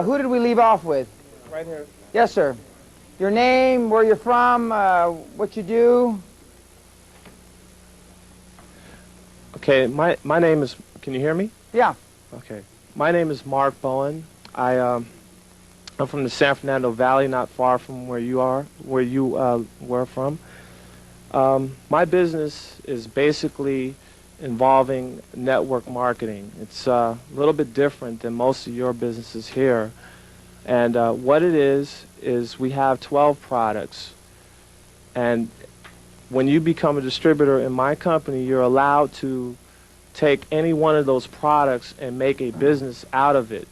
Who did we leave off with? Right here. Yes, sir. Your name, where you're from, what you do. Okay, my name is, can you hear me? Yeah. Okay. My name is Mark Bowen. I'm from the San Fernando Valley, not far from where you are, where you were from. My business is basically involving network marketing. It's a little bit different than most of your businesses here. And what it is we have 12 products. And when you become a distributor in my company, you're allowed to take any one of those products and make a business out of it.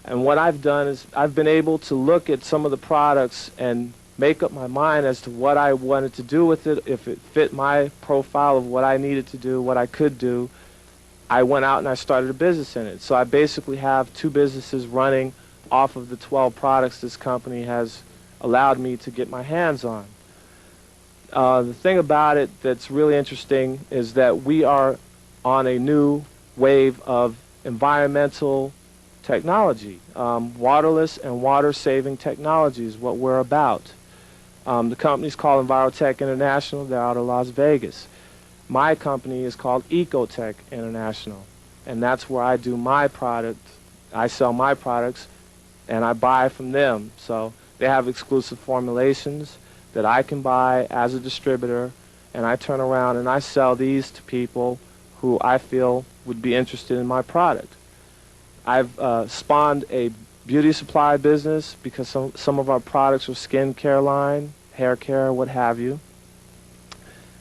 And what I've done is I've been able to look at some of the products and make up my mind as to what I wanted to do with it. If it fit my profile of what I needed to do, what I could do, I went out and I started a business in it. So I basically have 2 businesses running off of the 12 products this company has allowed me to get my hands on. The thing about it that's really interesting is that we are on a new wave of environmental technology. Waterless and water-saving technology is what we're about. The company's called Envirotech International. They're out of Las Vegas. My company is called Ecotech International, and that's where I do my product. I sell my products, and I buy from them. So they have exclusive formulations that I can buy as a distributor, and I turn around and I sell these to people who I feel would be interested in my product. I've spawned a beauty supply business because some of our products are skin care line, hair care, what have you.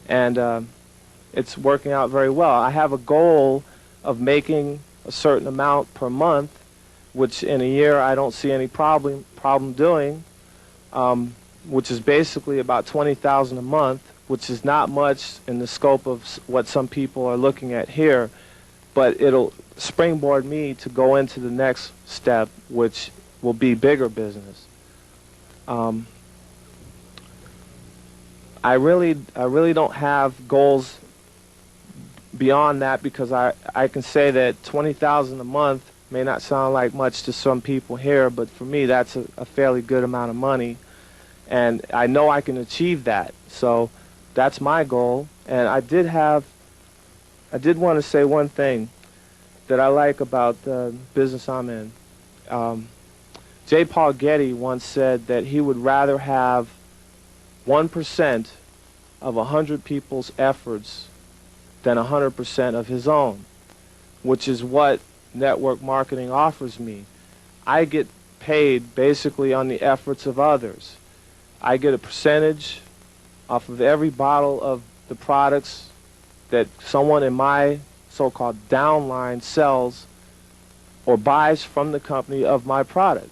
And it's working out very well. I have a goal of making a certain amount per month, which in a year I don't see any problem doing, which is basically about $20,000 a month, which is not much in the scope of what some people are looking at here, but it'll springboard me to go into the next step, which will be bigger business. I really don't have goals beyond that, because I can say that $20,000 a month may not sound like much to some people here, but for me that's a fairly good amount of money, and I know I can achieve that. So that's my goal. And I did want to say one thing that I like about the business I'm in. J. Paul Getty once said that he would rather have 1% of 100 people's efforts than 100% of his own, which is what network marketing offers me. I get paid basically on the efforts of others. I get a percentage off of every bottle of the products that someone in my so-called downline sells or buys from the company of my product.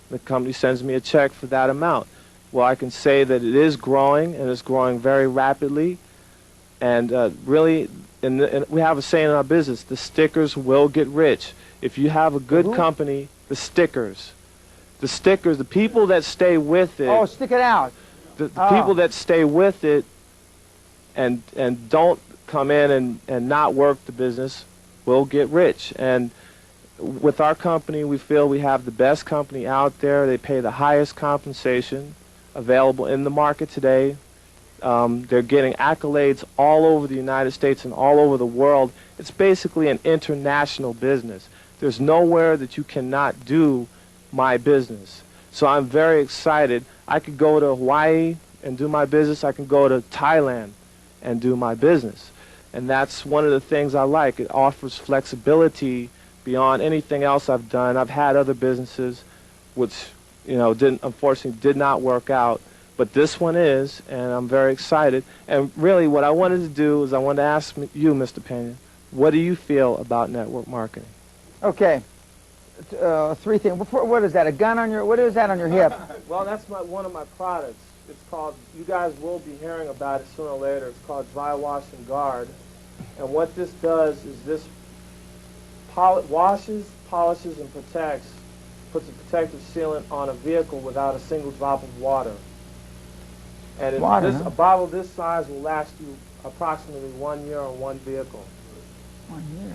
The company sends me a check for that amount. Well, I can say that it is growing, and it's growing very rapidly. And really, we have a saying in our business, the stickers will get rich. If you have a good company, the stickers, the people that stay with it. Oh, stick it out. the people that stay with it and don't come in and not work the business will get rich. And with our company, we feel we have the best company out there. They pay the highest compensation available in the market today. They're getting accolades all over the United States and all over the world. It's basically an international business. There's nowhere that you cannot do my business. So I'm very excited. I could go to Hawaii and do my business. I can go to Thailand and do my business. And that's one of the things I like. It offers flexibility beyond anything else I've done. I've had other businesses which, unfortunately did not work out. But this one is, and I'm very excited. And really what I wanted to do is I wanted to ask you, Mr. Pena, what do you feel about network marketing? Okay. Three things. What is that? A gun on your? What is that on your hip? Well, that's one of my products. It's called. You guys will be hearing about it sooner or later. It's called Dry Wash and Guard. And what this does is this washes, polishes, and protects. Puts a protective sealant on a vehicle without a single drop of water. And a bottle this size will last you approximately 1 year on one vehicle. 1 year.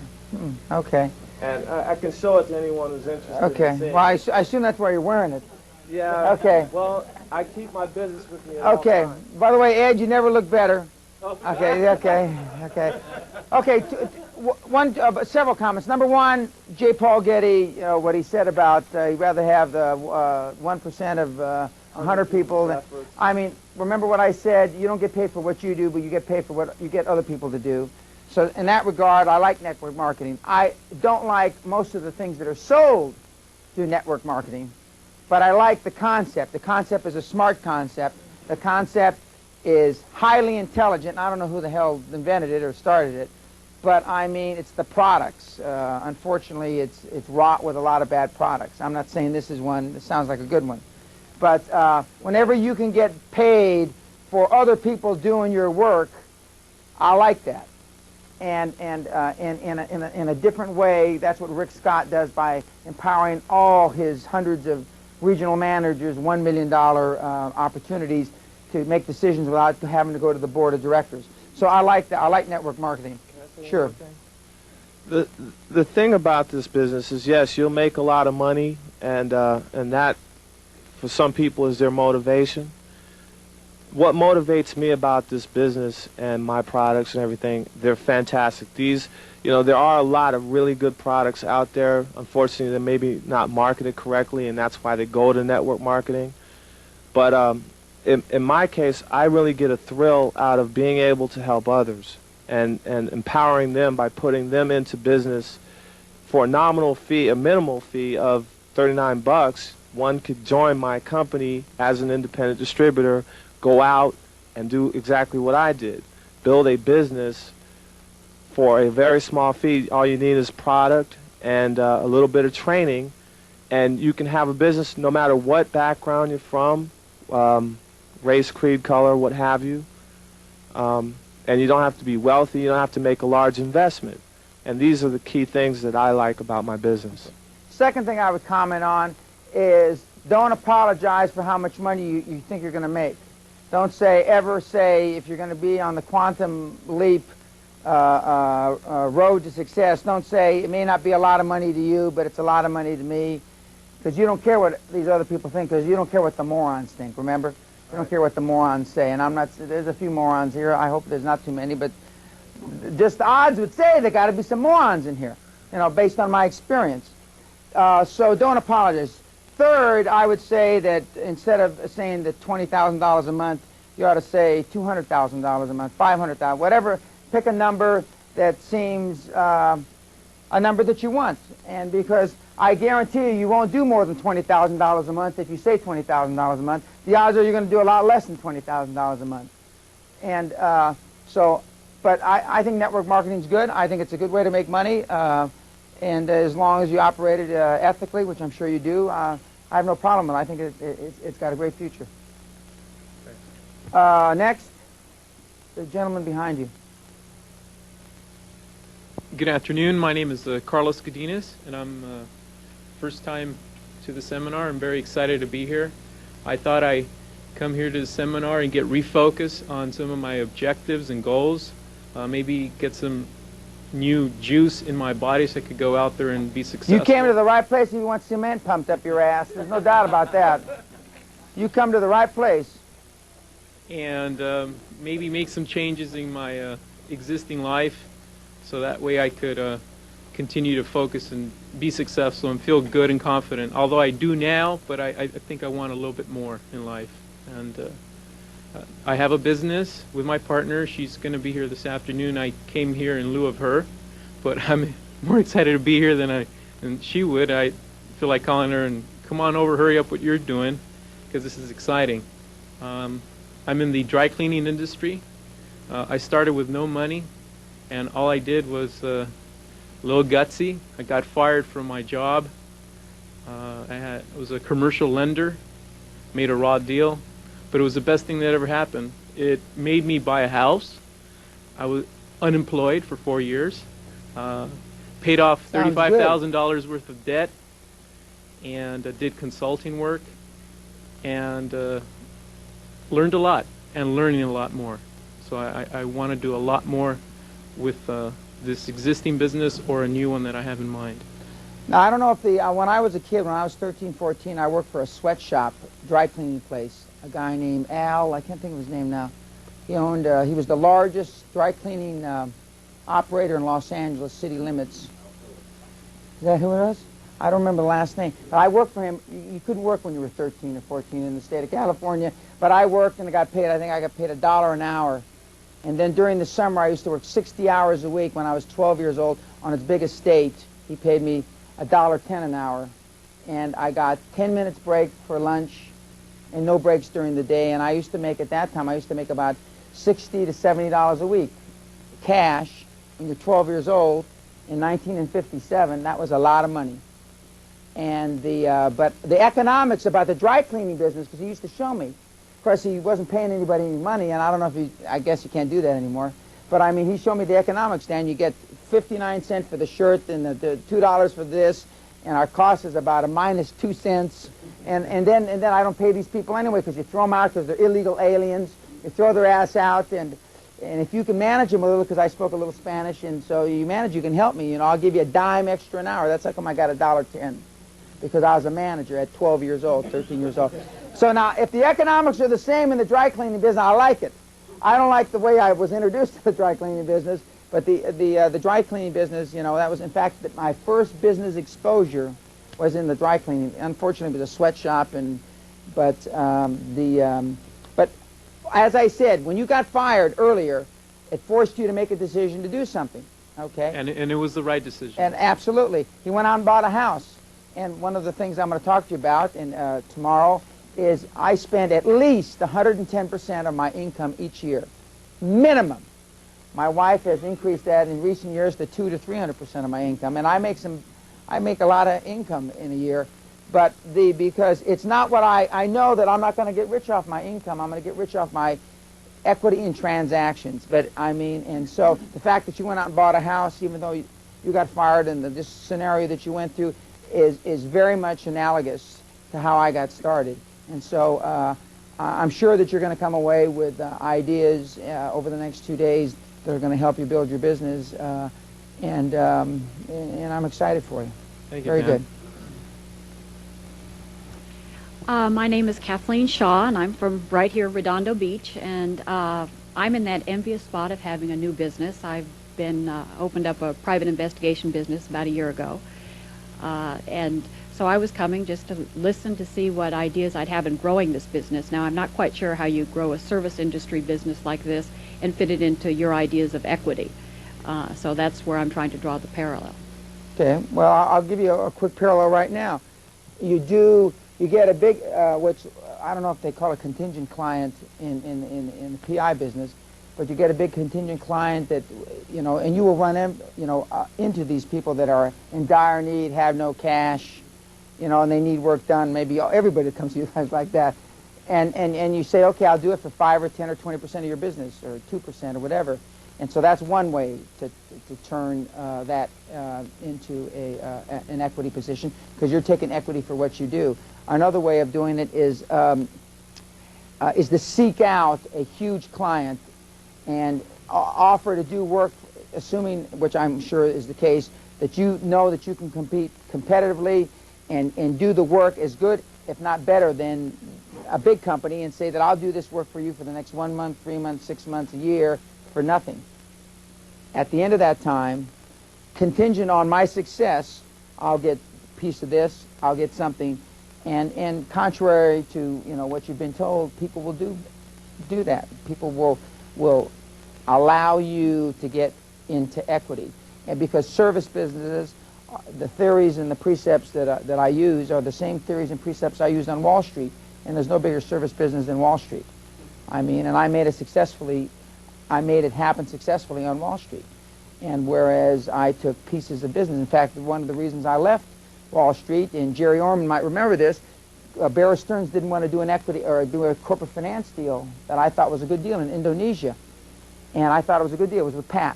Okay. And I can show it to anyone who's interested. Okay. In seeing Well, I it. assume that's why you're wearing it. Yeah. Okay. Well, I keep my business with me at all Okay. times. By the way, Ed, you never look better. Okay. Several comments. Number one, J. Paul Getty, what he said about he'd rather have the 1% of 100 people. I mean, remember what I said. You don't get paid for what you do, but you get paid for what you get other people to do. So in that regard, I like network marketing. I don't like most of the things that are sold through network marketing, but I like the concept. The concept is a smart concept. The concept is highly intelligent. I don't know who the hell invented it or started it, but I mean, it's the products. Unfortunately, it's wrought with a lot of bad products. I'm not saying this is one. This sounds like a good one. But whenever you can get paid for other people doing your work, I like that. And in a different way, that's what Rick Scott does by empowering all his hundreds of regional managers, $1 million opportunities to make decisions without having to go to the board of directors. So I like that. I like network marketing. Sure. The thing about this business is, yes, you'll make a lot of money, and that, for some people, is their motivation. What motivates me about this business and my products and everything, they're fantastic. These, there are a lot of really good products out there. Unfortunately, they're maybe not marketed correctly, and that's why they go to network marketing. But in my case, I really get a thrill out of being able to help others and empowering them by putting them into business for a nominal fee, a minimal fee of $39. One could join my company as an independent distributor, go out and do exactly what I did, build a business for a very small fee. All you need is product and a little bit of training, and you can have a business no matter what background you're from, race, creed, color, what have you. And you don't have to be wealthy. You don't have to make a large investment. And these are the key things that I like about my business. Second thing I would comment on is don't apologize for how much money you think you're going to make. Don't ever say, if you're going to be on the quantum leap road to success, don't say it may not be a lot of money to you, but it's a lot of money to me, because you don't care what these other people think, because you don't care what the morons think, remember? You don't care what the morons say, and there's a few morons here. I hope there's not too many, but just the odds would say there got to be some morons in here, based on my experience. So don't apologize. Third, I would say that instead of saying that $20,000 a month, you ought to say $200,000 a month, $500,000, whatever. Pick a number that seems a number that you want. And because I guarantee you won't do more than $20,000 a month if you say $20,000 a month. The odds are you're going to do a lot less than $20,000 a month. And but I think network marketing is good. I think it's a good way to make money. And as long as you operate it ethically, which I'm sure you do, I have no problem with it. I think it's got a great future. Next, the gentleman behind you. Good afternoon. My name is Carlos Godinez, and I'm first time to the seminar. I'm very excited to be here. I thought I come here to the seminar and get refocused on some of my objectives and goals. Maybe get some new juice in my body so I could go out there and be successful. You came to the right place if you want cement pumped up your ass. There's no doubt about that. You come to the right place. And maybe make some changes in my existing life so that way I could continue to focus and be successful and feel good and confident. Although I do now, but I think I want a little bit more in life. And I have a business with my partner. She's going to be here this afternoon. I came here in lieu of her, but I'm more excited to be here than she would. I feel like calling her and come on over, hurry up what you're doing, because this is exciting. I'm in the dry cleaning industry. I started with no money, and all I did was a little gutsy. I got fired from my job. I was a commercial lender, made a raw deal. But it was the best thing that ever happened. It made me buy a house. I was unemployed for 4 years. Paid off $35,000 worth of debt, and did consulting work, and learned a lot, and learning a lot more. So I want to do a lot more with this existing business or a new one that I have in mind. Now, I don't know if when I was a kid, when I was 13, 14, I worked for a sweatshop, dry cleaning place. A guy named Al, I can't think of his name now. He was the largest dry cleaning operator in Los Angeles city limits. Is that who it was? I don't remember the last name. But I worked for him. You couldn't work when you were 13 or 14 in the state of California. But I worked and I got paid, I think I got paid $1 an hour. And then during the summer, I used to work 60 hours a week when I was 12 years old on his big estate. He paid me $1.10 an hour. And I got 10 minutes break for lunch and no breaks during the day. And I used to make, at that time, I used to make about $60 to $70 a week cash when you're 12 years old. In 1957, that was a lot of money. And but the economics about the dry cleaning business, because he used to show me. Of course, he wasn't paying anybody any money, and I don't know if I guess you can't do that anymore. But I mean, he showed me the economics, Dan. You get 59 cents for the shirt and the $2 for this, and our cost is about a minus 2 cents. And then I don't pay these people anyway because you throw them out because they're illegal aliens. You throw their ass out, and if you can manage them a little, because I spoke a little Spanish, and so you manage, you can help me. You know, I'll give you a dime extra an hour. That's how come I got $1.10, because I was a manager at 12 years old, 13 years old. So now, if the economics are the same in the dry cleaning business, I like it. I don't like the way I was introduced to the dry cleaning business, but the dry cleaning business, you know, that was in fact my first business exposure was in the dry cleaning. Unfortunately, it was a sweatshop, but as I said, when you got fired earlier, it forced you to make a decision to do something. Okay. And it was the right decision. And absolutely, he went out and bought a house. And one of the things I'm going to talk to you about tomorrow is I spend at least 110% of my income each year, minimum. My wife has increased that in recent years to 200 to 300% of my income, and I make a lot of income in a year. But because it's not what I know that I'm not going to get rich off my income. I'm going to get rich off my equity in transactions. But I mean, and so the fact that you went out and bought a house, even though you got fired, and this scenario that you went through is very much analogous to how I got started. And so I'm sure that you're going to come away with ideas over the next 2 days that are going to help you build your business, and I'm excited for you. Thank you, Very Dan. good. My name is Kathleen Shaw, and I'm from right here, Redondo Beach, and I'm in that envious spot of having a new business. I've been opened up a private investigation business about a year ago, and so I was coming just to listen to see what ideas I'd have in growing this business. Now, I'm not quite sure how you grow a service industry business like this and fit it into your ideas of equity. So that's where I'm trying to draw the parallel. Okay. Well, I'll give you a quick parallel right now. You get a big, which I don't know if they call a contingent client in the PI business, but you get a big contingent client that, you know, and you will run into these people that are in dire need, have no cash, you know, and they need work done. Maybe everybody that comes to you is like that. And you say, okay, I'll do it for 5 or 10 or 20% of your business, or 2% or whatever. And so that's one way to turn that into an equity position, because you're taking equity for what you do. Another way of doing it is is to seek out a huge client and offer to do work, assuming, which I'm sure is the case, that you know that you can compete competitively and do the work as good, if not better, than a big company, and say that I'll do this work for you for the next 1 month, 3 months, 6 months, a year, for nothing. At the end of that time, contingent on my success, I'll get a piece of this, I'll get something, and contrary to what you've been told, people will do that. People will allow you to get into equity, and because service businesses, the theories and the precepts that I use are the same theories and precepts I used on Wall Street, and there's no bigger service business than Wall Street. I mean, and I made it happen successfully on Wall Street. And whereas I took pieces of business, in fact, one of the reasons I left Wall Street, and Jerry Orman might remember this, Bear Stearns didn't want to do an equity or do a corporate finance deal that I thought was a good deal in Indonesia, and I thought it was a good deal. It was with Pat,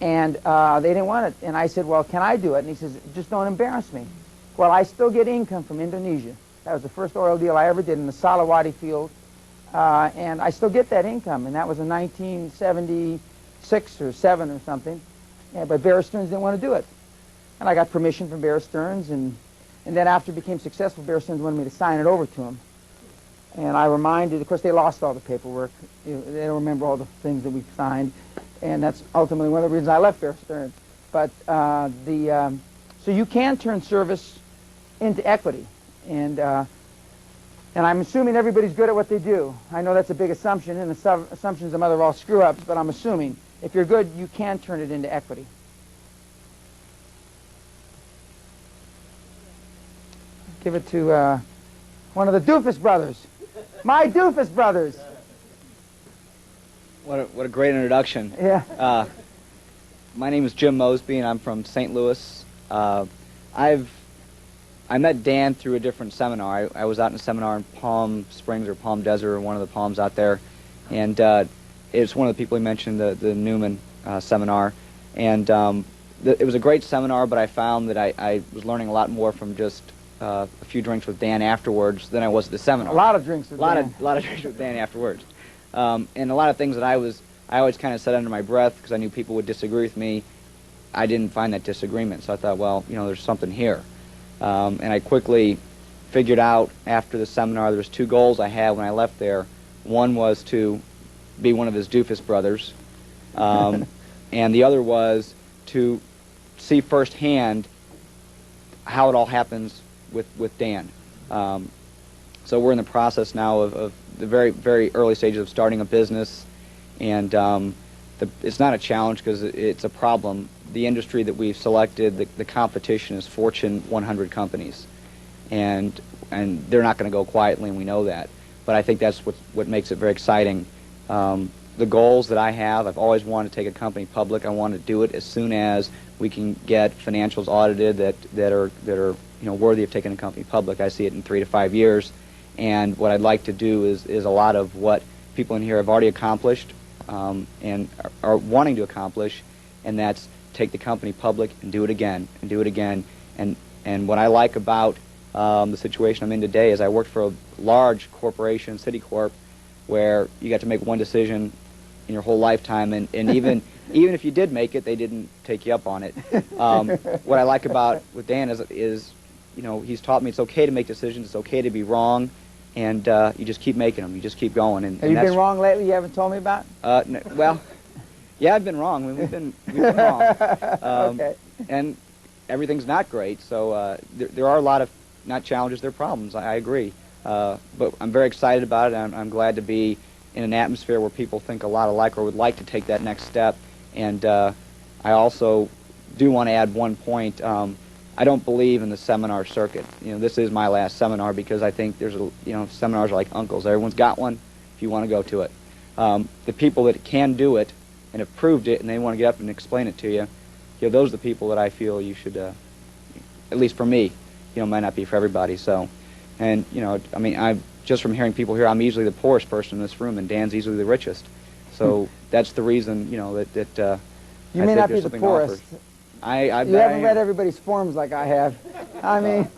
and they didn't want it. And I said, "Well, can I do it?" And he says, "Just don't embarrass me." Well, I still get income from Indonesia. That was the first oil deal I ever did in the Salawati field, and I still get that income. And that was in 1976 or 7 or something. Yeah, but Bear Stearns didn't want to do it. And I got permission from Bear Stearns, and then after it became successful, Bear Stearns wanted me to sign it over to him. And I reminded, of course, they lost all the paperwork. They don't remember all the things that we signed, and that's ultimately one of the reasons I left Bear Stearns. But so you can turn service into equity, and I'm assuming everybody's good at what they do. I know that's a big assumption, and assumptions are mother of all screw-ups, but I'm assuming if you're good, you can turn it into equity. Give it to one of the Doofus brothers. My Doofus brothers. What a great introduction. Yeah. My name is Jim Mosby, and I'm from St. Louis. I met Dan through a different seminar. I was out in a seminar in Palm Springs or Palm Desert, or one of the palms out there, and it's one of the people he mentioned, the Newman seminar. And it was a great seminar, but I found that I was learning a lot more from just a few drinks with Dan afterwards than I was at the seminar. A lot of drinks with Dan. A lot of drinks with Dan afterwards. And a lot of things that I always kind of said under my breath because I knew people would disagree with me. I didn't find that disagreement, so I thought, well, there's something here. And I quickly figured out after the seminar there was 2 goals I had when I left there. One was to be one of his Doofus brothers, and the other was to see firsthand how it all happens with Dan. So we're in the process now of the very, very early stages of starting a business, and it's not a challenge because it's a problem. The industry that we've selected, the competition is Fortune 100 companies, and they're not going to go quietly, and we know that. But I think that's what makes it very exciting. The goals that I have, I've always wanted to take a company public. I want to do it as soon as we can get financials audited that are worthy of taking a company public. I see it in 3 to 5 years, and what I'd like to do is a lot of what people in here have already accomplished and are wanting to accomplish, and that's take the company public and do it again and do it again. And what I like about the situation I'm in today is I worked for a large corporation, Citicorp, where you got to make one decision in your whole lifetime, and even if you did make it, they didn't take you up on it. What I like about with Dan is he's taught me it's okay to make decisions, it's okay to be wrong, and you just keep making them, you just keep going. Have you been wrong lately? You haven't told me about? Well, yeah, I've been wrong. I mean, we've been wrong, okay. And everything's not great. So there are a lot of not challenges, they're problems. I agree, but I'm very excited about it. I'm glad to be in an atmosphere where people think a lot alike or would like to take that next step. And I also do want to add one point. I don't believe in the seminar circuit. This is my last seminar because I think there's seminars are like uncles. Everyone's got one if you want to go to it. The people that can do it and have proved it and they want to get up and explain it to you, those are the people that I feel you should, at least for me, might not be for everybody. So, and I mean, just from hearing people here, I'm easily the poorest person in this room, and Dan's easily the richest. So that's the reason, that you may not be the poorest. You haven't read everybody's forms like I have. I mean,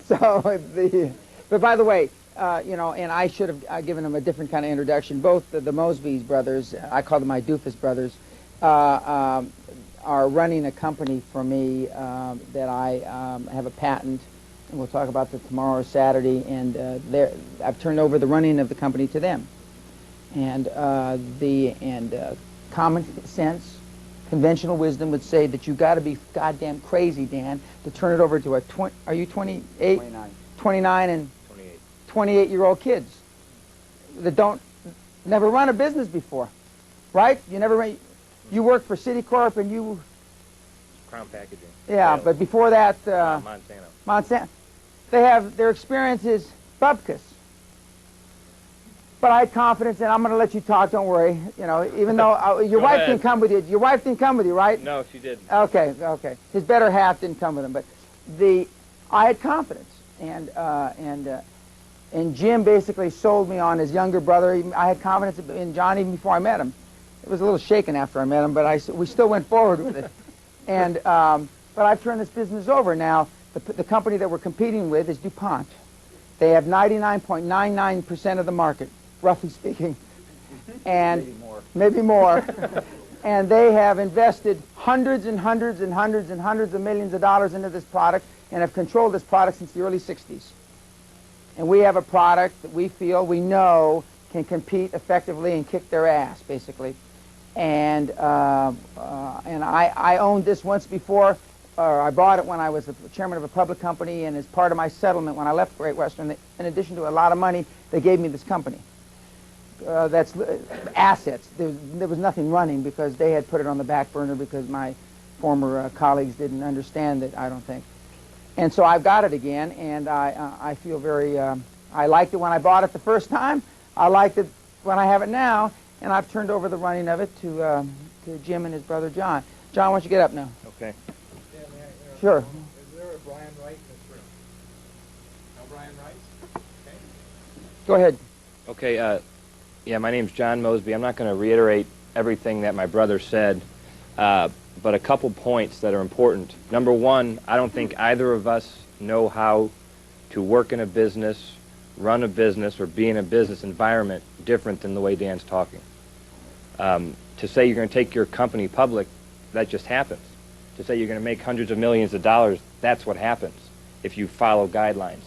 but by the way, you know, and I should have given them a different kind of introduction. Both the Mosby's brothers, I call them my doofus brothers, are running a company for me that I have a patent, and we'll talk about that tomorrow or Saturday, and I've turned over the running of the company to them. And common sense, conventional wisdom would say that you got to be goddamn crazy, Dan, to turn it over to are you 28? 29 and 28-year-old kids that never run a business before, right? You work for Citicorp and you... Crown Packaging. Yeah, but before that... Monsanto. Their experience is bupkis. But I had confidence, and I'm going to let you talk, don't worry. You know, even though your wife didn't come with you. Your wife didn't come with you, right? No, she didn't. Okay. His better half didn't come with him, but I had confidence, and Jim basically sold me on his younger brother. I had confidence in John even before I met him. It was a little shaken after I met him, but we still went forward with it. And but I've turned this business over now. The company that we're competing with is DuPont. They have 99.99% of the market, roughly speaking, and maybe more. And they have invested hundreds and hundreds and hundreds and hundreds of millions of dollars into this product and have controlled this product since the early 60s. And we have a product that we know can compete effectively and kick their ass, basically. And I owned this once before. I bought it when I was the chairman of a public company, and as part of my settlement when I left Great Western, in addition to a lot of money, they gave me this company. That's assets. There was nothing running because they had put it on the back burner because my former colleagues didn't understand it, I don't think. And so I've got it again, and I feel very, I liked it when I bought it the first time. I liked it when I have it now, and I've turned over the running of it to Jim and his brother John. John, why don't you get up now? Okay. Sure. Is there a Brian Wright in this room? No Brian Wright? Okay. Go ahead. Okay, yeah, my name's John Mosby. I'm not going to reiterate everything that my brother said, but a couple points that are important. Number one, I don't think either of us know how to work in a business, run a business, or be in a business environment different than the way Dan's talking. To say you're going to take your company public, that just happens. To say you're going to make hundreds of millions of dollars, that's what happens if you follow guidelines.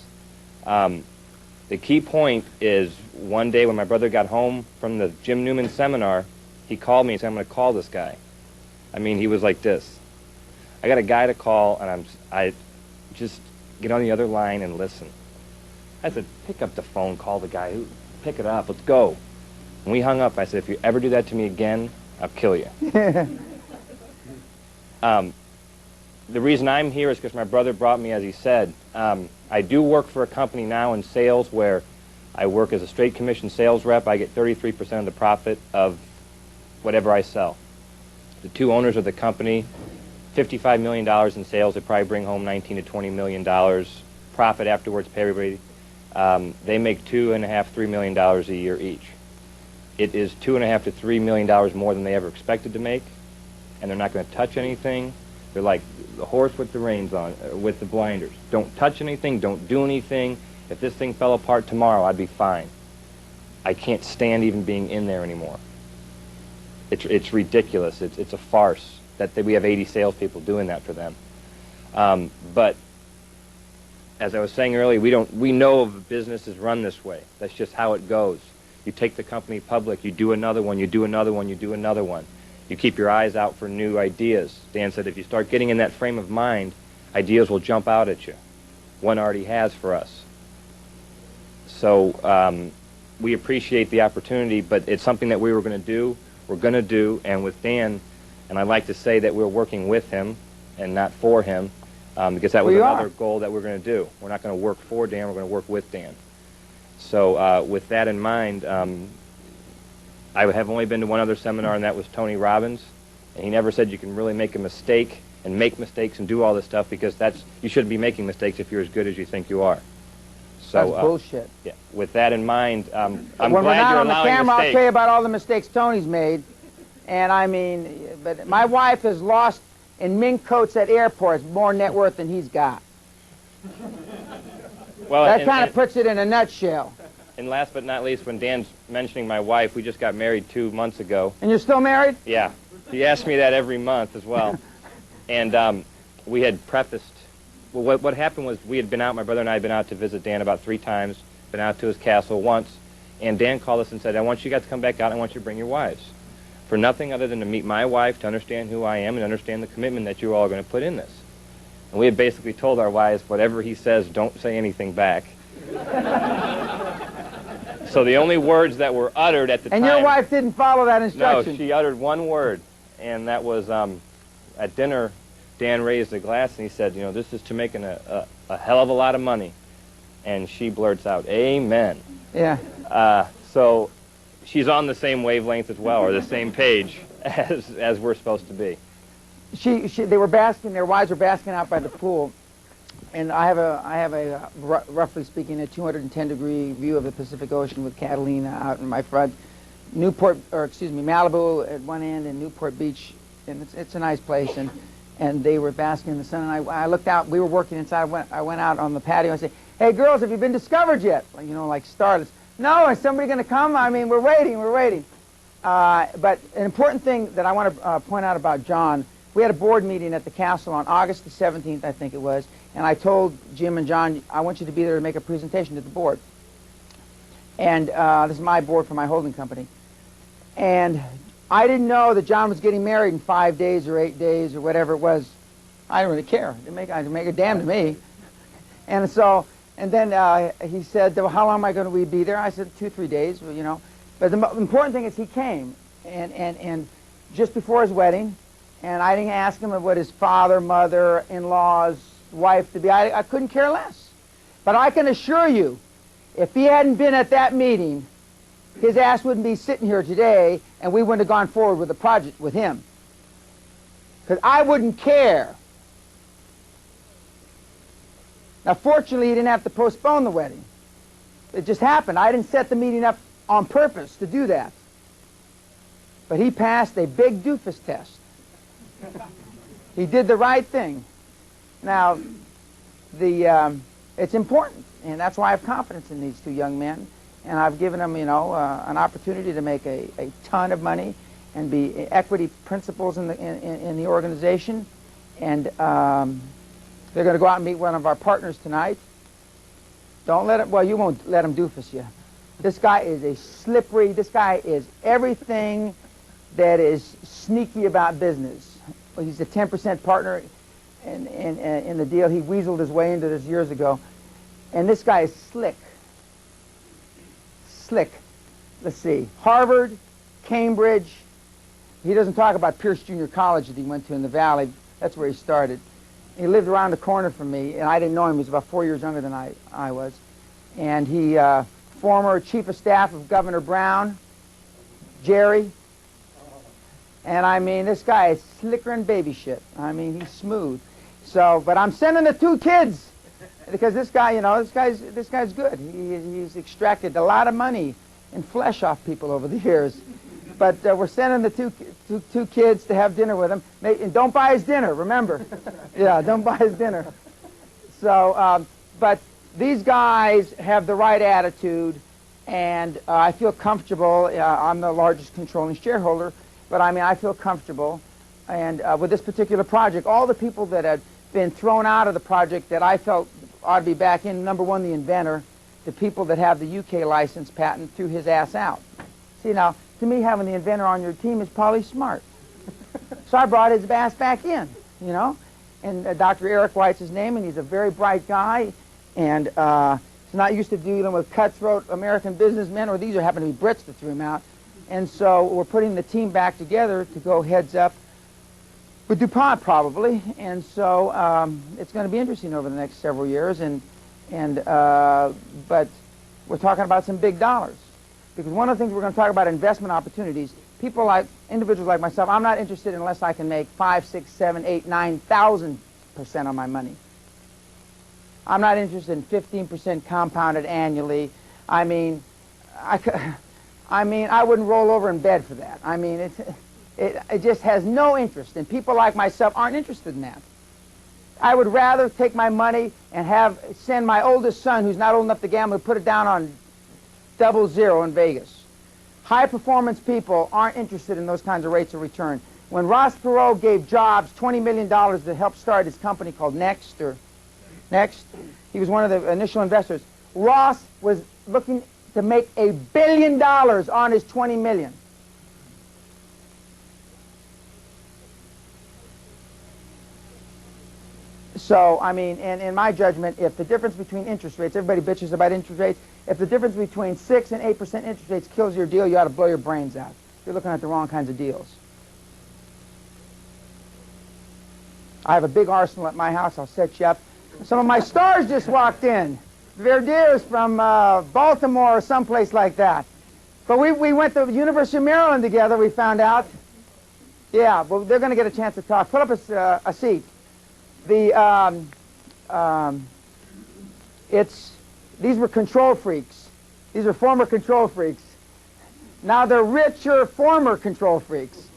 The key point is one day when my brother got home from the Jim Newman seminar, he called me and said, I'm going to call this guy. I mean, he was like this. I got a guy to call, and I just get on the other line and listen. I said, pick up the phone, call the guy. Pick it up, let's go. When we hung up, I said, if you ever do that to me again, I'll kill you. The reason I'm here is because my brother brought me, as he said. I do work for a company now in sales where I work as a straight commission sales rep. I get 33% of the profit of whatever I sell. The two owners of the company, $55 million in sales. They probably bring home $19 to $20 million. Profit afterwards, pay everybody. They make $2.5, $3 million a year each. It is $2.5 to $3 million more than they ever expected to make, and they're not going to touch anything. They're like the horse with the reins on, with the blinders. Don't touch anything, don't do anything. If this thing fell apart tomorrow, I'd be fine. I can't stand even being in there anymore. It's ridiculous. It's a farce that we have 80 salespeople doing that for them. But as I was saying earlier, we know of businesses run this way. That's just how it goes. You take the company public, you do another one, you do another one, you do another one. You keep your eyes out for new ideas. Dan said if you start getting in that frame of mind, ideas will jump out at you. One already has for us. So we appreciate the opportunity, but it's something that we were going to do, we're going to do, and with Dan, and I like to say that we're working with him and not for him, because that was another goal that we're going to do. We're not going to work for Dan, we're going to work with Dan. So with that in mind, I have only been to one other seminar, and that was Tony Robbins, and he never said you can really make a mistake and make mistakes and do all this stuff, because you shouldn't be making mistakes if you're as good as you think you are. So, that's bullshit. Yeah. With that in mind, I'm when glad we're not you're on the allowing camera, mistakes. I'll tell you about all the mistakes Tony's made. And I mean, but my wife has lost in mink coats at airports more net worth than he's got. Well, that kind of puts it in a nutshell. And last but not least, when Dan's mentioning my wife, we just got married 2 months ago. And you're still married? Yeah. He asks me that every month as well. And we had prefaced, well, what happened was we had been out, my brother and I had been out to visit Dan about 3 times, been out to his castle once, and Dan called us and said, I want you guys to come back out, I want you to bring your wives. For nothing other than to meet my wife, to understand who I am, and understand the commitment that you're all going to put in this. And we had basically told our wives, whatever he says, don't say anything back. So the only words that were uttered at the time... And your wife didn't follow that instruction? No, she uttered one word, and that was at dinner, Dan raised a glass and he said, you know, this is to making a hell of a lot of money. And she blurts out, amen. Yeah. So she's on the same wavelength as well, or the same page as we're supposed to be. They were basking, their wives were basking out by the pool, and I have a roughly speaking, a 210-degree view of the Pacific Ocean with Catalina out in my front, Malibu at one end and Newport Beach, and it's a nice place, and they were basking in the sun, and I looked out, we were working inside, I went out on the patio and I said, hey girls, have you been discovered yet? You know, like starlets. No, is somebody going to come? I mean, we're waiting. But an important thing that I want to point out about John, we had a board meeting at the castle on August the 17th, I think it was, and I told Jim and John, I want you to be there to make a presentation to the board. And this is my board for my holding company. And I didn't know that John was getting married in 5 days or 8 days or whatever it was. I didn't really care. It didn't make a damn to me. And so, and then he said, well, how long am I going to be there? I said, 2-3 days, you know. But the important thing is he came, and just before his wedding, and I didn't ask him what his father, mother, in-laws, wife to be. I couldn't care less. But I can assure you, if he hadn't been at that meeting, his ass wouldn't be sitting here today, and we wouldn't have gone forward with the project with him. Because I wouldn't care. Now, fortunately, he didn't have to postpone the wedding. It just happened. I didn't set the meeting up on purpose to do that. But he passed a big doofus test. He did the right thing. Now, it's important, and that's why I have confidence in these 2 young men. And I've given them, you know, an opportunity to make a ton of money and be equity principals in the organization. And they're going to go out and meet one of our partners tonight. Don't let him, well, you won't let him doofus you. This guy is a slippery, this guy is everything that is sneaky about business. Well, he's a 10% partner in the deal. He weaseled his way into this years ago. And this guy is slick. Slick. Let's see. Harvard, Cambridge. He doesn't talk about Pierce Junior College that he went to in the Valley. That's where he started. He lived around the corner from me, and I didn't know him. He was about 4 years younger than I was. And he, former chief of staff of Governor Brown, Jerry. And I mean, this guy is slicker than baby shit. I mean, he's smooth. So, but I'm sending the 2 kids because this guy, you know, this guy's good. He's extracted a lot of money and flesh off people over the years. But we're sending the two kids to have dinner with him. And don't buy his dinner, remember. Yeah, don't buy his dinner. So, but these guys have the right attitude, and I feel comfortable. I'm the largest controlling shareholder, but I mean, I feel comfortable. And with this particular project, all the people that had been thrown out of the project that I felt ought to be back in, number one, the inventor, the people that have the UK license patent threw his ass out. See, now, to me, having the inventor on your team is probably smart. So I brought his ass back in, you know. And Dr. Eric White's his name, and he's a very bright guy. And he's not used to dealing with cutthroat American businessmen, or these happen to be Brits that threw him out. And so we're putting the team back together to go heads up with DuPont, probably. And so it's going to be interesting over the next several years. But we're talking about some big dollars. Because one of the things we're going to talk about investment opportunities, people like, individuals like myself, I'm not interested unless I can make 5, 6, 7, 8, 9,000% on my money. I'm not interested in 15% compounded annually. I mean, I wouldn't roll over in bed for that. I mean, it just has no interest, and people like myself aren't interested in that. I would rather take my money and send my oldest son, who's not old enough to gamble, to put it down on 00 in Vegas. High performance people aren't interested in those kinds of rates of return. When Ross Perot gave Jobs $20 million to help start his company called Next, he was one of the initial investors. Ross was looking to make $1 billion on his $20 million. So, I mean, and in my judgment, if the difference between interest rates, everybody bitches about interest rates, if the difference between 6 and 8% interest rates kills your deal, you ought to blow your brains out. You're looking at the wrong kinds of deals. I have a big arsenal at my house. I'll set you up. Some of my stars just walked in. Verdier's from Baltimore or someplace like that. But we went to the University of Maryland together, we found out. Yeah, well, they're going to get a chance to talk. Put up a seat. These were control freaks. These are former control freaks. Now they're richer former control freaks.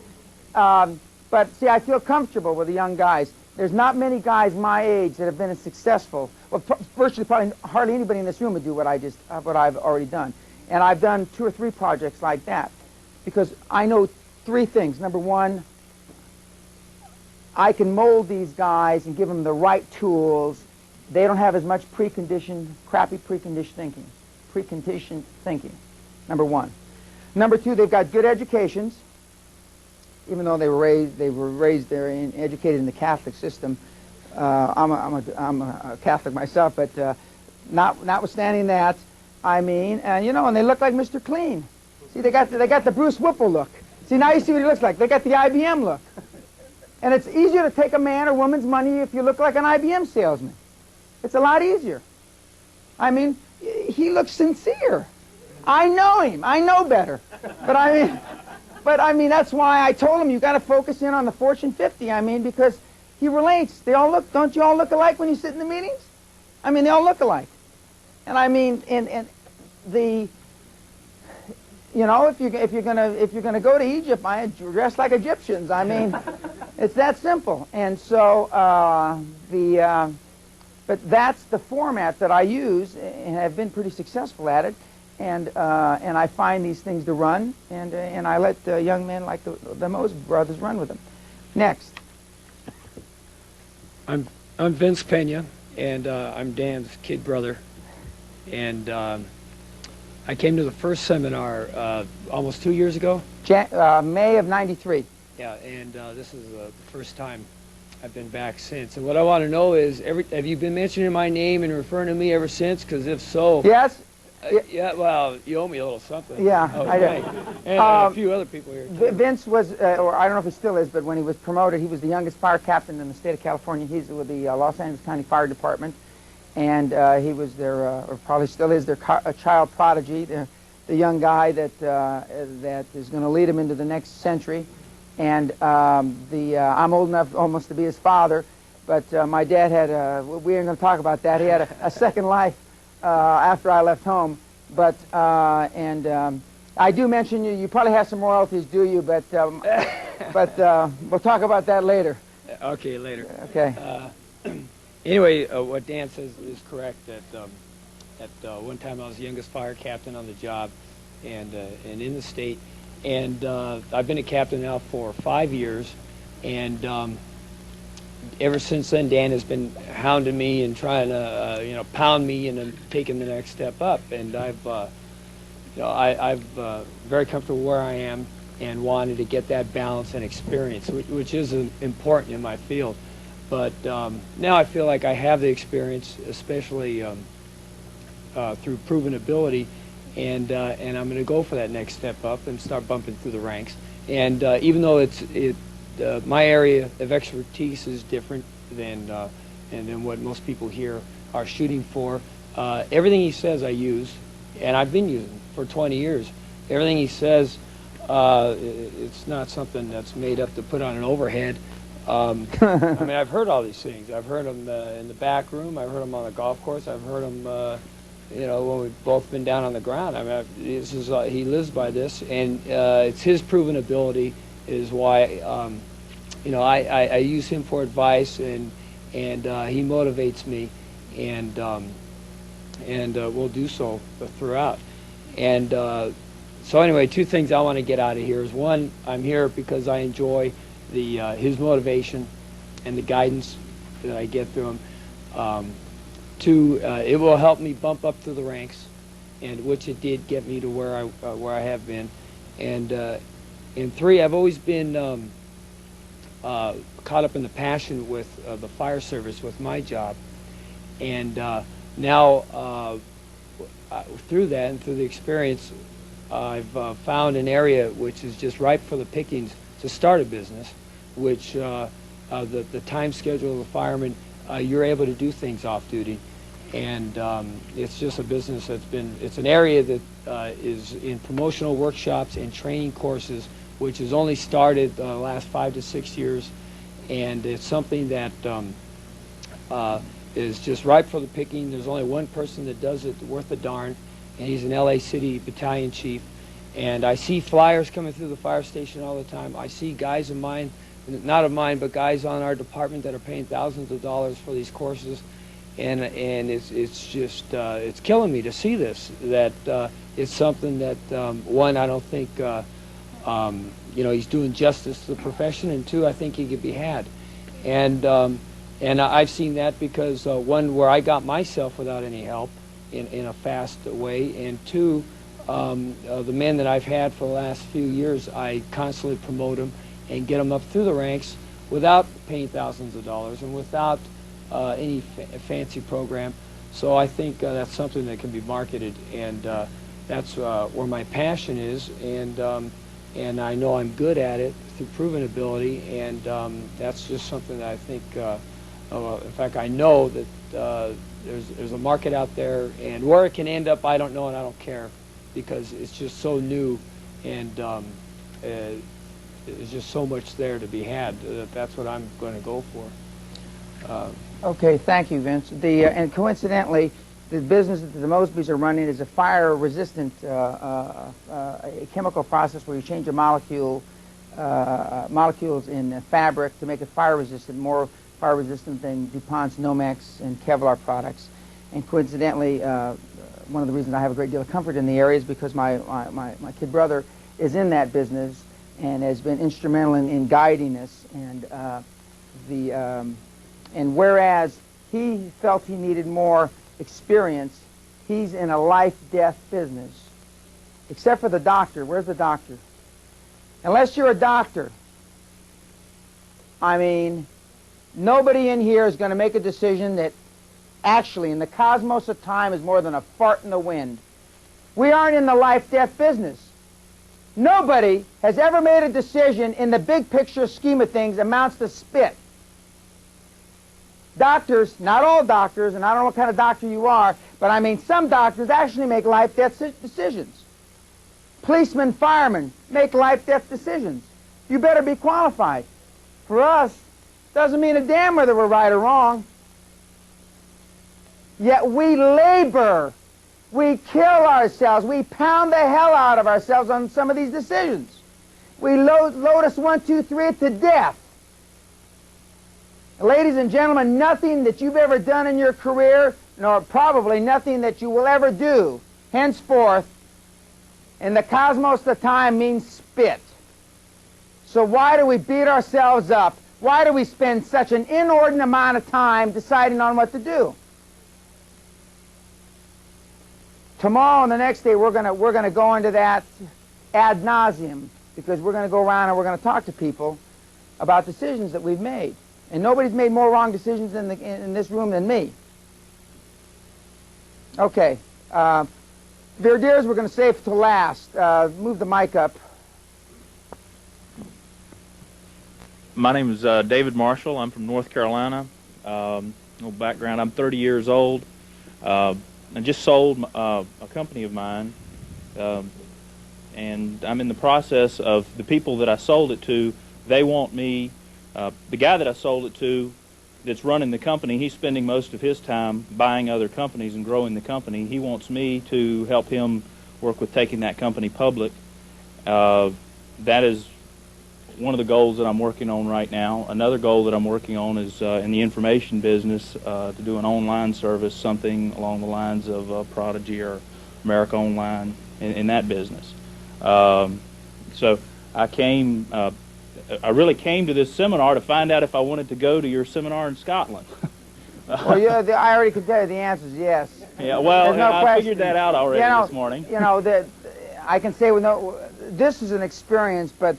But see, I feel comfortable with the young guys. There's not many guys my age that have been as successful. Well, virtually probably hardly anybody in this room would do what I've already done. And I've done 2 or 3 projects like that because I know 3 things. Number one, I can mold these guys and give them the right tools. They don't have as much crappy preconditioned thinking. Number one. Number two, they've got good educations, even though they were raised there and educated in the Catholic system. I'm a Catholic myself, but notwithstanding that, I mean, and they look like Mr. Clean. See, they got the Bruce Whipple look. See, now you see what he looks like. They got the IBM look. And it's easier to take a man or woman's money if you look like an IBM salesman. It's a lot easier. I mean, he looks sincere. I know him. I know better. But I mean, that's why I told him you got to focus in on the Fortune 50. I mean, because he relates. Don't you all look alike when you sit in the meetings? I mean, they all look alike. And I mean, if you're gonna go to Egypt, I dress like Egyptians. I mean, it's that simple. And so but that's the format that I use, and have been pretty successful at it. And I find these things to run, and I let young men like the Moses brothers run with them. Next. I'm Vince Pena, and I'm Dan's kid brother, and I came to the first seminar almost 2 years ago. May of '93. Yeah, and this is the first time I've been back since. And what I want to know is, have you been mentioning my name and referring to me ever since? Because if so, yes. Yeah, well, you owe me a little something. Yeah, I do. And a few other people here, too. Vince was, or I don't know if he still is, but when he was promoted, he was the youngest fire captain in the state of California. He's with the Los Angeles County Fire Department, and he was their, or probably still is, their child prodigy, the young guy that is going to lead him into the next century. And I'm old enough almost to be his father, but my dad had we ain't going to talk about that. He had a second life after I left home. But I do mention you probably have some royalties, do you? But we'll talk about that later. Okay, later. Okay. Anyway, what Dan says is correct. At one time I was the youngest fire captain on the job, and in the state. And I've been a captain now for 5 years, and ever since then, Dan has been hounding me and trying to, pound me and taking the next step up. And I've very comfortable where I am and wanted to get that balance and experience, which is important in my field. But now I feel like I have the experience, especially through proven ability. And I'm going to go for that next step up and start bumping through the ranks. And even though my area of expertise is different than what most people here are shooting for, everything he says I use, and I've been using for 20 years. Everything he says, it's not something that's made up to put on an overhead. I mean, I've heard all these things. I've heard them in the back room. I've heard them on the golf course. I've heard them. When we've both been down on the ground. I mean, he lives by this, and it's his proven ability is why, I use him for advice, and and he motivates me, and will do so throughout. And so anyway, two things I want to get out of here is, one, I'm here because I enjoy his motivation and the guidance that I get through him. Two, it will help me bump up through the ranks, and which it did get me to where I have been. And three, I've always been caught up in the passion with the fire service with my job, and now through that and through the experience, I've found an area which is just ripe for the pickings to start a business, which the time schedule of the firemen, you're able to do things off duty, and it's just a business it's an area that is in promotional workshops and training courses, which has only started the last 5 to 6 years, and it's something that is just ripe for the picking. There's only one person that does it worth a darn, and he's an LA City battalion chief. And I see flyers coming through the fire station all the time. I see guys of mine, not of mine, but guys on our department that are paying thousands of dollars for these courses, and it's just it's killing me to see this. That it's something that one, I don't think he's doing justice to the profession, and two, I think he could be had. And I've seen that because one, where I got myself without any help in a fast way, and two, the men that I've had for the last few years, I constantly promote them and get them up through the ranks without paying thousands of dollars and without any fancy program. So I think that's something that can be marketed, and that's where my passion is, and I know I'm good at it through proven ability, and that's just something that I think, in fact, I know that there's a market out there, and where it can end up, I don't know, and I don't care, because it's just so new, and there's just so much there to be had. That's what I'm going to go for. Okay, thank you, Vince. And coincidentally, the business that the Mosbys are running is a fire-resistant a chemical process where you change the molecules in fabric to make it fire-resistant, more fire-resistant than DuPont's Nomex and Kevlar products. And coincidentally, one of the reasons I have a great deal of comfort in the area is because my kid brother is in that business and has been instrumental in guiding us. And whereas he felt he needed more experience, he's in a life-death business. Except for the doctor. Where's the doctor? Unless you're a doctor, I mean, nobody in here is going to make a decision that actually, in the cosmos of time, is more than a fart in the wind. We aren't in the life-death business. Nobody has ever made a decision in the big picture scheme of things amounts to spit. Doctors, not all doctors, and I don't know what kind of doctor you are, but I mean some doctors actually make life-death decisions. Policemen, firemen make life-death decisions. You better be qualified. For us, doesn't mean a damn whether we're right or wrong. Yet we labor, we kill ourselves, we pound the hell out of ourselves on some of these decisions. We Lotus 1, 2, 3 to death. Ladies and gentlemen, nothing that you've ever done in your career, nor probably nothing that you will ever do henceforth in the cosmos of time means spit. So why do we beat ourselves up? Why do we spend such an inordinate amount of time deciding on what to do? Tomorrow and the next day we're gonna go into that ad nauseum, because we're going to go around and we're going to talk to people about decisions that we've made. And nobody's made more wrong decisions in this room than me. Okay. Verdiers we're going to save till last. Move the mic up. My name is David Marshall. I'm from North Carolina. No background. I'm 30 years old. I just sold a company of mine, and I'm in the process of the people that I sold it to. They want me. The guy that I sold it to, that's running the company, he's spending most of his time buying other companies and growing the company. He wants me to help him work with taking that company public. That is one of the goals that I'm working on right now. Another goal that I'm working on is in the information business to do an online service, something along the lines of Prodigy or America Online in that business. So I really came to this seminar to find out if I wanted to go to your seminar in Scotland. Well, I already could tell you the answer is yes. Yeah, well, no I figured that out already this morning. You know, I can say this is an experience, but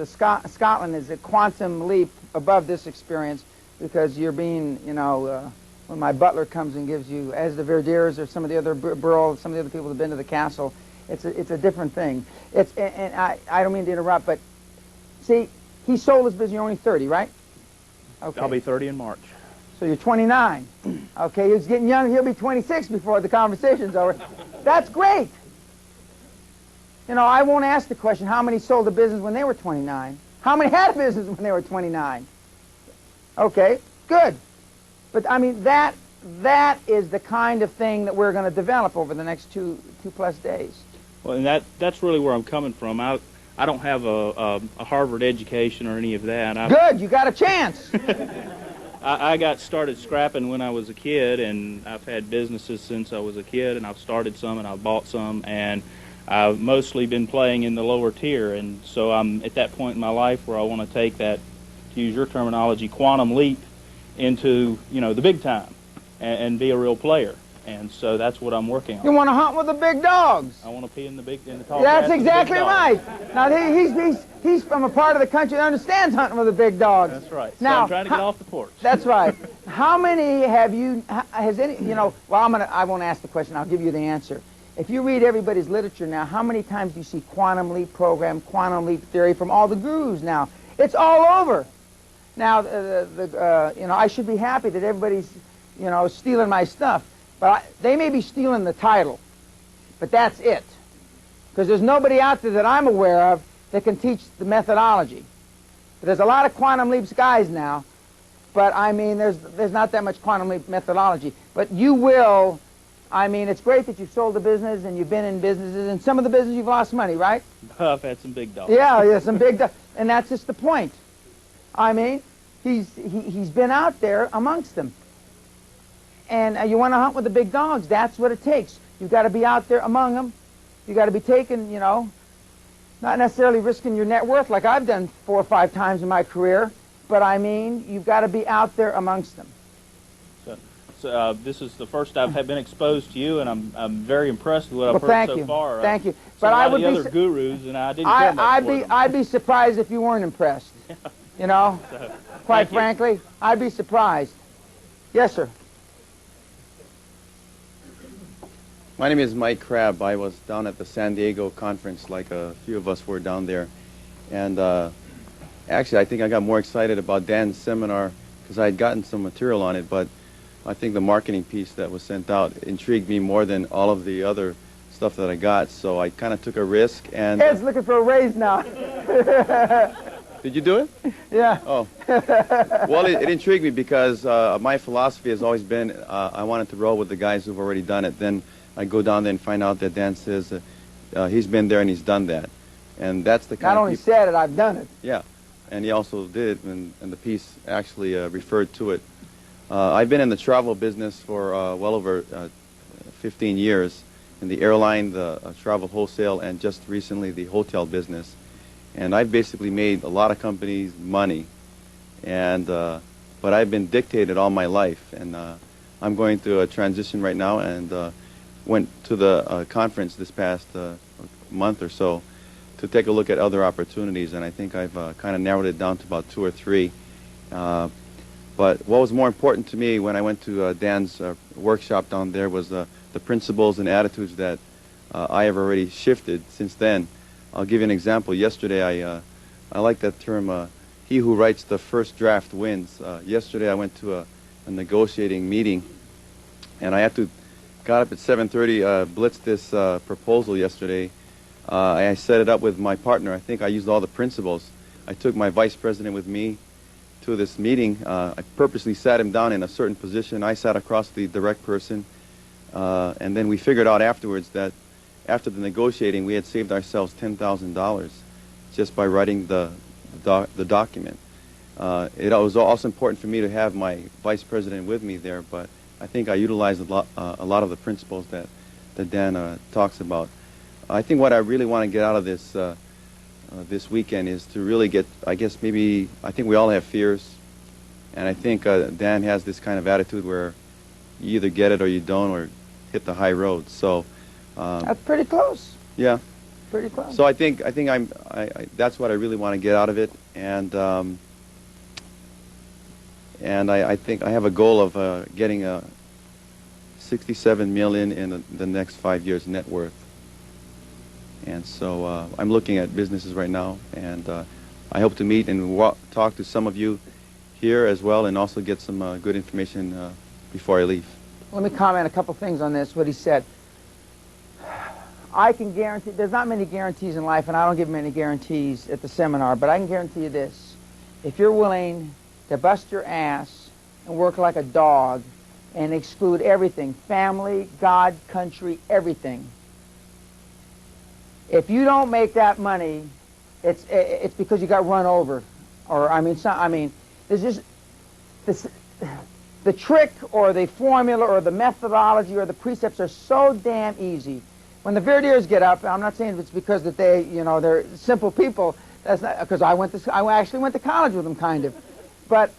Scotland is a quantum leap above this experience, because you're being, when my butler comes and gives you, as the Verdiers or some of the other Burl, some of the other people who've been to the castle, it's a different thing. And I don't mean to interrupt, but see, he sold his business. You're only 30, right? Okay. I'll be 30 in March. So you're 29. Okay, he's getting young. He'll be 26 before the conversation's over. That's great. I won't ask the question, how many sold a business when they were 29? How many had a business when they were 29? Okay, good. But, I mean, that is the kind of thing that we're going to develop over the next two-plus days. Well, and that's really where I'm coming from. I don't have a Harvard education or any of that. Good, you got a chance. I got started scrapping when I was a kid, and I've had businesses since I was a kid, and I've started some and I've bought some, and I've mostly been playing in the lower tier, and so I'm at that point in my life where I want to take that, to use your terminology, quantum leap into, the big time and be a real player. And so that's what I'm working on. You want to hunt with the big dogs. I want to pee in the tall That's grass exactly with the big right. Now he's from a part of the country that understands hunting with the big dogs. That's right. So now, I'm trying to get off the porch. That's right. How many has any? Well, I won't ask the question. I'll give you the answer. If you read everybody's literature now, how many times do you see quantum leap program, quantum leap theory from all the gurus now? It's all over. Now, I should be happy that everybody's, stealing my stuff. But they may be stealing the title, but that's it. Because there's nobody out there that I'm aware of that can teach the methodology. But there's a lot of quantum leaps guys now, but I mean, there's not that much quantum leap methodology. But you will, I mean, it's great that you've sold a business and you've been in businesses, and some of the business you've lost money, right? I've had some big dogs. Yeah, some big dogs. And that's just the point. I mean, he's been out there amongst them. And you want to hunt with the big dogs. That's what it takes. You've got to be out there among them. You've got to be taking, not necessarily risking your net worth like I've done 4 or 5 times in my career, but I mean, you've got to be out there amongst them. So this is the first I've been exposed to you, and I'm very impressed with what I've heard so far. Thank you. But I would be other gurus, and I didn't care much for them. I'd be surprised if you weren't impressed. Quite frankly, I'd be surprised. Yes, sir. My name is Mike Crabb. I was down at the San Diego conference, like a few of us were down there. And actually, I think I got more excited about Dan's seminar because I had gotten some material on it, but I think the marketing piece that was sent out intrigued me more than all of the other stuff that I got. So I kind of took a risk. And Ed's looking for a raise now. Did you do it? Yeah. Oh. Well, it intrigued me because my philosophy has always been I wanted to roll with the guys who've already done it. Then I go down there and find out that Dan says he's been there and he's done that. And that's the kind Not only said it, I've done it. Yeah. And he also did it, and the piece actually referred to it. I've been in the travel business for well over 15 years, in the airline, the travel wholesale, and just recently the hotel business. And I've basically made a lot of companies money, and but I've been dictated all my life. And I'm going through a transition right now, and went to the conference this past month or so to take a look at other opportunities, and I think I've kind of narrowed it down to about 2 or 3. But what was more important to me when I went to Dan's workshop down there was the principles and attitudes that I have already shifted since then. I'll give you an example. Yesterday, I like that term, he who writes the first draft wins. Yesterday I went to a negotiating meeting, and I got up at 7:30, blitzed this proposal yesterday. I set it up with my partner. I think I used all the principles. I took my vice president with me to this meeting. I purposely sat him down in a certain position. I sat across the direct person, and then we figured out afterwards that after the negotiating, we had saved ourselves $10,000 just by writing the the document. It was also important for me to have my vice president with me there, but I think I utilized a lot of the principles that Dan talks about. I think what I really want to get out of this this weekend is to really get, I think we all have fears, and I think Dan has this kind of attitude where you either get it or you don't, or hit the high road. So that's pretty close. Yeah, pretty close. So I think that's what I really want to get out of it, and I think I have a goal of getting a $67 million in the next 5 years net worth. And so I'm looking at businesses right now, and I hope to meet and talk to some of you here as well, and also get some good information before I leave. Let me comment a couple things on this, what he said. I can guarantee, there's not many guarantees in life, and I don't give many guarantees at the seminar, but I can guarantee you this. If you're willing to bust your ass and work like a dog and exclude everything, family, God, country, everything, if you don't make that money, it's because you got run over, or there's just the trick or the formula or the methodology or the precepts are so damn easy. When the Verdiers get up, I'm not saying it's because that they, they're simple people. That's not because I actually went to college with them, kind of, but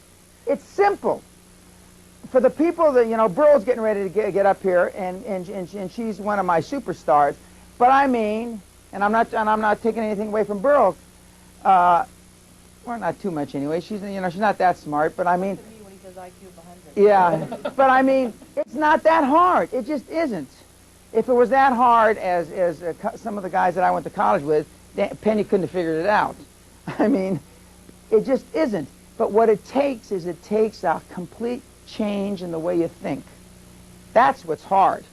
it's simple. For the people that Burl's getting ready to get up here, and she's one of my superstars, but I mean. And I'm not taking anything away from Burl. Well, not too much anyway. She's not that smart, but I mean. When he says IQ of 100. Yeah, but I mean, it's not that hard. It just isn't. If it was that hard as some of the guys that I went to college with, Penny couldn't have figured it out. I mean, it just isn't. But what it takes is a complete change in the way you think. That's what's hard.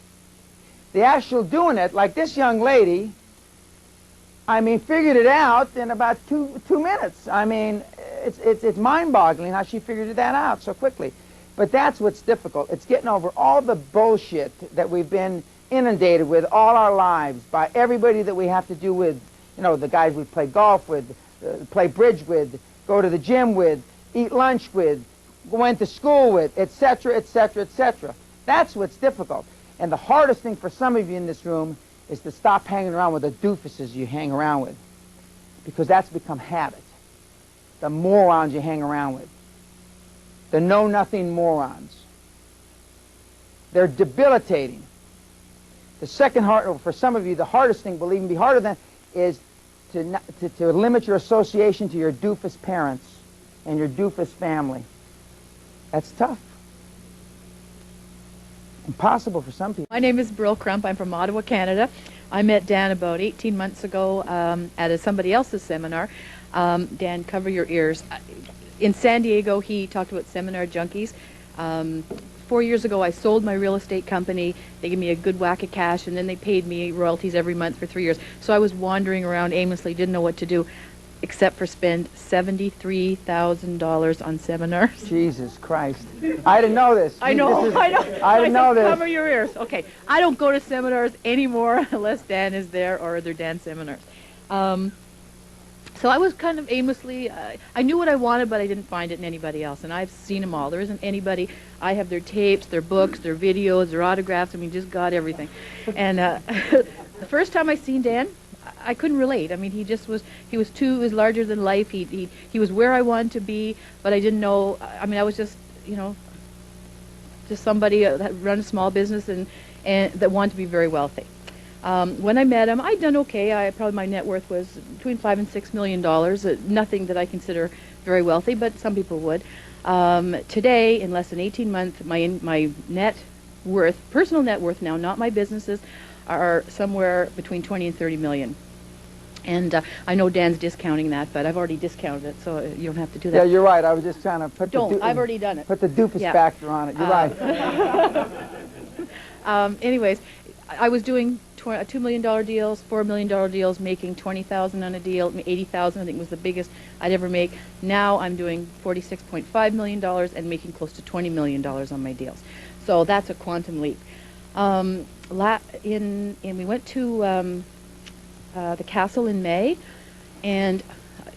The actual doing it, like this young lady. Figured it out in about two minutes. It's mind-boggling how she figured that out so quickly. But that's what's difficult. It's getting over all the bullshit that we've been inundated with all our lives by everybody that we have to do with, the guys we play golf with, play bridge with, go to the gym with, eat lunch with, went to school with, etc., etc., etc. That's what's difficult. And the hardest thing for some of you in this room is to stop hanging around with the doofuses you hang around with, because that's become habit. The morons you hang around with. The know-nothing morons. They're debilitating. The second for some of you, the hardest thing, believe me, be harder than, is to limit your association to your doofus parents and your doofus family. That's tough. Impossible for some people. My name is Brill Crump. I'm from Ottawa, Canada. I met Dan about 18 months ago at somebody else's seminar. Dan, cover your ears. In San Diego, he talked about seminar junkies. 4 years ago, I sold my real estate company. They gave me a good whack of cash, and then they paid me royalties every month for 3 years. So I was wandering around aimlessly, didn't know what to do, except for spend $73,000 on seminars. Jesus Christ. I didn't know this. I know. I didn't know this. Cover your ears. Okay. I don't go to seminars anymore unless Dan is there or other Dan seminars. So I was kind of aimlessly, I knew what I wanted, but I didn't find it in anybody else. And I've seen them all. There isn't anybody. I have their tapes, their books, their videos, their autographs. Just got everything. And the first time I seen Dan, I couldn't relate. He was larger than life. He was where I wanted to be, but I didn't know. I was just somebody that run a small business and that wanted to be very wealthy. When I met him, I'd done okay. Probably my net worth was between $5 and $6 million. Nothing that I consider very wealthy, but some people would. Today, in less than 18 months, my net worth, personal net worth now, not my businesses, are somewhere between 20 and 30 million. And I know Dan's discounting that, but I've already discounted it, so you don't have to do that. Yeah, you're right. I was just trying to put I've already done it. Put the doofus factor on it. You're right. Anyways, I was doing $2 million deals, $4 million deals, making $20,000 on a deal, $80,000 I think was the biggest I'd ever make. Now I'm doing $46.5 million and making close to $20 million on my deals. So that's a quantum leap. We went to the castle in May, and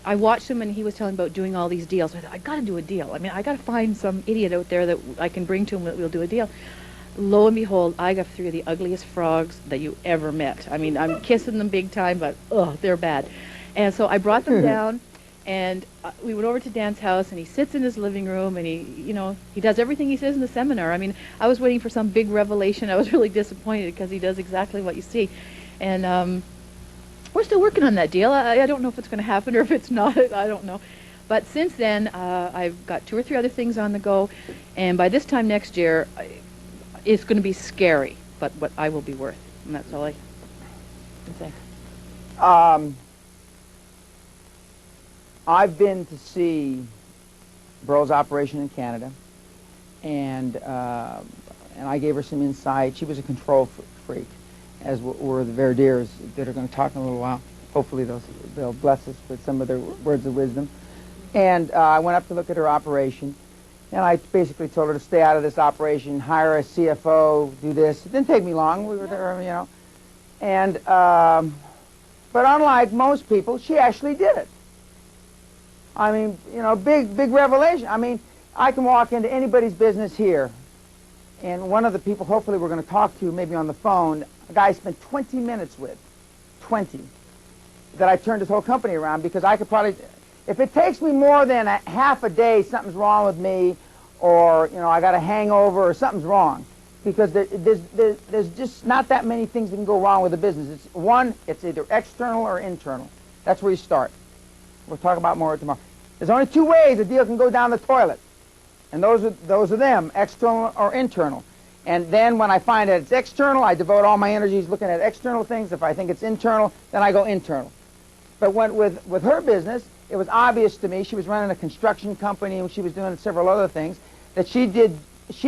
I watched him, and he was telling about doing all these deals. I thought, I got to do a deal. I mean, I got to find some idiot out there that I can bring to him that we'll do a deal. Lo and behold, I got 3 of the ugliest frogs that you ever met. I mean, I'm kissing them big time, but they're bad. And so I brought them down, and we went over to Dan's house, and he sits in his living room, and he does everything he says in the seminar. I mean, I was waiting for some big revelation. I was really disappointed because he does exactly what you see. And we're still working on that deal. I don't know if it's going to happen or if it's not. I don't know. But since then, I've got 2 or 3 other things on the go, and by this time next year, it's going to be scary, but what I will be worth, and that's all I can say. I've been to see Burl's operation in Canada, and I gave her some insight. She was a control freak, as were the Verdiers that are going to talk in a little while. Hopefully they'll bless us with some of their words of wisdom. And I went up to look at her operation, and I basically told her to stay out of this operation, hire a CFO, do this. It didn't take me long. We were there, you know. And, but unlike most people, she actually did it. I mean, you know, big revelation. I mean, I can walk into anybody's business here, and one of the people hopefully we're going to talk to, maybe on the phone, a guy I spent 20 minutes with, 20, that I turned his whole company around, because I could probably, if it takes me more than half a day, something's wrong with me, or, you know, I got a hangover, or something's wrong. Because there's just not that many things that can go wrong with a business. It's either external or internal. That's where you start. We'll talk about more tomorrow. There's only 2 ways a deal can go down the toilet. And those are them, external or internal. And then when I find that it's external, I devote all my energies looking at external things. If I think it's internal, then I go internal. But with her business, it was obvious to me, she was running a construction company and she was doing several other things, that she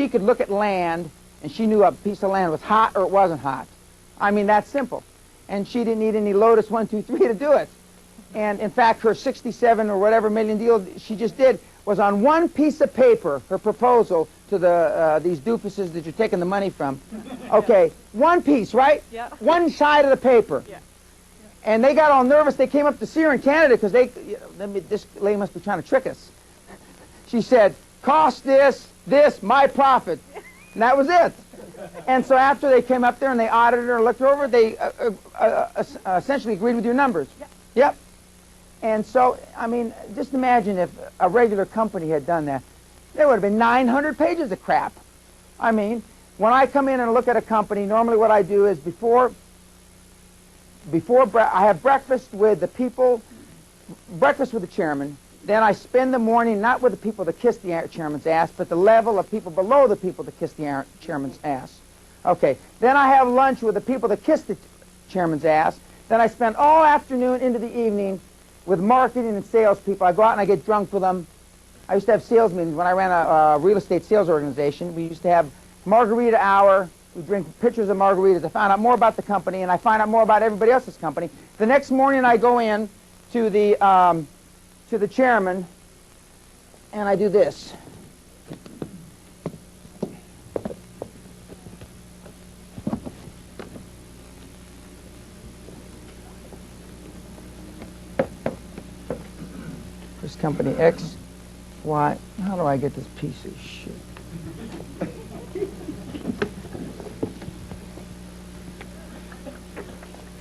could look at land and she knew a piece of land was hot or it wasn't hot. I mean, that's simple. And she didn't need any Lotus 1, 2, 3 to do it. And in fact, her 67 or whatever million deal she just did was on one piece of paper, her proposal to these doofuses that you're taking the money from. Okay, one piece, right? Yeah. One side of the paper. Yeah. And they got all nervous. They came up to see her in Canada because this lady must be trying to trick us. She said, cost this, my profit. And that was it. And so after they came up there and they audited her and looked her over, they essentially agreed with your numbers. Yep. And so, I mean, just imagine if a regular company had done that. There would have been 900 pages of crap. I mean, when I come in and look at a company, normally what I do is before I have breakfast with the people, breakfast with the chairman. Then I spend the morning not with the people that kiss the chairman's ass, but the level of people below the people that kiss the chairman's ass. Okay. Then I have lunch with the people that kiss the chairman's ass. Then I spend all afternoon into the evening with marketing and sales people. I go out and I get drunk with them. I used to have sales meetings when I ran a real estate sales organization. We used to have margarita hour. We drink pitchers of margaritas. I found out more about the company, and I find out more about everybody else's company. The next morning I go in to the chairman, and I do this. This company X, Y. How do I get this piece of shit?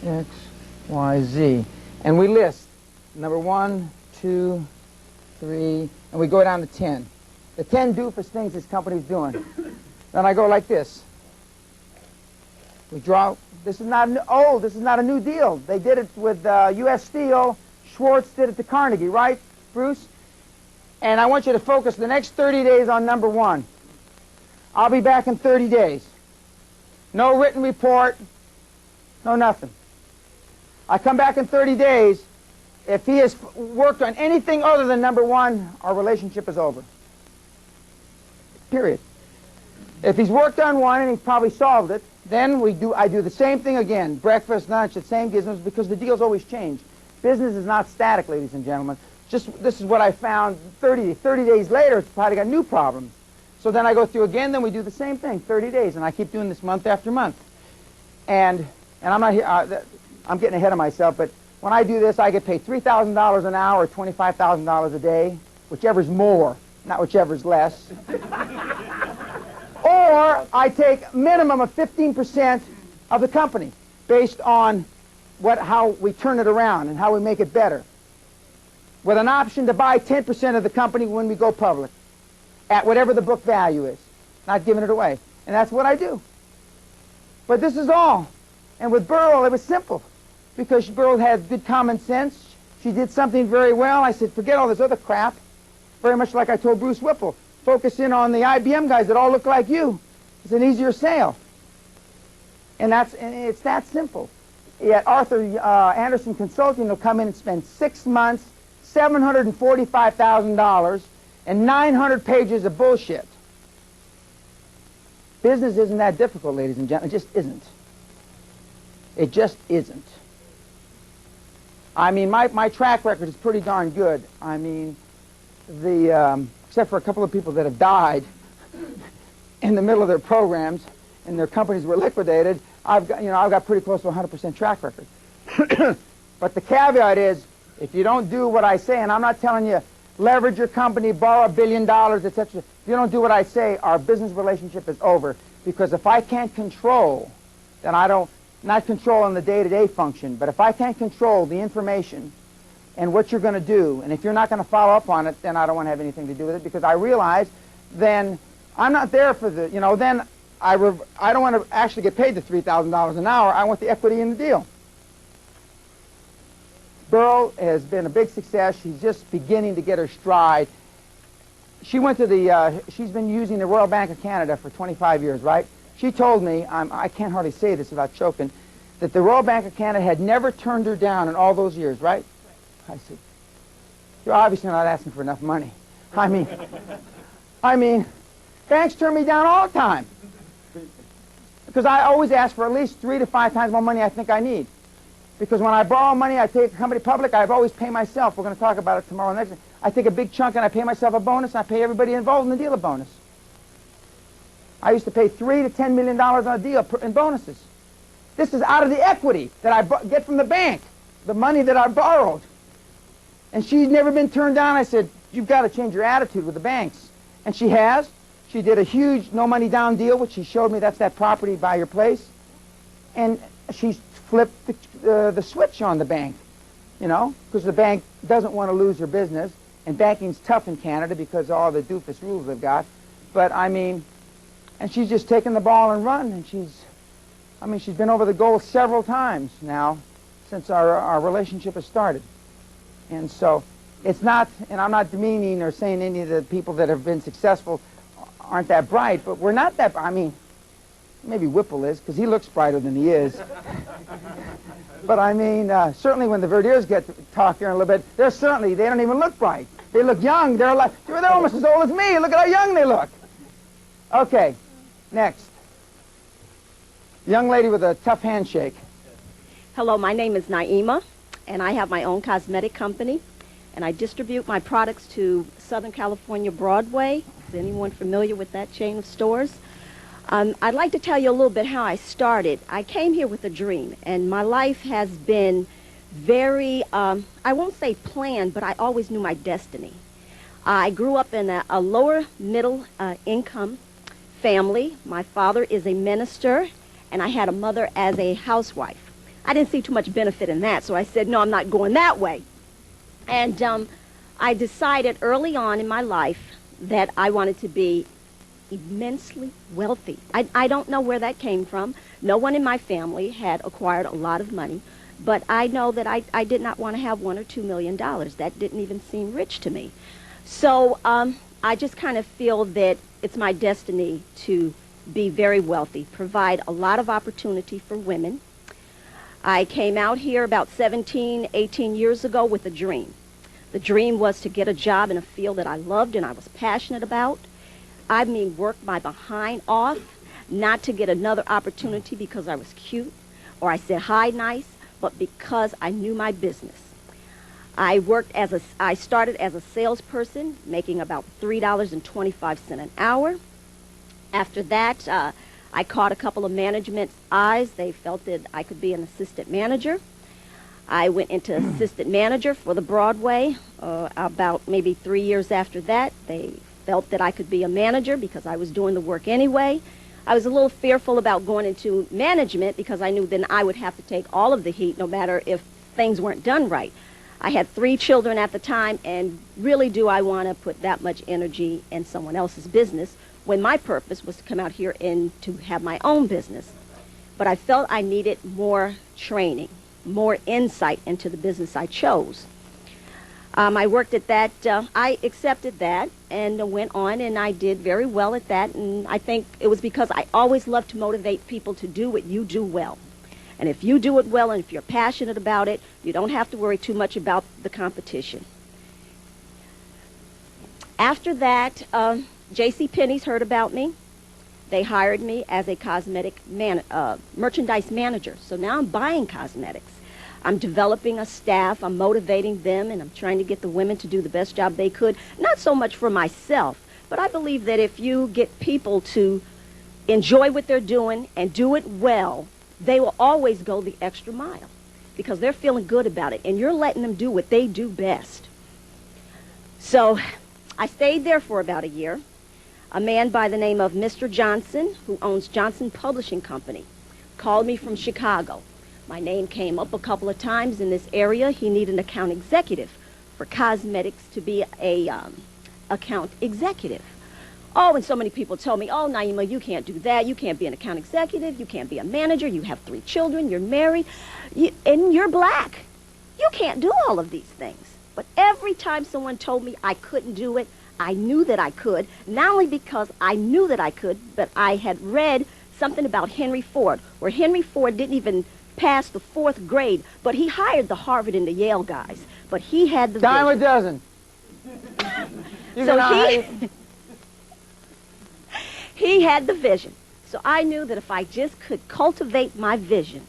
X, Y, Z. And we list number 1, 2, 3, and we go down to 10. The 10 doofus things this company's doing. Then I go like this. We draw. This is not this is not a new deal. They did it with U.S. Steel. Schwartz did it to Carnegie, right, Bruce? And I want you to focus the next 30 days on number 1. I'll be back in 30 days. No written report. No nothing. I come back in 30 days. If he has worked on anything other than number 1, our relationship is over. Period. If he's worked on one and he's probably solved it, then I do the same thing again. Breakfast, lunch, the same gizmos, because the deals always change. Business is not static, ladies and gentlemen. This is what I found 30 days later. It's probably got new problems. So then I go through again, then we do the same thing, 30 days, and I keep doing this month after month. And I'm not here, I'm getting ahead of myself, but when I do this, I get paid $3,000 an hour or $25,000 a day, whichever's more, not whichever's less. Or I take minimum of 15% of the company based on how we turn it around and how we make it better, with an option to buy 10% of the company when we go public at whatever the book value is, not giving it away. And that's what I do. But this is all. And with Burl, it was simple, because Burl had good common sense. She did something very well. I said, forget all this other crap. Very much like I told Bruce Whipple, focus in on the IBM guys that all look like you. It's an easier sale. And it's that simple. Yet Arthur Anderson Consulting will come in and spend 6 months, $745,000, and 900 pages of bullshit. Business isn't that difficult, ladies and gentlemen. It just isn't. It just isn't. I mean, my track record is pretty darn good. I mean, except for a couple of people that have died in the middle of their programs and their companies were liquidated, I've got pretty close to 100% track record. But the caveat is, if you don't do what I say, and I'm not telling you leverage your company, borrow $1 billion, etc. If you don't do what I say, our business relationship is over. Because if I can't control, then I don't, not controlling the day-to-day function, but if I can't control the information and what you're going to do, and if you're not going to follow up on it, then I don't want to have anything to do with it, because I realize then I'm not there for the, then I don't want to actually get paid the $3,000 an hour. I want the equity in the deal. Burl has been a big success. She's just beginning to get her stride. She went to she's been using the Royal Bank of Canada for 25 years, right? She told me, I can't hardly say this without choking, that the Royal Bank of Canada had never turned her down in all those years, right? I said, you're obviously not asking for enough money. I mean, banks turn me down all the time. Because I always ask for at least 3 to 5 times more money I think I need. Because when I borrow money, I take a company public, I always pay myself. We're going to talk about it tomorrow next. I take a big chunk and I pay myself a bonus, and I pay everybody involved in the deal a bonus. I used to pay $3 to $10 million on a deal in bonuses. This is out of the equity that I get from the bank, the money that I borrowed. And she's never been turned down. I said, you've got to change your attitude with the banks. And she has. She did a huge no money down deal, which she showed me. That's that property by your place. And she's flipped the switch on the bank, because the bank doesn't want to lose her business. And banking's tough in Canada because of all the doofus rules they've got. But, and she's just taken the ball and run. And she's been over the goal several times now since our relationship has started. And so it's not, and I'm not demeaning or saying any of the people that have been successful aren't that bright, but we're not that, maybe Whipple is, because he looks brighter than he is. But certainly when the Verdiers get to talk here in a little bit, they don't even look bright. They look young. They're almost as old as me. Look at how young they look. Okay, next. Young lady with a tough handshake. Hello, my name is Naima, and I have my own cosmetic company, and I distribute my products to Southern California Broadway. Is anyone familiar with that chain of stores? I'd like to tell you a little bit how I started. I came here with a dream, and my life has been very, I won't say planned, but I always knew my destiny. I grew up in a lower middle income family. My father is a minister, and I had a mother as a housewife. I didn't see too much benefit in that, so I said, no, I'm not going that way. And I decided early on in my life that I wanted to be immensely wealthy. I don't know where that came from. No one in my family had acquired a lot of money, but I know that I did not want to have $1 or $2 million. That didn't even seem rich to me. So I just kind of feel that it's my destiny to be very wealthy, provide a lot of opportunity for women. I came out here about 17, 18 years ago with a dream. The dream was to get a job in a field that I loved and I was passionate about. Work my behind off, not to get another opportunity because I was cute or I said hi nice, but because I knew my business. I started as a salesperson, making about $3.25 an hour. After that, I caught a couple of management's eyes. They felt that I could be an assistant manager. I went into assistant manager for the Broadway. About maybe 3 years after that, they felt that I could be a manager because I was doing the work anyway. I was a little fearful about going into management because I knew then I would have to take all of the heat no matter if things weren't done right. I had 3 children at the time, and really do I want to put that much energy in someone else's business when my purpose was to come out here and to have my own business. But I felt I needed more training, more insight into the business I chose. I worked at that, I accepted that and went on, and I did very well at that, and I think it was because I always love to motivate people to do what you do well. And if you do it well and if you're passionate about it, you don't have to worry too much about the competition. After that, JCPenney's heard about me. They hired me as a cosmetic merchandise manager. So now I'm buying cosmetics. I'm developing a staff, I'm motivating them, and I'm trying to get the women to do the best job they could. Not so much for myself, but I believe that if you get people to enjoy what they're doing and do it well, they will always go the extra mile because they're feeling good about it, and you're letting them do what they do best. So I stayed there for about a year. A man by the name of Mr. Johnson, who owns Johnson Publishing Company, called me from Chicago. My name came up a couple of times in this area. He needed an account executive for cosmetics to be a account executive. Oh, and so many people told me, oh, Naima, you can't do that. You can't be an account executive. You can't be a manager. You have 3 children. You're married. And you're black. You can't do all of these things. But every time someone told me I couldn't do it, I knew that I could, not only because I knew that I could, but I had read something about Henry Ford, where Henry Ford didn't even pass the 4th grade, but he hired the Harvard and the Yale guys. But he had the Dime a vision. dozen. He had the vision. So I knew that if I just could cultivate my vision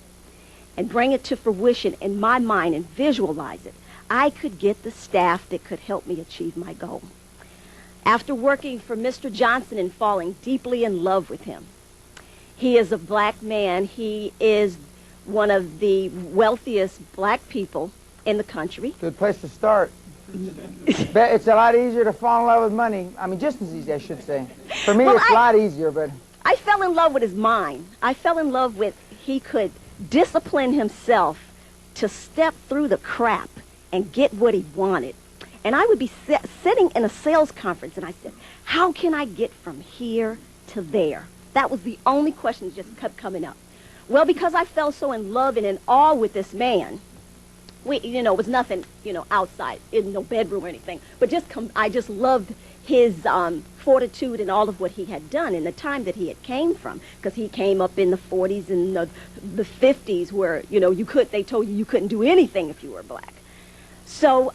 and bring it to fruition in my mind and visualize it, I could get the staff that could help me achieve my goal. After working for Mr. Johnson and falling deeply in love with him, he is a black man. He is one of the wealthiest black people in the country. Good place to start. It's a lot easier to fall in love with money. I mean, just as easy, I should say. For me, it's a lot easier, but... I fell in love with his mind. I fell in love with he could discipline himself to step through the crap and get what he wanted. And I would be sitting in a sales conference, and I said, how can I get from here to there? That was the only question that just kept coming up. Well, because I fell so in love and in awe with this man, it was nothing, outside, in no bedroom or anything, but I just loved his fortitude and all of what he had done in the time that he had came from, because he came up in the 40s and the 50s where, they told you couldn't do anything if you were black. So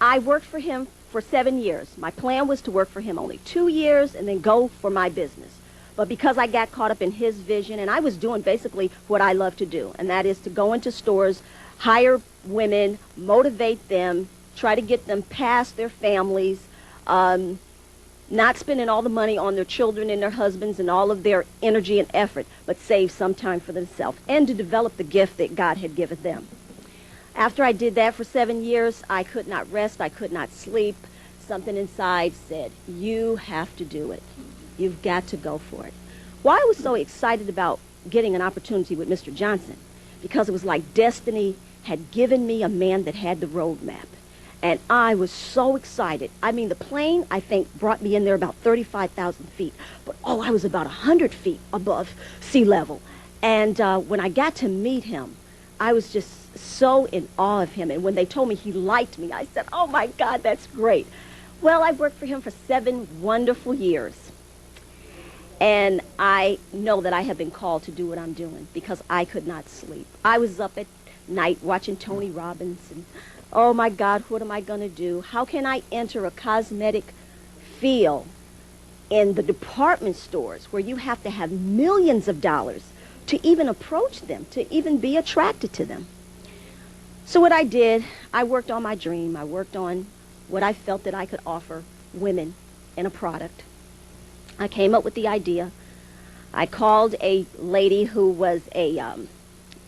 I worked for him for 7 years. My plan was to work for him only 2 years and then go for my business. But because I got caught up in his vision, and I was doing basically what I love to do, and that is to go into stores, hire women, motivate them, try to get them past their families, not spending all the money on their children and their husbands and all of their energy and effort, but save some time for themselves and to develop the gift that God had given them. After I did that for 7 years, I could not rest, I could not sleep. Something inside said, you have to do it. You've got to go for it. Why I was so excited about getting an opportunity with Mr. Johnson, because it was like destiny had given me a man that had the roadmap. And I was so excited. I mean, the plane, I think, brought me in there about 35,000 feet. But, I was about 100 feet above sea level. And when I got to meet him, I was just so in awe of him. And when they told me he liked me, I said, oh, my God, that's great. Well, I worked for him for 7 wonderful years. And I know that I have been called to do what I'm doing because I could not sleep. I was up at night watching Tony Robbins and, oh my God, what am I going to do? How can I enter a cosmetic field in the department stores where you have to have millions of dollars to even approach them, to even be attracted to them? So what I did, I worked on my dream. I worked on what I felt that I could offer women in a product. I came up with the idea. I called a lady who was a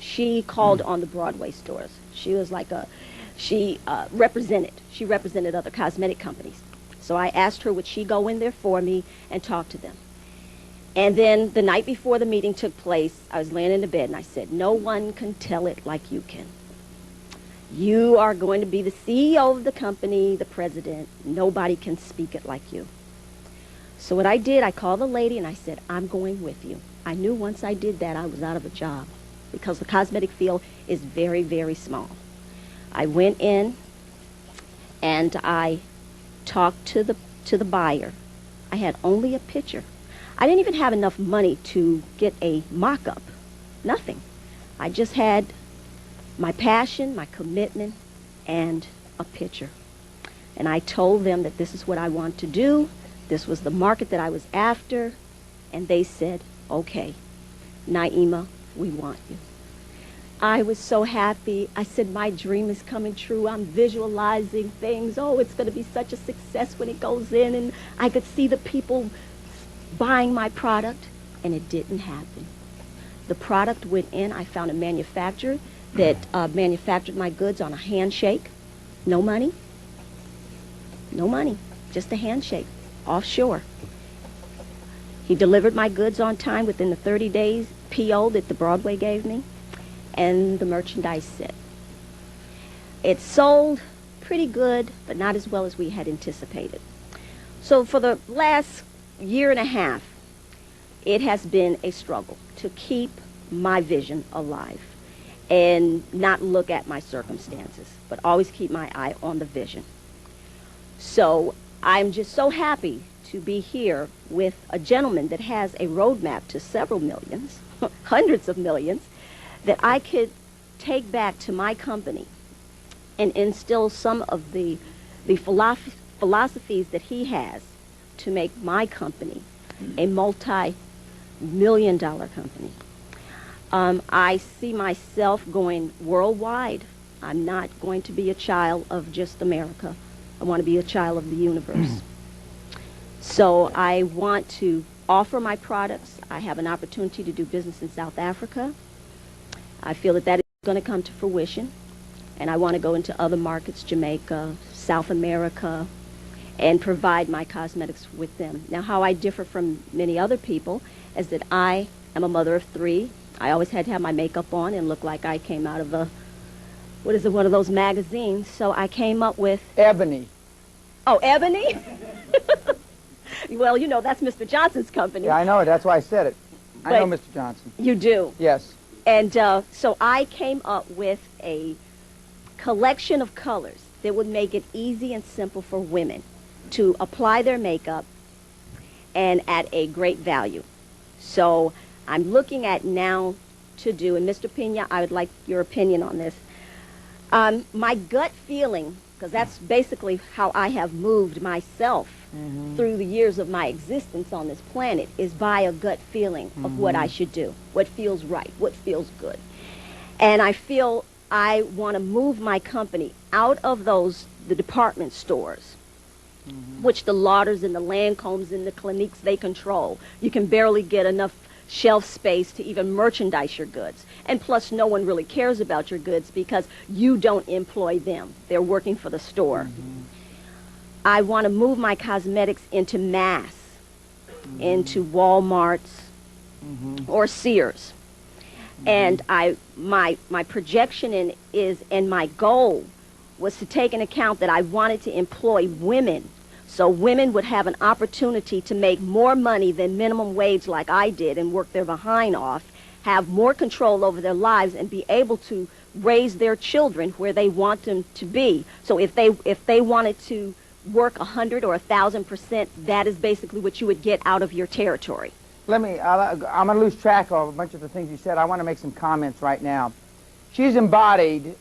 She called on the Broadway stores. She was like she represented other cosmetic companies. So I asked her, would she go in there for me and talk to them? And then the night before the meeting took place, I was laying in the bed and I said, no one can tell it like you can. You are going to be the CEO of the company, the president. Nobody can speak it like you. So what I did, I called the lady and I said, I'm going with you. I knew once I did that, I was out of a job because the cosmetic field is very, very small. I went in and I talked to the buyer. I had only a picture. I didn't even have enough money to get a mock-up. Nothing. I just had my passion, my commitment, and a picture. And I told them that this is what I want to do. This was the market that I was after. And they said, okay, Naima, we want you. I was so happy. I said, my dream is coming true. I'm visualizing things. Oh, it's going to be such a success when it goes in. And I could see the people buying my product. And it didn't happen. The product went in. I found a manufacturer that manufactured my goods on a handshake. No money. No money. Just a handshake. Offshore. He delivered my goods on time within the 30 days PO that the Broadway gave me. And the merchandise set. It sold pretty good, but not as well as we had anticipated. So for the last year and a half, it has been a struggle to keep my vision alive and not look at my circumstances, but always keep my eye on the vision. So I'm just so happy to be here with a gentleman that has a roadmap to several millions, hundreds of millions, that I could take back to my company and instill some of the philosophies that he has to make my company a multi-million-dollar company. I see myself going worldwide. I'm not going to be a child of just America. I want to be a child of the universe. So I want to offer my products. I have an opportunity to do business in South Africa. I feel that that is going to come to fruition, and I want to go into other markets, Jamaica, South America, and provide my cosmetics with them. Now, how I differ from many other people is that I am a mother of 3. I always had to have my makeup on and look like I came out of one of those magazines. So I came up with... Ebony. Oh, Ebony? Well, you know, that's Mr. Johnson's company. Yeah, I know it. That's why I said it. I know But Mr. Johnson. You do? Yes. And so I came up with a collection of colors that would make it easy and simple for women to apply their makeup and at a great value. So I'm looking at now to do, and Mr. Pena, I would like your opinion on this. My gut feeling, because that's basically how I have moved myself through the years of my existence on this planet, is by a gut feeling of what I should do, what feels right, what feels good. And I feel I want to move my company out of the department stores, which the Lauders and the Lancomes and the Cliniques, they control. You can barely get enough shelf space to even merchandise your goods. And plus, no one really cares about your goods because you don't employ them. They're working for the store. I want to move my cosmetics into mass, into Walmarts or Sears. And my projection and my goal was to take into account that I wanted to employ women, so women would have an opportunity to make more money than minimum wage like I did and work their behind off, have more control over their lives, and be able to raise their children where they want them to be. So if they wanted to work 100 or 1,000%, that is basically what you would get out of your territory. I'm going to lose track of a bunch of the things you said. I want to make some comments right now. She's embodied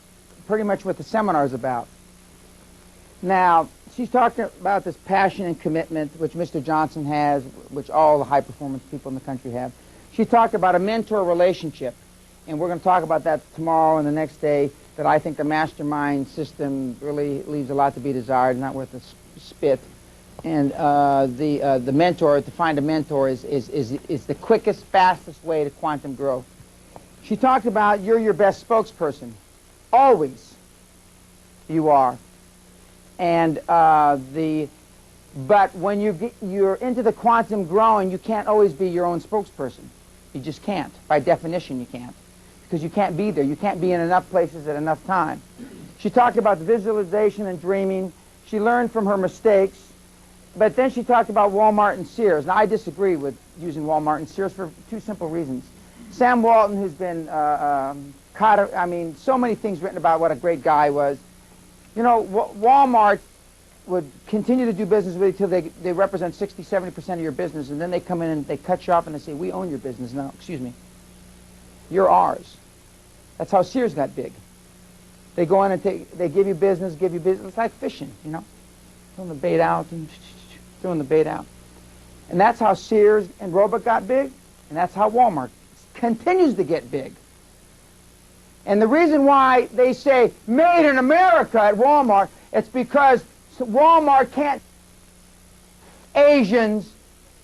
pretty much what the seminar is about. Now, she's talking about this passion and commitment, which Mr. Johnson has, which all the high-performance people in the country have. She talked about a mentor relationship, and we're going to talk about that tomorrow and the next day, that I think the mastermind system really leaves a lot to be desired, not worth a spit. And the mentor, to find a mentor is the quickest, fastest way to quantum growth. She talked about you're your best spokesperson. Always. You are. And but when you're into the quantum growing, you can't always be your own spokesperson. You just can't. By definition, you can't. Because you can't be there. You can't be in enough places at enough time. She talked about the visualization and dreaming. She learned from her mistakes. But then she talked about Walmart and Sears. Now, I disagree with using Walmart and Sears for two simple reasons. Sam Walton, who's been so many things written about what a great guy was. You know, Walmart would continue to do business with you until they represent 60, 70% of your business, and then they come in and they cut you off and they say, we own your business now. Excuse me. You're ours. That's how Sears got big. They go in and they give you business. It's like fishing, you know. Throwing the bait out and throwing the bait out. And that's how Sears and Roebuck got big, and that's how Walmart continues to get big. And the reason why they say made in America at Walmart, it's because Walmart can't Asians,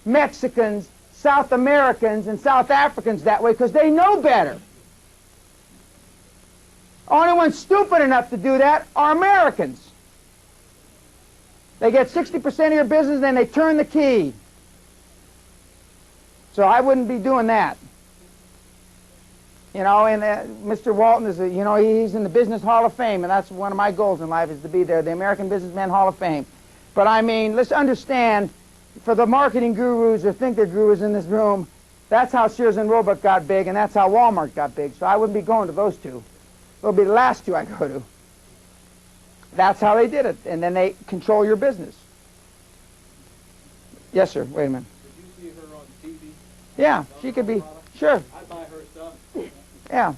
Mexicans, South Americans, and South Africans that way because they know better. Only ones stupid enough to do that are Americans. They get 60% of your business and then they turn the key. So I wouldn't be doing that. You know, and Mr. Walton is, he's in the Business Hall of Fame, and that's one of my goals in life is to be there, the American Businessman Hall of Fame. But I mean, let's understand, for the marketing gurus or think they're gurus in this room, that's how Sears and Roebuck got big, and that's how Walmart got big. So I wouldn't be going to those two. They'll be the last two I go to. That's how they did it, and then they control your business. Yes, sir. Wait a minute. Did you see her on TV? Yeah, she could be. Sure. I'd buy her stuff. Yeah,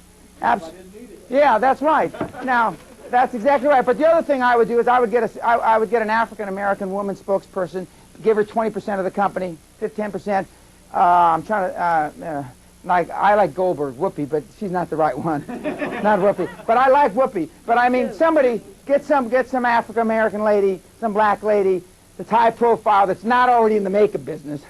yeah, that's right. Now, that's exactly right. But the other thing I would do is I would get an African American woman spokesperson, give her 20% of the company, 10%. I'm trying to I like Goldberg, Whoopi, but she's not the right one. Not Whoopi, but I like Whoopi. But I mean, somebody get some African American lady, some black lady, that's high profile, that's not already in the makeup business.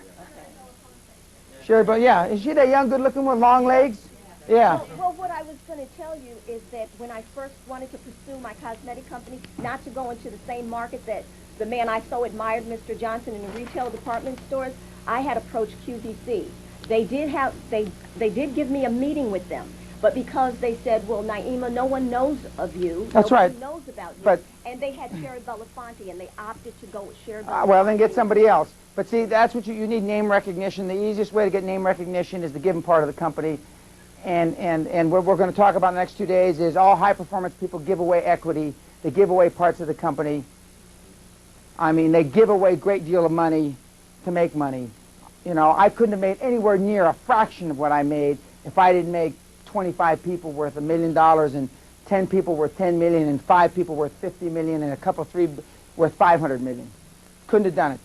Sure, but yeah, is she that young, good-looking one, long legs? Yeah. Well, what I was going to tell you is that when I first wanted to pursue my cosmetic company, not to go into the same market that the man I so admired, Mr. Johnson, in the retail department stores, I had approached QVC. They did give me a meeting with them, but because they said, well, Naima, no one knows of you. That's right. Nobody knows about you. But, and they had Sherry Belafonte, and they opted to go with Sherry Belafonte. Well, then get somebody else. But see, that's what you need, name recognition. The easiest way to get name recognition is to give them part of the company. And what we're going to talk about in the next 2 days is all high-performance people give away equity. They give away parts of the company. I mean, they give away a great deal of money to make money. You know, I couldn't have made anywhere near a fraction of what I made if I didn't make 25 people worth $1 million and 10 people worth 10 million and 5 people worth 50 million and a couple, 3 worth 500 million. Couldn't have done it.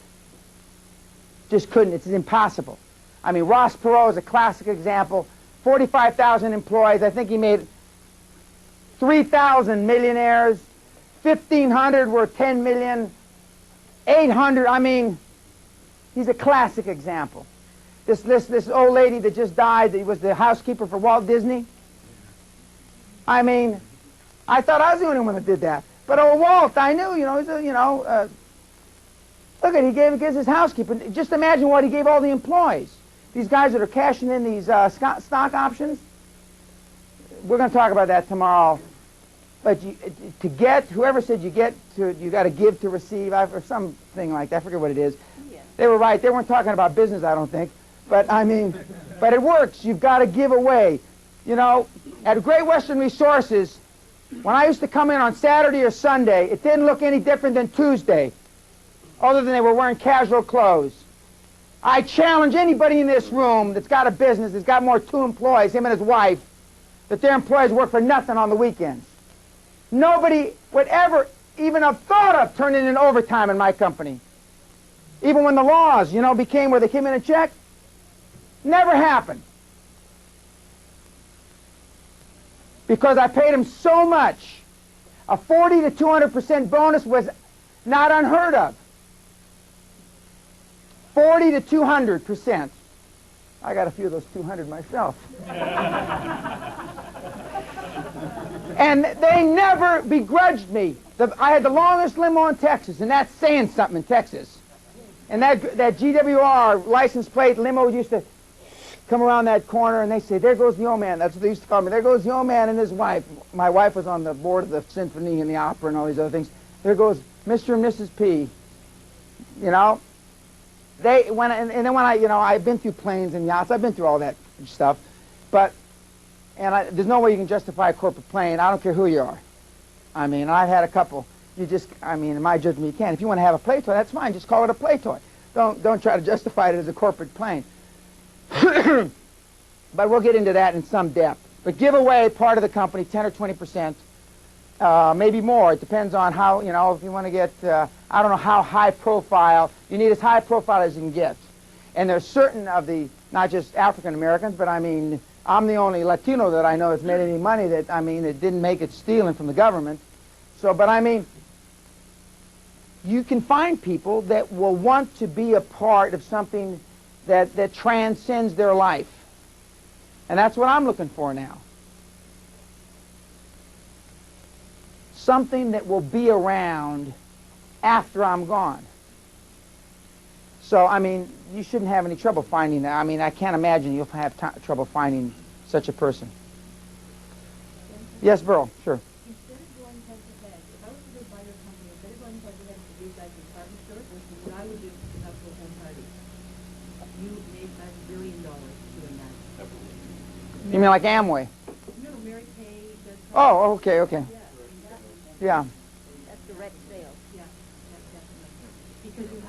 Just couldn't. It's impossible. I mean, Ross Perot is a classic example. 45,000 employees. I think he made 3,000 millionaires. 1,500 were 10 million. 800. I mean, he's a classic example. This old lady that just died, that was the housekeeper for Walt Disney. I mean, I thought I was the only one that did that. But old Walt, I knew. You know, he's a, look at, he gives his housekeeper. Just imagine what he gave all the employees. These guys that are cashing in these stock options. We're going to talk about that tomorrow. But to get, whoever said you got to give to receive, or something like that. I forget what it is. Yeah. They were right. They weren't talking about business, I don't think. But I mean, but it works. You've got to give away. You know, at Great Western Resources, when I used to come in on Saturday or Sunday, it didn't look any different than Tuesday, other than they were wearing casual clothes. I challenge anybody in this room that's got a business, that's got more than 2 employees, him and his wife, that their employees work for nothing on the weekends. Nobody would ever even have thought of turning in overtime in my company. Even when the laws, became where they came in and checked. Never happened. Because I paid them so much. A 40 to 200% bonus was not unheard of. 40 to 200%. I got a few of those 200 myself. And they never begrudged me. I had the longest limo in Texas, and that's saying something in Texas. And that GWR license plate limo used to come around that corner, and they say, there goes the old man. That's what they used to call me. There goes the old man and his wife. My wife was on the board of the symphony and the opera and all these other things. There goes Mr. and Mrs. P. You know? And then when I've been through planes and yachts. I've been through all that stuff. But, there's no way you can justify a corporate plane. I don't care who you are. I mean, I've had a couple. In my judgment, you can. If you want to have a play toy, that's fine. Just call it a play toy. Don't try to justify it as a corporate plane. But we'll get into that in some depth. But give away part of the company, 10 or 20%, maybe more. It depends on how, if you want to get, I don't know how high profile. You need as high profile as you can get. And there's certain of the, not just African Americans, but I mean, I'm the only Latino that I know that's made any money that didn't make it stealing from the government. So, but I mean, you can find people that will want to be a part of something that transcends their life. And that's what I'm looking for now. Something that will be around after I'm gone. So, you shouldn't have any trouble finding that. I can't imagine you'll have trouble finding such a person. Yes, Burl, sure. Instead of going head to head, if I was to go buy your company, instead of going head to head with you guys in department stores, what I would do is have a home party. You made $5 billion doing that. You mean like Amway? No, Mary Kay does. Oh, okay. Yeah. That's direct sales. Yeah, definitely. Because you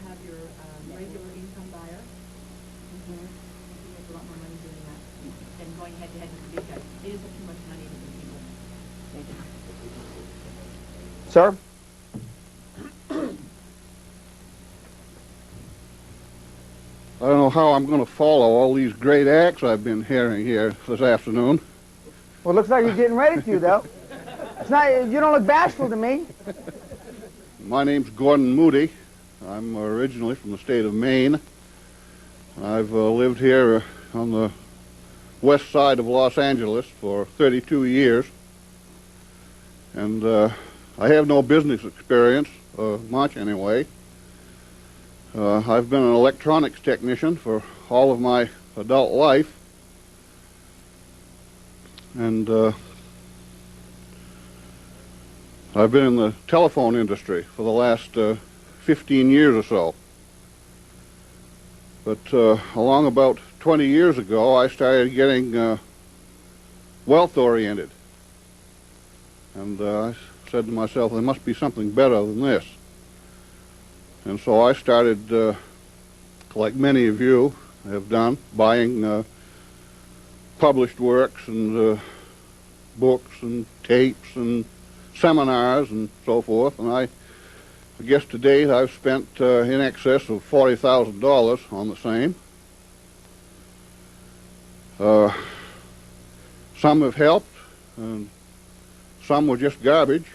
have your regular income buyer. You make a lot more money doing that than going head to head with the big guys. It isn't too much money to the people. Sir? I don't know how I'm going to follow all these great acts I've been hearing here this afternoon. Well, it looks like you're getting ready to, though. It's not. You don't look bashful to me. My name's Gordon Moody. I'm originally from the state of Maine. I've lived here on the west side of Los Angeles for 32 years. And I have no business experience, much anyway. I've been an electronics technician for all of my adult life. And I've been in the telephone industry for the last 15 years or so. But along about 20 years ago, I started getting wealth-oriented. And I said to myself, there must be something better than this. And so I started, like many of you have done, buying published works and books and tapes and seminars and so forth. And I guess to date I've spent in excess of $40,000 on the same. Some have helped, and some were just garbage.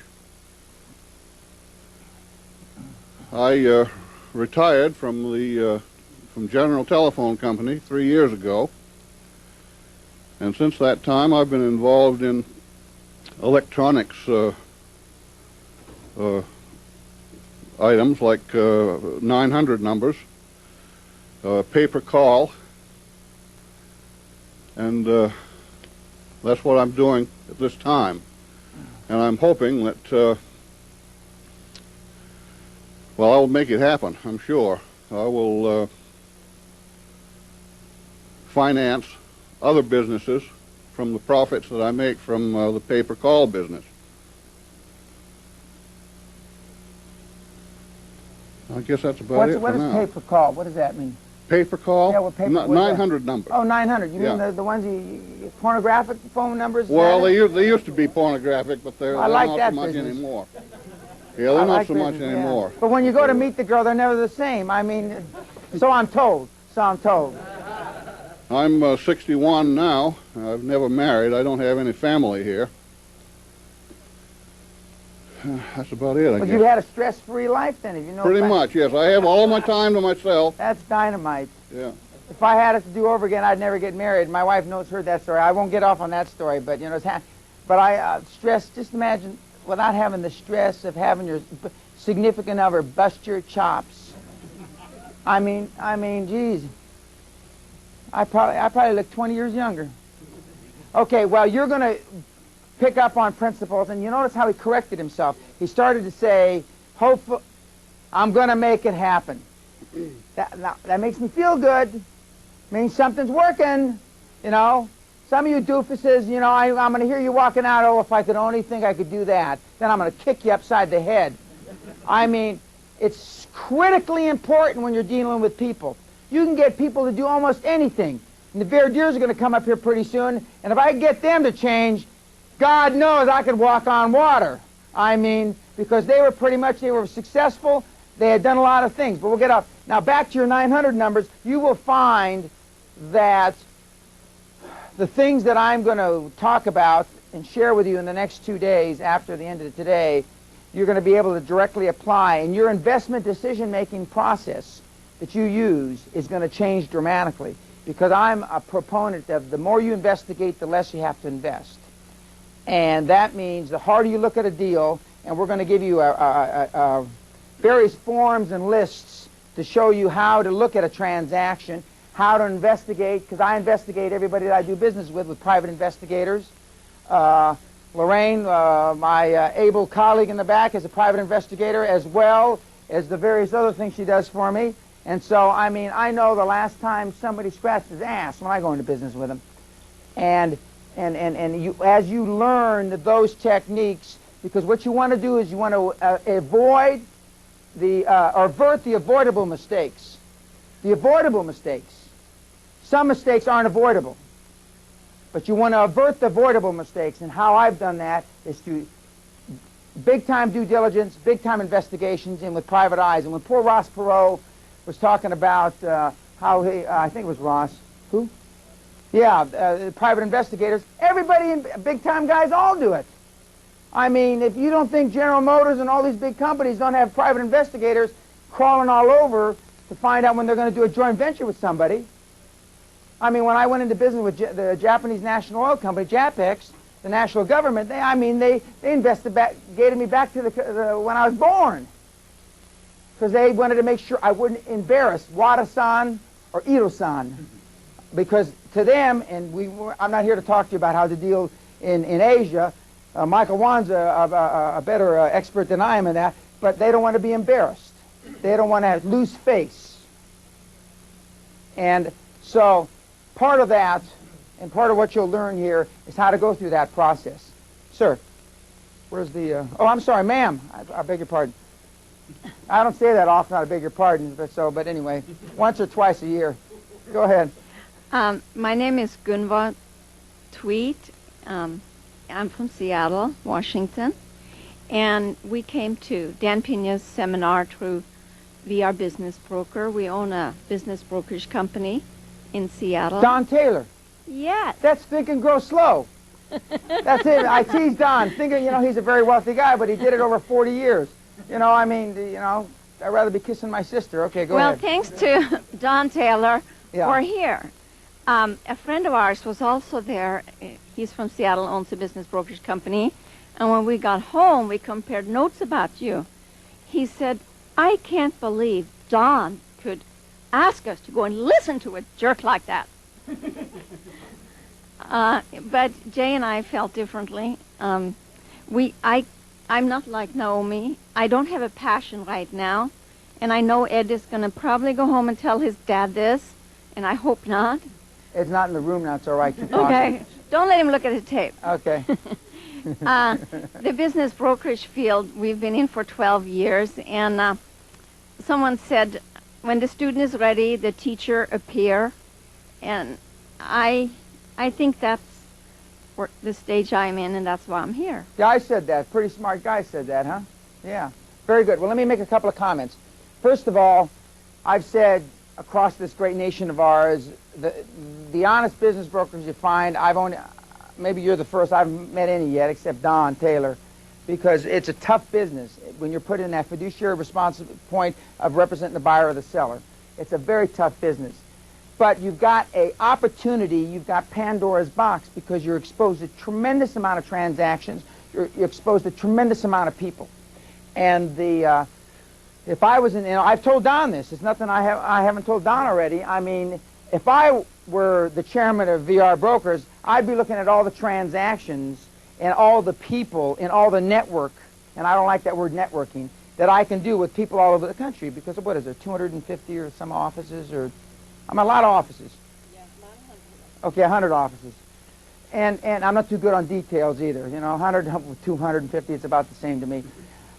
I retired from the General Telephone Company 3 years ago, and since that time I've been involved in electronics items like 900 numbers, paper call, and that's what I'm doing at this time. And I'm hoping that well, I will make it happen, I'm sure. I will finance other businesses from the profits that I make from the pay-per-call business. I guess that's about it What for is now. pay-per-call? What does that mean? Pay-per-call? Yeah, what paper? 900 numbers. Oh, 900. You Yeah. mean the ones pornographic phone numbers? Well, they used to be pornographic, but they're like not that so much business. anymore. Yeah, they're I not like so much business, yeah. anymore. But when you go to meet the girl, they're never the same. So I'm told. I'm 61 now. I've never married. I don't have any family here. That's about it, I But guess. you've had a stress-free life then, if you know. Pretty much, yes. I have all my time to myself. That's dynamite. Yeah. if I had it to do over again, I'd never get married. My wife heard that story. I won't get off on that story, but you know, but I stress. Just imagine without having the stress of having your significant other bust your chops. I mean, geez. I probably look 20 years younger. Okay, well, you're going to pick up on principles, and you notice how he corrected himself. He started to say, hopefully, I'm going to make it happen. That makes me feel good. Means something's working, you know. Some of you doofuses, you know, I'm going to hear you walking out, oh, if I could only think I could do that, then I'm going to kick you upside the head. I mean, it's critically important when you're dealing with people. You can get people to do almost anything. And the Verdiers are going to come up here pretty soon, and if I get them to change, God knows I could walk on water. I mean, because they were successful, they had done a lot of things, but we'll get up. Now back to your 900 numbers, you will find that the things that I'm going to talk about and share with you in the next 2 days after the end of today, you're going to be able to directly apply, and your investment decision-making process that you use is going to change dramatically, because I'm a proponent of the more you investigate, the less you have to invest. And that means the harder you look at a deal, and we're going to give you various forms and lists to show you how to look at a transaction, how to investigate, because I investigate everybody that I do business with private investigators. Lorraine, my able colleague in the back, is a private investigator, as well as the various other things she does for me. And so, I mean, I know the last time somebody scratched his ass when I go into business with them. And as you learn those techniques, because what you want to do is you want to avoid or avert the avoidable mistakes. The avoidable mistakes. Some mistakes aren't avoidable. But you want to avert the avoidable mistakes, and how I've done that is through big-time due diligence, big-time investigations, and with private eyes. And when poor Ross Perot was talking about how he, I think it was Ross, who? Yeah, private investigators, everybody in big-time guys all do it. I mean, if you don't think General Motors and all these big companies don't have private investigators crawling all over to find out when they're going to do a joint venture with somebody. I mean, when I went into business with the Japanese National Oil Company, JAPEX, the national government, they investigated me back to when I was born. Because they wanted to make sure I wouldn't embarrass Wada-san or Ito-san. Because to them, and I'm not here to talk to you about how to deal in Asia. Michael Wan's a better expert than I am in that, but they don't want to be embarrassed. They don't want to lose face. And so part of that, and part of what you'll learn here, is how to go through that process. Sir, where's the... oh, I'm sorry, ma'am. I beg your pardon. I don't say that often, I beg your pardon, but anyway, once or twice a year. Go ahead. My name is Gunvor Tweet. I'm from Seattle, Washington, and we came to Dan Pena's seminar through VR Business Broker. We own a business brokerage company in Seattle. Don Taylor. Yes. That's Think and Grow Slow. That's it. I tease Don, thinking, you know, he's a very wealthy guy, but he did it over 40 years. You know, I mean, you know, I'd rather be kissing my sister. Okay, go ahead. Well, thanks to Don Taylor, Yeah. we're here. A friend of ours was also there. He's from Seattle, owns a business brokerage company. And when we got home, we compared notes about you. He said, I can't believe Don could ask us to go and listen to a jerk like that. But Jay and I felt differently. I'm not like Naomi. I don't have a passion right now. And I know Ed is going to probably go home and tell his dad this, and I hope not. It's not in the room now, it's all right. Okay. Don't let him look at the tape. Okay. The business brokerage field, we've been in for 12 years, and someone said, when the student is ready, the teacher appear, and I think that's the stage I'm in, and that's why I'm here. Yeah, I said that. Pretty smart guy said that, huh? Yeah. Very good. Well, let me make a couple of comments. First of all, I've said across this great nation of ours, the honest business brokers you find, maybe you're the first, I haven't met any yet except Don Taylor, because it's a tough business when you're put in that fiduciary responsible point of representing the buyer or the seller. It's a very tough business. But you've got an opportunity, you've got Pandora's box, because you're exposed to a tremendous amount of transactions, you're exposed to a tremendous amount of people. And if I was in, I've told Don this, it's nothing I haven't told Don already. I mean, if I were the chairman of VR Brokers, I'd be looking at all the transactions and all the people and all the network, and I don't like that word networking, that I can do with people all over the country, because what is there, 250 or some offices, or a lot of offices. Yeah, 100. Okay, 100 offices. And I'm not too good on details either. 100, 250, it's about the same to me.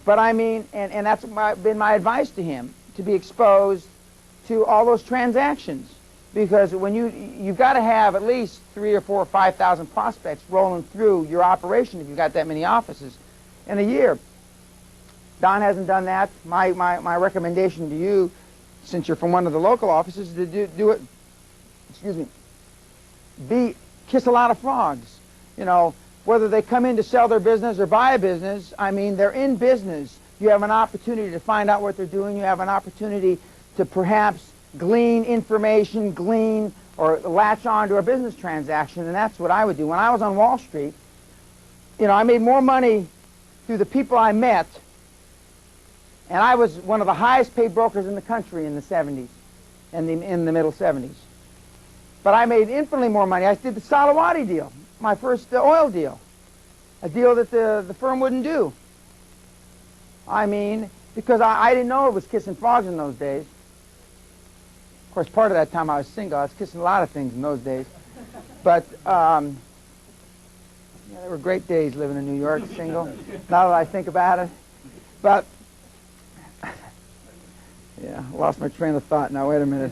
But I mean, and that's been my advice to him, to be exposed to all those transactions. Because when you've got to have at least 3,000 or 4,000 or 5,000 prospects rolling through your operation if you've got that many offices in a year. Don hasn't done that. My recommendation to you, since you're from one of the local offices, is to do it, excuse me, kiss a lot of frogs. Whether they come in to sell their business or buy a business, I mean, they're in business. You have an opportunity to find out what they're doing. You have an opportunity to perhaps glean information, or latch on to a business transaction, and that's what I would do. When I was on Wall Street, I made more money through the people I met, and I was one of the highest paid brokers in the country in the 70s, in the middle 70s. But I made infinitely more money. I did the Salawati deal, my first oil deal, a deal that the firm wouldn't do. I mean, because I didn't know it was kissing frogs in those days. Of course, part of that time I was single. I was kissing a lot of things in those days. But yeah, they were great days living in New York, single, now that I think about it. But, yeah, I lost my train of thought now. Wait a minute.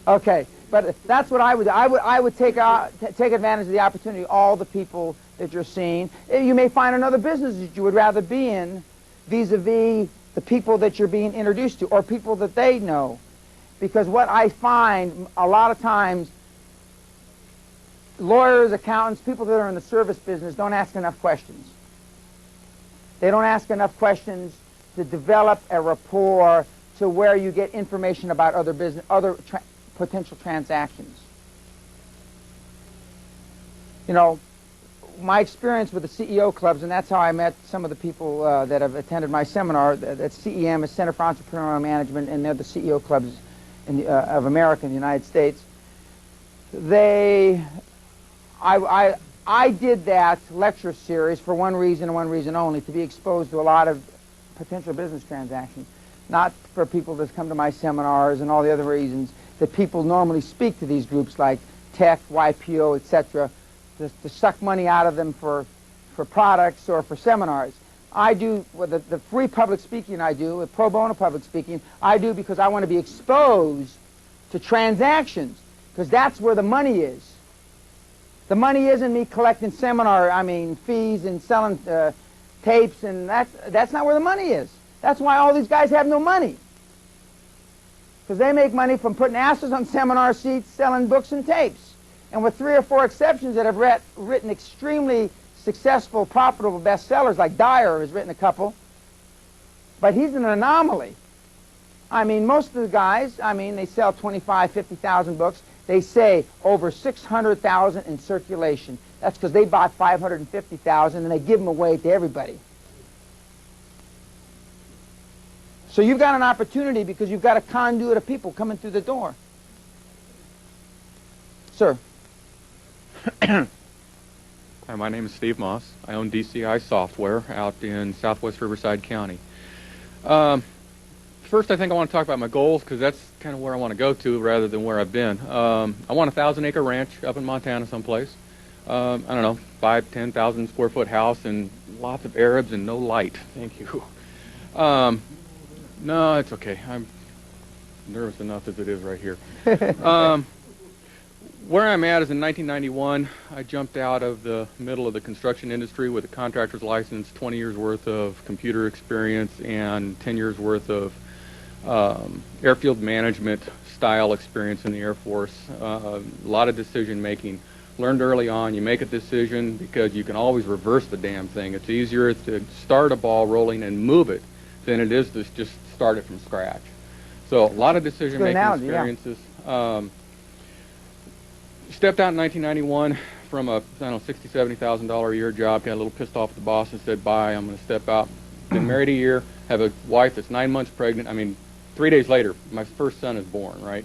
Okay, but that's what I would do. I would take advantage of the opportunity, all the people that you're seeing. You may find another business that you would rather be in, vis-a-vis the people that you're being introduced to, or people that they know. Because what I find a lot of times, lawyers, accountants, people that are in the service business don't ask enough questions. They don't ask enough questions to develop a rapport to where you get information about other business, potential transactions. My experience with the CEO clubs, and that's how I met some of the people that have attended my seminar. That CEM is Center for Entrepreneurial Management, and they're the CEO clubs of America in the United States. I did that lecture series for one reason and one reason only: to be exposed to a lot of potential business transactions, not for people that come to my seminars and all the other reasons that people normally speak to these groups like tech, YPO, etc., to suck money out of them for products or for seminars. I do the free public speaking I do, with pro bono public speaking, I do because I want to be exposed to transactions, because that's where the money is. The money isn't me collecting fees and selling tapes, and that's not where the money is. That's why all these guys have no money. Because they make money from putting asses on seminar seats, selling books and tapes. And with 3 or 4 exceptions that have written extremely successful, profitable bestsellers, like Dyer has written a couple, but he's an anomaly. I mean, most of the guys, they sell 25, 50,000 books. They say over 600,000 in circulation. That's because they bought 550,000 and they give them away to everybody. So you've got an opportunity because you've got a conduit of people coming through the door. Sir. Hi, my name is Steve Moss. I own DCI Software out in southwest Riverside County. First, I think I want to talk about my goals, because that's kind of where I want to go to rather than where I've been. I want a 1,000-acre ranch up in Montana someplace. I don't know, 5,000, 10,000 square foot house and lots of Arabs and no light. Thank you. No, it's okay. I'm nervous enough as it is right here. Where I'm at is in 1991, I jumped out of the middle of the construction industry with a contractor's license, 20 years worth of computer experience, and 10 years worth of airfield management style experience in the Air Force. A lot of decision making. Learned early on, you make a decision because you can always reverse the damn thing. It's easier to start a ball rolling and move it than it is to just start it from scratch. So a lot of decision-making analogy, yeah. experiences. Stepped out in 1991 from a, I don't know, $60,000, $70,000 a year job. Got a little pissed off at the boss and said, bye, I'm going to step out. Been married a year, have a wife that's 9 months pregnant. I mean, 3 days later, my first son is born, right?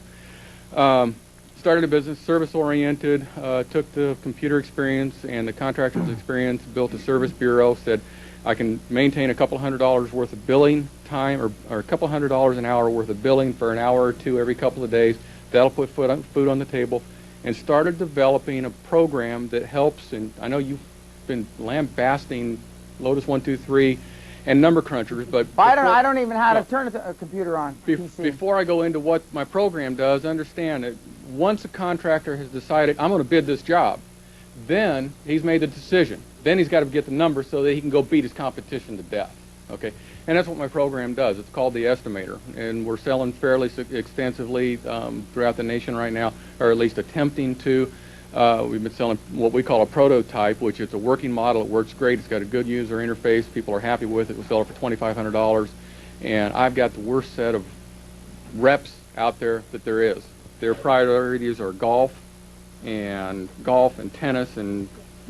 Started a business, service-oriented, took the computer experience and the contractor's experience, built a service bureau, said I can maintain a couple $100 worth of billing time or a couple $100 an hour worth of billing for an hour or two every couple of days. That'll put food on the table. And started developing a program that helps, and I know you've been lambasting Lotus 123 and number crunchers, but I don't even know how to turn a computer on. Before I go into what my program does, understand that once a contractor has decided I'm going to bid this job, then he's made the decision. Then he's got to get the numbers so that he can go beat his competition to death. Okay, and that's what my program does. It's called the Estimator, and we're selling fairly extensively throughout the nation right now, or at least attempting to. We've been selling what we call a prototype, which is a working model. It works great. It's got a good user interface. People are happy with it. We sell it for $2,500, and I've got the worst set of reps out there that there is. Their priorities are golf and tennis and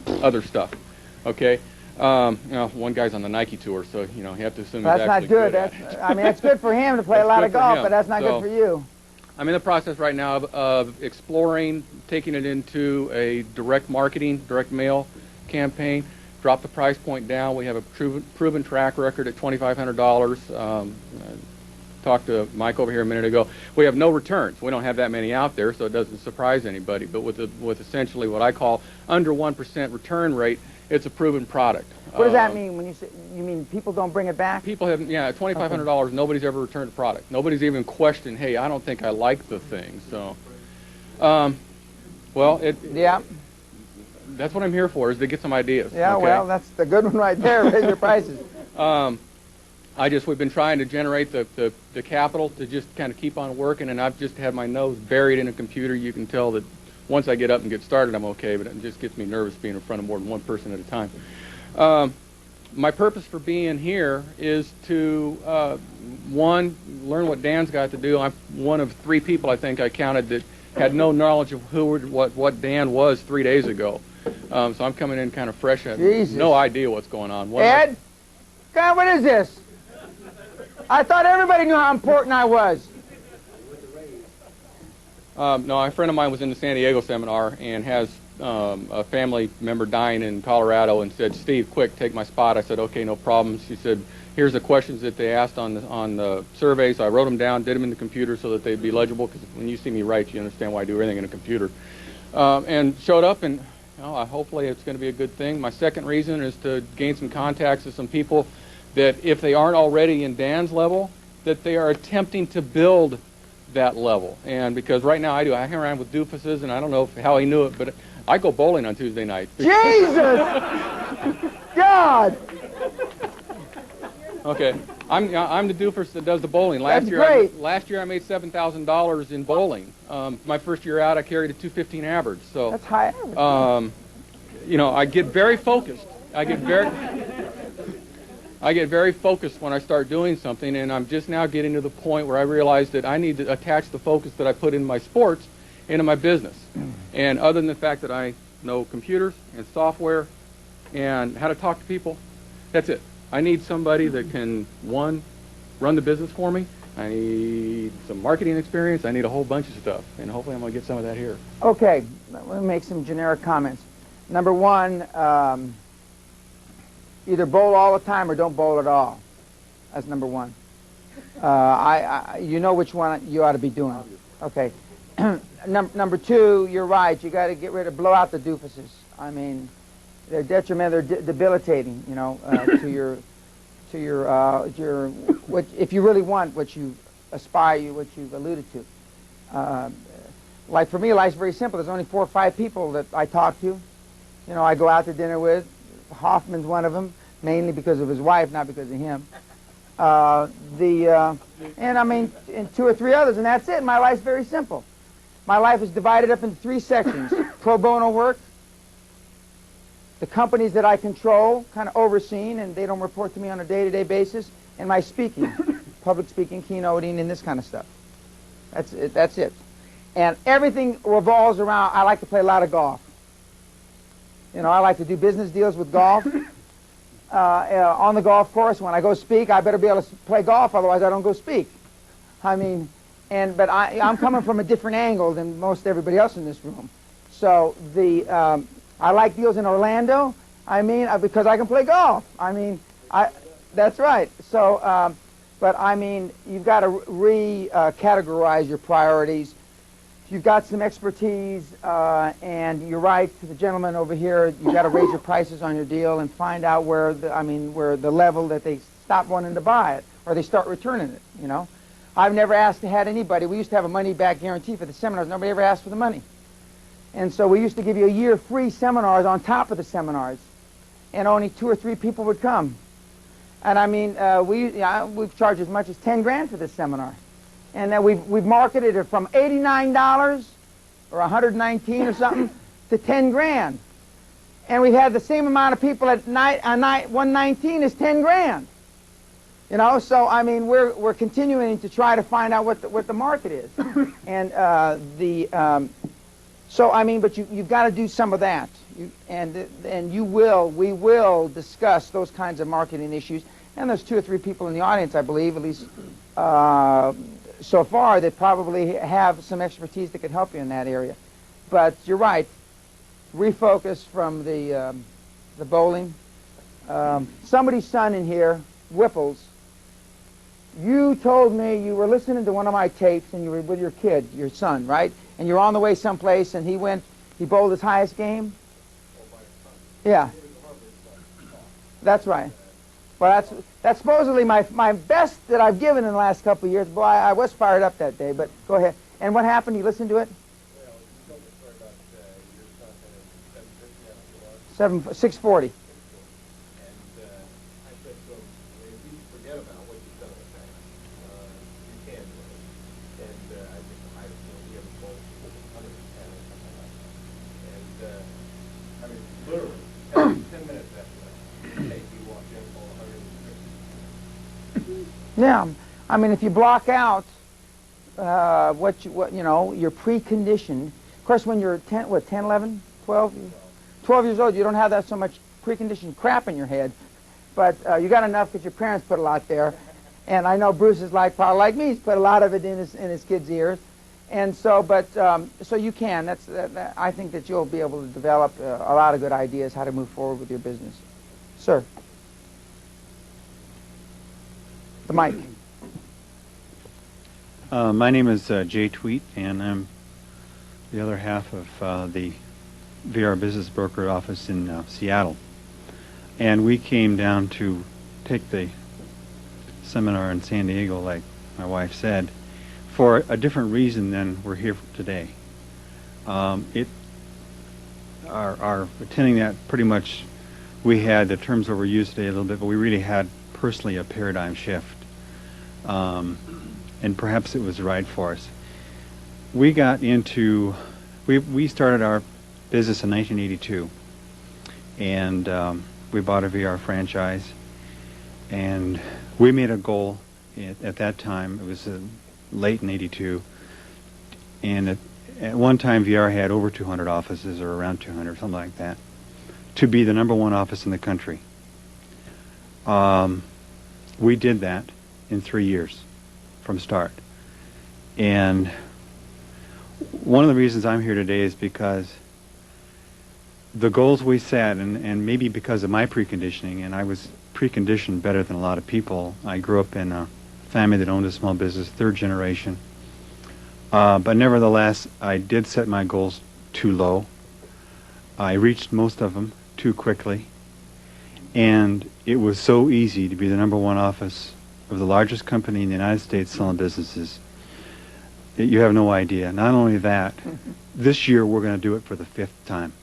other stuff. Okay. You know, one guy's on the Nike tour, so you have to assume that's he's not actually good. at I mean, it's good for him to play a lot of golf, but that's not good for you. I'm in the process right now of exploring taking it into a direct marketing, direct mail campaign. Drop the price point down. We have a proven track record at $2,500. Talked to Mike over here a minute ago. We have no returns. We don't have that many out there, so it doesn't surprise anybody. But with essentially what I call under 1% return rate, it's a proven product. What does that mean when you mean people don't bring it back? People have, $2,500. Nobody's ever returned a product. Nobody's even questioned, hey, I don't think I like the thing. So, that's what I'm here for, is to get some ideas. Yeah, okay? well, that's the good one right there. Raise your prices. We've been trying to generate the capital to just kind of keep on working, and I've just had my nose buried in a computer. You can tell that once I get up and get started, I'm okay, but it just gets me nervous being in front of more than one person at a time. My purpose for being here is to, one, learn what Dan's got to do. I'm one of 3 people, I think I counted, that had no knowledge of what Dan was 3 days ago. So I'm coming in kind of fresh. No idea what's going on. Ed? God, what is this? I thought everybody knew how important I was. No, a friend of mine was in the San Diego seminar and has a family member dying in Colorado and said, Steve, quick, take my spot. I said, okay, no problem. She said, here's the questions that they asked on the survey. So I wrote them down, did them in the computer so that they'd be legible, because when you see me write, you understand why I do everything in a computer. And showed up, and hopefully it's going to be a good thing. My second reason is to gain some contacts with some people that, if they aren't already in Dan's level, that they are attempting to build that level. And because right now I hang around with doofuses, and I don't know how he knew it, but I go bowling on Tuesday nights. Jesus! God! Okay, I'm the doofus that does the bowling. Last year I made $7,000 in bowling. My first year out, I carried a 215 average. So that's high average. I get very focused. I get very focused when I start doing something, and I'm just now getting to the point where I realize that I need to attach the focus that I put in my sports into my business. And other than the fact that I know computers and software and how to talk to people, that's it. I need somebody that can, one, run the business for me. I need some marketing experience. I need a whole bunch of stuff, and hopefully I'm going to get some of that here. Okay, let me make some generic comments. Number one, either bowl all the time or don't bowl at all. That's number one. You know which one you ought to be doing. Okay. Number two, you're right. You got to blow out the doofuses. I mean, they're detrimental. They're debilitating. To your what if you really want what you aspire, what you've alluded to. Like for me, life's very simple. There's only 4 or 5 people that I talk to. I go out to dinner with. Hoffman's one of them, mainly because of his wife, not because of him. And I mean, and 2 or 3 others, and that's it. My life's very simple. My life is divided up into 3 sections: pro bono work, the companies that I control, kind of overseen, and they don't report to me on a day-to-day basis, and my speaking, public speaking, keynoting, and this kind of stuff. That's it. That's it. And everything revolves around, I like to play a lot of golf. You know, I like to do business deals with golf. On the golf course, when I go speak, I better be able to play golf, otherwise I don't go speak. I mean, but I'm coming from a different angle than most everybody else in this room. So I like deals in Orlando. I mean, because I can play golf. I mean, that's right. So, but I mean, you've got to categorize your priorities. You've got some expertise, and you're right to the gentleman over here. You've got to raise your prices on your deal and find out where the level that they stop wanting to buy it or they start returning it. You know, I've never had anybody. We used to have a money-back guarantee for the seminars. Nobody ever asked for the money, and so we used to give you a year free seminars on top of the seminars, and only 2 or 3 people would come. And I mean, we've charged as much as 10 grand for this seminar. And then we've marketed it from $89 or $119 or something to 10 grand. And we've had the same amount of people at night 119 is 10 grand. You know, so I mean, we're continuing to try to find out what the market is. And so I mean, but you've got to do some of that. We will discuss those kinds of marketing issues. And there's 2 or 3 people in the audience, I believe, at least so far, that probably have some expertise that could help you in that area. But you're right. Refocus from the bowling. Somebody's son in here, Whipples, you told me you were listening to one of my tapes and you were with your kid, your son, right? And you're on the way someplace and he bowled his highest game? Yeah. That's right. Well, that's supposedly my best that I've given in the last couple of years. Boy, I was fired up that day, but go ahead. And what happened? You listened to it? 640. Yeah, I mean, if you block out what you know, you're preconditioned. Of course, when you're 10, 11, 12 years old, you don't have that so much preconditioned crap in your head, but you got enough because your parents put a lot there. And I know Bruce is probably like me. He's put a lot of it in his kids' ears, and so, but so you can. I think that you'll be able to develop a lot of good ideas how to move forward with your business, sir. The mic. My name is Jay Tweet, and I'm the other half of the VR Business Broker office in Seattle. And we came down to take the seminar in San Diego, like my wife said, for a different reason than we're here today. Our attending that, pretty much, we had the terms overused today a little bit, but we really had personally a paradigm shift. And perhaps it was right for us. We got into, we started our business in 1982, and we bought a VR franchise, and we made a goal at that time. It was late in 82, and at one time VR had over 200 offices, or around 200, something like that, to be the #1 office in the country. We did that in 3 years from start. And one of the reasons I'm here today is because the goals we set, and maybe because of my preconditioning, and I was preconditioned better than a lot of people. I grew up in a family that owned a small business, 3rd generation. But nevertheless, I did set my goals too low. I reached most of them too quickly. And it was so easy to be the #1 office of the largest company in the United States selling businesses. You have no idea. Not only that, this year we're going to do it for the 5th time.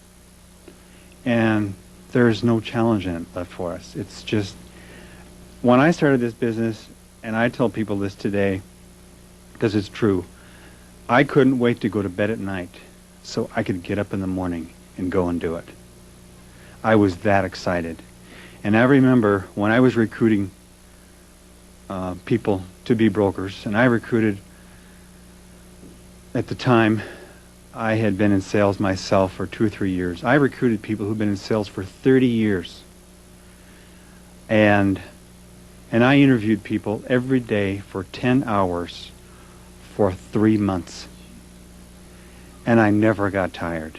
And there's no challenge in it left for us. It's just, when I started this business, and I tell people this today, because it's true, I couldn't wait to go to bed at night so I could get up in the morning and go and do it. I was that excited. And I remember when I was recruiting people to be brokers, and I recruited at the time, I had been in sales myself for 2 or 3 years. I recruited people who've been in sales for 30 years. And I interviewed people every day for 10 hours for 3 months. And I never got tired.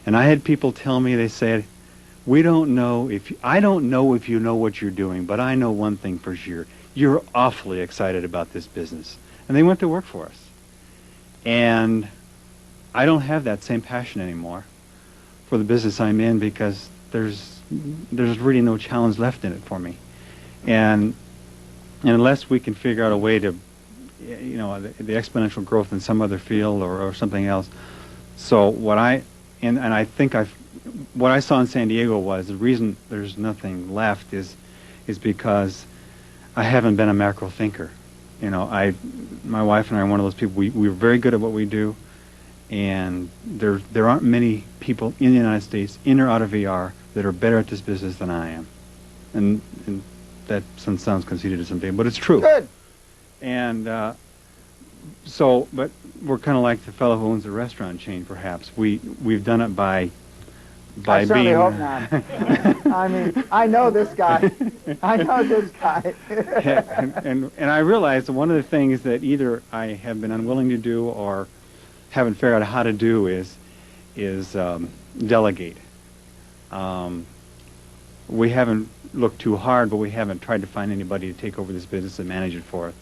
And I had people tell me, they said, I don't know if you know what you're doing, but I know one thing for sure. You're awfully excited about this business. And they went to work for us. And I don't have that same passion anymore for the business I'm in, because there's really no challenge left in it for me. And unless we can figure out a way to, the exponential growth in some other field or something else. So what I saw in San Diego was the reason there's nothing left is because I haven't been a macro thinker. My wife and I are one of those people. We're very good at what we do, and there aren't many people in the United States, in or out of VR, that are better at this business than I am. And that sounds conceited to some people, but it's true. Good. And but we're kind of like the fellow who owns the restaurant chain, perhaps. We've done it by I certainly being... hope not. I mean, I know this guy. I know this guy. and I realize that one of the things that either I have been unwilling to do or haven't figured out how to do is delegate. We haven't looked too hard, but we haven't tried to find anybody to take over this business and manage it for us.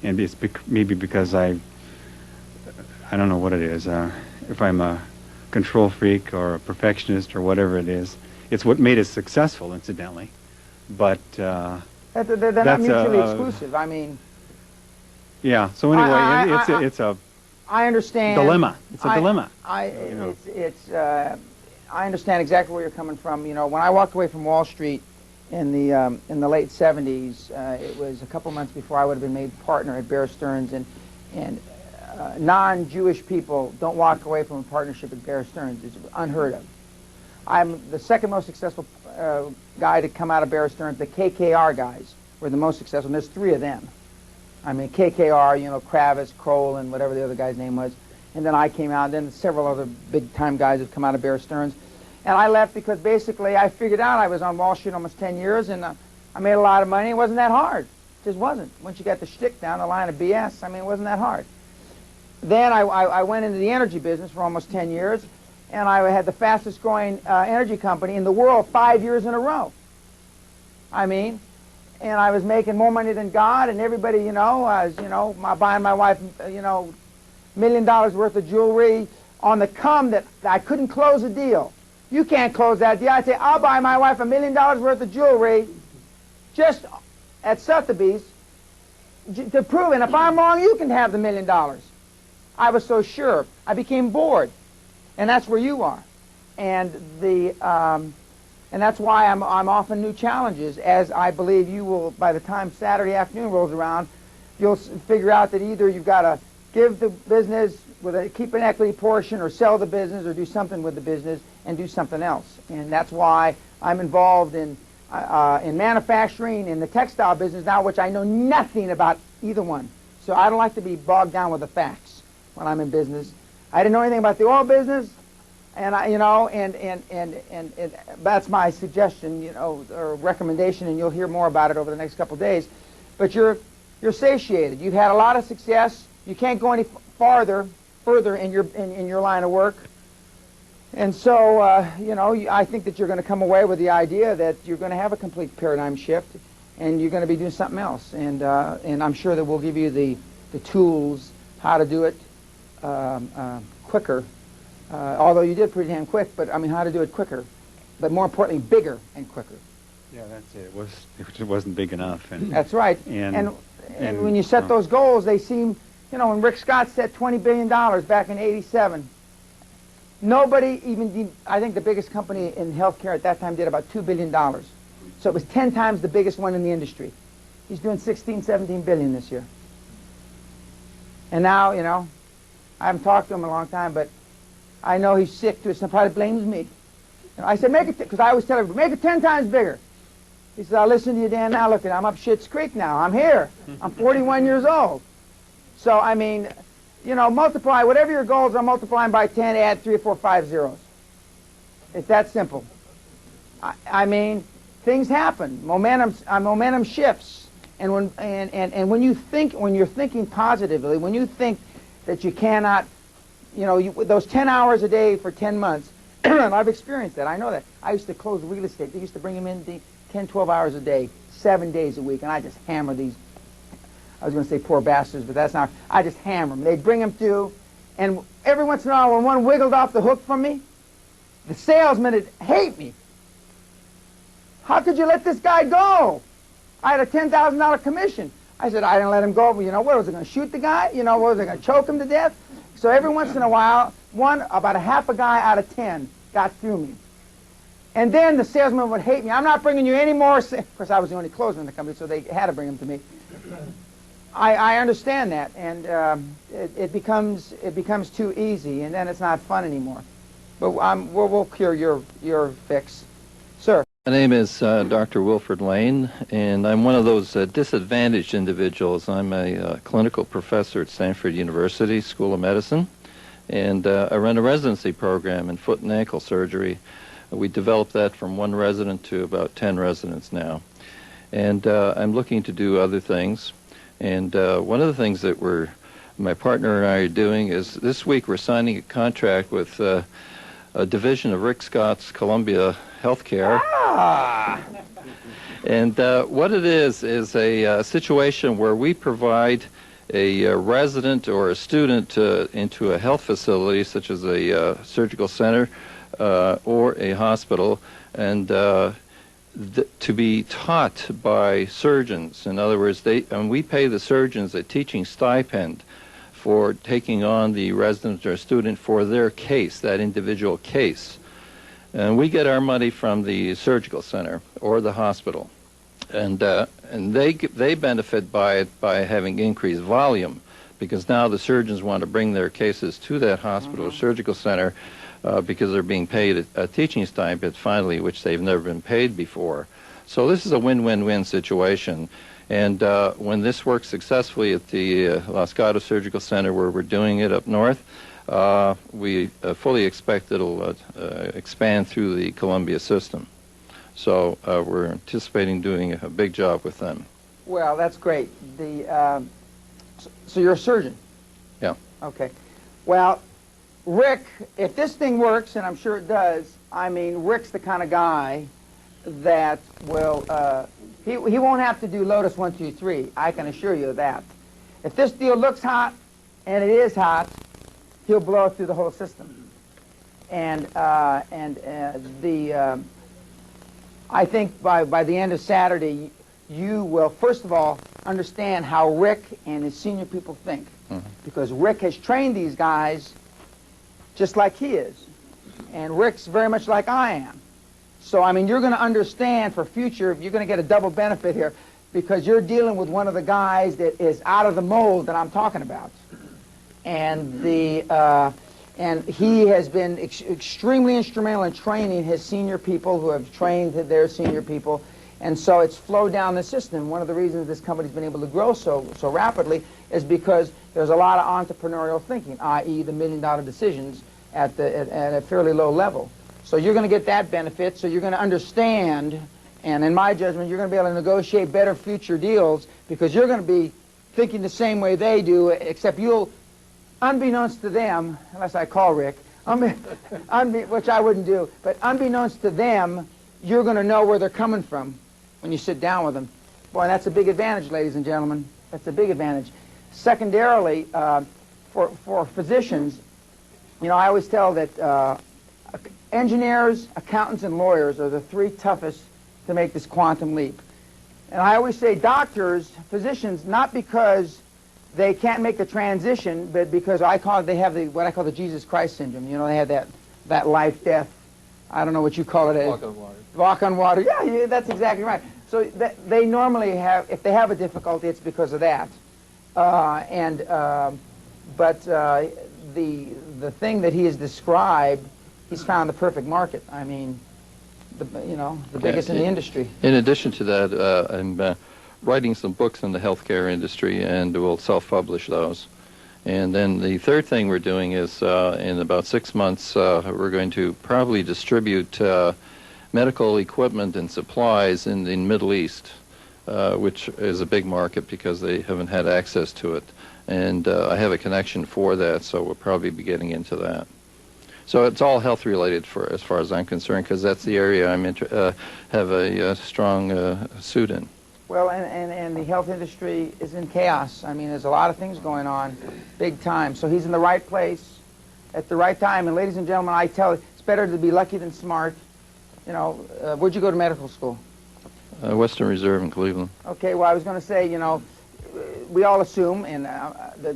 And it's maybe because I don't know what it is. If I'm a control freak or a perfectionist or whatever it is, it's what made us successful, incidentally. But they're not mutually exclusive. I mean, yeah. So anyway, it's a I understand dilemma. It's a dilemma. I understand exactly where you're coming from. When I walked away from Wall Street in the late 70s, it was a couple months before I would have been made partner at Bear Stearns, and non-Jewish people don't walk away from a partnership at Bear Stearns. It's unheard of. I'm the second most successful guy to come out of Bear Stearns. The KKR guys were the most successful, and there's 3 of them. I mean, KKR, Kravis, Kroll, and whatever the other guy's name was. And then I came out, and then several other big-time guys have come out of Bear Stearns. And I left because basically I figured out I was on Wall Street almost 10 years, and I made a lot of money. It wasn't that hard. It just wasn't. Once you got the shtick down, the line of BS, I mean, it wasn't that hard. Then I went into the energy business for almost 10 years, and I had the fastest growing energy company in the world 5 years in a row. I mean, and I was making more money than God, and everybody, I was, buying my wife, $1 million worth of jewelry on the come that I couldn't close a deal. You can't close that deal. I'd say, I'll buy my wife $1 million worth of jewelry just at Sotheby's to prove it. If I'm wrong, you can have the $1 million. I was so sure. I became bored. And that's where you are. And that's why I'm offering new challenges, as I believe you will, by the time Saturday afternoon rolls around, you'll figure out that either you've got to give the business, keep an equity portion, or sell the business, or do something with the business and do something else. And that's why I'm involved in manufacturing, in the textile business now, which I know nothing about either one. So I don't like to be bogged down with the facts when I'm in business. I didn't know anything about the oil business, and and that's my suggestion, or recommendation, and you'll hear more about it over the next couple of days. But you're satiated. You've had a lot of success. You can't go any further in your line of work. And so, I think that you're going to come away with the idea that you're going to have a complete paradigm shift, and you're going to be doing something else. And I'm sure that we'll give you the tools how to do it quicker. Although you did pretty damn quick, but I mean, how to do it quicker, but more importantly, bigger and quicker. Yeah, that's it. It wasn't big enough. And that's right. And when you set those goals, they seem, when Rick Scott set $20 billion back in '87, nobody even, I think the biggest company in healthcare at that time did about $2 billion. So it was 10 times the biggest one in the industry. He's doing 16, 17 billion this year. And now, I haven't talked to him in a long time, but I know he's sick to it, so probably blames me. I said, make it, because I always tell everybody, make it 10 times bigger. He said, I'll listen to you, Dan. Now look, I'm up Schitt's Creek now. I'm here. I'm 41 years old. So, I mean, you know, multiply whatever your goals are, multiply them by 10, add 3 or 4, 5 zeros. It's that simple. I mean, things happen. Momentum shifts. And when you think, when you're thinking positively, when you think that you cannot, you know, those 10 hours a day for 10 months, and I've experienced that. I know that. I used to close real estate. They used to bring them in 10, 12 hours a day, 7 days a week, and I just hammer these. I was going to say poor bastards, but that's not. I just hammer them. They'd bring them through, and every once in a while, when one wiggled off the hook from me, the salesman would hate me. How could you let this guy go? I had a $10,000 commission. I said, I didn't let him go. You know, what was I going to shoot the guy? You know, what was I going to choke him to death? So every once in a while, about a half a guy out of 10 got through me. And then the salesman would hate me. I'm not bringing you any more. Of course, I was the only closer in the company, so they had to bring them to me. I understand that, and it becomes too easy, and then it's not fun anymore. But we'll cure your fix, sir. My name is Dr. Wilford Lane, and I'm one of those disadvantaged individuals. I'm a clinical professor at Stanford University School of Medicine, and I run a residency program in foot and ankle surgery. We developed that from 1 resident to about 10 residents now. And I'm looking to do other things. And one of the things that my partner and I are doing is this week we're signing a contract with a division of Rick Scott's Columbia Healthcare. Ah! And what it is a situation where we provide a resident or a student into a health facility, such as a surgical center or a hospital, and to be taught by surgeons. In other words, we pay the surgeons a teaching stipend for taking on the resident or student for their case, that individual case. And we get our money from the surgical center or the hospital. And they benefit by it by having increased volume, because now the surgeons want to bring their cases to that hospital or surgical center because they're being paid a teaching stipend finally, which they've never been paid before. So this is a win-win-win situation. And when this works successfully at the Los Gatos Surgical Center, where we're doing it up north, we fully expect it'll expand through the Columbia system. So we're anticipating doing a big job with them. Well, that's great. So you're a surgeon? Yeah. Okay. Well, Rick, if this thing works, and I'm sure it does, I mean, Rick's the kind of guy that will, he won't have to do Lotus 1, 2, 3. I can assure you of that. If this deal looks hot, and it is hot, he'll blow through the whole system. And I think by the end of Saturday, you will, first of all, understand how Rick and his senior people think. Mm-hmm. Because Rick has trained these guys just like he is. And Rick's very much like I am. So, I mean, you're going to understand for future, you're going to get a double benefit here, because you're dealing with one of the guys that is out of the mold that I'm talking about. And and he has been extremely instrumental in training his senior people who have trained their senior people. And so it's flowed down the system. One of the reasons this company's been able to grow so rapidly is because there's a lot of entrepreneurial thinking, i.e. the million-dollar decisions at a fairly low level. So you're going to get that benefit, so you're going to understand, and in my judgment, you're going to be able to negotiate better future deals because you're going to be thinking the same way they do, except you'll, unbeknownst to them, unless I call Rick, which I wouldn't do, but unbeknownst to them, you're going to know where they're coming from when you sit down with them. Boy, that's a big advantage, ladies and gentlemen. That's a big advantage. Secondarily, for physicians, you know, I always tell that engineers, accountants, and lawyers are the 3 toughest to make this quantum leap. And I always say doctors, physicians, not because they can't make the transition, but because they have what I call the Jesus Christ syndrome. You know, they have that life, death, I don't know what you call it. Walk on water. Walk on water. Yeah, that's exactly right. So they normally have, if they have a difficulty, it's because of that. But the thing that he has described, he's found the perfect market. I mean, the biggest in the industry. In addition to that, I'm writing some books in the healthcare industry, and we'll self-publish those. And then the third thing we're doing is in about 6 months, we're going to probably distribute medical equipment and supplies in the Middle East, which is a big market because they haven't had access to it. And I have a connection for that, so we'll probably be getting into that. So it's all health related as far as I'm concerned, because that's the area I'm have a strong suit in. Well, and the health industry is in chaos. I mean, there's a lot of things going on, big time. So he's in the right place at the right time. And ladies and gentlemen, I tell you, it's better to be lucky than smart. You know, where'd you go to medical school? Western Reserve in Cleveland. Okay, well, I was going to say, you know, we all assume that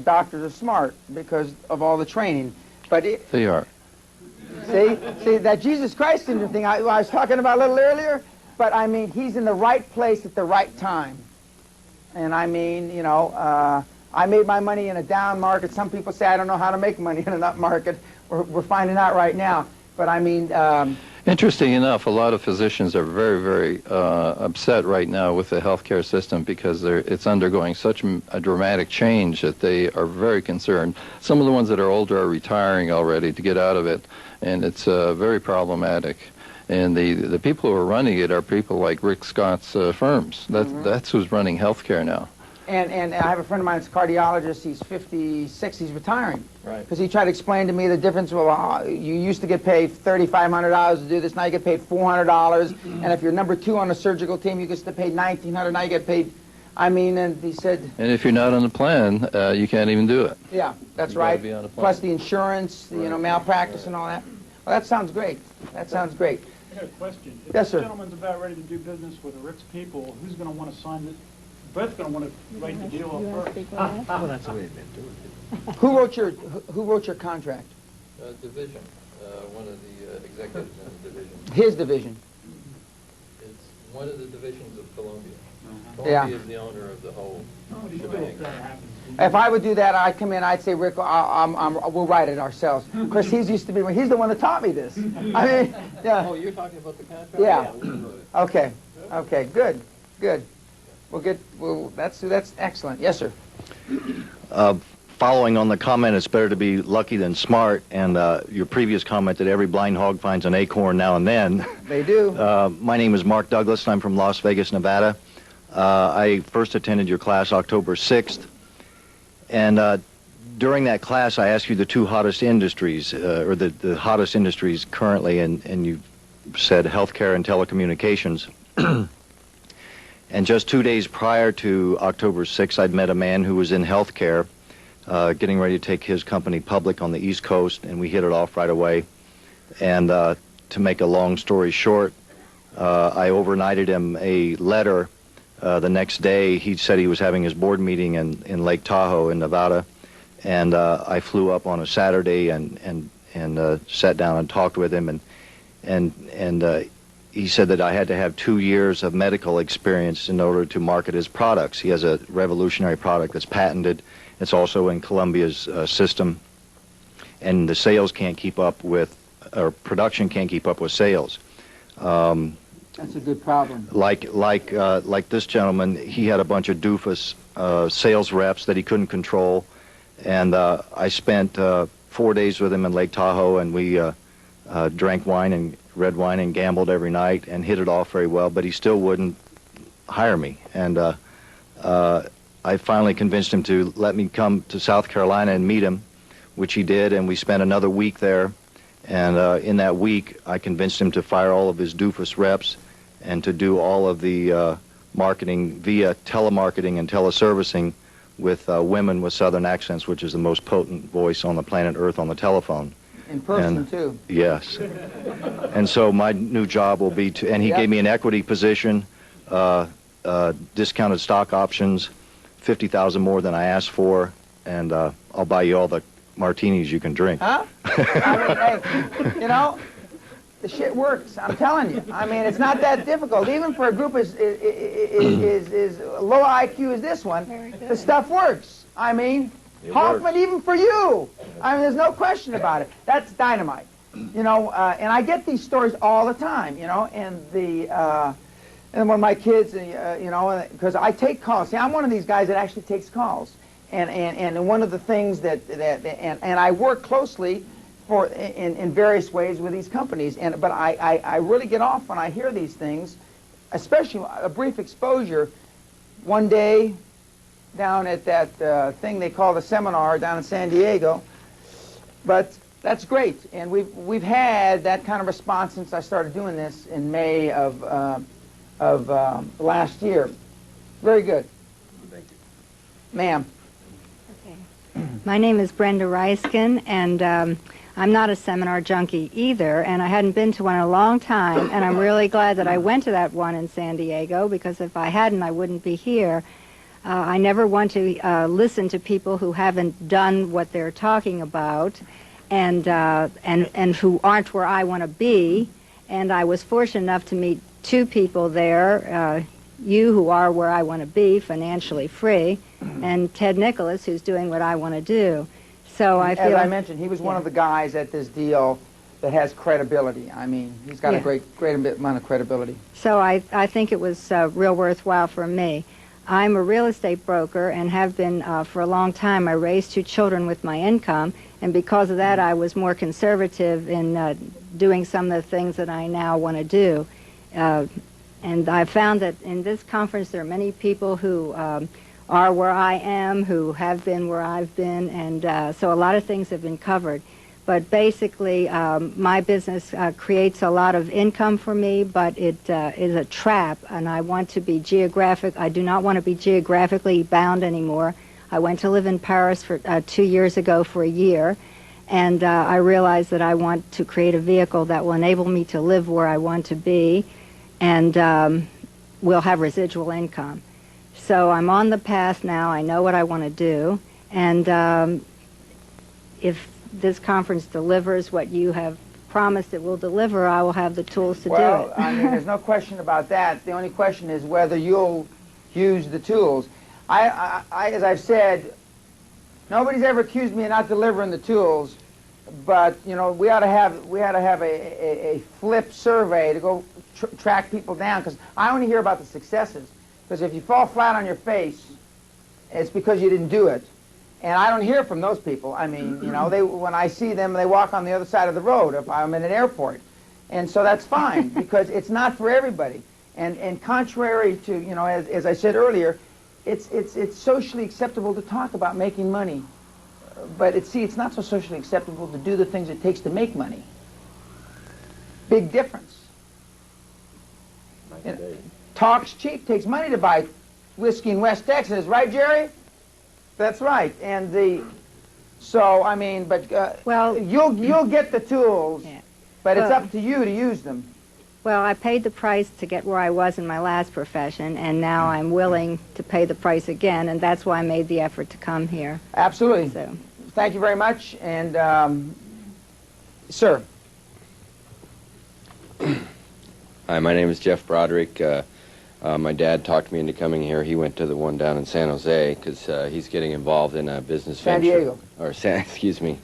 doctors are smart because of all the training. But they are. See, that Jesus Christ syndrome thing I was talking about a little earlier, but I mean, he's in the right place at the right time. And I mean, you know, I made my money in a down market. Some people say I don't know how to make money in an up market. We're finding out right now. But I mean... Interesting enough, a lot of physicians are very, very upset right now with the healthcare system because it's undergoing such a dramatic change that they are very concerned. Some of the ones that are older are retiring already to get out of it, and it's very problematic. And the people who are running it are people like Rick Scott's firms. That's who's running healthcare now. And I have a friend of mine that's a cardiologist. He's 56. He's retiring. Right. Because he tried to explain to me the difference. Well, you used to get paid $3,500 to do this. Now you get paid $400. And if you're number 2 on a surgical team, you get paid $1,900. Now you get paid. I mean, and he said. And if you're not on the plan, you can't even do it. Yeah, that's right. Plus the insurance, the, you know, malpractice and all that. Well, that sounds great. That sounds great. I got a question. If Yes, this sir. gentleman's about ready to do business with the Rick's people, who's going to want to sign it? Brett's going to want to write the deal up first. Well, that's the way they've been doing it. Who wrote your contract? Division. One of the executives in the division. His division. It's one of the divisions of Columbia. Yeah. Columbia is the owner of the whole shebang. If I would do that, I'd come in, I'd say, Rick, we'll write it ourselves. Of course, he's the one that taught me this. I mean, yeah. Oh, you're talking about the contract? Yeah. We wrote it. Okay. Okay. Good. That's excellent. Yes, sir. Following on the comment, it's better to be lucky than smart, and your previous comment that every blind hog finds an acorn now and then. They do. My name is Mark Douglas, and I'm from Las Vegas, Nevada. I first attended your class October 6th, and during that class I asked you the 2 hottest industries, or the hottest industries currently, and you said healthcare and telecommunications. And just 2 days prior to October 6th, I'd met a man who was in healthcare, getting ready to take his company public on the East Coast, and we hit it off right away. And to make a long story short, I overnighted him a letter. The next day, he said he was having his board meeting in Lake Tahoe in Nevada, and I flew up on a Saturday and sat down and talked with him, and he said that I had to have 2 years of medical experience in order to market his products. He has a revolutionary product that's patented. It's also in Columbia's system, and the sales can't keep up with, or production can't keep up with sales. That's a good problem. Like this gentleman, he had a bunch of doofus sales reps that he couldn't control, and I spent 4 days with him in Lake Tahoe, and we drank red wine and gambled every night and hit it off very well, but he still wouldn't hire me. And I finally convinced him to let me come to South Carolina and meet him, which he did, and we spent another week there. And in that week, I convinced him to fire all of his doofus reps and to do all of the marketing via telemarketing and teleservicing with women with Southern accents, which is the most potent voice on the planet Earth on the telephone. In person, too. Yes. And so my new job will be to, and he gave me an equity position, discounted stock options, $50,000 more than I asked for, and I'll buy you all the martinis you can drink. Huh? I mean, hey, you know, the shit works. I'm telling you. I mean, it's not that difficult. Even for a group as low IQ as this one, the stuff works. I mean, Hoffman, even for you. I mean, there's no question about it. That's dynamite. You know, and I get these stories all the time, you know, and when my kids, you know, because I take calls. See, I'm one of these guys that actually takes calls. And one of the things and I work closely in various ways with these companies, but I really get off when I hear these things, especially a brief exposure one day down at that thing they call the seminar down in San Diego. But that's great, and we've had that kind of response since I started doing this in May of last year. Very good. Thank you. Ma'am. My name is Brenda Reiskin, and I'm not a seminar junkie either, and I hadn't been to one in a long time, and I'm really glad that I went to that one in San Diego, because if I hadn't, I wouldn't be here. I never want to listen to people who haven't done what they're talking about, and who aren't where I want to be. And I was fortunate enough to meet two people there, you who are where I want to be, financially free, and Ted Nicholas, who's doing what I want to do. So I feel... As I mentioned, he was one of the guys at this deal that has credibility. I mean, he's got a great amount of credibility. So I think it was real worthwhile for me. I'm a real estate broker and have been for a long time. I raised 2 children with my income, and because of that I was more conservative in doing some of the things that I now want to do. And I found that in this conference there are many people who are where I am, who have been where I've been, and so a lot of things have been covered. But basically, my business creates a lot of income for me, but it is a trap, and I want to be geographic. I do not want to be geographically bound anymore. I went to live in Paris for 2 years ago for a year, and I realized that I want to create a vehicle that will enable me to live where I want to be, and will have residual income. So I'm on the path now. I know what I want to do, and if this conference delivers what you have promised it will deliver, I will have the tools to do it. Well, I mean, there's no question about that. The only question is whether you'll use the tools. As I've said, nobody's ever accused me of not delivering the tools, but you know, we ought to have a flip survey to go track people down, because I only hear about the successes. Because if you fall flat on your face, it's because you didn't do it. And I don't hear from those people. I mean, you know, when I see them, they walk on the other side of the road if I'm in an airport. And so that's fine, because it's not for everybody. And contrary to, you know, as I said earlier, it's socially acceptable to talk about making money. But it's not so socially acceptable to do the things it takes to make money. Big difference. You know, talk's cheap, takes money to buy whiskey in West Texas, right, Jerry? That's right. And so I mean, but well, you'll get the tools, but it's up to you to use them. Well, I paid the price to get where I was in my last profession, and now I'm willing to pay the price again, and that's why I made the effort to come here. Absolutely. So, thank you very much, and sir. Hi, my name is Jeff Broderick. My dad talked me into coming here. He went to the one down in San Jose because he's getting involved in a business San venture. Diego. Or excuse me,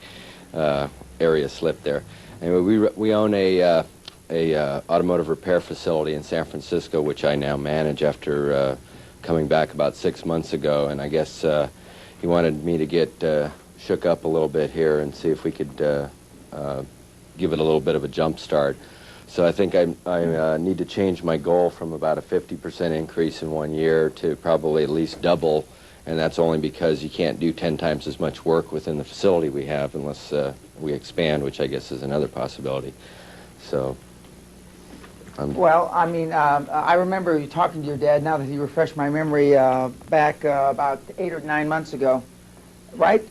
area slip there. Anyway, we own a automotive repair facility in San Francisco, which I now manage after coming back about 6 months ago. And I guess he wanted me to get shook up a little bit here and see if we could give it a little bit of a jump start. So I think I need to change my goal from about a 50% increase in 1 year to probably at least double, and that's only because you can't do 10 times as much work within the facility we have unless we expand, which I guess is another possibility. So. Well, I mean, I remember you talking to your dad, now that he refreshed my memory, back about 8 or 9 months ago, right?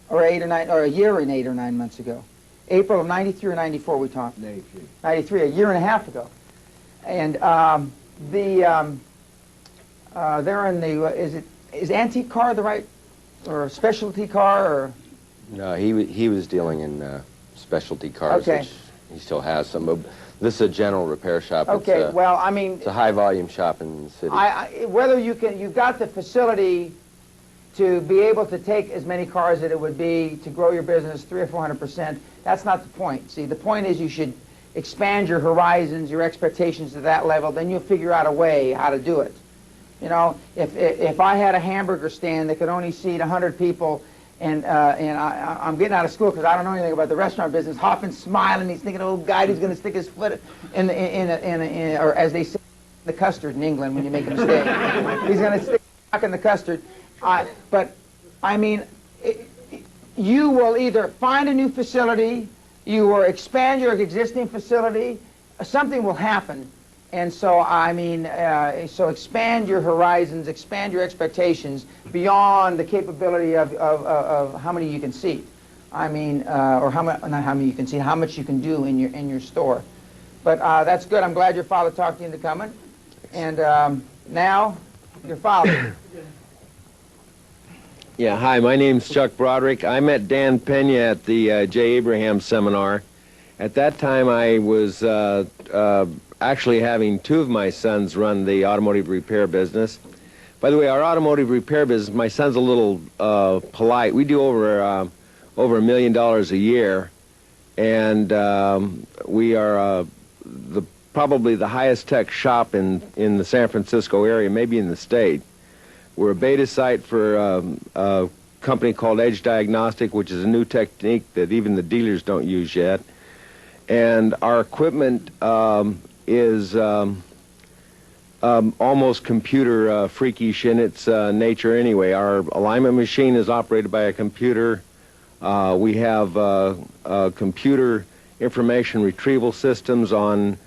Or a year and 8 or 9 months ago. April of 93 or 94 we talked? 93. 93, a year and a half ago. And they're in the, is antique car the right, or specialty car, or? No, he was dealing in specialty cars, Okay. which he still has some. But this is a general repair shop. Okay, well, I mean, it's a high volume shop in the city. Whether you've got the facility to be able to take as many cars as it would be to grow your business 300 or 400%, that's not the point. See, the point is you should expand your horizons, your expectations to that level, then you'll figure out a way how to do it. You know, if I had a hamburger stand that could only seat 100 people, and I'm getting out of school because I don't know anything about the restaurant business, Hoffman's smiling, he's thinking, oh, God, he's going to stick his foot in or as they say, the custard in England when you make a mistake. He's going to stick his cock in the custard. But, I mean, you will either find a new facility, you will expand your existing facility, something will happen. And so, I mean, so expand your horizons, expand your expectations beyond the capability of how many you can seat. I mean, or not how many you can seat, how much you can do in your store. But that's good. I'm glad your father talked you into coming. And now, your father. Yeah, hi, my name's Chuck Broderick. I met Dan Pena at the J. Abraham seminar. At that time, I was actually having two of my sons run the automotive repair business. By the way, our automotive repair business, my son's a little polite. We do over $1 million a year, and we are probably the highest tech shop in the San Francisco area, maybe in the state. We're a beta site for a company called Edge Diagnostic, which is a new technique that even the dealers don't use yet. And our equipment is almost computer freakish in its nature anyway. Our alignment machine is operated by a computer. We have computer information retrieval systems on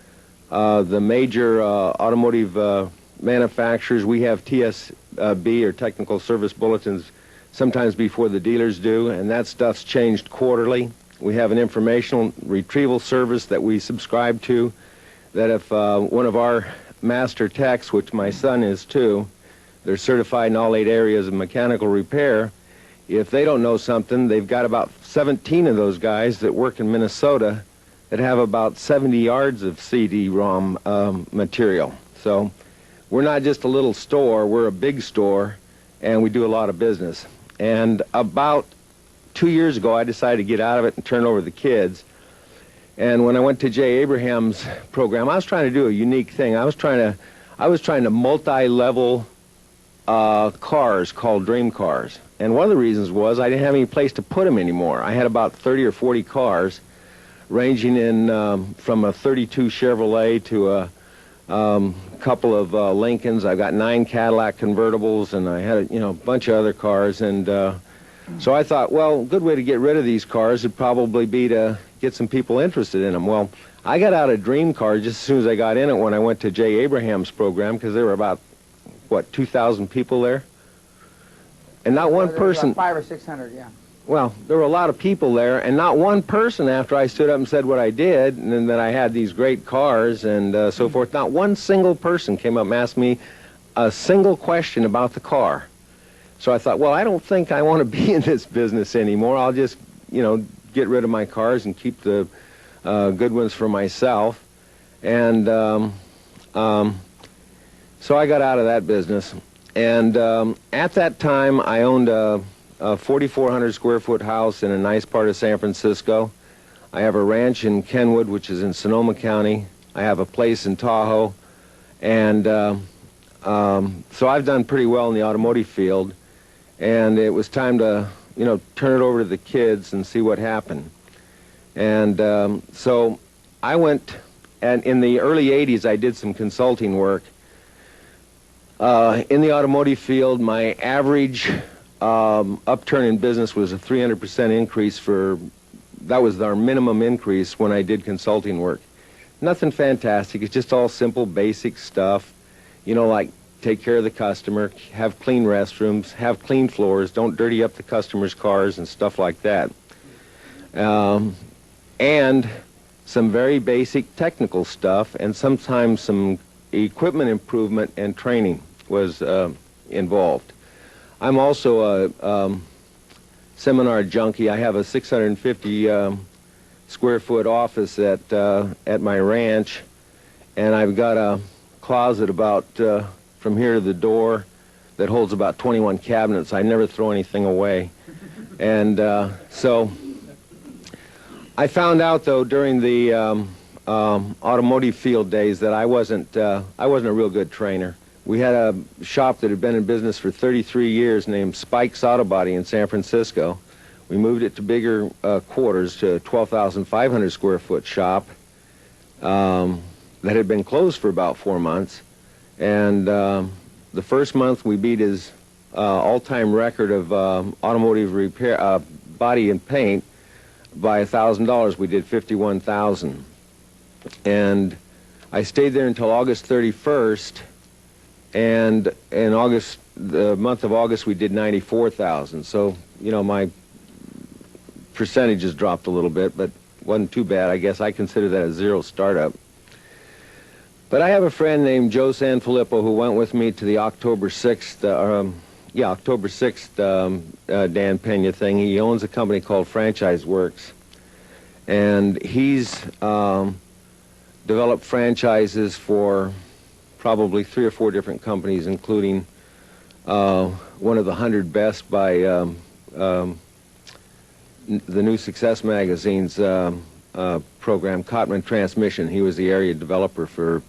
the major automotive manufacturers. We have TSB, or technical service bulletins, sometimes before the dealers do, and that stuff's changed quarterly. We have an informational retrieval service that we subscribe to, that if one of our master techs, which my son is too, they're certified in all 8 areas of mechanical repair, if they don't know something, they've got about 17 of those guys that work in Minnesota that have about 70 yards of CD-ROM material. So we're not just a little store, we're a big store, and we do a lot of business. And about 2 years ago, I decided to get out of it and turn over the kids. And when I went to J. Abraham's program, I was trying to do a unique thing. I was trying to multi-level cars called dream cars. And one of the reasons was I didn't have any place to put them anymore. I had about 30 or 40 cars, ranging in from a 32 Chevrolet to a couple of Lincolns. I've got 9 Cadillac convertibles, and I had a bunch of other cars. And so I thought, well, a good way to get rid of these cars would probably be to get some people interested in them. Well, I got out of dream cars just as soon as I got in it when I went to J. Abraham's program, because there were about, 2,000 people there? And not one person... About 500 or 600, yeah. Well, there were a lot of people there, and not one person, after I stood up and said what I did, and then that I had these great cars and so forth, not one single person came up and asked me a single question about the car. So I thought, well, I don't think I want to be in this business anymore. I'll just, get rid of my cars and keep the good ones for myself. And so I got out of that business. And at that time, I owned a 4,400 square foot house in a nice part of San Francisco. I have a ranch in Kenwood, which is in Sonoma County. I have a place in Tahoe. And so I've done pretty well in the automotive field. And it was time to, turn it over to the kids and see what happened. And so I went, and in the early 80s, I did some consulting work. In the automotive field, my average upturn in business was a 300% increase that was our minimum increase when I did consulting work. Nothing fantastic, it's just all simple, basic stuff, like take care of the customer, have clean restrooms, have clean floors, don't dirty up the customer's cars and stuff like that. And some very basic technical stuff, and sometimes some equipment improvement and training was involved. I'm also a seminar junkie. I have a 650 square foot office at my ranch, and I've got a closet about from here to the door that holds about 21 cabinets. I never throw anything away. And so I found out, though, during the automotive field days that I wasn't a real good trainer. We had a shop that had been in business for 33 years named Spike's Auto Body in San Francisco. We moved it to bigger quarters, to a 12,500 square foot shop that had been closed for about 4 months. And the first month we beat his all-time record of automotive repair, body and paint by $1,000. We did 51,000. And I stayed there until August 31st. And in August, the month of August, we did 94,000. So, you know, my percentages dropped a little bit, but wasn't too bad. I guess I consider that a zero startup. But I have a friend named Joe Sanfilippo who went with me to the October 6th, October 6th Dan Pena thing. He owns a company called Franchise Works. And he's developed franchises for probably 3 or 4 different companies, including one of the 100 best by the New Success Magazine's program, Cotman Transmission. He was the area developer for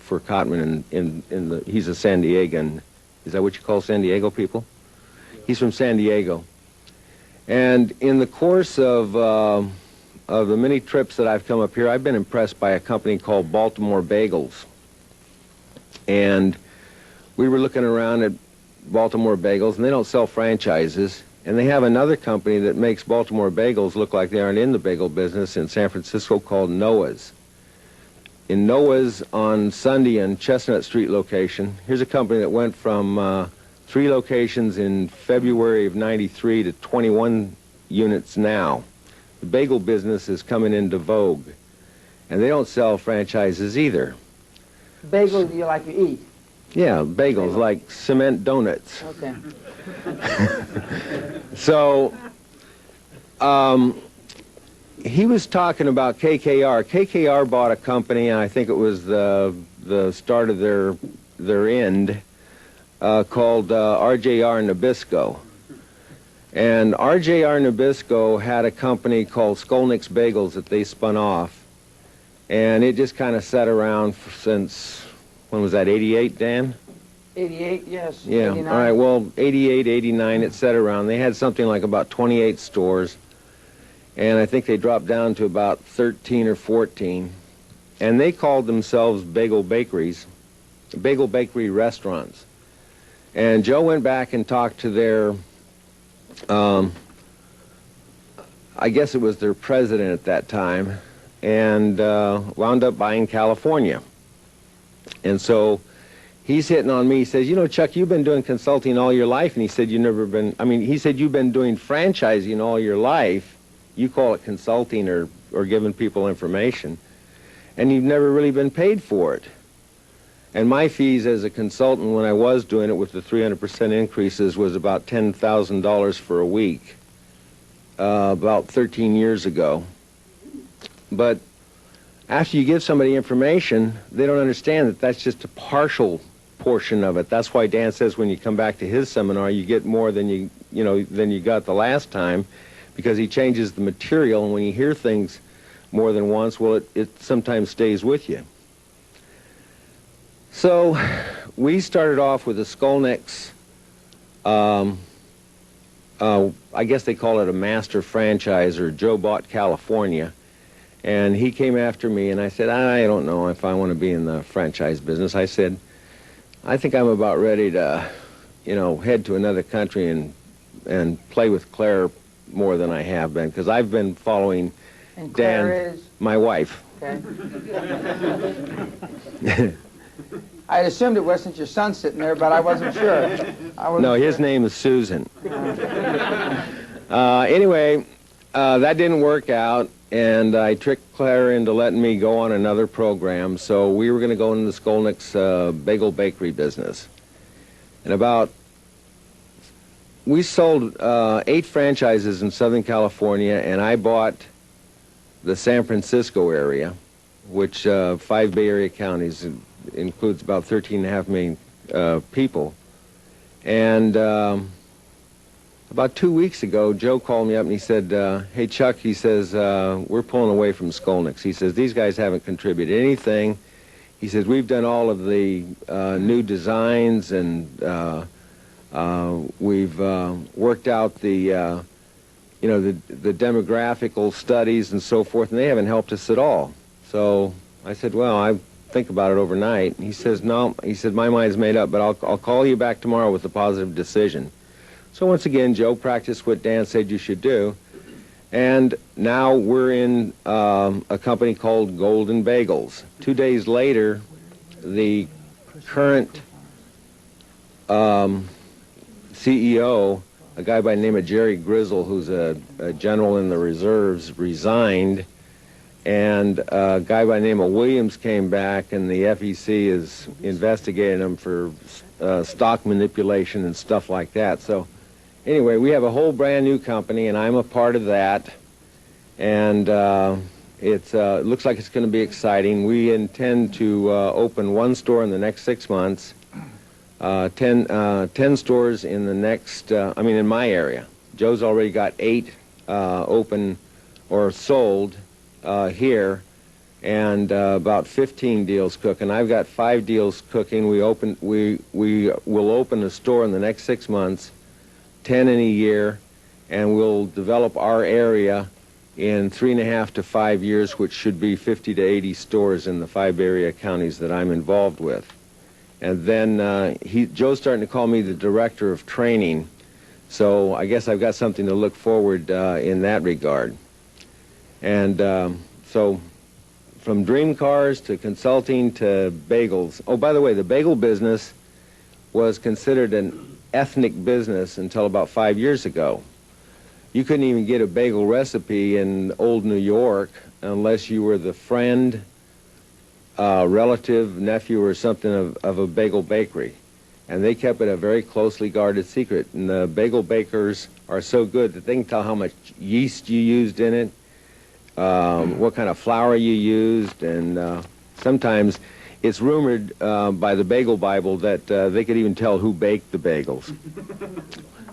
Cotman he's a San Diegan. Is that what you call San Diego people? He's from San Diego. And in the course of the many trips that I've come up here, I've been impressed by a company called Baltimore Bagels. And we were looking around at Baltimore Bagels, and they don't sell franchises. And they have another company that makes Baltimore Bagels look like they aren't in the bagel business in San Francisco called Noah's. In Noah's on Sunday and Chestnut Street location, here's a company that went from 3 locations in February of '93 to 21 units now. The bagel business is coming into vogue. And they don't sell franchises either. Bagels you like to eat? Yeah, bagels like cement donuts. Okay. So, he was talking about KKR. KKR bought a company, and I think it was the start of their end, called RJR Nabisco. And RJR Nabisco had a company called Skolnick's Bagels that they spun off. And it just kind of sat around since, when was that, 88, Dan? 88, yes. Yeah, 89. all right, well, 88, 89, it sat around. They had something like about 28 stores. And I think they dropped down to about 13 or 14. And they called themselves bagel bakeries, bagel bakery restaurants. And Joe went back and talked to their, I guess it was their president at that time, and wound up buying California. And so he's hitting on me. He says, you know, Chuck, you've been doing consulting all your life. And he said, he said, you've been doing franchising all your life. You call it consulting or giving people information. And you've never really been paid for it. And my fees as a consultant when I was doing it with the 300% increases was about $10,000 for a week, about 13 years ago. But after you give somebody information, they don't understand that that's just a partial portion of it. That's why Dan says when you come back to his seminar, you get more than you got the last time, because he changes the material, and when you hear things more than once, well, it sometimes stays with you. So we started off with a Skolnick's, I guess they call it a master franchise, or Joe bought California. And he came after me, and I said, I don't know if I want to be in the franchise business. I said, I think I'm about ready to, head to another country and play with Claire more than I have been, because I've been following And Claire Dan, is? my wife. Okay. I assumed it wasn't your son sitting there, but I wasn't sure. No, his name is Susan. Anyway, that didn't work out, and I tricked Claire into letting me go on another program, so we were going to go into the Skolnick's bagel bakery business. And we sold 8 franchises in Southern California, and I bought the San Francisco area, which 5 Bay Area counties includes about 13.5 million people. And about 2 weeks ago, Joe called me up and he said, hey, Chuck, he says, we're pulling away from Skolnick's. He says, these guys haven't contributed anything. he says, we've done all of the new designs, and we've worked out the the demographical studies and so forth, and they haven't helped us at all. So I said, well, I think about it overnight. He says, no. He said, my mind's made up, but I'll call you back tomorrow with a positive decision. So once again, Joe practiced what Dan said you should do. And now we're in a company called Golden Bagels. 2 days later, the current CEO, a guy by the name of Jerry Grizzle, who's a general in the reserves, resigned. And a guy by the name of Williams came back, and the FEC is investigating him for stock manipulation and stuff like that. So anyway, we have a whole brand new company, and I'm a part of that. And it looks like it's going to be exciting. We intend to open one store in the next 6 months, 10 stores in the next, in my area. Joe's already got 8 open or sold here, and about 15 deals cooking. I've got 5 deals cooking. We will open a store in the next 6 months, 10 in a year, and we'll develop our area in 3.5 to 5 years, which should be 50 to 80 stores in the 5 area counties that I'm involved with. And then Joe's starting to call me the director of training, so I guess I've got something to look forward in that regard. And so from dream cars to consulting to bagels. Oh, by the way, the bagel business was considered an ethnic business until about 5 years ago. You couldn't even get a bagel recipe in old New York unless you were the friend, relative, nephew, or something of a bagel bakery. And they kept it a very closely guarded secret. And the bagel bakers are so good that they can tell how much yeast you used in it, what kind of flour you used, and sometimes it's rumored by the Bagel Bible that they could even tell who baked the bagels.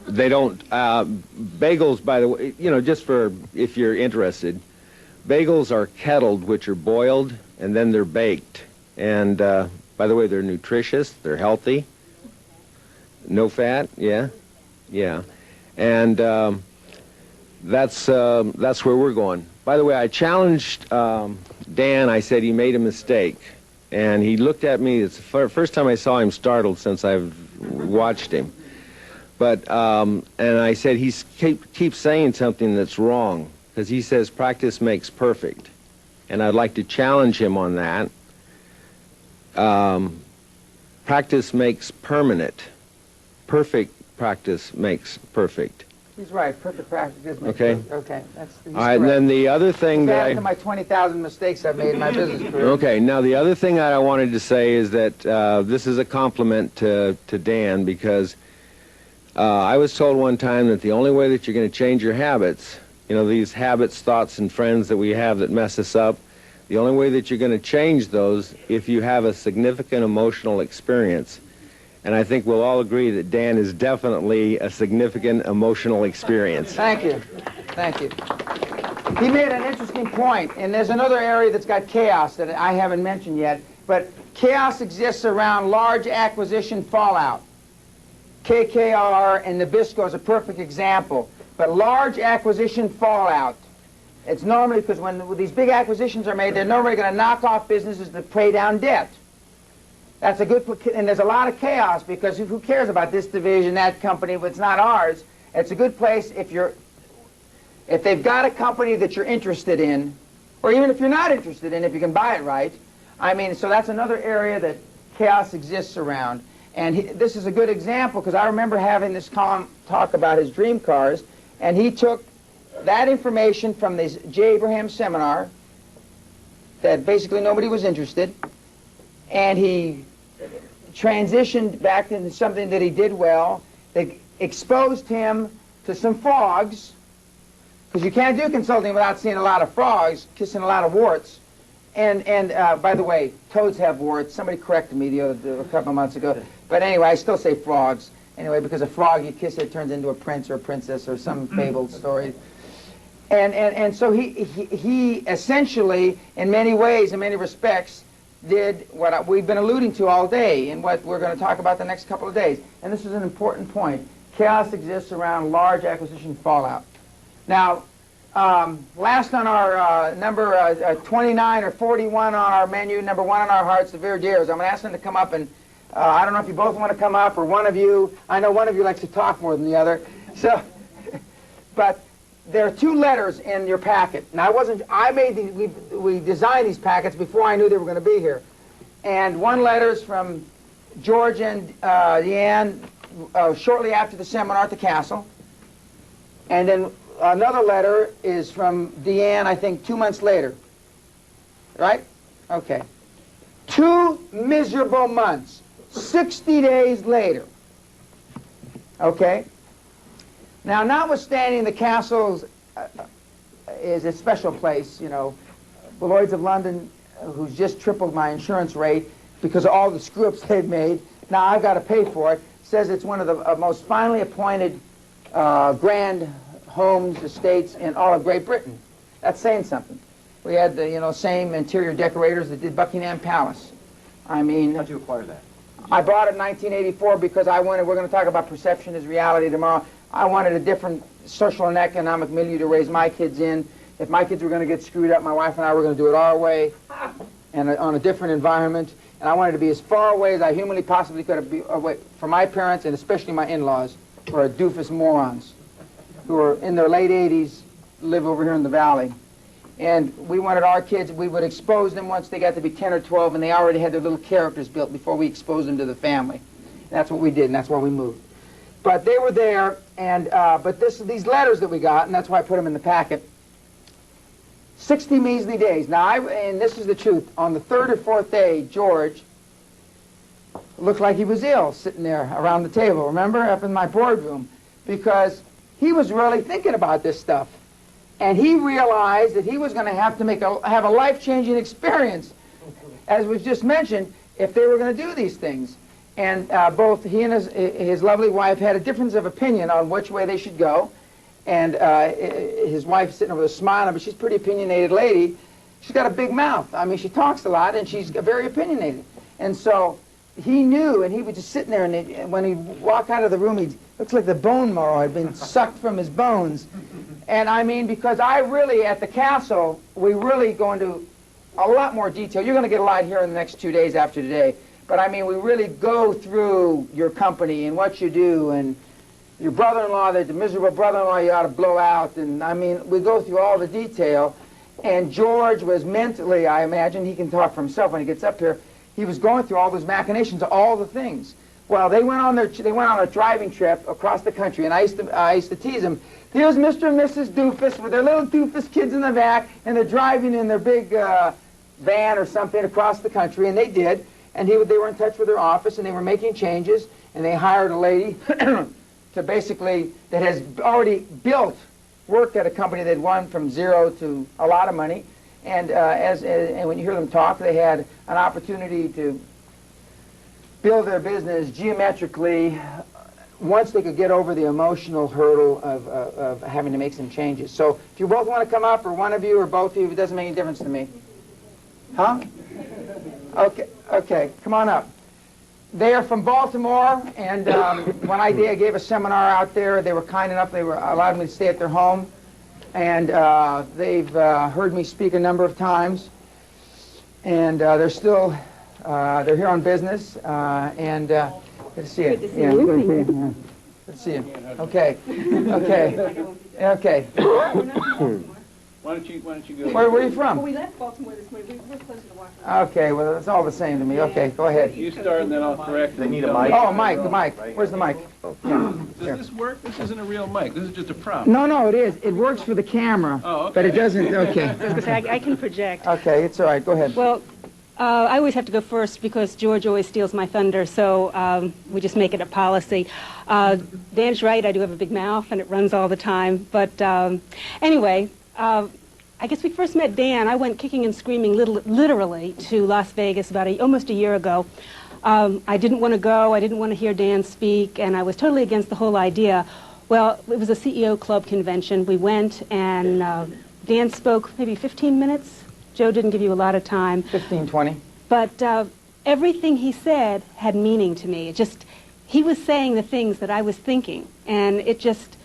They don't, bagels, by the way, just for if you're interested, bagels are kettled, which are boiled, and then they're baked. And by the way, they're nutritious, they're healthy, no fat, yeah. And that's where we're going. By the way, I challenged Dan. I said he made a mistake, and he looked at me. It's the first time I saw him startled since I've watched him. But and I said he keeps saying something that's wrong, because he says practice makes perfect, and I'd like to challenge him on that. Practice makes permanent. Perfect practice makes perfect. He's right. Perfect practice does make Okay. perfect. Okay. He's all right, and then the other thing that after my 20,000 mistakes I've made in my business career. Okay, now the other thing that I wanted to say is that this is a compliment to Dan, because I was told one time that the only way that you're going to change your habits, these habits, thoughts, and friends that we have that mess us up, the only way that you're going to change those if you have a significant emotional experience. And I think we'll all agree that Dan is definitely a significant emotional experience. Thank you. Thank you. He made an interesting point, and there's another area that's got chaos that I haven't mentioned yet, but chaos exists around large acquisition fallout. KKR and Nabisco is a perfect example, but large acquisition fallout. It's normally because when these big acquisitions are made, they're normally going to knock off businesses to pay down debt. That's a good, and there's a lot of chaos because who cares about this division, that company, but it's not ours. It's a good place if they've got a company that you're interested in, or even if you're not interested in, if you can buy it right. So that's another area that chaos exists around. And this is a good example because I remember having this talk about his dream cars, and he took that information from this J. Abraham seminar that basically nobody was interested, and he transitioned back into something that he did well, that exposed him to some frogs, because you can't do consulting without seeing a lot of frogs, kissing a lot of warts. And by the way, toads have warts. Somebody corrected me a couple of months ago. But anyway, I still say frogs. Anyway, because a frog, you kiss it, turns into a prince or a princess or some fabled story. And so he essentially, in many ways, in many respects, did what we've been alluding to all day and what we're going to talk about the next couple of days. And this is an important point. Chaos exists around large acquisition fallout. Now, last on our number 29 or 41 on our menu, number 1 on our hearts, the Verdiers. I'm going to ask them to come up, and I don't know if you both want to come up or one of you. I know one of you likes to talk more than the other. So, but there are 2 letters in your packet. Now, we designed these packets before I knew they were going to be here. And one letter is from George and Deanne shortly after the seminar at the castle. And then another letter is from Deanne, I think, 2 months later. Right? Okay. 2 miserable months. 60 days later. Okay? Now, notwithstanding the castle is a special place, you know, Lloyd's of London, who's just tripled my insurance rate because of all the screw-ups they've made, now I've got to pay for it, says it's one of the most finely appointed grand homes, estates in all of Great Britain. That's saying something. We had the, same interior decorators that did Buckingham Palace. I mean... How'd you acquire that? I bought it in 1984 because we're going to talk about perception as reality tomorrow. I wanted a different social and economic milieu to raise my kids in. If my kids were going to get screwed up, my wife and I were going to do it our way and on a different environment. And I wanted to be as far away as I humanly possibly could away from my parents and especially my in-laws, who are doofus morons, who are in their late 80s, live over here in the valley. And we wanted our kids, we would expose them once they got to be 10 or 12, and they already had their little characters built before we exposed them to the family. And that's what we did, and that's why we moved. But they were there, and but these letters that we got, and that's why I put them in the packet, 60 measly days. Now, and this is the truth, on the 3rd or 4th day, George looked like he was ill sitting there around the table, remember, up in my boardroom, because he was really thinking about this stuff. And he realized that he was going to have to have a life-changing experience, as was just mentioned, if they were going to do these things. And both he and his lovely wife had a difference of opinion on which way they should go. And his wife's sitting over there smiling, but she's a pretty opinionated lady. She's got a big mouth. I mean, she talks a lot, and she's very opinionated. And so he knew, and he was just sitting there, and when he'd walk out of the room, he looks like the bone marrow had been sucked from his bones. And I mean, because I really, at the castle, we really go into a lot more detail. You're going to get a lot here in the next 2 days after today. But I mean, we really go through your company and what you do, and your brother-in-law, the miserable brother-in-law you ought to blow out. And I mean, we go through all the detail. And George was mentally, I imagine, he can talk for himself when he gets up here, he was going through all those machinations, all the things. Well, they went on a driving trip across the country, and I used to tease them. Here's Mr. and Mrs. Doofus with their little doofus kids in the back, and they're driving in their big van or something across the country, and they did. And they were in touch with their office, and they were making changes, and they hired a lady to basically, that has already worked at a company that won from zero to a lot of money. And and when you hear them talk, they had an opportunity to build their business geometrically once they could get over the emotional hurdle of having to make some changes. So if you both want to come up, or one of you, or both of you, it doesn't make any difference to me. Huh? Okay, come on up. They are from Baltimore, and when I gave a seminar out there, they were kind enough, they allowed me to stay at their home. And they've heard me speak a number of times. And they're here on business. And good to see you. Good to see you. Good to see you. Okay. Why don't you go? Where are you from? Well, we left Baltimore this morning. We're closer to Washington. Okay, well, it's all the same to me. Okay, go ahead. You start and then I'll correct. They need a mic. Oh, mic, the mic. Where's the mic? Yeah. Does this work? This isn't a real mic. This is just a prop. No, it is. It works for the camera. Oh, okay. But it doesn't, okay. I was going to say, I can project. Okay, it's all right. Go ahead. Well, I always have to go first because George always steals my thunder, so we just make it a policy. Dan's right. I do have a big mouth, and it runs all the time. But anyway, I guess we first met Dan. I went kicking and screaming literally to Las Vegas about almost a year ago. I didn't want to go. I didn't want to hear Dan speak, and I was totally against the whole idea. Well, it was a CEO club convention. We went, and Dan spoke maybe 15 minutes. Joe didn't give you a lot of time. 15, 20. But everything he said had meaning to me. It just, he was saying the things that I was thinking, and it just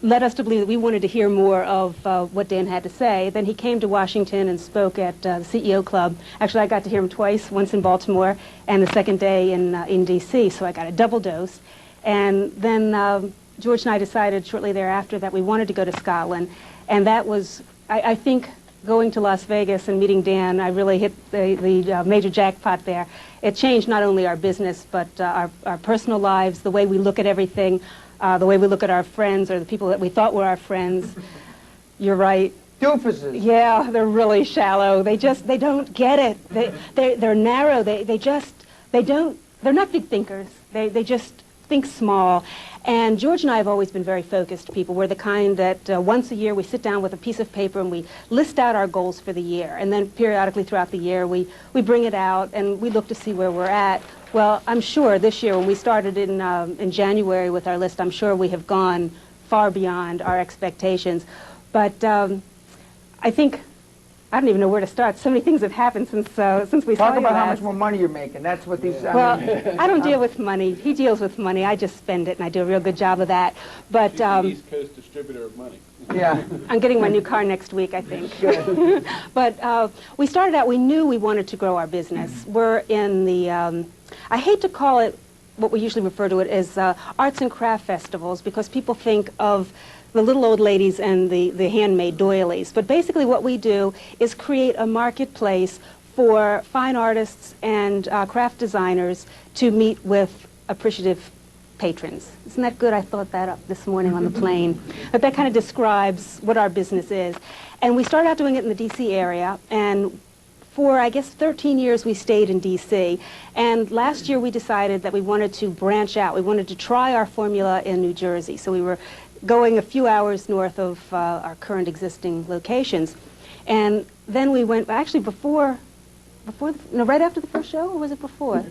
led us to believe that we wanted to hear more of what Dan had to say. Then he came to Washington and spoke at the CEO Club. Actually, I got to hear him twice, once in Baltimore and the second day in D.C., so I got a double dose. And then George and I decided shortly thereafter that we wanted to go to Scotland, and that was, I think, going to Las Vegas and meeting Dan, I really hit the major jackpot there. It changed not only our business, but our personal lives, the way we look at everything, the way we look at our friends or the people that we thought were our friends. You're right. Doofuses. Yeah, they're really shallow. They don't get it. They're narrow. They're not big thinkers. They just think small. And George and I have always been very focused people. We're the kind that once a year we sit down with a piece of paper and we list out our goals for the year. And then periodically throughout the year we bring it out and we look to see where we're at. Well, I'm sure this year when we started in January with our list, I'm sure we have gone far beyond our expectations. But I think, I don't even know where to start. So many things have happened since we saw you Talk about how last. much more money you're making. That's what these... Well, I don't deal with money. He deals with money. I just spend it, and I do a real good job of that. But She's the East Coast distributor of money. Yeah. I'm getting my new car next week, I think. But we started out, we knew we wanted to grow our business. We're in the, I hate to call it what we usually refer to it as arts and craft festivals, because people think of the little old ladies and the handmade doilies. But basically what we do is create a marketplace for fine artists and craft designers to meet with appreciative patrons. Isn't that good? I thought that up this morning on the plane. But that kind of describes what our business is. And we started out doing it in the D.C. area, and for, I guess, 13 years we stayed in D.C. And last year we decided that we wanted to branch out. We wanted to try our formula in New Jersey. So we were going a few hours north of our current existing locations. And then we went, actually right after the first show, or was it before?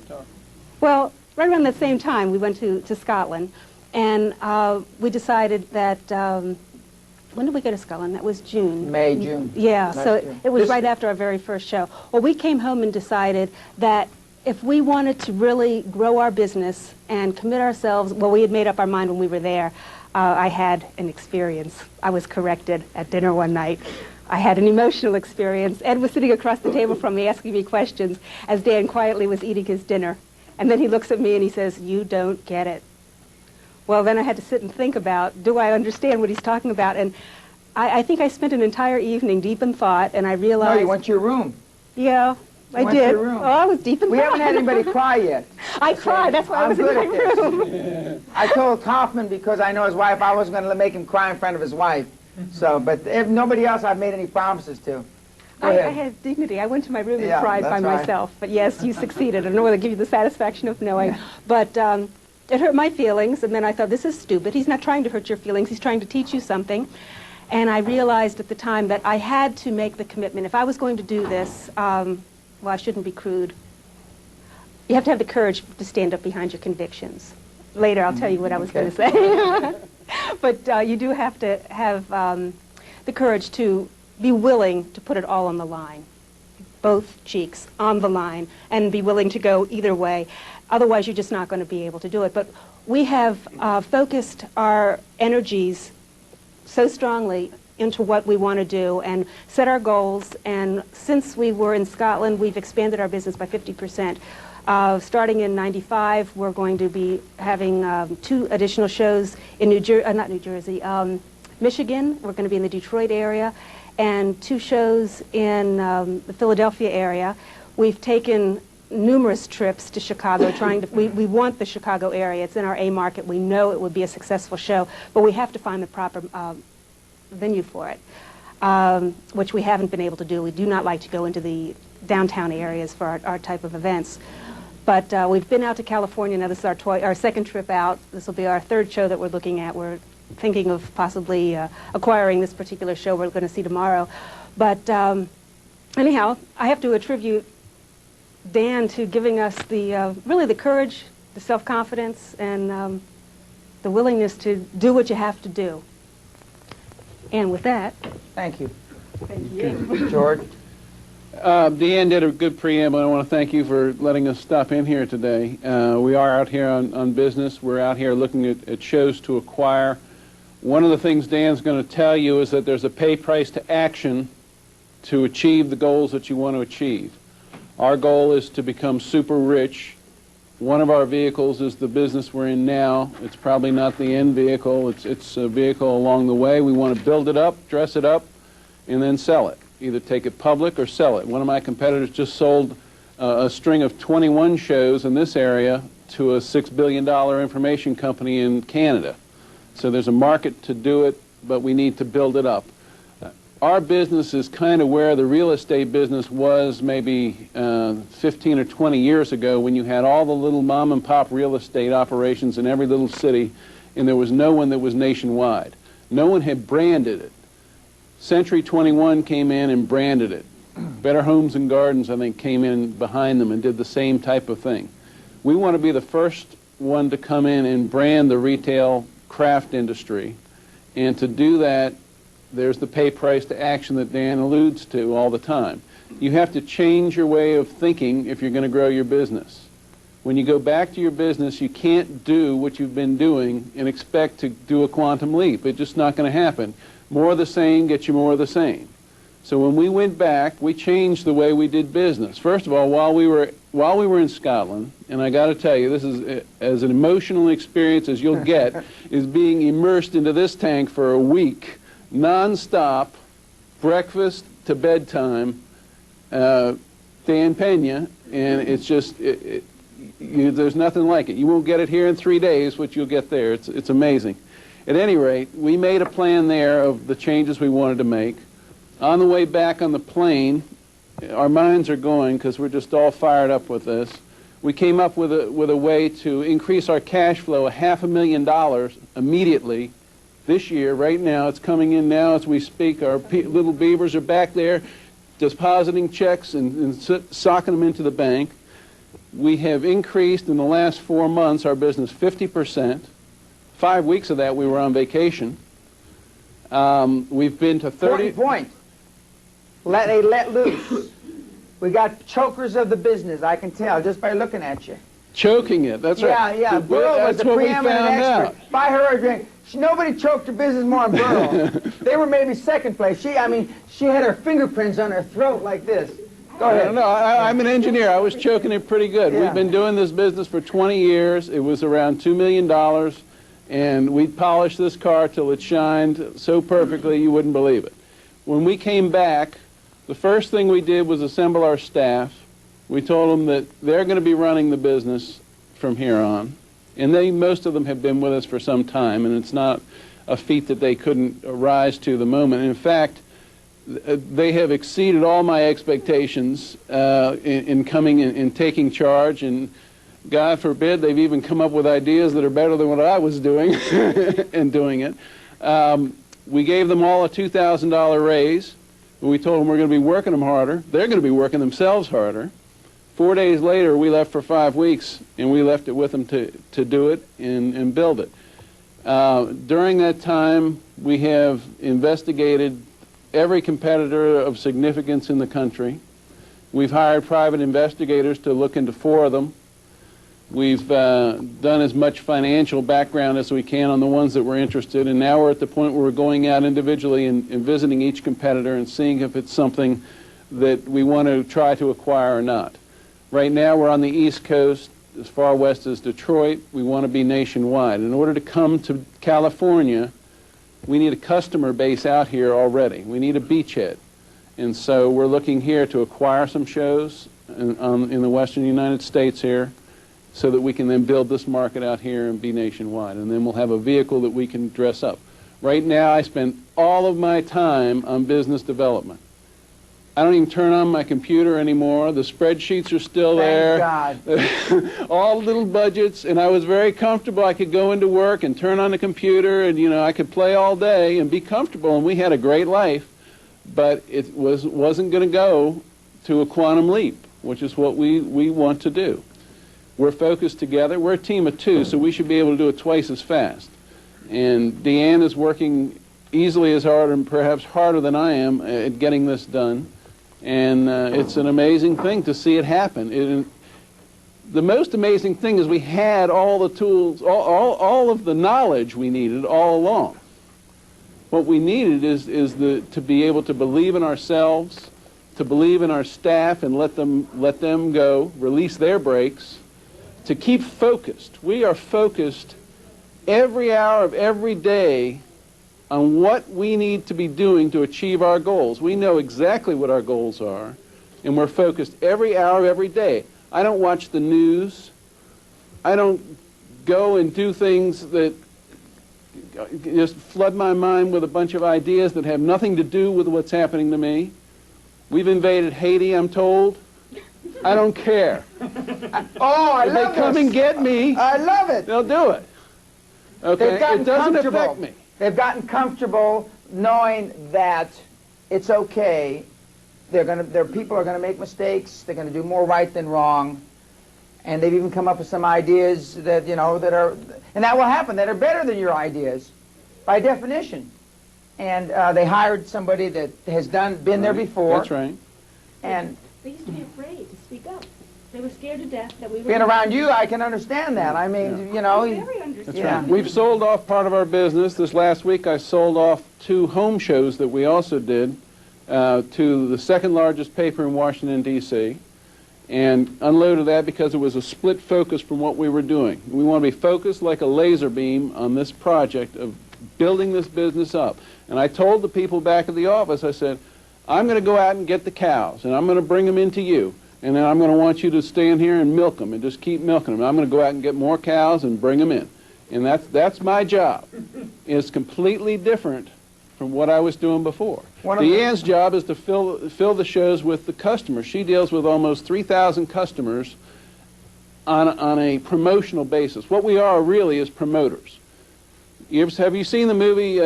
Well, right around the same time, we went to Scotland. And we decided that, when did we go to Scotland? That was June. May, June. Yeah, so it was right after our very first show. Well, we came home and decided that if we wanted to really grow our business and commit ourselves, well, we had made up our mind when we were there. I had an experience. I was corrected at dinner one night. I had an emotional experience. Ed was sitting across the table from me asking me questions as Dan quietly was eating his dinner. And then he looks at me and he says, "You don't get it." Well, then I had to sit and think about, do I understand what he's talking about? And I think I spent an entire evening deep in thought, and I realized... No, you went to your room. Yeah, I went to did. your room. Oh, I was deep in thought. We haven't had anybody cry yet. I cried. That's why I was in my room. I told Kaufman, because I know his wife, I wasn't going to make him cry in front of his wife. So, but if nobody else I've made any promises to. I had dignity. I went to my room and cried by myself. But yes, you succeeded. I don't know whether to give you the satisfaction of knowing. But it hurt my feelings, and then I thought, this is stupid. He's not trying to hurt your feelings. He's trying to teach you something. And I realized at the time that I had to make the commitment. If I was going to do this, well, I shouldn't be crude. You have to have the courage to stand up behind your convictions. Later, I'll tell you what I was going to say. But you do have to have the courage to be willing to put it all on the line, both cheeks on the line, and be willing to go either way. Otherwise, you're just not going to be able to do it. But we have focused our energies so strongly into what we want to do and set our goals. And since we were in Scotland, we've expanded our business by 50%. Starting in '95, we're going to be having 2 additional shows in Michigan. We're going to be in the Detroit area, and 2 shows in the Philadelphia area. We've taken numerous trips to Chicago, we want the Chicago area. It's in our A market. We know it would be a successful show, but we have to find the proper venue for it, which we haven't been able to do. We do not like to go into the downtown areas for our type of events. But we've been out to California. Now this is our second trip out. This will be our 3rd show that we're looking at. We're thinking of possibly acquiring this particular show we're going to see tomorrow. But anyhow, I have to attribute Dan to giving us the really the courage, the self-confidence, and the willingness to do what you have to do. And with that, thank you. Thank you. George. Deanne did a good preamble. I want to thank you for letting us stop in here today. We are out here on business. We're out here looking at shows to acquire. One of the things Dan's going to tell you is that there's a pay price to action to achieve the goals that you want to achieve. Our goal is to become super rich. One of our vehicles is the business we're in now. It's probably not the end vehicle. It's a vehicle along the way. We want to build it up, dress it up, and then sell it. Either take it public or sell it. One of my competitors just sold a string of 21 shows in this area to a $6 billion information company in Canada. So there's a market to do it, but we need to build it up. Our business is kind of where the real estate business was maybe 15 or 20 years ago, when you had all the little mom and pop real estate operations in every little city, and there was no one that was nationwide. No one had branded it. Century 21 came in and branded it. Better Homes and Gardens, I think, came in behind them and did the same type of thing. We want to be the first one to come in and brand the retail craft industry, and to do that, there's the pay price to action that Dan alludes to all the time. You have to change your way of thinking if you're going to grow your business. When you go back to your business, you can't do what you've been doing and expect to do a quantum leap. It's just not going to happen. More of the same gets you more of the same. So when we went back, we changed the way we did business. First of all, while we were in Scotland, and I got to tell you, this is as an emotional experience as you'll get, is being immersed into this tank for a week, non-stop, breakfast to bedtime, Dan Pena, and it's just, there's nothing like it. You won't get it here in 3 days, what you'll get there. It's amazing. At any rate, we made a plan there of the changes we wanted to make. On the way back on the plane, our minds are going because we're just all fired up with this. We came up with a way to increase our cash flow $500,000 immediately this year. Right now, it's coming in now as we speak. Our little beavers are back there depositing checks and socking them into the bank. We have increased in the last 4 months our business 50%. 5 weeks of that we were on vacation. We've been to 30... Point. They let loose. We got chokers of the business, I can tell, just by looking at you. Choking it, that's right. Yeah, Burl was the preeminent expert. Buy her a drink. Nobody choked her business more than Burl. They were maybe second place. She had her fingerprints on her throat like this. Go ahead. No, I'm an engineer. I was choking it pretty good. Yeah. We've been doing this business for 20 years. It was around $2 million, and we polished this car till it shined so perfectly you wouldn't believe it. When we came back, the first thing we did was assemble our staff. We told them that they're going to be running the business from here on, and most of them have been with us for some time, and it's not a feat that they couldn't rise to the moment. In fact, they have exceeded all my expectations in coming and taking charge, and God forbid they've even come up with ideas that are better than what I was doing and doing it. We gave them all a $2,000 raise. We told them we're going to be working them harder. They're going to be working themselves harder. 4 days later, we left for 5 weeks, and we left it with them to do it and build it. During that time, we have investigated every competitor of significance in the country. We've hired private investigators to look into 4 of them. We've done as much financial background as we can on the ones that we're interested in, and now we're at the point where we're going out individually and visiting each competitor and seeing if it's something that we want to try to acquire or not. Right now we're on the East Coast, as far west as Detroit. We want to be nationwide. In order to come to California, we need a customer base out here already. We need a beachhead. And so we're looking here to acquire some shows in the western United States here, so that we can then build this market out here and be nationwide. And then we'll have a vehicle that we can dress up. Right now, I spend all of my time on business development. I don't even turn on my computer anymore. The spreadsheets are still there. Thank God. All little budgets, and I was very comfortable. I could go into work and turn on the computer, and I could play all day and be comfortable, and we had a great life. But it wasn't going to go to a quantum leap, which is what we want to do. We're focused together. We're a team of 2, so we should be able to do it twice as fast. And Deanne is working easily as hard and perhaps harder than I am at getting this done. And it's an amazing thing to see it happen. The most amazing thing is we had all the tools, all of the knowledge we needed all along. What we needed is to be able to believe in ourselves, to believe in our staff and let them go, release their brakes, to keep focused. We are focused every hour of every day on what we need to be doing to achieve our goals. We know exactly what our goals are, and we're focused every hour of every day. I don't watch the news. I don't go and do things that just flood my mind with a bunch of ideas that have nothing to do with what's happening to me. We've invaded Haiti, I'm told. I don't care. I if love they come this. and get me, I love it. They'll do it. Okay, They've gotten it doesn't comfortable. affect me. They've gotten comfortable knowing that it's okay. Their people are gonna make mistakes. They're gonna do more right than wrong, and they've even come up with some ideas that that are, and that will happen, that are better than your ideas, by definition. And they hired somebody that has been there before. That's right. And they used to be afraid to speak up. They were scared to death that we were... being around you, I can understand that. I mean, That's right. We've sold off part of our business. This last week I sold off 2 home shows that we also did to the second largest paper in Washington, D.C., and unloaded that because it was a split focus from what we were doing. We want to be focused like a laser beam on this project of building this business up. And I told the people back at the office, I said, I'm going to go out and get the cows, and I'm going to bring them into you. And then I'm going to want you to stand here and milk them and just keep milking them. I'm going to go out and get more cows and bring them in. And that's my job. It's completely different from what I was doing before. Deanne's job is to fill the shows with the customers. She deals with almost 3,000 customers on a promotional basis. What we are really is promoters. Have you seen the movie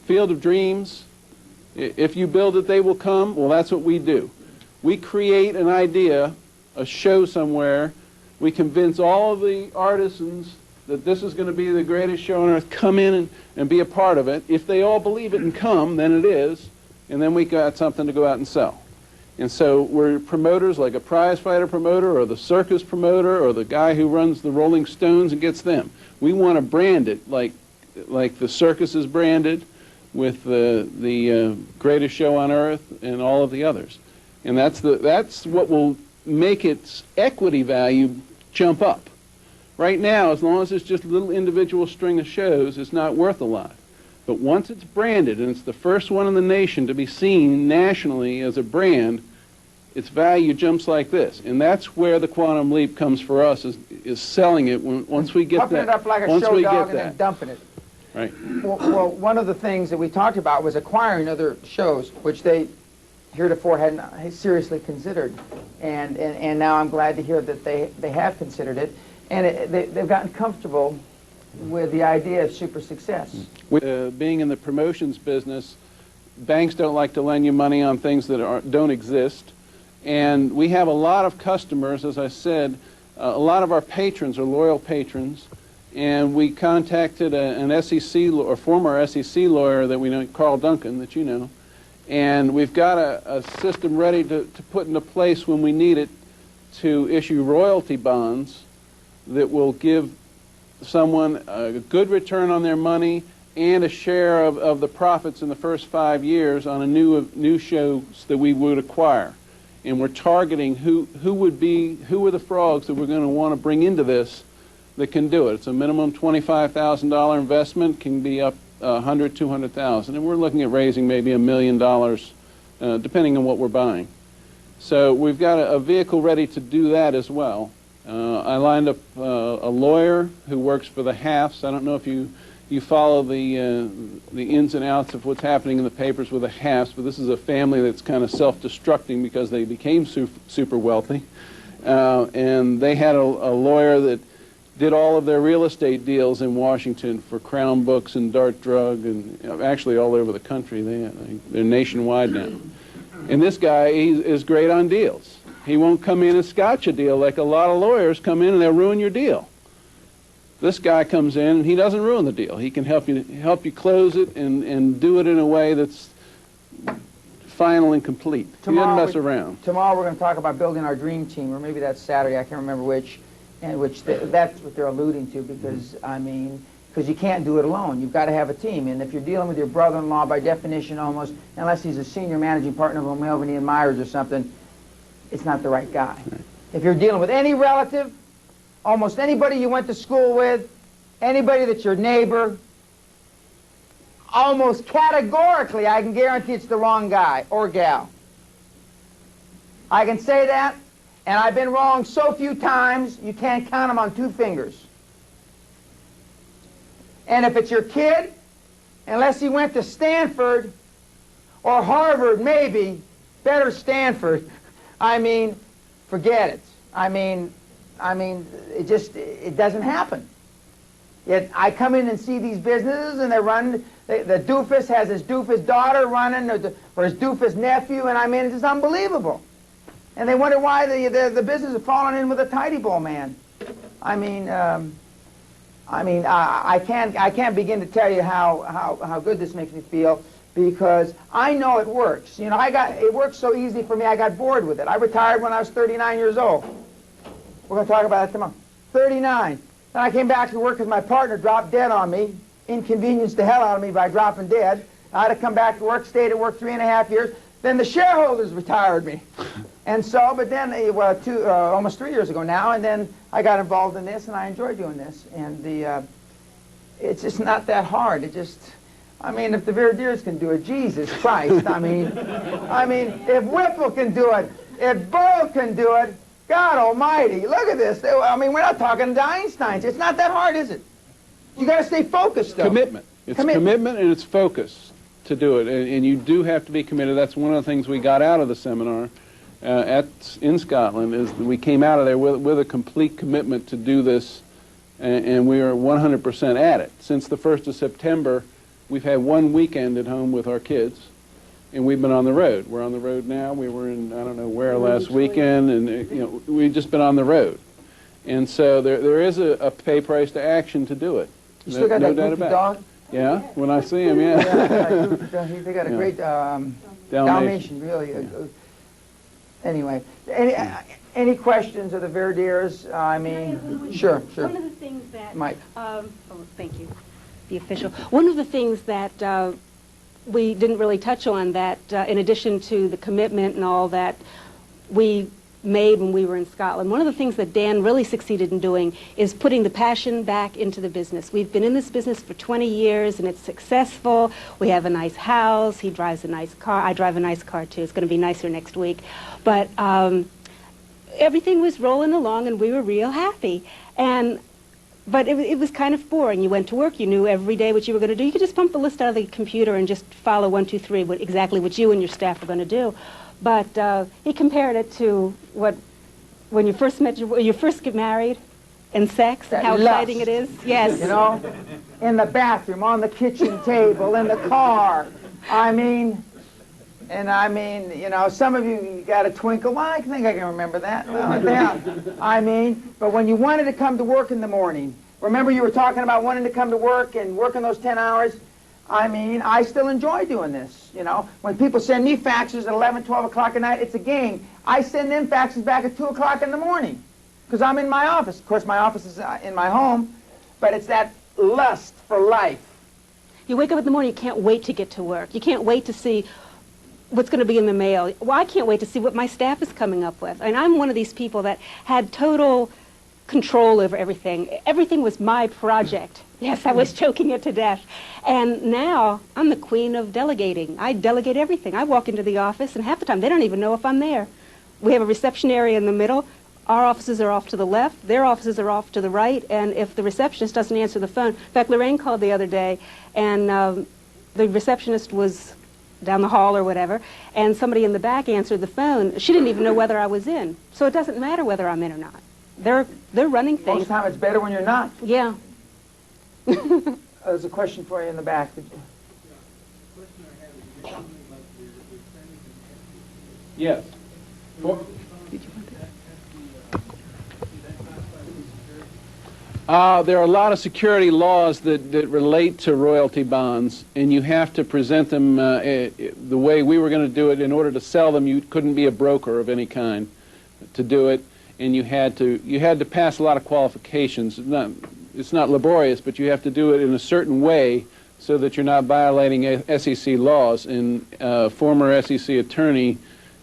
Field of Dreams? If you build it, they will come. Well, that's what we do. We create an idea, a show somewhere. We convince all of the artisans that this is going to be the greatest show on earth. Come in and be a part of it. If they all believe it and come, then it is. And then we got something to go out and sell. And so we're promoters like a prize fighter promoter or the circus promoter or the guy who runs the Rolling Stones and gets them. We want to brand it like the circus is branded with the greatest show on earth and all of the others. And that's what will make its equity value jump up. Right now, as long as it's just a little individual string of shows, it's not worth a lot. But once it's branded, and it's the first one in the nation to be seen nationally as a brand, its value jumps like this. And that's where the quantum leap comes for us, is selling it once we get pumping that. it up like a once show we dog get and that. then dumping it. Right. Well, one of the things that we talked about was acquiring other shows, which they heretofore hadn't seriously considered, and now I'm glad to hear that they have considered it, and they've gotten comfortable with the idea of super success. Being in the promotions business, banks don't like to lend you money on things that don't exist, and we have a lot of customers, as I said. A lot of our patrons are loyal patrons, and we contacted an SEC or former SEC lawyer that we know, Carl Duncan, that you know. And we've got a system ready to put into place when we need it to issue royalty bonds that will give someone a good return on their money and a share of the profits in the first 5 years on a new shows that we would acquire. And we're targeting who are the frogs that we're going to want to bring into this that can do it. It's a minimum $25,000 investment, can be up $100,000, $200,000, and we're looking at raising maybe $1 million, depending on what we're buying. So we've got a vehicle ready to do that as well. I lined up a lawyer who works for the Halfs. I don't know if you follow the ins and outs of what's happening in the papers with the Halfs, but this is a family that's kind of self-destructing because they became super wealthy, and they had a lawyer that did all of their real estate deals in Washington for Crown Books and Dart Drug, and actually all over the country. They're nationwide now. And this guy is great on deals. He won't come in and scotch a deal like a lot of lawyers come in and they'll ruin your deal. This guy comes in and he doesn't ruin the deal. He can help you close it and do it in a way that's final and complete. He didn't mess around. Tomorrow we're going to talk about building our dream team, or maybe that's Saturday. I can't remember which, and that's what they're alluding to, because I mean, because you can't do it alone. You've got to have a team, and if you're dealing with your brother-in-law, by definition, almost, unless he's a senior managing partner of O'Melveny and Myers or something, it's not the right guy. Right. If you're dealing with any relative, almost anybody you went to school with, anybody that's your neighbor, almost categorically, I can guarantee it's the wrong guy or gal. I can say that, and I've been wrong so few times, you can't count them on 2 fingers. And if it's your kid, unless he went to Stanford or Harvard, maybe, better Stanford, I mean, forget it. I mean, it doesn't happen. Yet I come in and see these businesses, and they're running. The doofus has his doofus daughter running, or his doofus nephew, and I mean, it's just unbelievable. And they wonder why the business is falling in with a tidy bowl man. I can't begin to tell you how good this makes me feel, because I know it works. You know, it works so easy for me. I got bored with it. I retired when I was 39 years old. We're going to talk about that tomorrow. 39. Then I came back to work because my partner dropped dead on me, inconvenienced the hell out of me by dropping dead. I had to come back to work, stayed at work 3.5 years. Then the shareholders retired me. And so, but then, almost 3 years ago now, and then I got involved in this, and I enjoy doing this. And it's just not that hard. It just, I mean, if the Verdiers can do it, Jesus Christ, I mean, if Whipple can do it, if Burl can do it, God almighty, look at this. I mean, we're not talking to Einsteins. It's not that hard, is it? You got to stay focused, though. Commitment. It's commitment and it's focus to do it. And you do have to be committed. That's one of the things we got out of the seminar in Scotland, is that we came out of there with a complete commitment to do this, and we are 100% at it. Since the 1st of September, we've had 1 weekend at home with our kids, and we've been on the road. We're on the road now. We were in, I don't know where last weekend, and we've just been on the road. And so there is a pay price to action to do it. You still got that goofy dog? Yeah, when I see him, yeah. They got a great Dalmatian, really. Anyway, any questions of the Verdiers? I mean, sure. One of the things that... Mike. Thank you. The official. One of the things that we didn't really touch on, that in addition to the commitment and all that we made when we were in Scotland, one of the things that Dan really succeeded in doing is putting the passion back into the business. We've been in this business for 20 years, and it's successful. We have a nice house. He drives a nice car. I drive a nice car, too. It's going to be nicer next week. But everything was rolling along, and we were real happy. But it was kind of boring. You went to work. You knew every day what you were going to do. You could just pump the list out of the computer and just follow 1, 2, 3, exactly what you and your staff were going to do. But he compared it to when you first you first get married, and sex, and how exciting it is. Yes. You know, in the bathroom, on the kitchen table, in the car. I mean, you know, some of you got a twinkle. Well, I think I can remember that. Well, yeah. I mean, but when you wanted to come to work in the morning, remember you were talking about wanting to come to work and working those 10 hours? I mean, I still enjoy doing this, you know. When people send me faxes at 11, 12 o'clock at night, it's a game. I send them faxes back at 2 o'clock in the morning because I'm in my office. Of course, my office is in my home, but it's that lust for life. You wake up in the morning, you can't wait to get to work. You can't wait to see what's going to be in the mail. Well, I can't wait to see what my staff is coming up with. And I'm one of these people that had total control over everything. Everything was my project. Yes, I was choking it to death. And now I'm the queen of delegating. I delegate everything. I walk into the office, and half the time they don't even know if I'm there. We have a reception area in the middle. Our offices are off to the left. Their offices are off to the right. And if the receptionist doesn't answer the phone... In fact, Lorraine called the other day, and the receptionist was down the hall or whatever, and somebody in the back answered the phone. She didn't even know whether I was in. So it doesn't matter whether I'm in or not. They're running things. Most of the time it's better when you're not. Yeah. There's a question for you in the back. Yes. There are a lot of security laws that relate to royalty bonds, and you have to present them the way we were going to do it. In order to sell them, you couldn't be a broker of any kind to do it, and you had to pass a lot of qualifications. It's not laborious, but you have to do it in a certain way so that you're not violating SEC laws. And former SEC attorney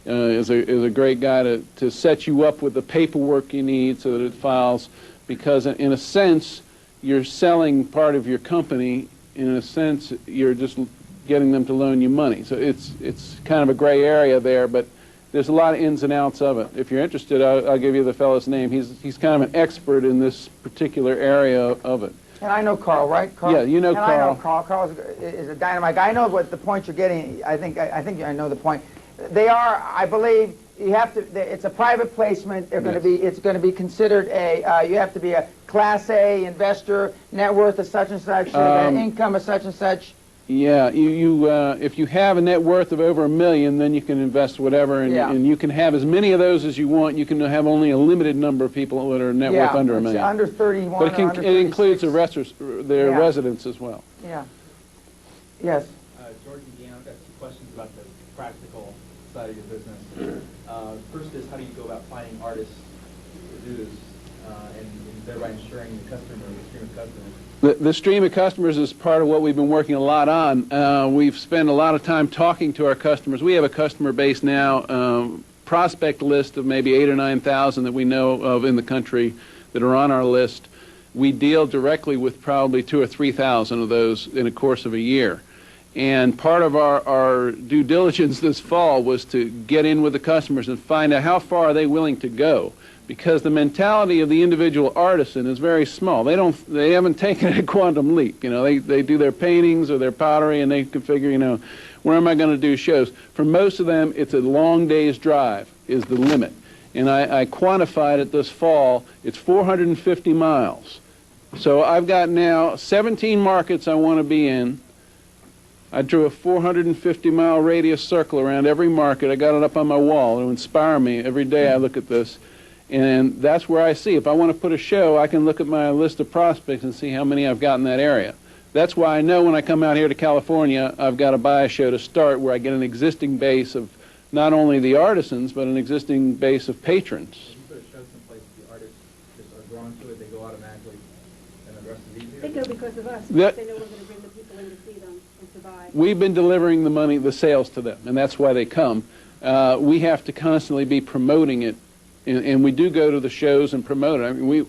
is a great guy to set you up with the paperwork you need so that it files. Because in a sense, you're selling part of your company. In a sense, you're just getting them to loan you money. So it's kind of a gray area there, but there's a lot of ins and outs of it. If you're interested, I'll give you the fellow's name. He's kind of an expert in this particular area of it. And I know Carl, right? Carl? Yeah, you know and Carl. I know Carl. Carl is a dynamite guy. I know what the point you're getting. I think I know the point. They are, I believe, you have to. It's a private placement. They're going to be. It's going to be considered a. You have to be a Class A investor, net worth of such and such, income of such and such. Yeah, if you have a net worth of over $1 million, then you can invest whatever, and you can have as many of those as you want. You can have only a limited number of people that are net worth under $1 million. Under 31. But it includes their residents as well. Yeah. Yes. George and Dan, I've got 2 questions about the practical side of your business. First is, how do you go about finding artists to do this, and thereby ensuring the customer, the stream of customers? The stream of customers is part of what we've been working a lot on. We've spent a lot of time talking to our customers. We have a customer base now, prospect list of maybe 8,000 or 9,000 that we know of in the country that are on our list. We deal directly with probably 2,000 or 3,000 of those in the course of a year. And part of our due diligence this fall was to get in with the customers and find out how far are they willing to go. Because the mentality of the individual artisan is very small. They haven't taken a quantum leap. You know, they do their paintings or their pottery, and they can figure, you know, where am I going to do shows? For most of them, it's a long day's drive is the limit. And I quantified it this fall. It's 450 miles. So I've got now 17 markets I want to be in. I drew a 450-mile radius circle around every market. I got it up on my wall to inspire me. Every day I look at this. And that's where I see. If I want to put a show, I can look at my list of prospects and see how many I've got in that area. That's why I know when I come out here to California, I've got to buy a show to start where I get an existing base of not only the artisans, but an existing base of patrons. You put a show someplace the artists just are drawn to it, they go automatically, and the rest is easier? They go because of us. That, they know we're going to bring the people in to see them and to buy. We've been delivering the money, the sales to them, and that's why they come. We have to constantly be promoting it. And we do go to the shows and promote it. I mean,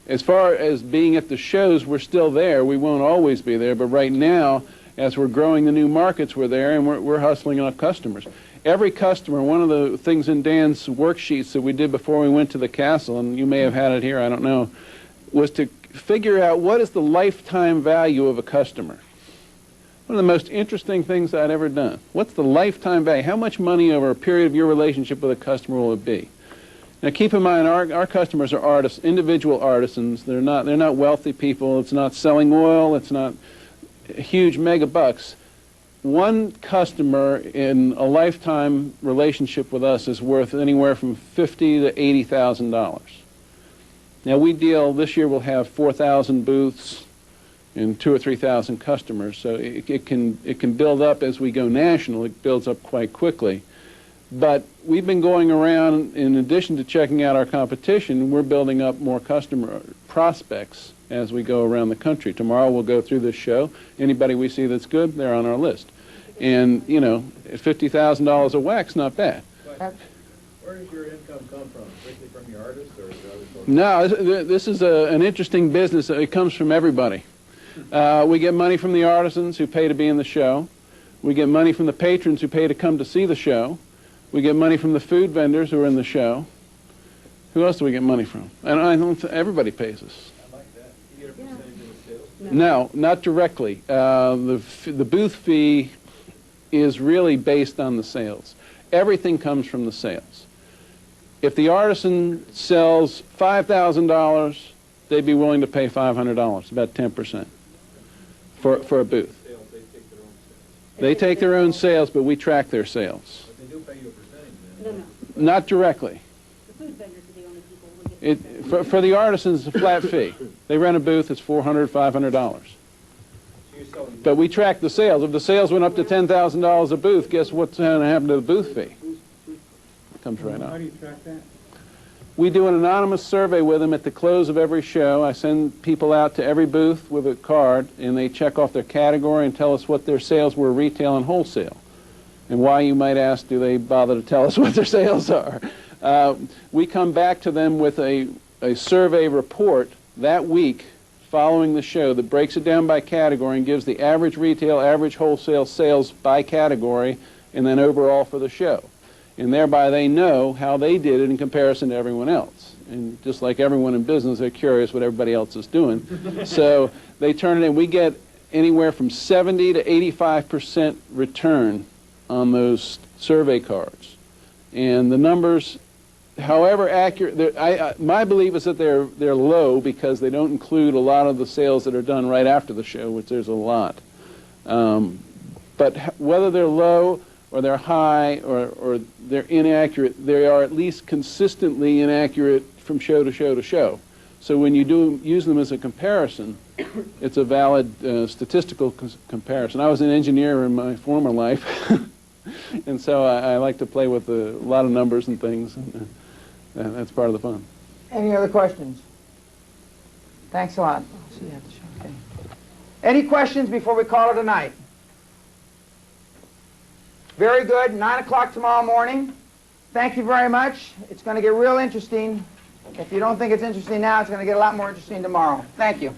as far as being at the shows, we're still there. We won't always be there, but right now, as we're growing the new markets, we're there, and we're hustling enough customers. Every customer, one of the things in Dan's worksheets that we did before we went to the castle, and you may have had it here, I don't know, was to figure out what is the lifetime value of a customer. One of the most interesting things I'd ever done. What's the lifetime value? How much money over a period of your relationship with a customer will it be? Now, keep in mind, our customers are artists, individual artisans. They're not wealthy people. It's not selling oil. It's not huge mega bucks. One customer in a lifetime relationship with us is worth anywhere from $50,000 to $80,000. Now, we deal this year. We'll have 4,000 booths and 2,000 or 3,000 customers. So it can build up as we go national. It builds up quite quickly. But we've been going around, in addition to checking out our competition, we're building up more customer prospects as we go around the country. Tomorrow we'll go through this show. Anybody we see that's good, they're on our list. And, you know, at $50,000 a whack's not bad. Where does your income come from? Strictly from your artists or other sources? No, this is an interesting business. It comes from everybody. We get money from the artisans who pay to be in the show. We get money from the patrons who pay to come to see the show. We get money from the food vendors who are in the show. Who else do we get money from? And I don't. Everybody pays us. I like that. You get a percentage of the sales? No, not directly. The booth fee is really based on the sales. Everything comes from the sales. If the artisan sells $5,000, they'd be willing to pay $500, about 10%, for a booth. They take their own sales, but we track their sales. But they do pay you a percentage then? No. Not directly. The food vendors are the only people who get For the artisans, it's a flat fee. They rent a booth, it's $400, $500. But we track the sales. If the sales went up to $10,000 a booth, guess what's going to happen to the booth fee? It comes right How up. do you track that? We do an anonymous survey with them at the close of every show. I send people out to every booth with a card, and they check off their category and tell us what their sales were, retail and wholesale. And why, you might ask, do they bother to tell us what their sales are? We come back to them with a survey report that week following the show that breaks it down by category and gives the average retail, average wholesale sales by category, and then overall for the show. And thereby they know how they did it in comparison to everyone else. And just like everyone in business, they're curious what everybody else is doing. So they turn it in. We get anywhere from 70 to 85% return on those survey cards. And the numbers, however accurate, my belief is that they're low because they don't include a lot of the sales that are done right after the show, which there's a lot. But whether they're low or they're high or they're inaccurate, they are at least consistently inaccurate from show to show to show. So when you do use them as a comparison, it's a valid statistical comparison. I was an engineer in my former life, and so I like to play with a lot of numbers and things. And that's part of the fun. Any other questions? Thanks a lot. I'll see you at the show. Okay. Any questions before we call it a night? Very good. 9 o'clock tomorrow morning. Thank you very much. It's going to get real interesting. If you don't think it's interesting now, it's going to get a lot more interesting tomorrow. Thank you.